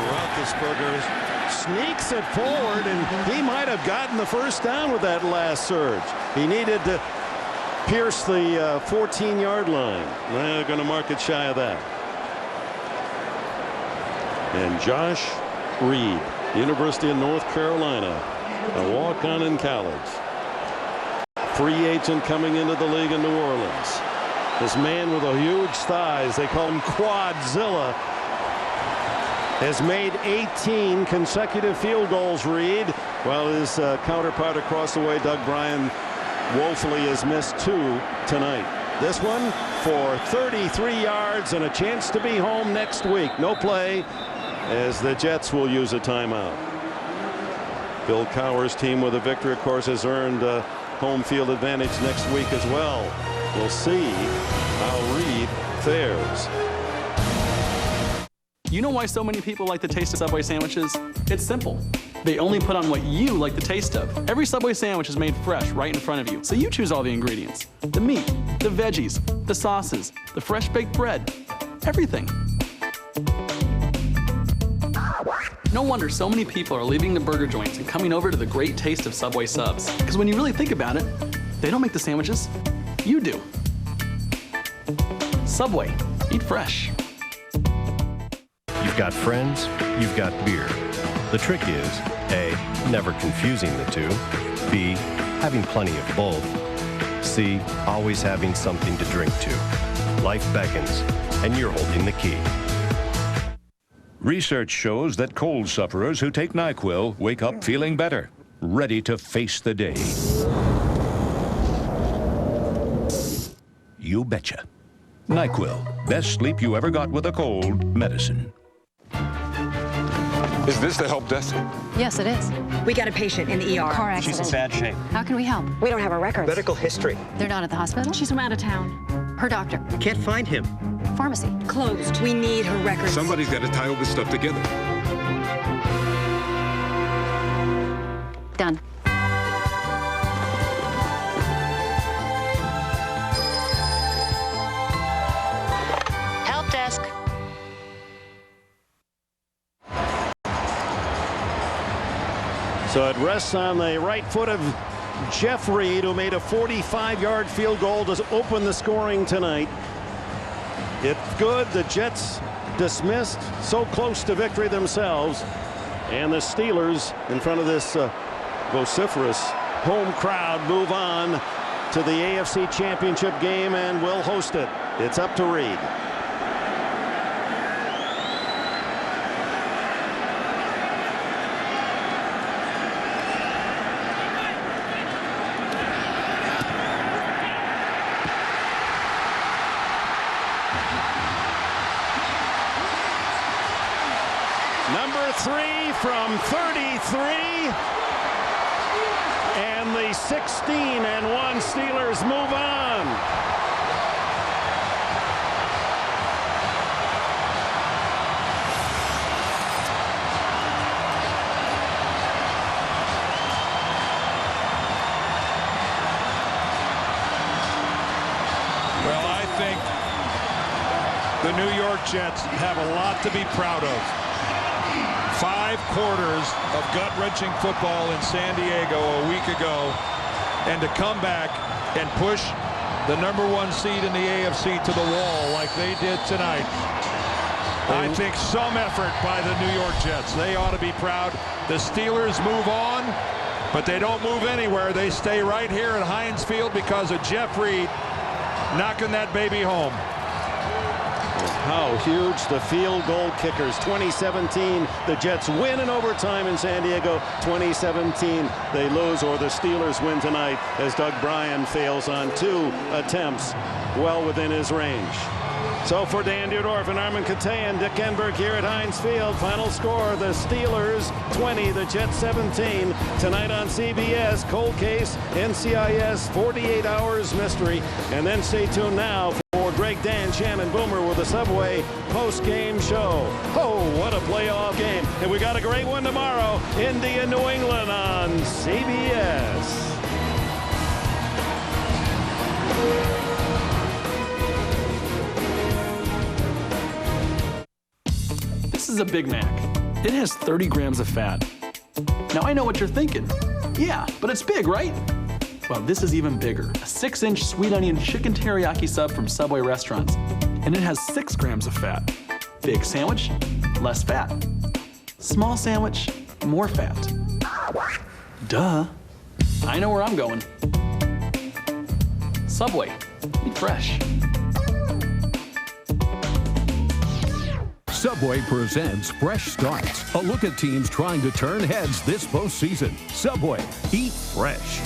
Roethlisberger sneaks it forward, and he might have gotten the 1st down with that last surge. He needed to pierce the 14-yard line. They're going to mark it shy of that. And Josh Reed, University of North Carolina, a walk-on in college. Free agent coming into the league in New Orleans. This man with the huge thighs, they call him Quadzilla, has made 18 consecutive field goals, Reed, while his counterpart across the way, Doug Bryan, woefully has missed 2 tonight. This one for 33 yards and a chance to be home next week. No play, as the Jets will use a timeout. Bill Cowher's team with a victory, of course, has earned home field advantage next week as well. We'll see how Reed fares. You know why so many people like the taste of Subway sandwiches? It's simple. They only put on what you like the taste of. Every Subway sandwich is made fresh right in front of you, so you choose all the ingredients. The meat, the veggies, the sauces, the fresh baked bread, everything. No wonder so many people are leaving the burger joints and coming over to the great taste of Subway subs. Because when you really think about it, they don't make the sandwiches, you do. Subway, eat fresh. You've got friends, you've got beer. The trick is, A, never confusing the two, B, having plenty of both, C, always having something to drink to. Life beckons, and you're holding the key. Research shows that cold sufferers who take NyQuil wake up feeling better, ready to face the day. You betcha. NyQuil, best sleep you ever got with a cold medicine. Is this the help desk? Yes, it is. We got a patient in the ER. Car accident. She's in bad shape. How can we help? We don't have her records. Medical history. They're not at the hospital? She's from out of town. Her doctor. Can't find him. Pharmacy. Closed. We need her records. Somebody's got to tie all this stuff together. Done. Help desk. So it rests on the right foot of Jeff Reed, who made a 45-yard field goal to open the scoring tonight. It's good. The Jets dismissed, so close to victory themselves. And the Steelers, in front of this vociferous home crowd, move on to the AFC Championship game and will host it. It's up to Reed. from 33. And the 16-1 Steelers move on. Well, I think the New York Jets have a lot to be proud of. 5 quarters of gut-wrenching football in San Diego a week ago, and to come back and push the #1 seed in the AFC to the wall like they did tonight. I think some effort by the New York Jets. They ought to be proud. The Steelers move on, but they don't move anywhere. They stay right here at Heinz Field because of Jeff Reed knocking that baby home. How huge the field goal kickers. 2017, the Jets win in overtime in San Diego. 2017, they lose, or the Steelers win tonight as Doug Bryan fails on 2 attempts well within his range. So for Dan Dierdorf and Armin Katayan, Dick Enberg here at Heinz Field. Final score, the Steelers 20, the Jets 17. Tonight on CBS, cold case, NCIS, 48 hours mystery. And then stay tuned now for Greg, Dan, Shannon, Boomer with the Subway post-game show. Oh, what a playoff game. And we got a great one tomorrow, Indy and New England on CBS. This is a Big Mac. It has 30 grams of fat. Now I know what you're thinking. Yeah, but it's big, right? Well, this is even bigger. A 6-inch sweet onion chicken teriyaki sub from Subway restaurants. And it has 6 grams of fat. Big sandwich, less fat. Small sandwich, more fat. Duh. I know where I'm going. Subway. Eat fresh. Subway presents Fresh Starts, a look at teams trying to turn heads this postseason. Subway, eat fresh.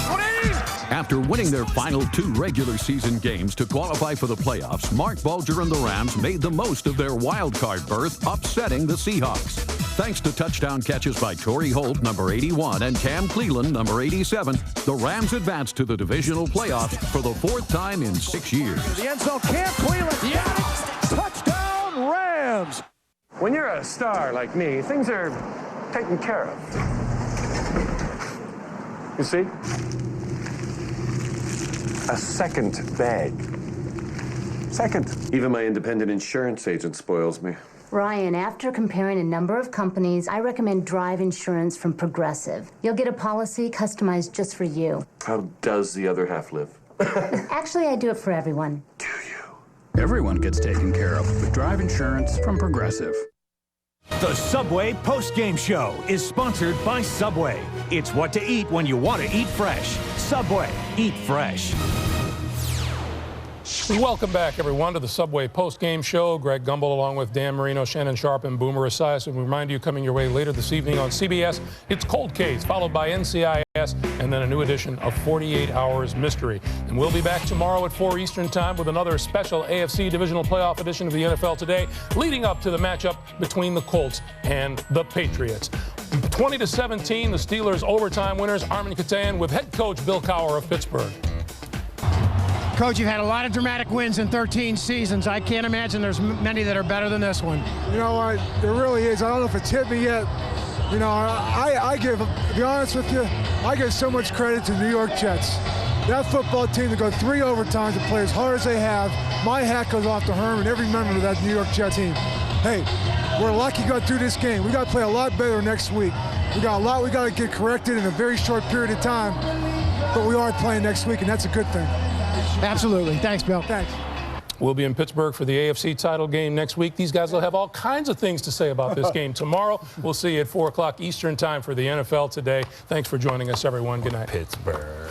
After winning their final 2 regular season games to qualify for the playoffs, Mark Bulger and the Rams made the most of their wild card berth, upsetting the Seahawks. Thanks to touchdown catches by Torrey Holt, number 81, and Cam Cleland, number 87, the Rams advanced to the divisional playoffs for the 4th time in 6 years. The end zone, Cam Cleland, touchdown Rams! When you're a star like me, things are taken care of. You see? A second bag. Second. Even my independent insurance agent spoils me. Ryan, after comparing a number of companies, I recommend Drive Insurance from Progressive. You'll get a policy customized just for you. How does the other half live? Actually, I do it for everyone. Everyone gets taken care of with Drive Insurance from Progressive. The Subway Postgame Show is sponsored by Subway. It's what to eat when you want to eat fresh. Subway, eat fresh. Welcome back, everyone, to the Subway Post-Game Show. Greg Gumbel along with Dan Marino, Shannon Sharp, and Boomer Esiason. And we remind you, coming your way later this evening on CBS, it's Cold Case, followed by NCIS, and then a new edition of 48 Hours Mystery. And we'll be back tomorrow at 4 Eastern Time with another special AFC Divisional Playoff edition of the NFL Today, leading up to the matchup between the Colts and the Patriots. 20-17, the Steelers overtime winners, Armin Katayan, with head coach Bill Cowher of Pittsburgh. Coach, you've had a lot of dramatic wins in 13 seasons. I can't imagine there's many that are better than this one. You know what? It really is. I don't know if it's hit me yet. You know, I give, to be honest with you, I give so much credit to the New York Jets. That football team to go 3 overtimes and play as hard as they have, my hat goes off to Herman and every member of that New York Jets team. Hey, we're lucky got through this game. We got to play a lot better next week. We got a lot we got to get corrected in a very short period of time, but we are playing next week, and that's a good thing. Absolutely. Thanks, Bill. Thanks. We'll be in Pittsburgh for the AFC title game next week. These guys will have all kinds of things to say about this game tomorrow. We'll see you at 4 o'clock Eastern Time for the NFL Today. Thanks for joining us, everyone. Good night. Pittsburgh.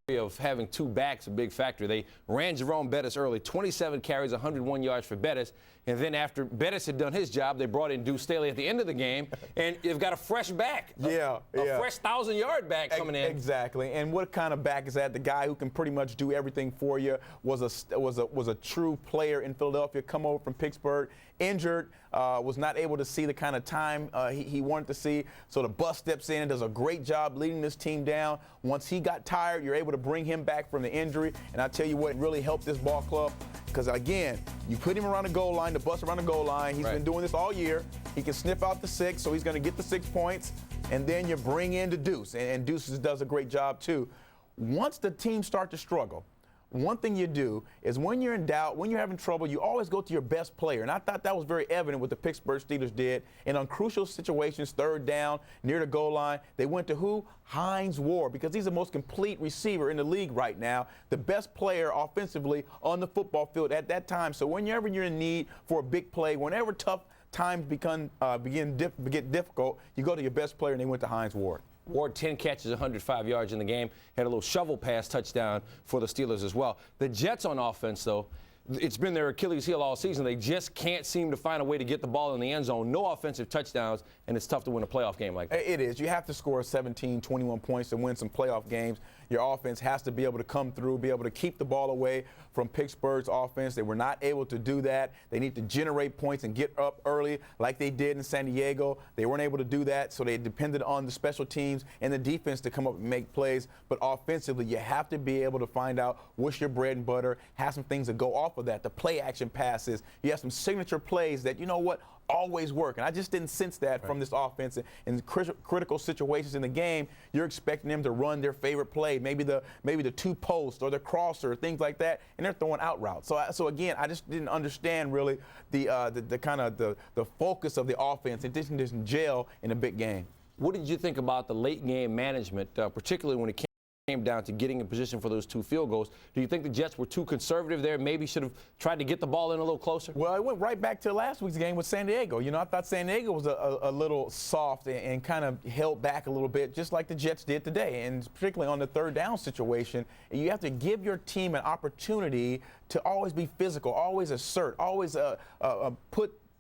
Of having two backs a big factor. They ran Jerome Bettis early, 27 carries, 101 yards for Bettis. And then after Bettis had done his job, they brought in Deuce Staley at the end of the game, and you've got a fresh back. A fresh 1,000-yard back coming in. Exactly. And what kind of back is that? The guy who can pretty much do everything for you, was a true player in Philadelphia, come over from Pittsburgh, injured, was not able to see the kind of time he wanted to see. So the bus steps in and does a great job leading this team down. Once he got tired, you're able to bring him back from the injury. And I tell you what, it really helped this ball club. Because, again, you put him around the goal line, the bus around the goal line. He's been doing this all year. He can sniff out the 6, so he's going to get the 6 points. And then you bring in the Deuce. And Deuce does a great job, too. Once the team start to struggle, one thing you do is when you're in doubt, when you're having trouble, you always go to your best player. And I thought that was very evident what the Pittsburgh Steelers did. And on crucial situations, third down, near the goal line, they went to who? Hines Ward, because he's the most complete receiver in the league right now, the best player offensively on the football field at that time. So whenever you're in need for a big play, whenever tough times get difficult, you go to your best player, and they went to Hines Ward. Ward, 10 catches, 105 yards in the game. Had a little shovel pass touchdown for the Steelers as well. The Jets on offense, though, it's been their Achilles heel all season. They just can't seem to find a way to get the ball in the end zone. No offensive touchdowns, and it's tough to win a playoff game like that. It is. You have to score 17, 21 points to win some playoff games. Your offense has to be able to come through, be able to keep the ball away from Pittsburgh's offense. They were not able to do that. They need to generate points and get up early like they did in San Diego. They weren't able to do that, so they depended on the special teams and the defense to come up and make plays. But offensively, you have to be able to find out what's your bread and butter, have some things that go off of that, the play action passes. You have some signature plays that, you know what, always work. And I just didn't sense that from this offense. In critical situations in the game, you're expecting them to run their favorite play, maybe the two post or the crosser, things like that, and they're throwing out routes. So again, I just didn't understand really the kind of the focus of the offense. It didn't gel in a big game. What did you think about the late game management, particularly when it came down to getting in position for those 2 field goals? Do you think the Jets were too conservative there? Maybe should have tried to get the ball in a little closer? Well, I went right back to last week's game with San Diego. You know, I thought San Diego was a little soft and kind of held back a little bit, just like the Jets did today, and particularly on the third down situation. You have to give your team an opportunity to always be physical, always assert, always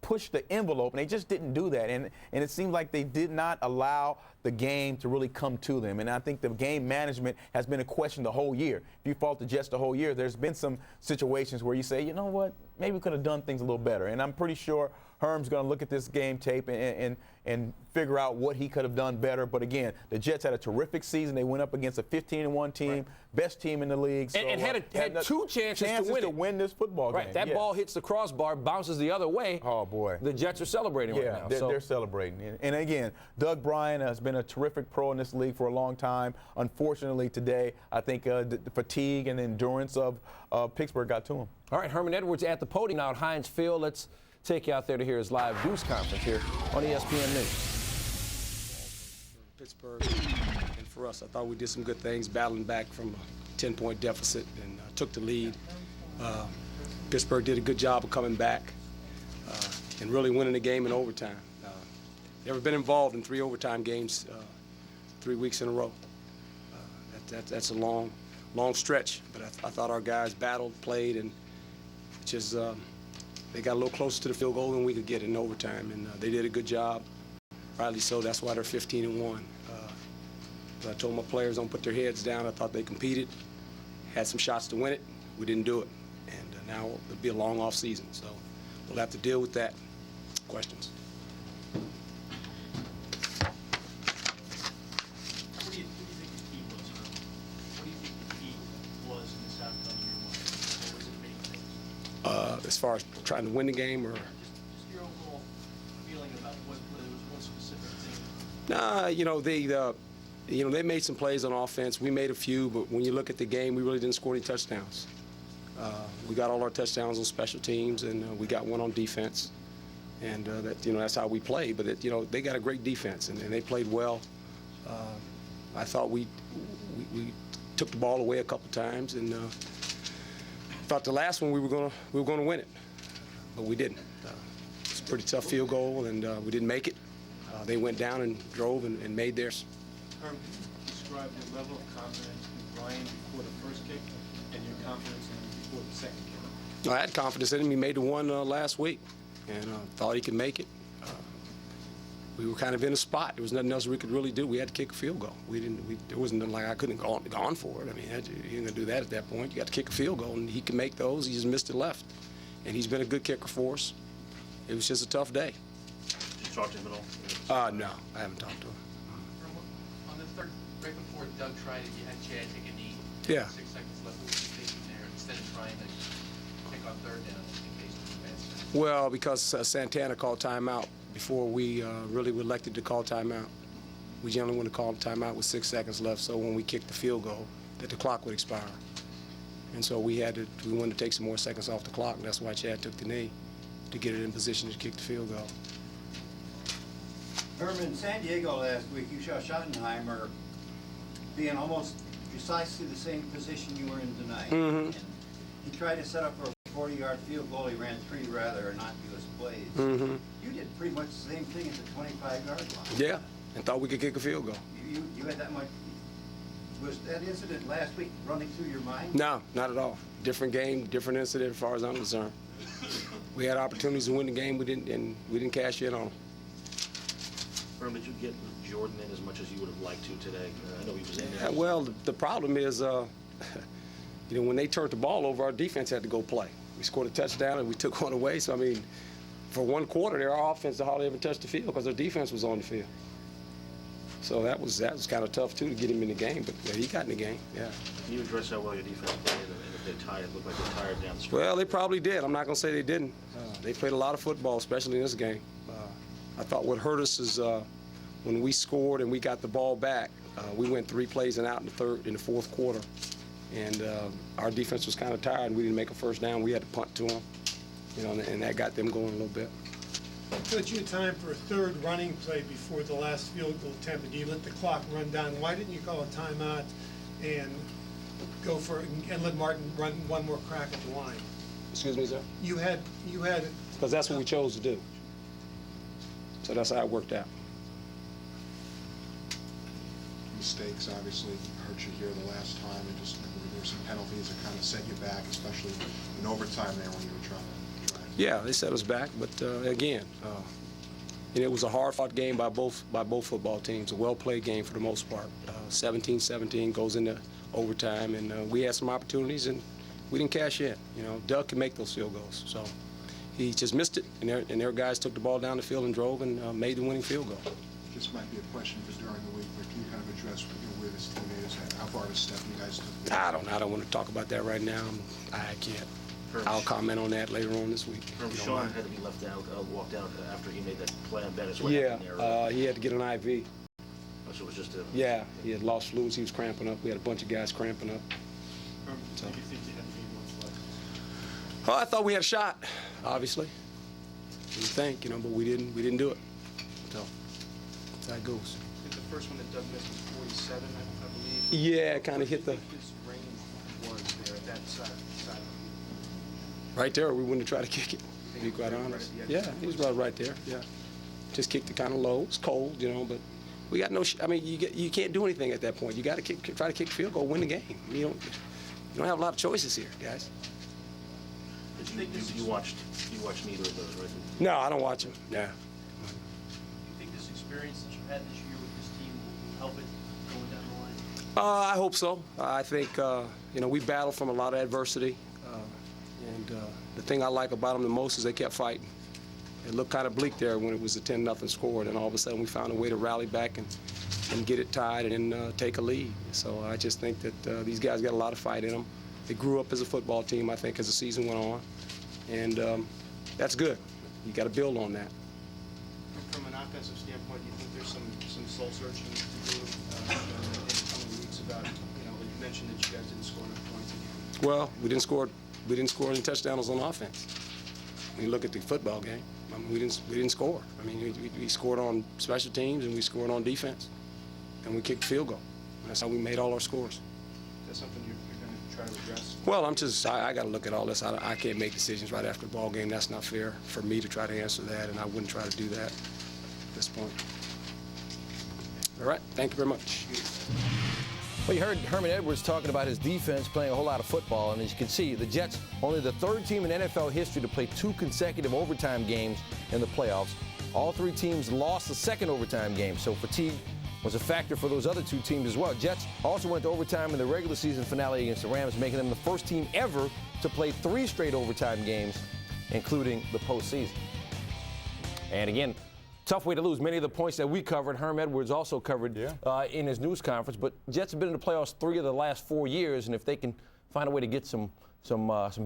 push the envelope, and they just didn't do that. And it seemed like they did not allow the game to really come to them. And I think the game management has been a question the whole year. If you fault the Jets the whole year, there's been some situations where you say, you know what, maybe we could have done things a little better. And I'm pretty sure Herm's going to look at this game tape and figure out what he could have done better. But again, the Jets had a terrific season. They went up against a 15-1 team, best team in the league. So, and had 2 chances to win this football game. Right, that ball hits the crossbar, bounces the other way. Oh, boy. The Jets are celebrating right now. They're celebrating. And again, Doug Bryan has been a terrific pro in this league for a long time. Unfortunately, today, I think the fatigue and endurance of Pittsburgh got to him. All right, Herman Edwards at the podium now at Heinz Field. Let's take you out there to hear his live news conference here on ESPN News. Pittsburgh, and for us, I thought we did some good things, battling back from a 10-point deficit and took the lead. Pittsburgh did a good job of coming back and really winning the game in overtime. Never been involved in 3 overtime games 3 weeks in a row. That's a long stretch, but I thought our guys battled, played, and just they got a little closer to the field goal than we could get in overtime, and they did a good job. Rightly so. That's why they're 15-1. But I told my players don't put their heads down. I thought they competed, had some shots to win it. We didn't do it, and now it'll be a long off season, so we'll have to deal with that. Questions? As far as trying to win the game, or? Just your overall feeling about whether it was one specific thing. They made some plays on offense. We made a few, but when you look at the game, we really didn't score any touchdowns. We got all our touchdowns on special teams, and we got one on defense. And that's how we play. But they got a great defense, and they played well. I thought we took the ball away a couple times, and thought the last one we were gonna win it, but we didn't. It's a pretty tough field goal, and we didn't make it. They went down and drove and made theirs. Herm, can you describe the level of confidence you brought line before the first kick, and your confidence in him before the second kick? I had confidence in him. He made the one last week, and thought he could make it. We were kind of in a spot. There was nothing else we could really do. We had to kick a field goal. There wasn't nothing like I couldn't have gone for it. I mean, you ain't gonna do that at that point. You got to kick a field goal, and he can make those. He just missed it left, and he's been a good kicker for us. It was just a tough day. Did you talk to him at all? No, I haven't talked to him. On the third, right before Doug tried it, you had Chad take a knee. Yeah. 6 seconds left. What was you thinking there instead of trying to pick on third down in case of the pass? Well, because Santana called timeout before we really were elected to call timeout. We generally want to call timeout with 6 seconds left, so when we kicked the field goal, that the clock would expire. And so we wanted to take some more seconds off the clock, and that's why Chad took the knee, to get it in position to kick the field goal. Herman, San Diego last week, you saw Schottenheimer be in almost precisely the same position you were in tonight. Mm-hmm. And he tried to set up for a 40-yard field goal. He ran 3 rather innocuous plays. Mm-hmm. You did pretty much the same thing at the 25-yard line. Yeah, and thought we could kick a field goal. You had that much. Was that incident last week running through your mind? No, not at all. Different game, different incident as far as I'm concerned. We had opportunities to win the game, we didn't cash in on them. Herm, did you get Jordan in as much as you would have liked to today? I know he was in there. Yeah, well, the problem is, when they turned the ball over, our defense had to go play. We scored a touchdown and we took one away. So, I mean, for one quarter, our offense hardly ever touched the field because their defense was on the field. So that was kind of tough, too, to get him in the game. But yeah, he got in the game, yeah. Can you address how well your defense played and if they tired, looked like they tired down the stretch? Well, they probably did. I'm not going to say they didn't. They played a lot of football, especially in this game. I thought what hurt us is when we scored and we got the ball back, we went 3 plays and out in the fourth quarter. And our defense was kind of tired, and we didn't make a first down. We had to punt to them, and that got them going a little bit. Coach, you had time for a third running play before the last field goal attempt, and you let the clock run down. Why didn't you call a timeout and go for it and let Martin run one more crack at the line? Excuse me, sir? You had. Because that's what we chose to do. So that's how it worked out. Mistakes obviously hurt you here the last time, and just there were some penalties that kind of set you back, especially in overtime there when you were trying to drive. Yeah, they set us back, but again, it was a hard-fought game by both football teams, a well-played game for the most part. 17-17 goes into overtime, and we had some opportunities, and we didn't cash in. Doug can make those field goals, so he just missed it, and their guys took the ball down the field and drove and made the winning field goal. This might be a question for during the week, but can you kind of address where this team is and how far of a step you guys took? I don't want to talk about that right now. I can't. I'll comment on that later on this week. Sean had to be left out, walked out after he made that play on Ben as well. Yeah, he had to get an IV. So it was just a... Yeah, he had lost fluids. He was cramping up. We had a bunch of guys cramping up. So. Do you think you had to be much left? Oh, I thought we had a shot, obviously. Didn't think, but we didn't do it. So that's how it goes. I think the first one that Doug missed was 47, I believe. Yeah, kind of hit the... His range was there at that side. Right there, we wouldn't have tried to kick it, to be quite honest. Yeah, he was right there, yeah. Just kicked it kind of low. It's cold, but we got no, you can't do anything at that point. You got to try to kick the field goal, win the game. You don't have a lot of choices here, guys. You watched neither of those, right? No, I don't watch them, no. Do you think this experience that you had this year with this team will help it going down the line? I hope so. I think, we battled from a lot of adversity. And the thing I like about them the most is they kept fighting. It looked kind of bleak there when it was a 10-0 score, and all of a sudden we found a way to rally back and get it tied and then take a lead. So I just think that these guys got a lot of fight in them. They grew up as a football team, I think, as the season went on. And that's good. You got to build on that. From an offensive standpoint, do you think there's some soul searching to do in the coming weeks about, you mentioned that you guys didn't score enough points again? Well, we didn't score any touchdowns on offense. When you look at the football game, we didn't score. We scored on special teams and we scored on defense, and we kicked the field goal. And that's how we made all our scores. Is that something you're going to try to address? Well, I got to look at all this. I can't make decisions right after the ball game. That's not fair for me to try to answer that, and I wouldn't try to do that at this point. All right. Thank you very much. Well, you heard Herman Edwards talking about his defense playing a whole lot of football, and as you can see, the Jets only the third team in NFL history to play 2 consecutive overtime games in the playoffs. All 3 teams lost the second overtime game, so fatigue was a factor for those other 2 teams as well. Jets also went to overtime in the regular season finale against the Rams, making them the first team ever to play 3 straight overtime games, including the postseason. And again, tough way to lose. Many of the points that we covered, Herm Edwards also covered in his news conference. But Jets have been in the playoffs 3 of the last 4 years, and if they can find a way to get some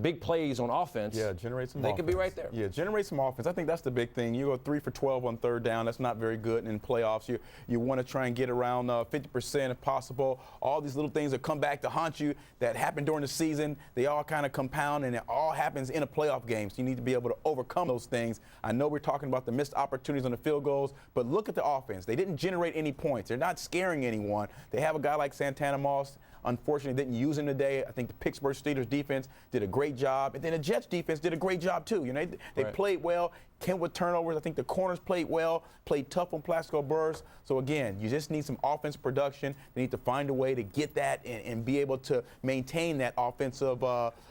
big plays on offense, generate some they offense. could be right there. Yeah, generate some offense. I think that's the big thing. You go 3 for 12 on third down. That's not very good in playoffs. You want to try and get around 50% if possible. All these little things that come back to haunt you that happen during the season, they all kind of compound, and it all happens in a playoff game. So you need to be able to overcome those things. I know we're talking about the missed opportunities on the field goals, but look at the offense. They didn't generate any points. They're not scaring anyone. They have a guy like Santana Moss. Unfortunately, didn't use him today. I think the Pittsburgh Steelers defense did a great job. And then the Jets defense did a great job, too. You know, they played well. Came with turnovers. I think the corners played well, played tough on Plaxico Burress. So, again, you just need some offense production. They need to find a way to get that and be able to maintain that offensive power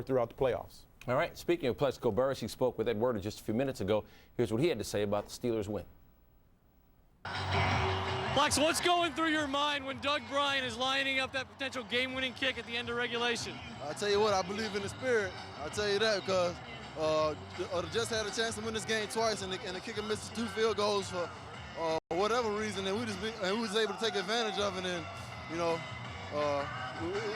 throughout the playoffs. All right. Speaking of Plaxico Burress, he spoke with Ed Werder just a few minutes ago. Here's what he had to say about the Steelers' win. Plax, what's going through your mind when Doug Bryan is lining up that potential game-winning kick at the end of regulation? I tell you what, I believe in the spirit. I tell you that because the Jets had a chance to win this game twice, and the kicker missed 2 field goals for whatever reason, and we was able to take advantage of it. And you know,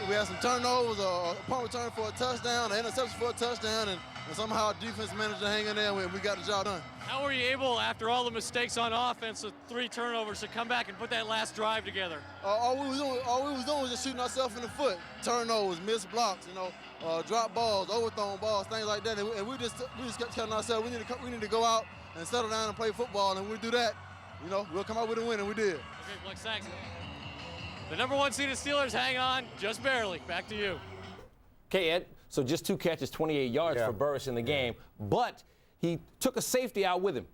we had some turnovers, a punt return for a touchdown, an interception for a touchdown, and somehow our defense managed to hang in there, and we got the job done. How were you able, after all the mistakes on offense with 3 turnovers, to come back and put that last drive together? All we was doing was just shooting ourselves in the foot. Turnovers, missed blocks, you know, drop balls, overthrown balls, things like that. And we just kept telling ourselves we need to go out and settle down and play football. And we do that, you know, we'll come out with a win, and we did. Okay, Flex, thanks. The number 1 seeded Steelers hang on, just barely. Back to you. Okay, Ed. So just 2 catches, 28 yards for Burress in the game, but he took a safety out with him.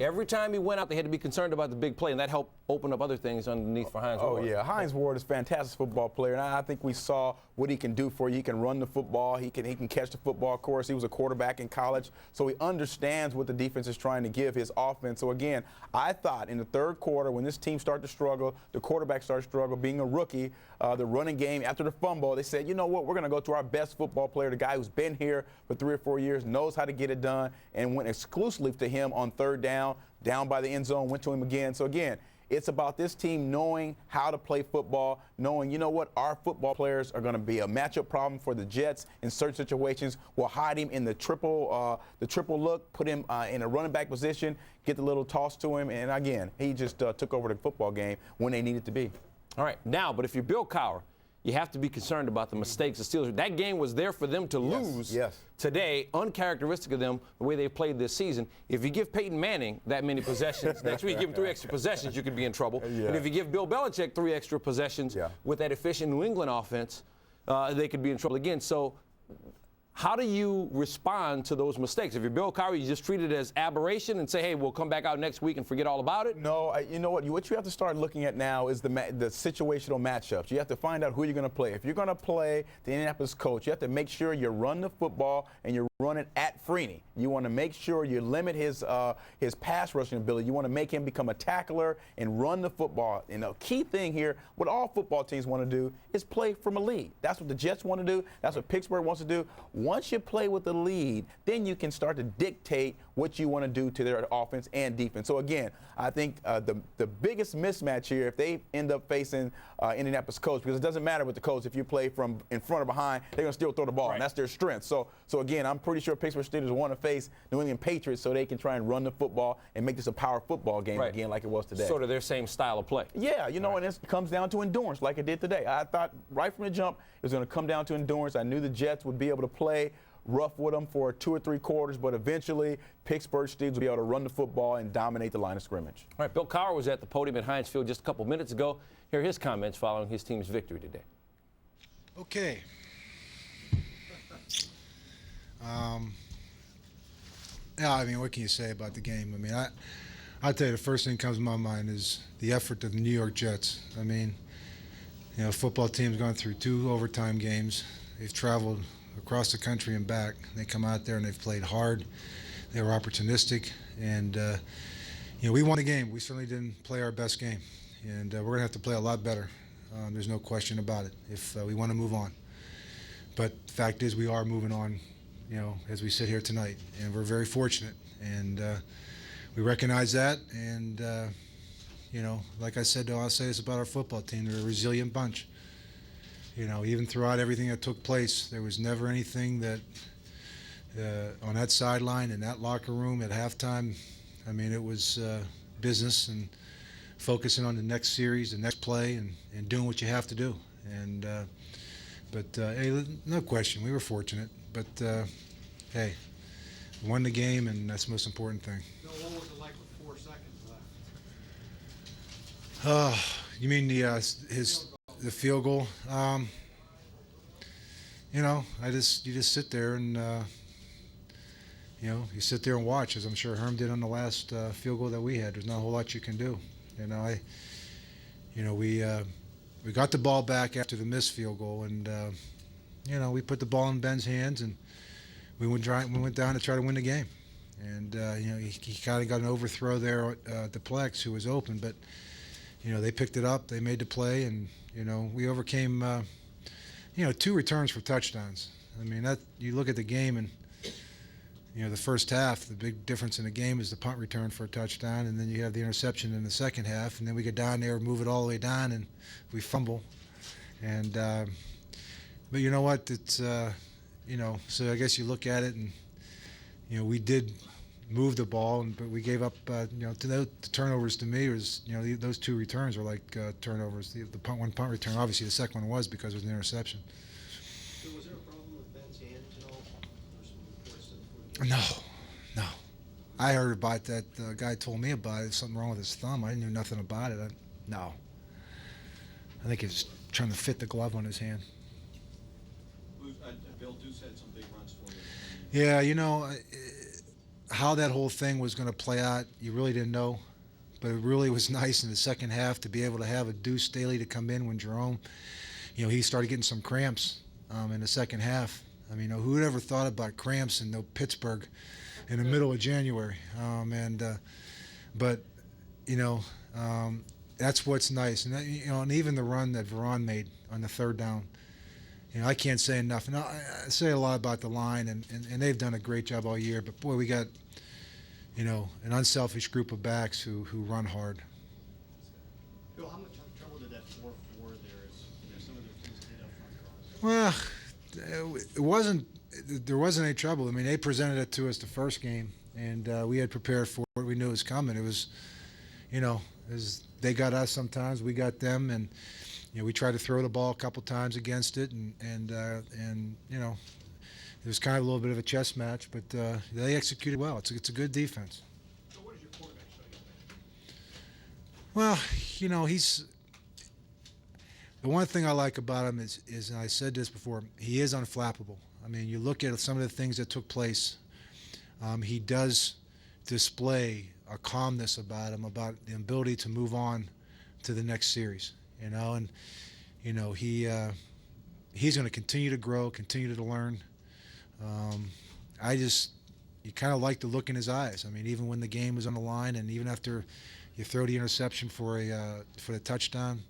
Every time he went out, they had to be concerned about the big play, and that helped open up other things underneath for Hines Ward. Oh, yeah. Hines Ward is a fantastic football player, and I think we saw what he can do for you. He can run the football. He can catch the football. Of course, he was a quarterback in college, so he understands what the defense is trying to give his offense. So, again, I thought in the third quarter when this team started to struggle, the quarterback started to struggle, being a rookie, the running game after the fumble, they said, you know what, we're going to go to our best football player, the guy who's been here for 3 or 4 years, knows how to get it done, and went exclusively to him on third down by the end zone, went to him again. So, again, it's about this team knowing how to play football, knowing, you know what, our football players are going to be a matchup problem for the Jets in certain situations. We'll hide him in the triple look, put him in a running back position, get the little toss to him, and again, he just took over the football game when they needed to be. All right, now, but if you're Bill Cowher, you have to be concerned about the mistakes the Steelers. That game was there for them to lose today, uncharacteristic of them, the way they played this season. If you give Peyton Manning that many possessions, next week you give him 3 extra possessions, you could be in trouble. And if you give Bill Belichick 3 extra possessions with that efficient New England offense, they could be in trouble again. So how do you respond to those mistakes? If you're Bill Cowher, you just treat it as aberration and say, hey, we'll come back out next week and forget all about it? No, you know what? What you have to start looking at now is the situational matchups. You have to find out who you're going to play. If you're going to play the Indianapolis Colts, you have to make sure you run the football and you run it at Freeney. You want to make sure you limit his pass rushing ability. You want to make him become a tackler and run the football. And the key thing here, what all football teams want to do is play from a lead. That's what the Jets want to do. That's what Pittsburgh wants to do. Once you play with the lead, then you can start to dictate what you want to do to their offense and defense. So, again, I think the biggest mismatch here, if they end up facing Indianapolis Colts, because it doesn't matter with the Colts, if you play from in front or behind, they're going to still throw the ball, and that's their strength. So again, I'm pretty sure Pittsburgh Steelers want to face New England Patriots so they can try and run the football and make this a power football game again like it was today. Sort of their same style of play. Yeah, you know, and it comes down to endurance like it did today. I thought right from the jump it was going to come down to endurance. I knew the Jets would be able to play rough with them for 2 or 3 quarters, but eventually Pittsburgh Steelers will be able to run the football and dominate the line of scrimmage. All right, Bill Cowher was at the podium at Heinz Field just a couple minutes ago. Here are his comments following his team's victory today. Okay. Yeah, I mean, what can you say about the game? I mean, I'll tell you, the first thing that comes to my mind is the effort of the New York Jets. I mean, you know, football team's gone through 2 overtime games. They've traveled across the country and back. They come out there and they've played hard. They were opportunistic, and you know, we won the game. We certainly didn't play our best game, and we're going to have to play a lot better. There's no question about it if we want to move on. But the fact is, we are moving on, you know, as we sit here tonight, and we're very fortunate, and we recognize that. And you know, like I said, I'll say this about our football team: they're a resilient bunch. You know, even throughout everything that took place, there was never anything that on that sideline, in that locker room, at halftime. I mean, it was business and focusing on the next series, the next play, and doing what you have to do. And but hey, no question, we were fortunate. But hey, we won the game, and that's the most important thing. Bill, what was it like with 4 seconds left? You mean the field goal? You know, you just sit there and you know, you sit there and watch, as I'm sure Herm did on the last field goal that we had. There's not a whole lot you can do. You know, we got the ball back after the missed field goal, and you know, we put the ball in Ben's hands, and we went down to try to win the game. And you know, he kind of got an overthrow there to Plex, who was open, but you know, they picked it up, they made the play, and you know, we overcame you know, 2 returns for touchdowns. I mean, that you look at the game, and you know, the first half, the big difference in the game is the punt return for a touchdown, and then you have the interception in the second half, and then we get down there, move it all the way down, and we fumble. And but you know what? It's you know, so I guess you look at it, and you know, we did move the ball, but we gave up. You know, the turnovers to me was, you know, those 2 returns were like turnovers. The one punt return, obviously, the second one was because it was an interception. So was there a problem with Ben's hand at all? No. I heard about that. The guy told me about it. Something wrong with his thumb. I knew nothing about it. No. I think he was trying to fit the glove on his hand. Bill Deuce had some big runs for you. Yeah, you know, how that whole thing was going to play out, you really didn't know. But it really was nice in the second half to be able to have a Deuce Staley to come in when Jerome, you know, he started getting some cramps in the second half. I mean, who would ever thought about cramps in Pittsburgh in the middle of January? But you know, that's what's nice, and that, you know, and even the run that Veron made on the 3rd down. You know, I can't say enough. And I say a lot about the line, and they've done a great job all year. But boy, we got, you know, an unselfish group of backs who run hard. Bill, how much trouble did that 4-4 there is, you know, some of the things did up front cause? Well, there wasn't any trouble. I mean, they presented it to us the first game, and we had prepared for it. We knew it was coming. It was, you know, they got us sometimes, we got them, and you know, we tried to throw the ball a couple times against it, and you know, it was kind of a little bit of a chess match, but they executed well. It's a good defense. So what does your quarterback show you? Well, you know, the one thing I like about him is, and I said this before, he is unflappable. I mean, you look at some of the things that took place, he does display a calmness about him, about the ability to move on to the next series, you know, and, you know, he's going to continue to grow, continue to learn. You kind of like the look in his eyes. I mean, even when the game was on the line, and even after you throw the interception for the touchdown,